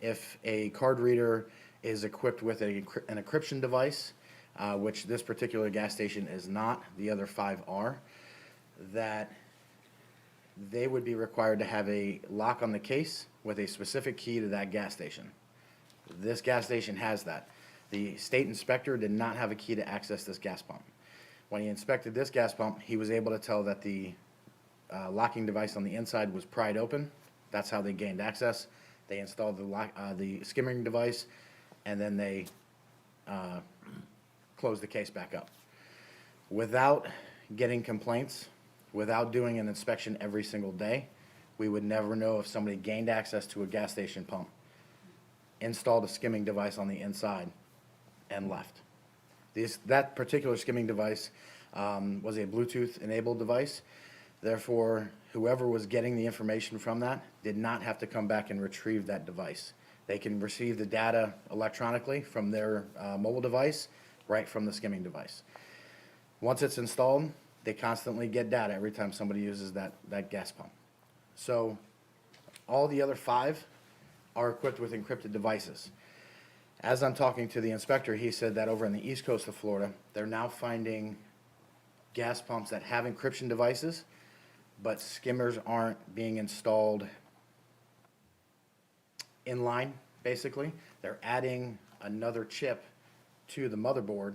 if a card reader is equipped with an encryption device, which this particular gas station is not, the other 5 are, that they would be required to have a lock on the case with a specific key to that gas station. This gas station has that. The state inspector did not have a key to access this gas pump. When he inspected this gas pump, he was able to tell that the locking device on the inside was pried open. That's how they gained access. They installed the skimming device, and then they closed the case back up. Without getting complaints, without doing an inspection every single day, we would never know if somebody gained access to a gas station pump, installed a skimming device on the inside, and left. That particular skimming device was a Bluetooth-enabled device. Therefore, whoever was getting the information from that did not have to come back and retrieve that device. They can receive the data electronically from their mobile device, right from the skimming device. Once it's installed, they constantly get data every time somebody uses that gas pump. So all the other 5 are equipped with encrypted devices. As I'm talking to the inspector, he said that over in the east coast of Florida, they're now finding gas pumps that have encryption devices, but skimmers aren't being installed in line, basically. They're adding another chip to the motherboard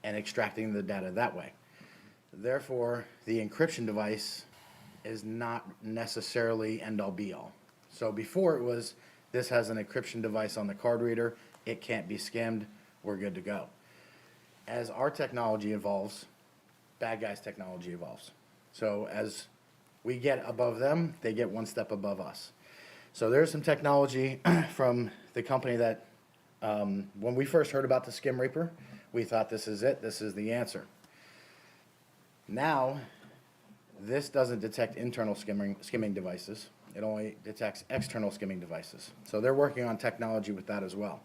and extracting the data that way. Therefore, the encryption device is not necessarily end-all be-all. So before it was, this has an encryption device on the card reader, it can't be skimmed, we're good to go. As our technology evolves, bad guys' technology evolves. So as we get above them, they get one step above us. So there's some technology from the company that, when we first heard about the Skim Reaper, we thought this is it, this is the answer. Now, this doesn't detect internal skimming devices. It only detects external skimming devices. So they're working on technology with that as well.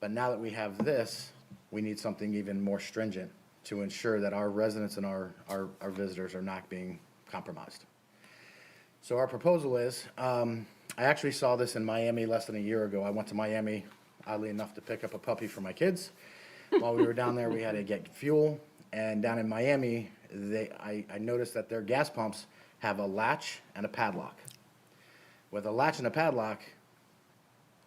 But now that we have this, we need something even more stringent to ensure that our residents and our visitors are not being compromised. So our proposal is, I actually saw this in Miami less than a year ago. I went to Miami, oddly enough, to pick up a puppy for my kids. While we were down there, we had to get fuel. And down in Miami, I noticed that their gas pumps have a latch and a padlock. With a latch and a padlock,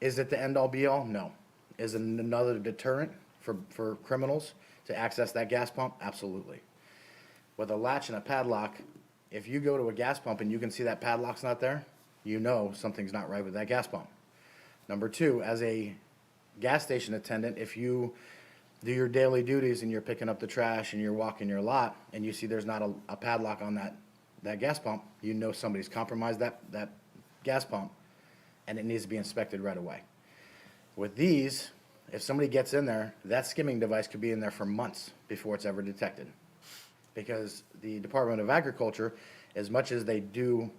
is it the end-all be-all? No. Is it another deterrent for criminals to access that gas pump? Absolutely. With a latch and a padlock, if you go to a gas pump and you can see that padlock's not there, you know something's not right with that gas pump. Number 2, as a gas station attendant, if you do your daily duties and you're picking up the trash and you're walking your lot and you see there's not a padlock on that gas pump, you know somebody's compromised that gas pump and it needs to be inspected right away. With these, if somebody gets in there, that skimming device could be in there for months before it's ever detected. Because the Department of Agriculture, as much as they do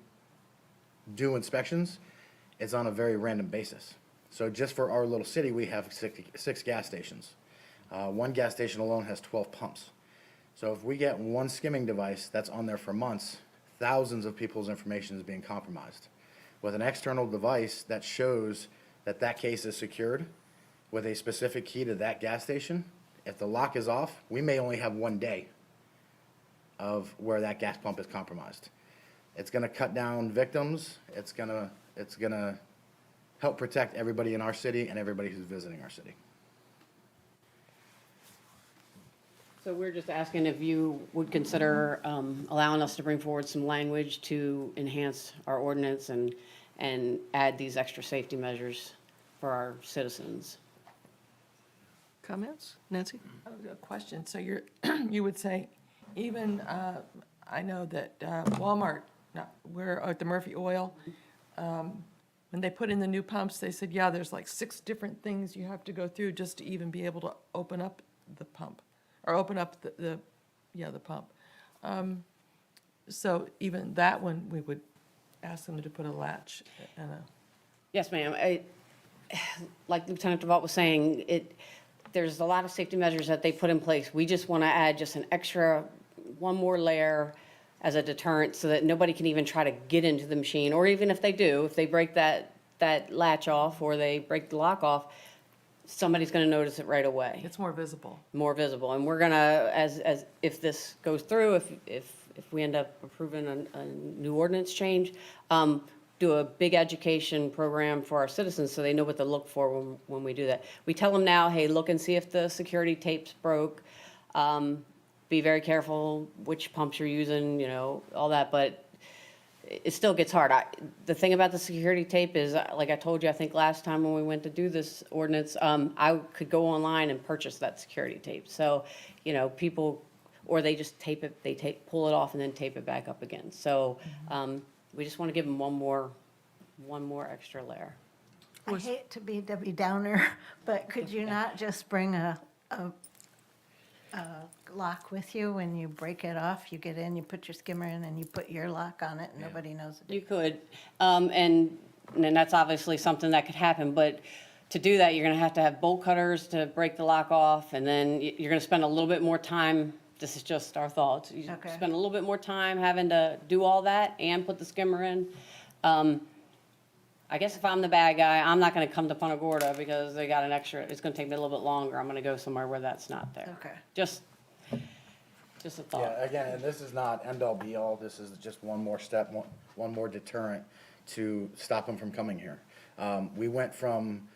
inspections, it's on a very random basis. So just for our little city, we have six gas stations. One gas station alone has 12 pumps. So if we get one skimming device that's on there for months, thousands of people's information is being compromised. With an external device that shows that that case is secured with a specific key to that gas station, if the lock is off, we may only have 1 day of where that gas pump is compromised. It's gonna cut down victims, it's gonna help protect everybody in our city and everybody who's visiting our city. So we're just asking if you would consider allowing us to bring forward some language to enhance our ordinance and add these extra safety measures for our citizens. Comments? Nancy? A question. So you would say, even, I know that Walmart, we're at the Murphy Oil, when they put in the new pumps, they said, yeah, there's like 6 different things you have to go through just to even be able to open up the pump, or open up the pump. So even that one, we would ask them to put a latch and a. Yes, ma'am. Like Lieutenant DeVault was saying, there's a lot of safety measures that they put in place. We just want to add just an extra, one more layer as a deterrent so that nobody can even try to get into the machine. Or even if they do, if they break that latch off or they break the lock off, somebody's going to notice it right away. It's more visible. More visible. And we're going to, as if this goes through, if we end up approving a new ordinance change, do a big education program for our citizens so they know what to look for when we do that. We tell them now, hey, look and see if the security tape's broke. Be very careful which pumps you're using, all that, but it still gets hard. The thing about the security tape is, like I told you, I think last time when we went to do this ordinance, I could go online and purchase that security tape. So, people, or they just tape it, pull it off and then tape it back up again. So we just want to give them one more extra layer. I hate to be Debbie Downer, but could you not just bring a lock with you when you break it off? You get in, you put your skimmer in, and you put your lock on it, and nobody knows it. You could, and that's obviously something that could happen, but to do that, you're going to have bolt cutters to break the lock off, and then you're going to spend a little bit more time. This is just our thoughts. You spend a little bit more time having to do all that and put the skimmer in. I guess if I'm the bad guy, I'm not going to come to Punta Gorda because they got an extra, it's going to take me a little bit longer. I'm going to go somewhere where that's not there. Okay. Just a thought. Yeah, again, and this is not end-all be-all, this is just one more step, one more deterrent to stop them from coming here. We went from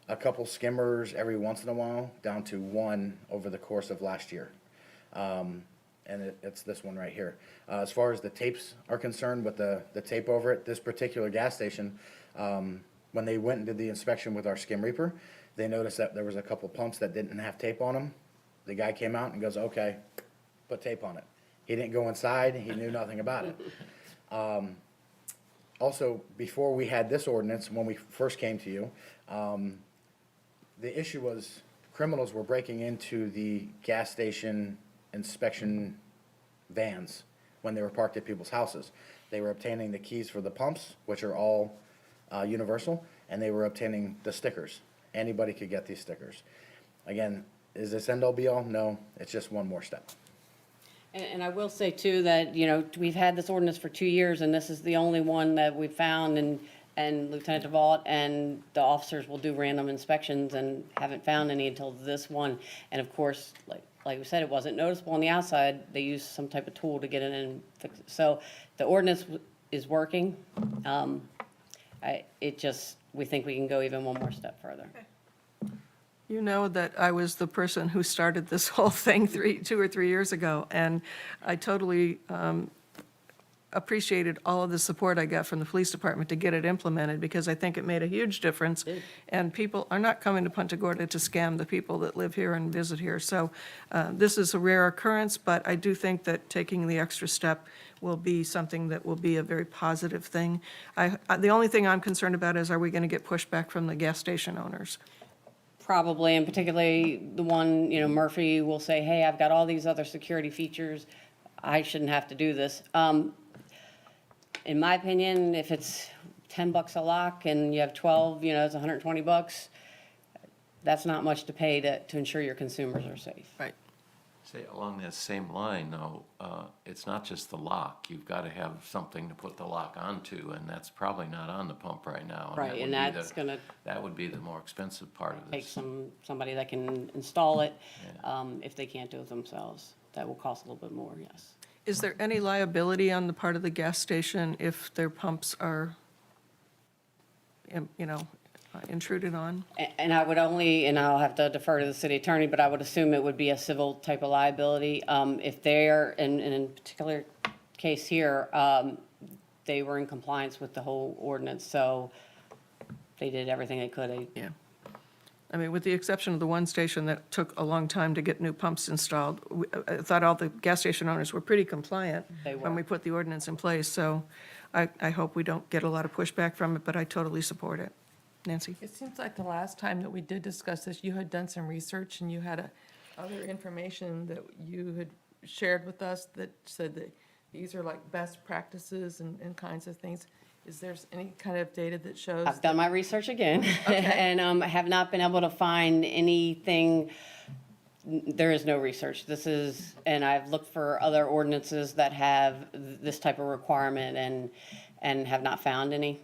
a couple skimmers every once in a while down to one over the course of last year. And it's this one right here. As far as the tapes are concerned, with the tape over it, this particular gas station, when they went and did the inspection with our skim reaper, they noticed that there was a couple pumps that didn't have tape on them. The guy came out and goes, okay, put tape on it. He didn't go inside, he knew nothing about it. Also, before we had this ordinance, when we first came to you, the issue was criminals were breaking into the gas station inspection vans when they were parked at people's houses. They were obtaining the keys for the pumps, which are all universal, and they were obtaining the stickers. Anybody could get these stickers. Again, is this end all be all? No, it's just one more step. And I will say too that, we've had this ordinance for 2 years and this is the only one that we found, and Lieutenant DeVault and the officers will do random inspections and haven't found any until this one. And of course, like we said, it wasn't noticeable on the outside. They used some type of tool to get in and fix it. So the ordinance is working. We think we can go even one more step further. You know that I was the person who started this whole thing 2 or 3 years ago, and I totally appreciated all of the support I got from the police department to get it implemented, because I think it made a huge difference. And people are not coming to Punta Gorda to scam the people that live here and visit here. So this is a rare occurrence, but I do think that taking the extra step will be something that will be a very positive thing. The only thing I'm concerned about is, are we going to get pushback from the gas station owners? probably, and particularly the one, you know, Murphy will say, hey, I've got all these other security features, I shouldn't have to do this. In my opinion, if it's $10 a lock and you have 12, you know, it's $120. That's not much to pay to ensure your consumers are safe. Right. Say, along that same line, though, it's not just the lock. You've got to have something to put the lock onto, and that's probably not on the pump right now. Right, that and would be that's gonna that would be the more expensive part of take this. somebody that can install it, if they can't do it themselves. That will cost a little bit more, yes. Is there any liability on the part of the gas station if their pumps are, you know, intruded on? And I would only, and I'll have to defer to the city attorney, but I would assume it would be a civil type of liability. If they're, and in particular case here, they were in compliance with the whole ordinance, so they did everything they could. Yeah. I mean, with the exception of the one station that took a long time to get new pumps installed, I thought all the gas station owners were pretty compliant They when were. we put the ordinance in place. So I hope we don't get a lot of pushback from it, but I totally support it. Nancy? It seems like the last time that we did discuss this, you had done some research and you had other information that you had shared with us that said that these are like best practices and kinds of things. Is there any kind of data that shows? I've done my research again, and have not been able to find anything. There is no research. This is, and I've looked for other ordinances that have this type of requirement and have not found any.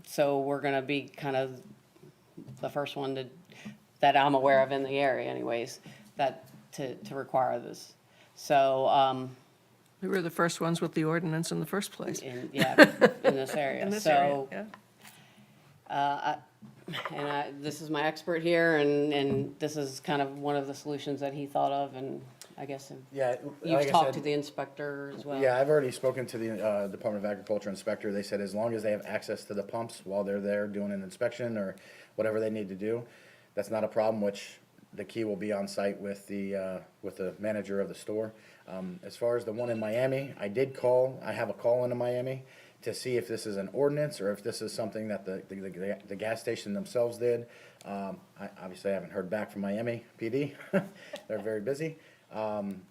So we're gonna be kind of the first one that I'm aware of in the area anyways, to require this. So, We were the first ones with the ordinance in the first place. in this area. In this So, area, yeah. this is my expert here, and this is kind of one of the solutions that he thought of, and I guess Yeah, you've like I talked said- to the inspector as well. Yeah, I've already spoken to the Department of Agriculture inspector. They said as long as they have access to the pumps while they're there doing an inspection or whatever they need to do, that's not a problem, which the key will be on site with the manager of the store. As far as the one in Miami, I have a call into Miami to see if this is an ordinance or if this is something that the gas station themselves did. Obviously, I haven't heard back from Miami PD. They're very busy.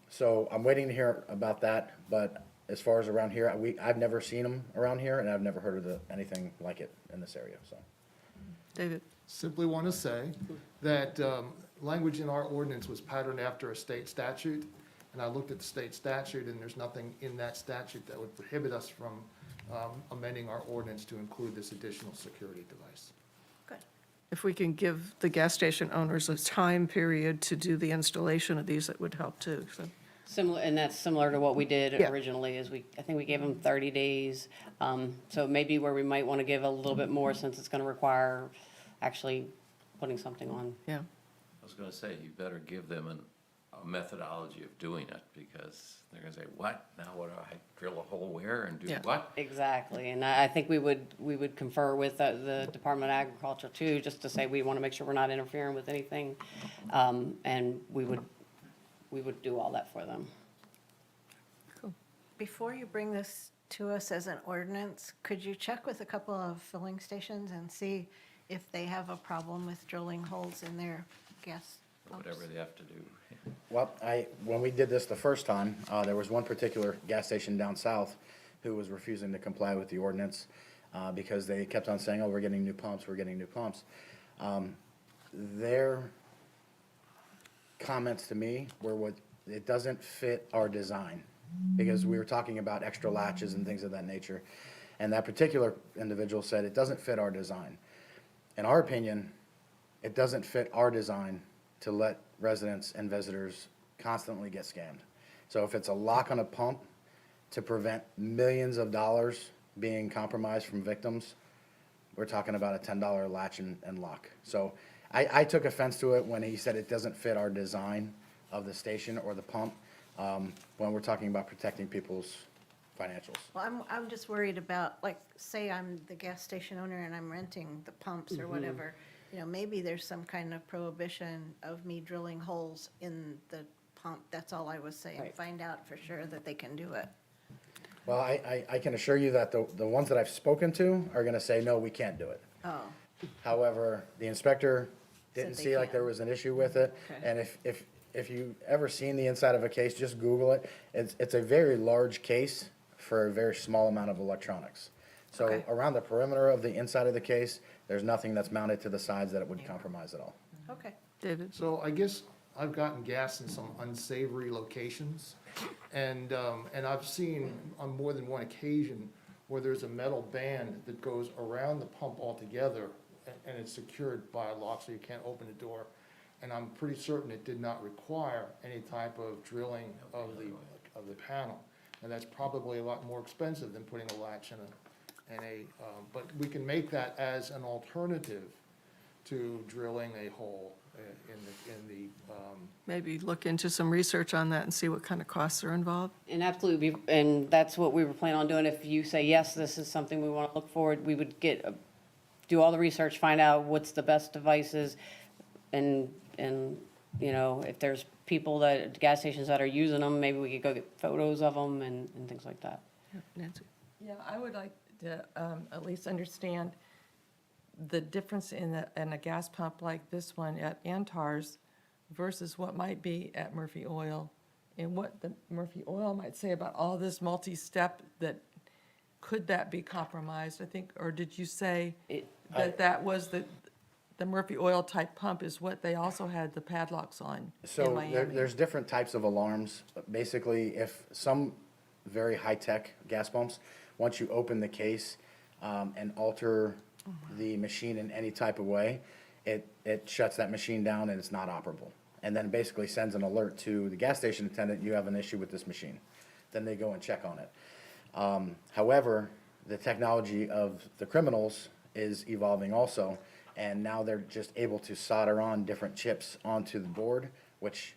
So I'm waiting to hear about that, but as far as around here, I've never seen them around here, and I've never heard of anything like it in this area, so. David? Simply want to say that language in our ordinance was patterned after a state statute, and I looked at the state statute, and there's nothing in that statute that would prohibit us from amending our ordinance to include this additional security device. If we can give the gas station owners a time period to do the installation of these, it would help too, so. Similar, and that's similar to what we did Yeah. originally, is I think we gave them 30 days. So maybe where we might want to give a little bit more, since it's going to require actually putting something on. Yeah. I was going to say, you better give them a methodology of doing it, because they're going to say, what? Now what, do I drill a hole where and do Yeah. what? Exactly, and I think we would confer with the Department of Agriculture too, just to say we want to make sure we're not interfering with anything. And we would do all that for them. Before you bring this to us as an ordinance, could you check with a couple of filling stations and see if they have a problem with drilling holes in their gas pumps? Whatever they have to do. Well, when we did this the first time, there was one particular gas station down south who was refusing to comply with the ordinance because they kept on saying, oh, we're getting new pumps, we're getting new pumps. Their comments to me were it doesn't fit our design, because we were talking about extra latches and things of that nature. And that particular individual said, it doesn't fit our design. In our opinion, it doesn't fit our design to let residents and visitors constantly get scammed. So if it's a lock on a pump to prevent millions of dollars being compromised from victims, we're talking about a $10 latch and lock. So I took offense to it when he said it doesn't fit our design of the station or the pump, when we're talking about protecting people's financials. Well, I'm just worried about, like, say I'm the gas station owner and I'm renting the pumps or whatever. You know, maybe there's some kind of prohibition of me drilling holes in the pump. That's all I was saying. Right. Find out for sure that they can do it. Well, I can assure you that the ones that I've spoken to are gonna say, no, we can't do it. Oh, However, the inspector didn't they see like can. there was an issue with it. Okay. And if you ever seen the inside of a case, just Google it. It's a very large case for a very small amount of electronics. So Okay. around the perimeter of the inside of the case, there's nothing that's mounted to the sides that it would compromise at all. Okay. David? So I guess I've gotten gas in some unsavory locations, and I've seen on more than one occasion where there's a metal band that goes around the pump altogether, and it's secured by a lock, so you can't open the door. And I'm pretty certain it did not require any type of drilling of the panel. And that's probably a lot more expensive than putting a latch in but we can make that as an alternative to drilling a hole in the Maybe look into some research on that and see what kind of costs are involved. And absolutely, and that's what we were planning on doing. If you say, yes, this is something we want to look forward, we would do all the research, find out what's the best devices, and, you know, if there's gas stations that are using them, maybe we could go get photos of them and things like that. Nancy? Yeah, I would like to at least understand the difference in a gas pump like this one at Antar's versus what might be at Murphy Oil, and what the Murphy Oil might say about all this multi-step, could that be compromised, I think, or did you say that was the Murphy Oil type pump is what they also had the padlocks on in So Miami? there's different types of alarms. Basically, if some very high-tech gas pumps, once you open the case and alter the machine in any type of way, it shuts that machine down and it's not operable. And then basically sends an alert to the gas station attendant, you have an issue with this machine. Then they go and check on it. However, the technology of the criminals is evolving also, and now they're just able to solder on different chips onto the board, which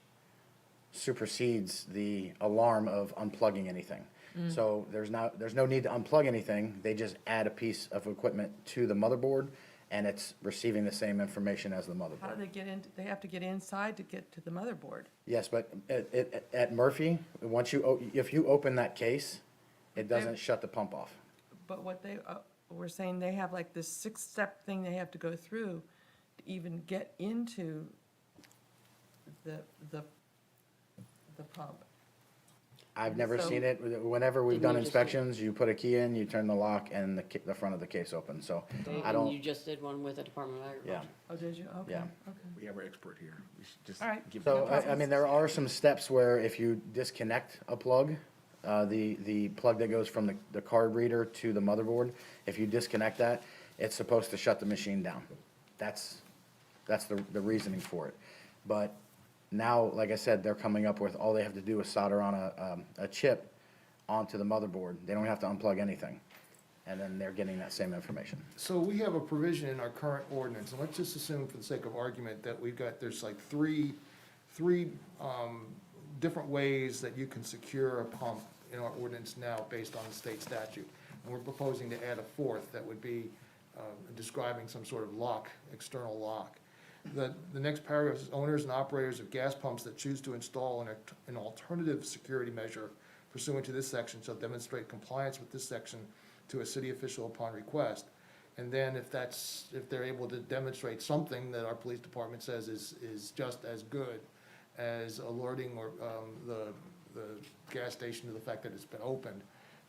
supersedes the alarm of unplugging anything. So there's no need to unplug anything, they just add a piece of equipment to the motherboard, and it's receiving the same information as the How motherboard. do they get in, they have to get inside to get to the motherboard? Yes, but at Murphy, if you open that case, it doesn't shut the pump off. But what they were saying, they have like this 6-step thing they have to go through to even get into the pump. I've never So- seen it. Whenever we've done Didn't you just do- inspections, you put a key in, you turn the lock, and the front of the case opens, so I don't, You just did one with the Department of yeah. Agriculture. Oh, did you? Okay. Yeah. Okay. We have our expert here. We should just All right. give. So, I mean, there are some steps where if you disconnect a plug, the plug that goes from the card reader to the motherboard, if you disconnect that, it's supposed to shut the machine down. That's the reasoning for it. But now, like I said, they're coming up with, all they have to do is solder on a chip onto the motherboard. They don't have to unplug anything. And then they're getting that same information. So we have a provision in our current ordinance, and let's just assume for the sake of argument that there's like three different ways that you can secure a pump in our ordinance now based on the state statute. And we're proposing to add a fourth that would be describing some sort of lock, external lock. The next paragraph is owners and operators of gas pumps that choose to install an alternative security measure pursuant to this section shall demonstrate compliance with this section to a city official upon request. And then if they're able to demonstrate something that our police department says is just as good as alerting or the gas station to the fact that it's been opened,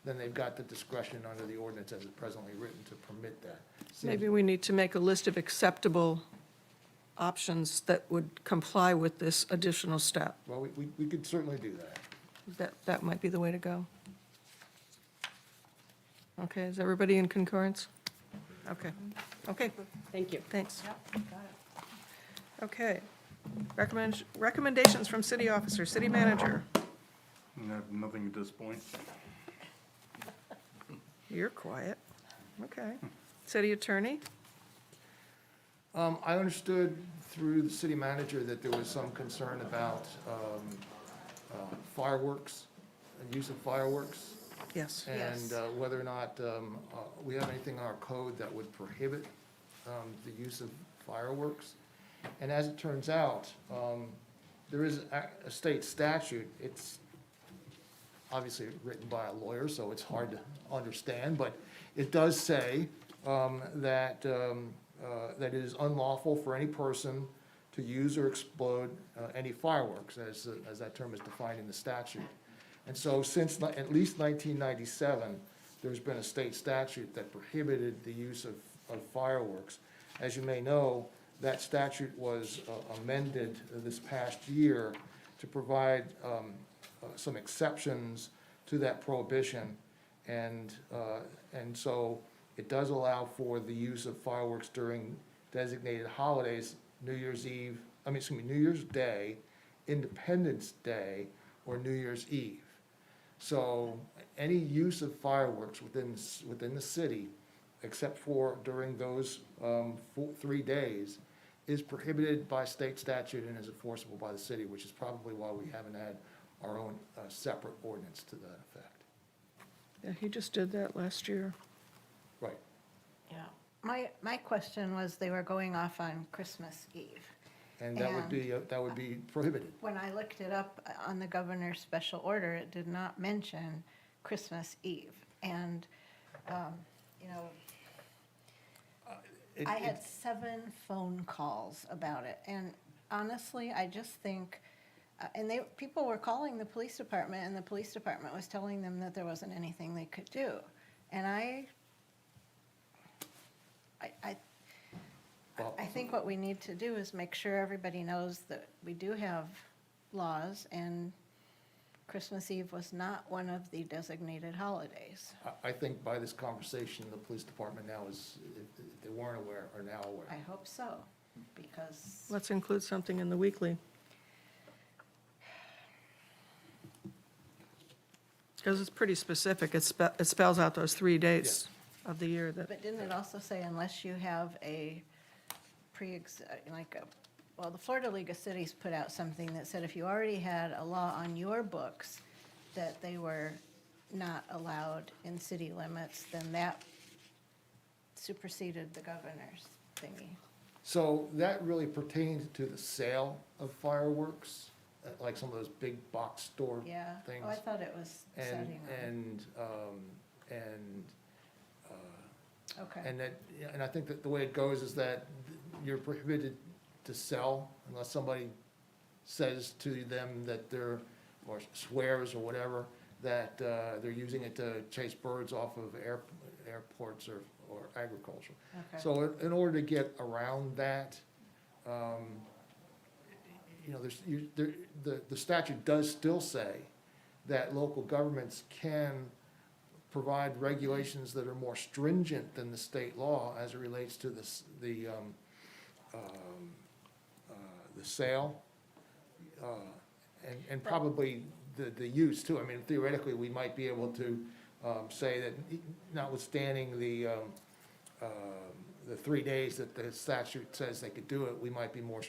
then they've got the discretion under the ordinance as it's presently written to permit that. Maybe we need to make a list of acceptable options that would comply with this additional step. Well, we could certainly do that. That might be the way to go. Okay, is everybody in concurrence? Okay, okay, Thank you. thanks. Okay. Recommendations from city officer, city manager. I have nothing at this point. You're quiet. Okay. City attorney? I understood through the city manager that there was some concern about fireworks, and use of fireworks, Yes. and whether or not we have anything in our code that would prohibit the use of fireworks. And as it turns out, there is a state statute. It's obviously written by a lawyer, so it's hard to understand, but it does say that that it is unlawful for any person to use or explode any fireworks, as that term is defined in the statute. And so since at least 1997, there's been a state statute that prohibited the use of fireworks. As you may know, that statute was amended this past year to provide some exceptions to that prohibition. And so it does allow for the use of fireworks during designated holidays, New Year's Day, Independence Day, or New Year's Eve. So any use of fireworks within the city, except for during those 3 days, is prohibited by state statute and is enforceable by the city, which is probably why we haven't had our own separate ordinance to that effect. Yeah, he just did that last year. Right. Yeah. My question was, they were going off on Christmas Eve. And that would be prohibited. When I looked it up on the governor's special order, it did not mention Christmas Eve. And, you know, I had 7 phone calls about it. And honestly, I just think, and people were calling the police department, and the police department was telling them that there wasn't anything they could do. And I think what we need to do is make sure everybody knows that we do have laws, and Christmas Eve was not one of the designated holidays. I think by this conversation, the police department now is, if they weren't aware, are now aware. I hope so, because Let's include something in the weekly. Because it's pretty specific. It spells out those 3 days of the year that. But didn't it also say unless you have a well, the Florida League of Cities put out something that said if you already had a law on your books that they were not allowed in city limits, then that superseded the governor's thingy. So that really pertains to the sale of fireworks, like some of those big box store Yeah. things. Oh, I thought it was setting. Okay. And I think that the way it goes is that you're prohibited to sell unless somebody says to them that they're, or swears or whatever, that they're using it to chase birds off of airports or agriculture. Okay. So in order to get around that, you know, the statute does still say that local governments can provide regulations that are more stringent than the state law as it relates to the sale, and probably the use too. I mean, theoretically, we might be able to say that notwithstanding the 3 days that the statute says they could do it, we might be more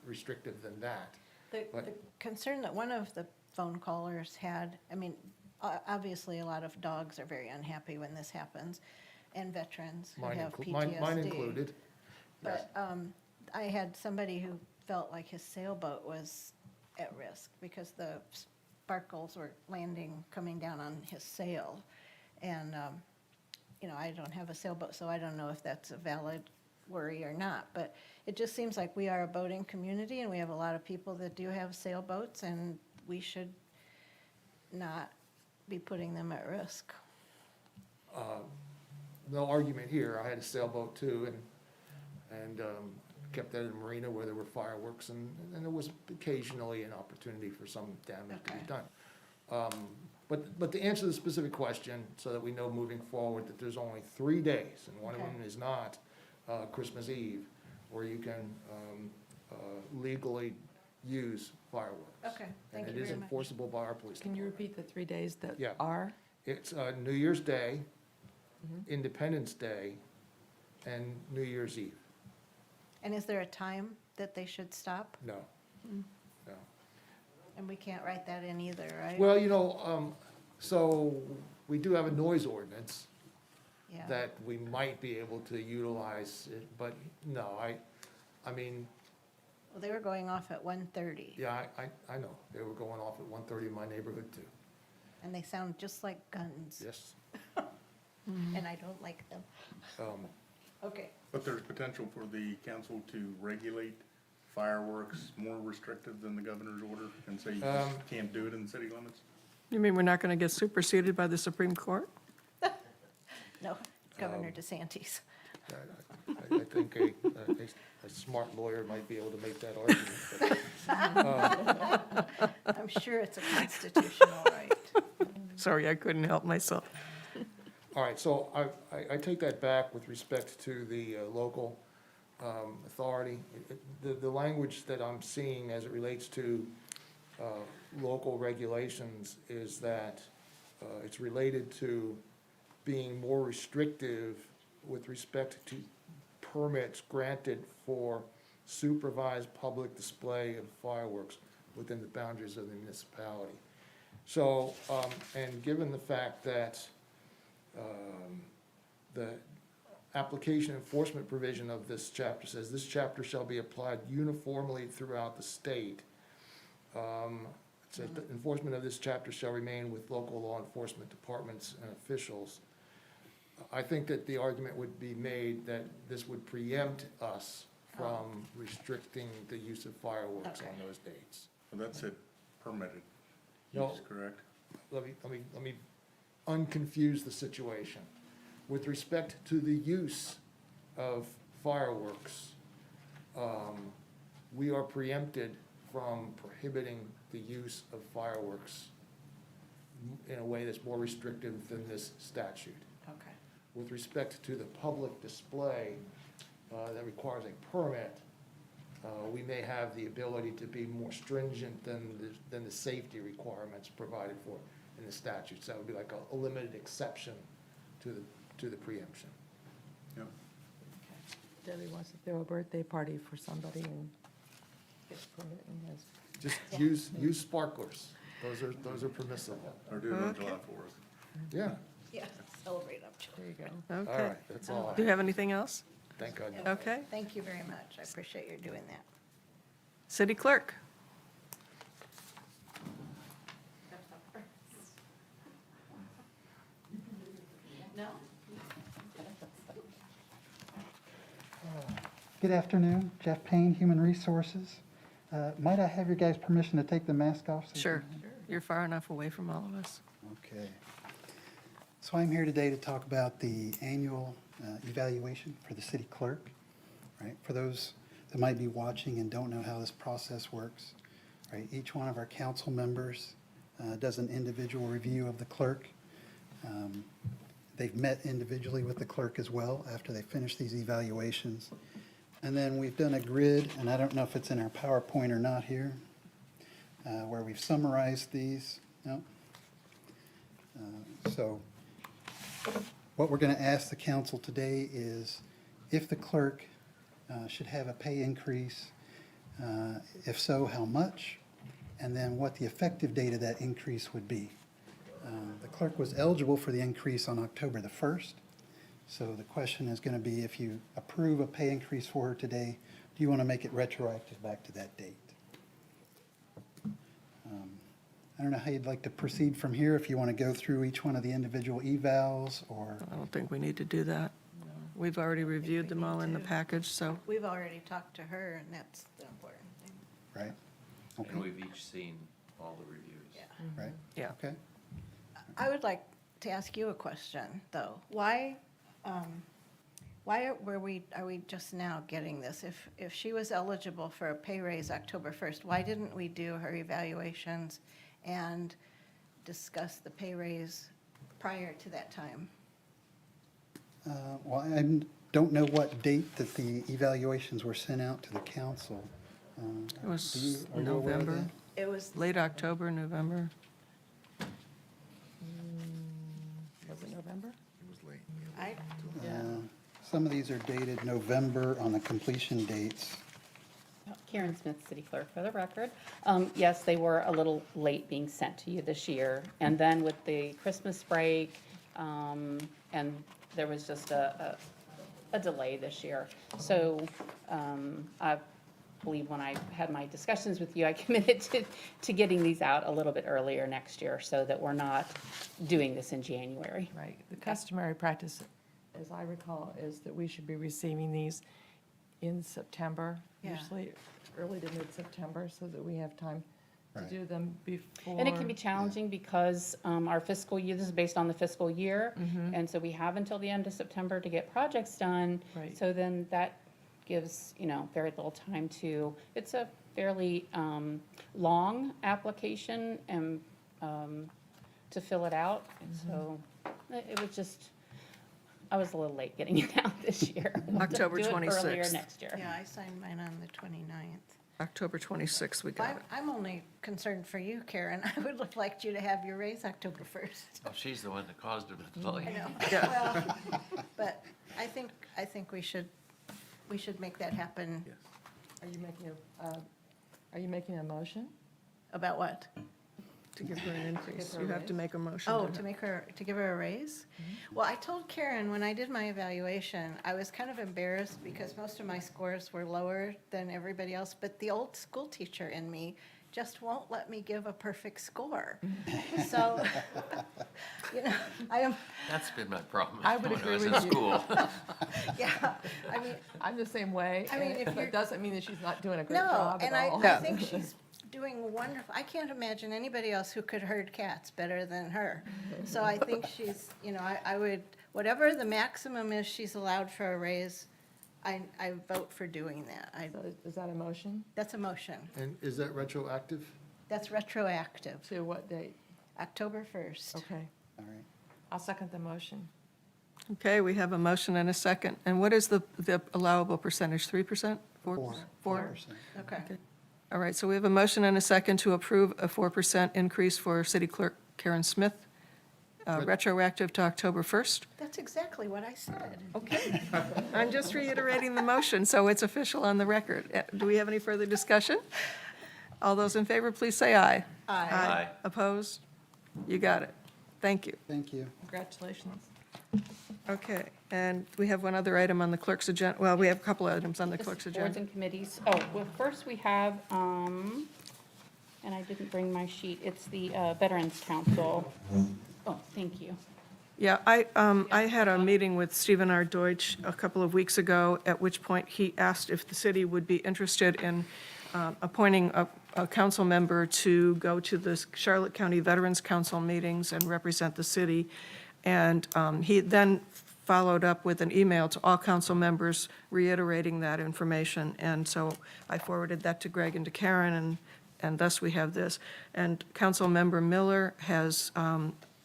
restrictive than that. The concern that one of the phone callers had, I mean, obviously, a lot of dogs are very unhappy when this happens, and veterans who have PTSD. Mine included. But I had somebody who felt like his sailboat was at risk because the sparkles were coming down on his sail. And, you know, I don't have a sailboat, so I don't know if that's a valid worry or not. But it just seems like we are a boating community, and we have a lot of people that do have sailboats, and we should not be putting them at risk. No argument here. I had a sailboat too, and kept that in a marina where there were fireworks, and there was occasionally an opportunity for some damage to be done. But to answer the specific question, so that we know moving forward that there's only 3 days, and one of them is not Christmas Eve, where you can legally use fireworks. Okay, thank you very much. And it is enforceable by our police Can you department. repeat the 3 days that Yeah. are? It's New Year's Day, Independence Day, and New Year's Eve. And is there a time that they should stop? No, no. And we can't write that in either, right? Well, you know, so we do have a noise ordinance Yeah. that we might be able to utilize, but no, I mean, Well, they were going off at 1:30, yeah, I know. They were going off at 1:30 in my neighborhood too. and they sound just like guns. Yes. And I don't like them. Okay. But there's potential for the council to regulate fireworks more restrictive than the governor's order and say you just can't do it in city limits? You mean we're not going to get superseded by the Supreme Court? No, Governor DeSantis. I think a smart lawyer might be able to make that argument. I'm sure it's a constitutional right. Sorry, I couldn't help myself. All right, so I take that back with respect to the local authority. The language that I'm seeing as it relates to local regulations is that it's related to being more restrictive with respect to permits granted for supervised public display of fireworks within the boundaries of the municipality. So, and given the fact that the application enforcement provision of this chapter says this chapter shall be applied uniformly throughout the state. It says the enforcement of this chapter shall remain with local law enforcement departments and officials. I think that the argument would be made that this would preempt us from restricting the use of fireworks on those dates. Well, that's it, permitted No. use, correct? Let me unconfuse the situation. With respect to the use of fireworks, we are preempted from prohibiting the use of fireworks in a way that's more restrictive than this statute. Okay. With respect to the public display that requires a permit, we may have the ability to be more stringent than the safety requirements provided for in the statute. So that would be like a limited exception to the preemption. Yep. Debbie wants to throw a birthday party for somebody and get a permit and has. Just use sparklers. Those are permissible. Or do it on July 4th. Yeah. Yeah, celebrate up to. There you go. Okay. All right, that's all. Do you have anything else? Thank God. Okay. Thank you very much. I appreciate your doing that. City Clerk? No? Good afternoon, Jeff Payne, Human Resources. Might I have your guys' permission to take the mask off? Sure. You're far enough away from all of us. Okay. So I'm here today to talk about the annual evaluation for the city clerk, right? For those that might be watching and don't know how this process works, right? Each one of our council members does an individual review of the clerk. They've met individually with the clerk as well after they finish these evaluations. And then we've done a grid, and I don't know if it's in our PowerPoint or not here, where we've summarized these. No? So what we're going to ask the council today is if the clerk should have a pay increase, if so, how much, and then what the effective date of that increase would be. The clerk was eligible for the increase on October the 1st. So the question is going to be, if you approve a pay increase for her today, do you want to make it retroactive back to that date? I don't know how you'd like to proceed from here, if you want to go through each one of the individual evals or. I don't think we need to do that. We've already reviewed them all in the package, so. We've already talked to her, and that's the important thing. Right? And Okay, we've each seen all the reviews. right? Yeah. Okay. I would like to ask you a question, though. Why are we just now getting this? If she was eligible for a pay raise October 1st, why didn't we do her evaluations and discuss the pay raise prior to that time? Well, I don't know what date that the evaluations were sent out to the council. It was are you aware of November, that? It was, late October, November. Was it November? Some of these are dated November on the completion dates. Karen Smith, City Clerk, for the record. Yes, they were a little late being sent to you this year. And then with the Christmas break, and there was just a delay this year. So I believe when I had my discussions with you, I committed to getting these out a little bit earlier next year so that we're not doing this in January. Right. The customary practice as I recall, is that we should be receiving these in September, Yeah. usually early to mid-September, so that we have time to Right. do them before. And it can be challenging because our fiscal year, this is based on the fiscal year. Mhm. And so we have until the end of September to get projects done. Right. So then that gives, very little time to, it's a fairly long application and to fill it out. And so it was just, I was a little late getting it out this year. We'll October do it earlier 26th. next year. Yeah, I signed mine on the 29th. October 26th, we got it. I'm only concerned for you, Karen. I would have liked you to have your raise October 1st. Oh, she's the one that caused it to delay. I know. Well, but I think we should make that happen. Are you making a motion? About what? To give her an increase, her a you have to raise? make a motion. Oh, to give her a raise? Well, I told Karen when I did my evaluation, I was kind of embarrassed because most of my scores were lower than everybody else, but the old school teacher in me just won't let me give a perfect score. So, I am, That's been my problem I would when I agree was in with you. school. yeah, I mean, I'm the same way. I mean, if but you're- it doesn't mean that she's not doing a great no, job and at all. I think she's doing wonderful. I can't imagine anybody else who could herd cats better than her. So I think she's, I would, whatever the maximum is she's allowed for a raise, I vote for doing that. So is that a motion? That's a motion. And is that retroactive? That's retroactive, To what date? October 1st. Okay. All right. I'll second the motion. Okay, we have a motion and a second. And what is the allowable percentage, 3%? 4%? 4%? Okay. All right, so we have a motion and a second to approve a 4% increase for City Clerk Karen Smith, retroactive to October 1st. That's exactly what I said. Okay. I'm just reiterating the motion, so it's official on the record. Do we have any further discussion? All those in favor, please say aye. Aye. Aye. Opposed? You got it. Thank you. Thank you. Congratulations. Okay, and we have one other item on the clerk's agenda. Well, we have a couple items on the clerk's Boards agenda. and committees. Oh, well, first we have, and I didn't bring my sheet, it's the Veterans Council. Oh, thank you. Yeah, I had a meeting with Stephen R. Deutsch a couple of weeks ago, at which point he asked if the city would be interested in appointing a council member to go to the Charlotte County Veterans Council meetings and represent the city. And he then followed up with an email to all council members reiterating that information. And so I forwarded that to Greg and to Karen, and thus we have this. And Councilmember Miller has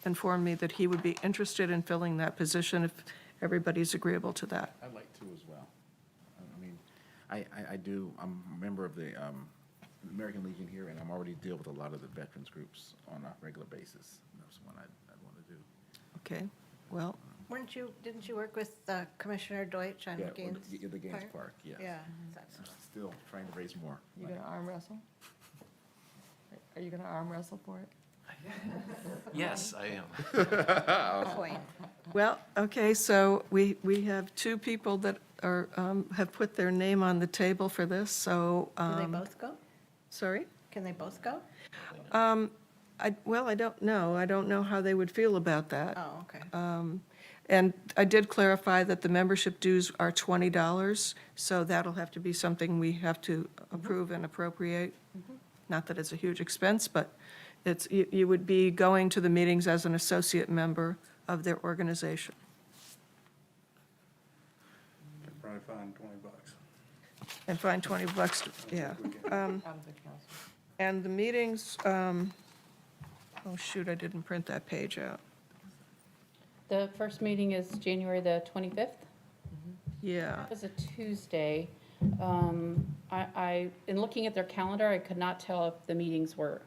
informed me that he would be interested in filling that position if everybody's agreeable to that. I'd like to as well. I mean, I do, I'm a member of the American Legion here, and I'm already deal with a lot of the veterans groups on a regular basis. That's one I'd want to do. Okay, well, Didn't you work with Commissioner Deutsch on Yeah, Gaines? the Gaines Park, yes. Yeah. that's- Still trying to raise more. You gonna arm wrestle? Are you gonna arm wrestle for it? Yes, I am. Good point. well, okay, so we have two people that are, have put their name on the table for this, so. Do they both go? Sorry? Can they both go? Well, I don't know. I don't know how they would feel about that. Oh, okay. And I did clarify that the membership dues are $20, so that'll have to be something we have to approve and appropriate. Not that it's a huge expense, but it's, you would be going to the meetings as an associate member of their organization. Probably find $20. And find $20, yeah. Out of the council. And the meetings, oh shoot, I didn't print that page out. The first meeting is January the 25th. Yeah. It was a Tuesday. In looking at their calendar, I could not tell if the meetings were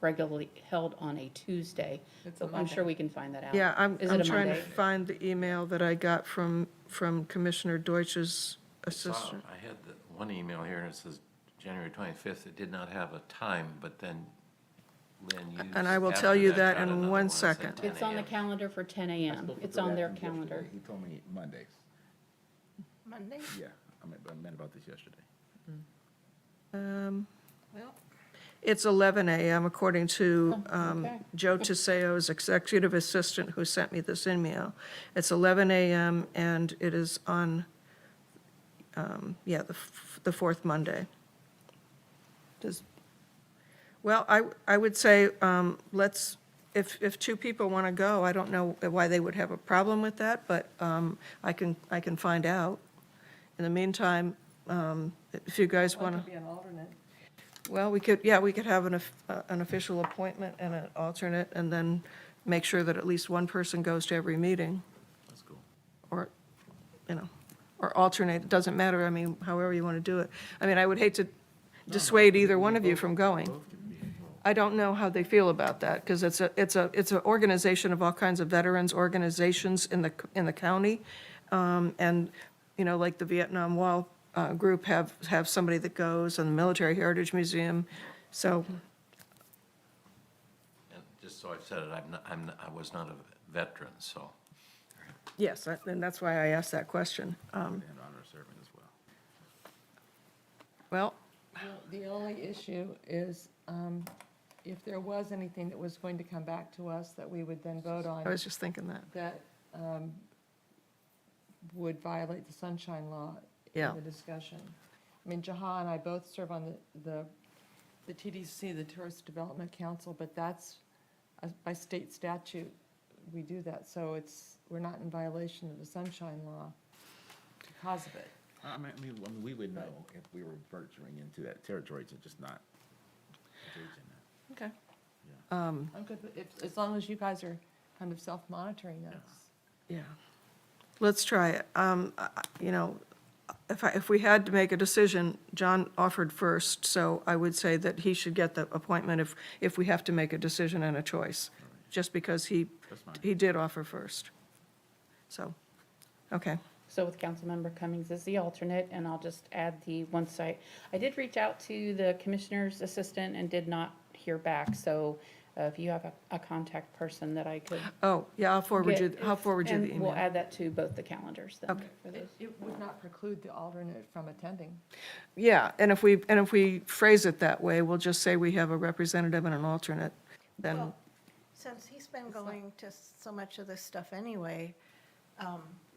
regularly held on a Tuesday. It's a But I'm sure Monday. we can find that out. Yeah, I'm Is it a trying to Monday? find the email that I got from Commissioner Deutsch's assistant. I had the one email here, and it says January 25th. It did not have a time, but then Lynn used. And I will after tell you that got in another one that said second. 10 It's on the a.m. calendar for 10 I a.m. spoke It's to on that their yesterday. calendar. He told me Mondays. Monday? Yeah, I meant about this yesterday. Um, Well, It's 11 a.m. according to okay. Joe Tiseo's executive assistant who sent me this email. It's 11 a.m. and it is on, the fourth Monday. Well, I would say, if two people want to go, I don't know why they would have a problem with that, but I can find out. In the meantime, if you guys want to. be an alternate. Well, we could have an official appointment and an alternate, and then make sure that at least one person goes to every meeting. That's cool. Or, or alternate, it doesn't matter, I mean, however you want to do it. I mean, I would hate to dissuade either one of you from going. I don't know how they feel about that, because it's an organization of all kinds of veterans organizations in the county. And, like the Vietnam Wall group have somebody that goes, and the Military Heritage Museum, so, And just so I've said it, I was not a veteran, so. yes, and that's why I asked that question. And honor serving as well. Well, The only issue is, if there was anything that was going to come back to us that we would then vote on. I was just thinking that. That would violate the Sunshine Law. Yeah. In the discussion. I mean, Jaha and I both serve on the TDC, the Tourist Development Council, but that's, by state statute, we do that. So we're not in violation of the Sunshine Law because of it. I mean, we would know if we were venturing into that territory to just not engage in that. Okay. Yeah. I'm good, as long as you guys are kind of self-monitoring us. Yeah. Let's try it. If we had to make a decision, John offered first, so I would say that he should get the appointment if we have to make a decision and a choice, just because he did offer first. So, okay. So with Councilmember Cummings as the alternate, and I'll just add the one site. I did reach out to the Commissioner's assistant and did not hear back, so if you have a contact person that I could. Oh, yeah, I'll forward you get- the and we'll email. add that to both the calendars then. Okay. for those. It would not preclude the alternate from attending. Yeah, and if we phrase it that way, we'll just say we have a representative and an alternate, then, Well, since he's been going to so much of this stuff anyway,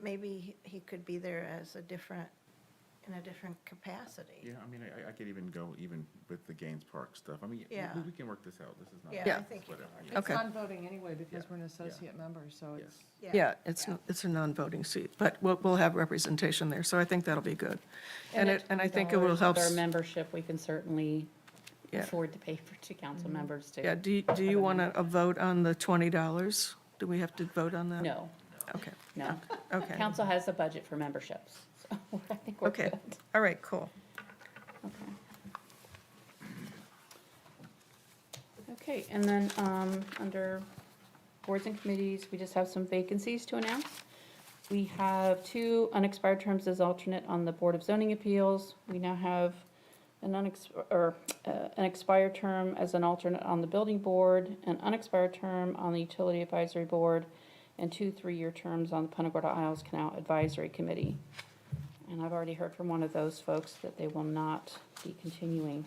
maybe he could be there as in a different capacity. Yeah, I mean, I could even go even with the Gaines Park stuff. I mean, Yeah. we can work this out. This is not. Yeah, Yeah. I think you whatever. can. Yeah. Okay. It's non-voting anyway because we're an associate member, so it's. yeah, it's a non-voting seat, but we'll have representation there, so I think that'll be good. And I think it will $20 help. with our membership, we can certainly Yeah. afford to pay for two council members to. Yeah, do you want a vote on the $20? Do we have to vote on that? No, Okay, no. okay. Council has a budget for memberships, so I think we're Okay, good. all right, cool. Okay, and then, under boards and committees, we just have some vacancies to announce. We have 2 unexpired terms as alternate on the Board of Zoning Appeals. We now have an expired term as an alternate on the Building Board, an unexpired term on the Utility Advisory Board, and 2 3-year terms on the Punta Gorda Isles Canal Advisory Committee. And I've already heard from one of those folks that they will not be continuing.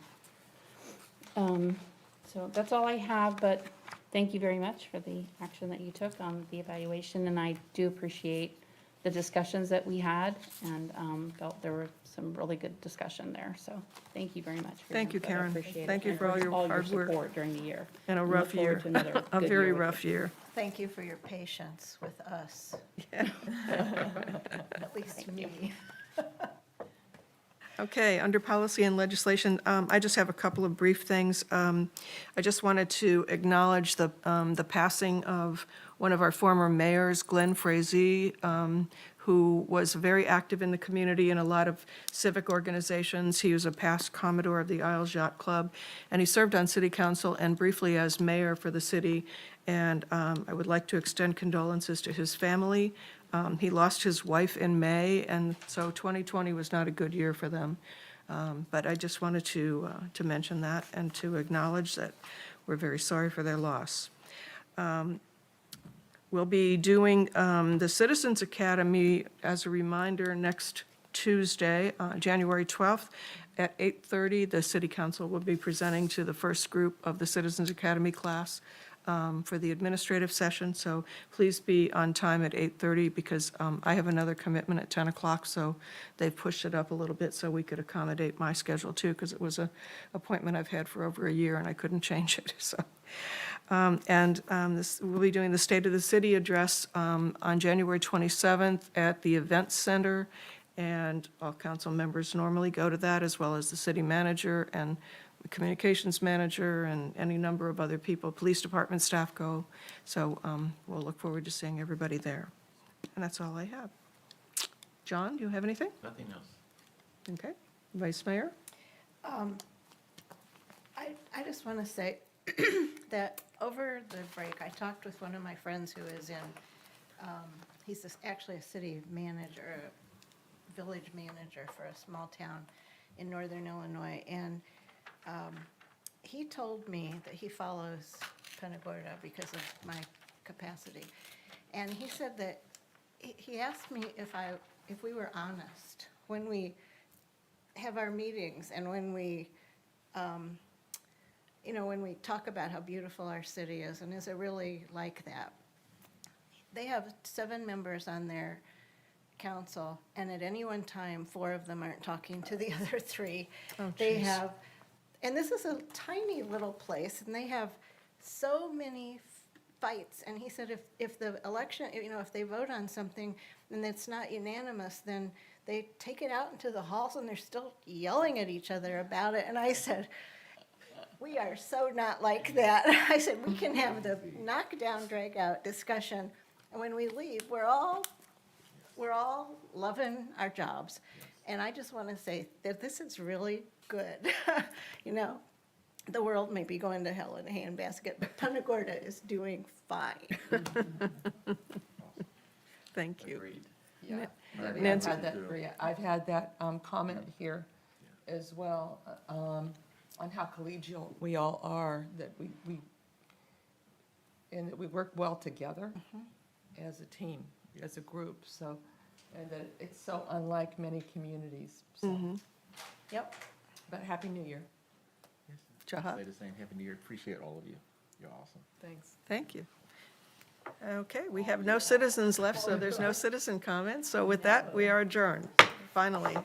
So that's all I have, but thank you very much for the action that you took on the evaluation, and I do appreciate the discussions that we had, and felt there were some really good discussion there, so thank you very much. for your Thank you, input. I Karen. appreciate it, Thank you and for all your hard work. support during the year. And a And look rough forward year, to another a good very year with rough you. year. Thank you for your patience with us. Yeah. At least me. Okay, under policy and legislation, I just have a couple of brief things. I just wanted to acknowledge the passing of one of our former mayors, Glenn Frazee, who was very active in the community in a lot of civic organizations. He was a past Commodore of the Isles Yacht Club, and he served on city council and briefly as mayor for the city. And I would like to extend condolences to his family. He lost his wife in May, and so 2020 was not a good year for them. But I just wanted to mention that and to acknowledge that we're very sorry for their loss. We'll be doing the Citizens Academy, as a reminder, next Tuesday, January 12th, At 8:30, the city council will be presenting to the first group of the Citizens Academy class for the administrative session, so please be on time at 8:30 because I have another commitment at 10 o'clock, so they've pushed it up a little bit so we could accommodate my schedule too, because it was an appointment I've had for over a year and I couldn't change it, so. We'll be doing the State of the City address on January 27th at the Events Center, and all council members normally go to that, as well as the city manager and the communications manager and any number of other people. Police department staff go, so we'll look forward to seeing everybody there. And that's all I have. John, do you have anything? Nothing else. Okay. Vice Mayor? I just want to say that over the break, I talked with one of my friends who is in, actually a city manager, a village manager for a small town in northern Illinois, and he told me that he follows Punta Gorda because of my capacity. And he said that, he asked me if we were honest when we have our meetings and when we, when we talk about how beautiful our city is, and is it really like that? They have 7 members on their council, and at any one time, 4 of them aren't talking to the other 3. Oh, They geez. have, and this is a tiny little place, and they have so many fights. And he said if the election, if they vote on something and it's not unanimous, then they take it out into the halls and they're still yelling at each other about it. And I said, we are so not like that. I said, we can have the knockdown, drag out discussion, and when we leave, we're all loving our jobs. And I just want to say that this is really good. The world may be going to hell in a handbasket, but Punta Gorda is doing fine. Thank you. Agreed. Yeah. Nancy? I've had that comment here as well, on how collegial we all are, that and that we work well together as a team, as a group, so, and that it's so unlike many communities, so. Yep. But Happy New Year. Jahat? Say the same. Happy New Year. Appreciate all of you. You're awesome. Thanks. Thank you. Okay, we have no citizens left, so there's no citizen comments. So with that, we are adjourned, finally.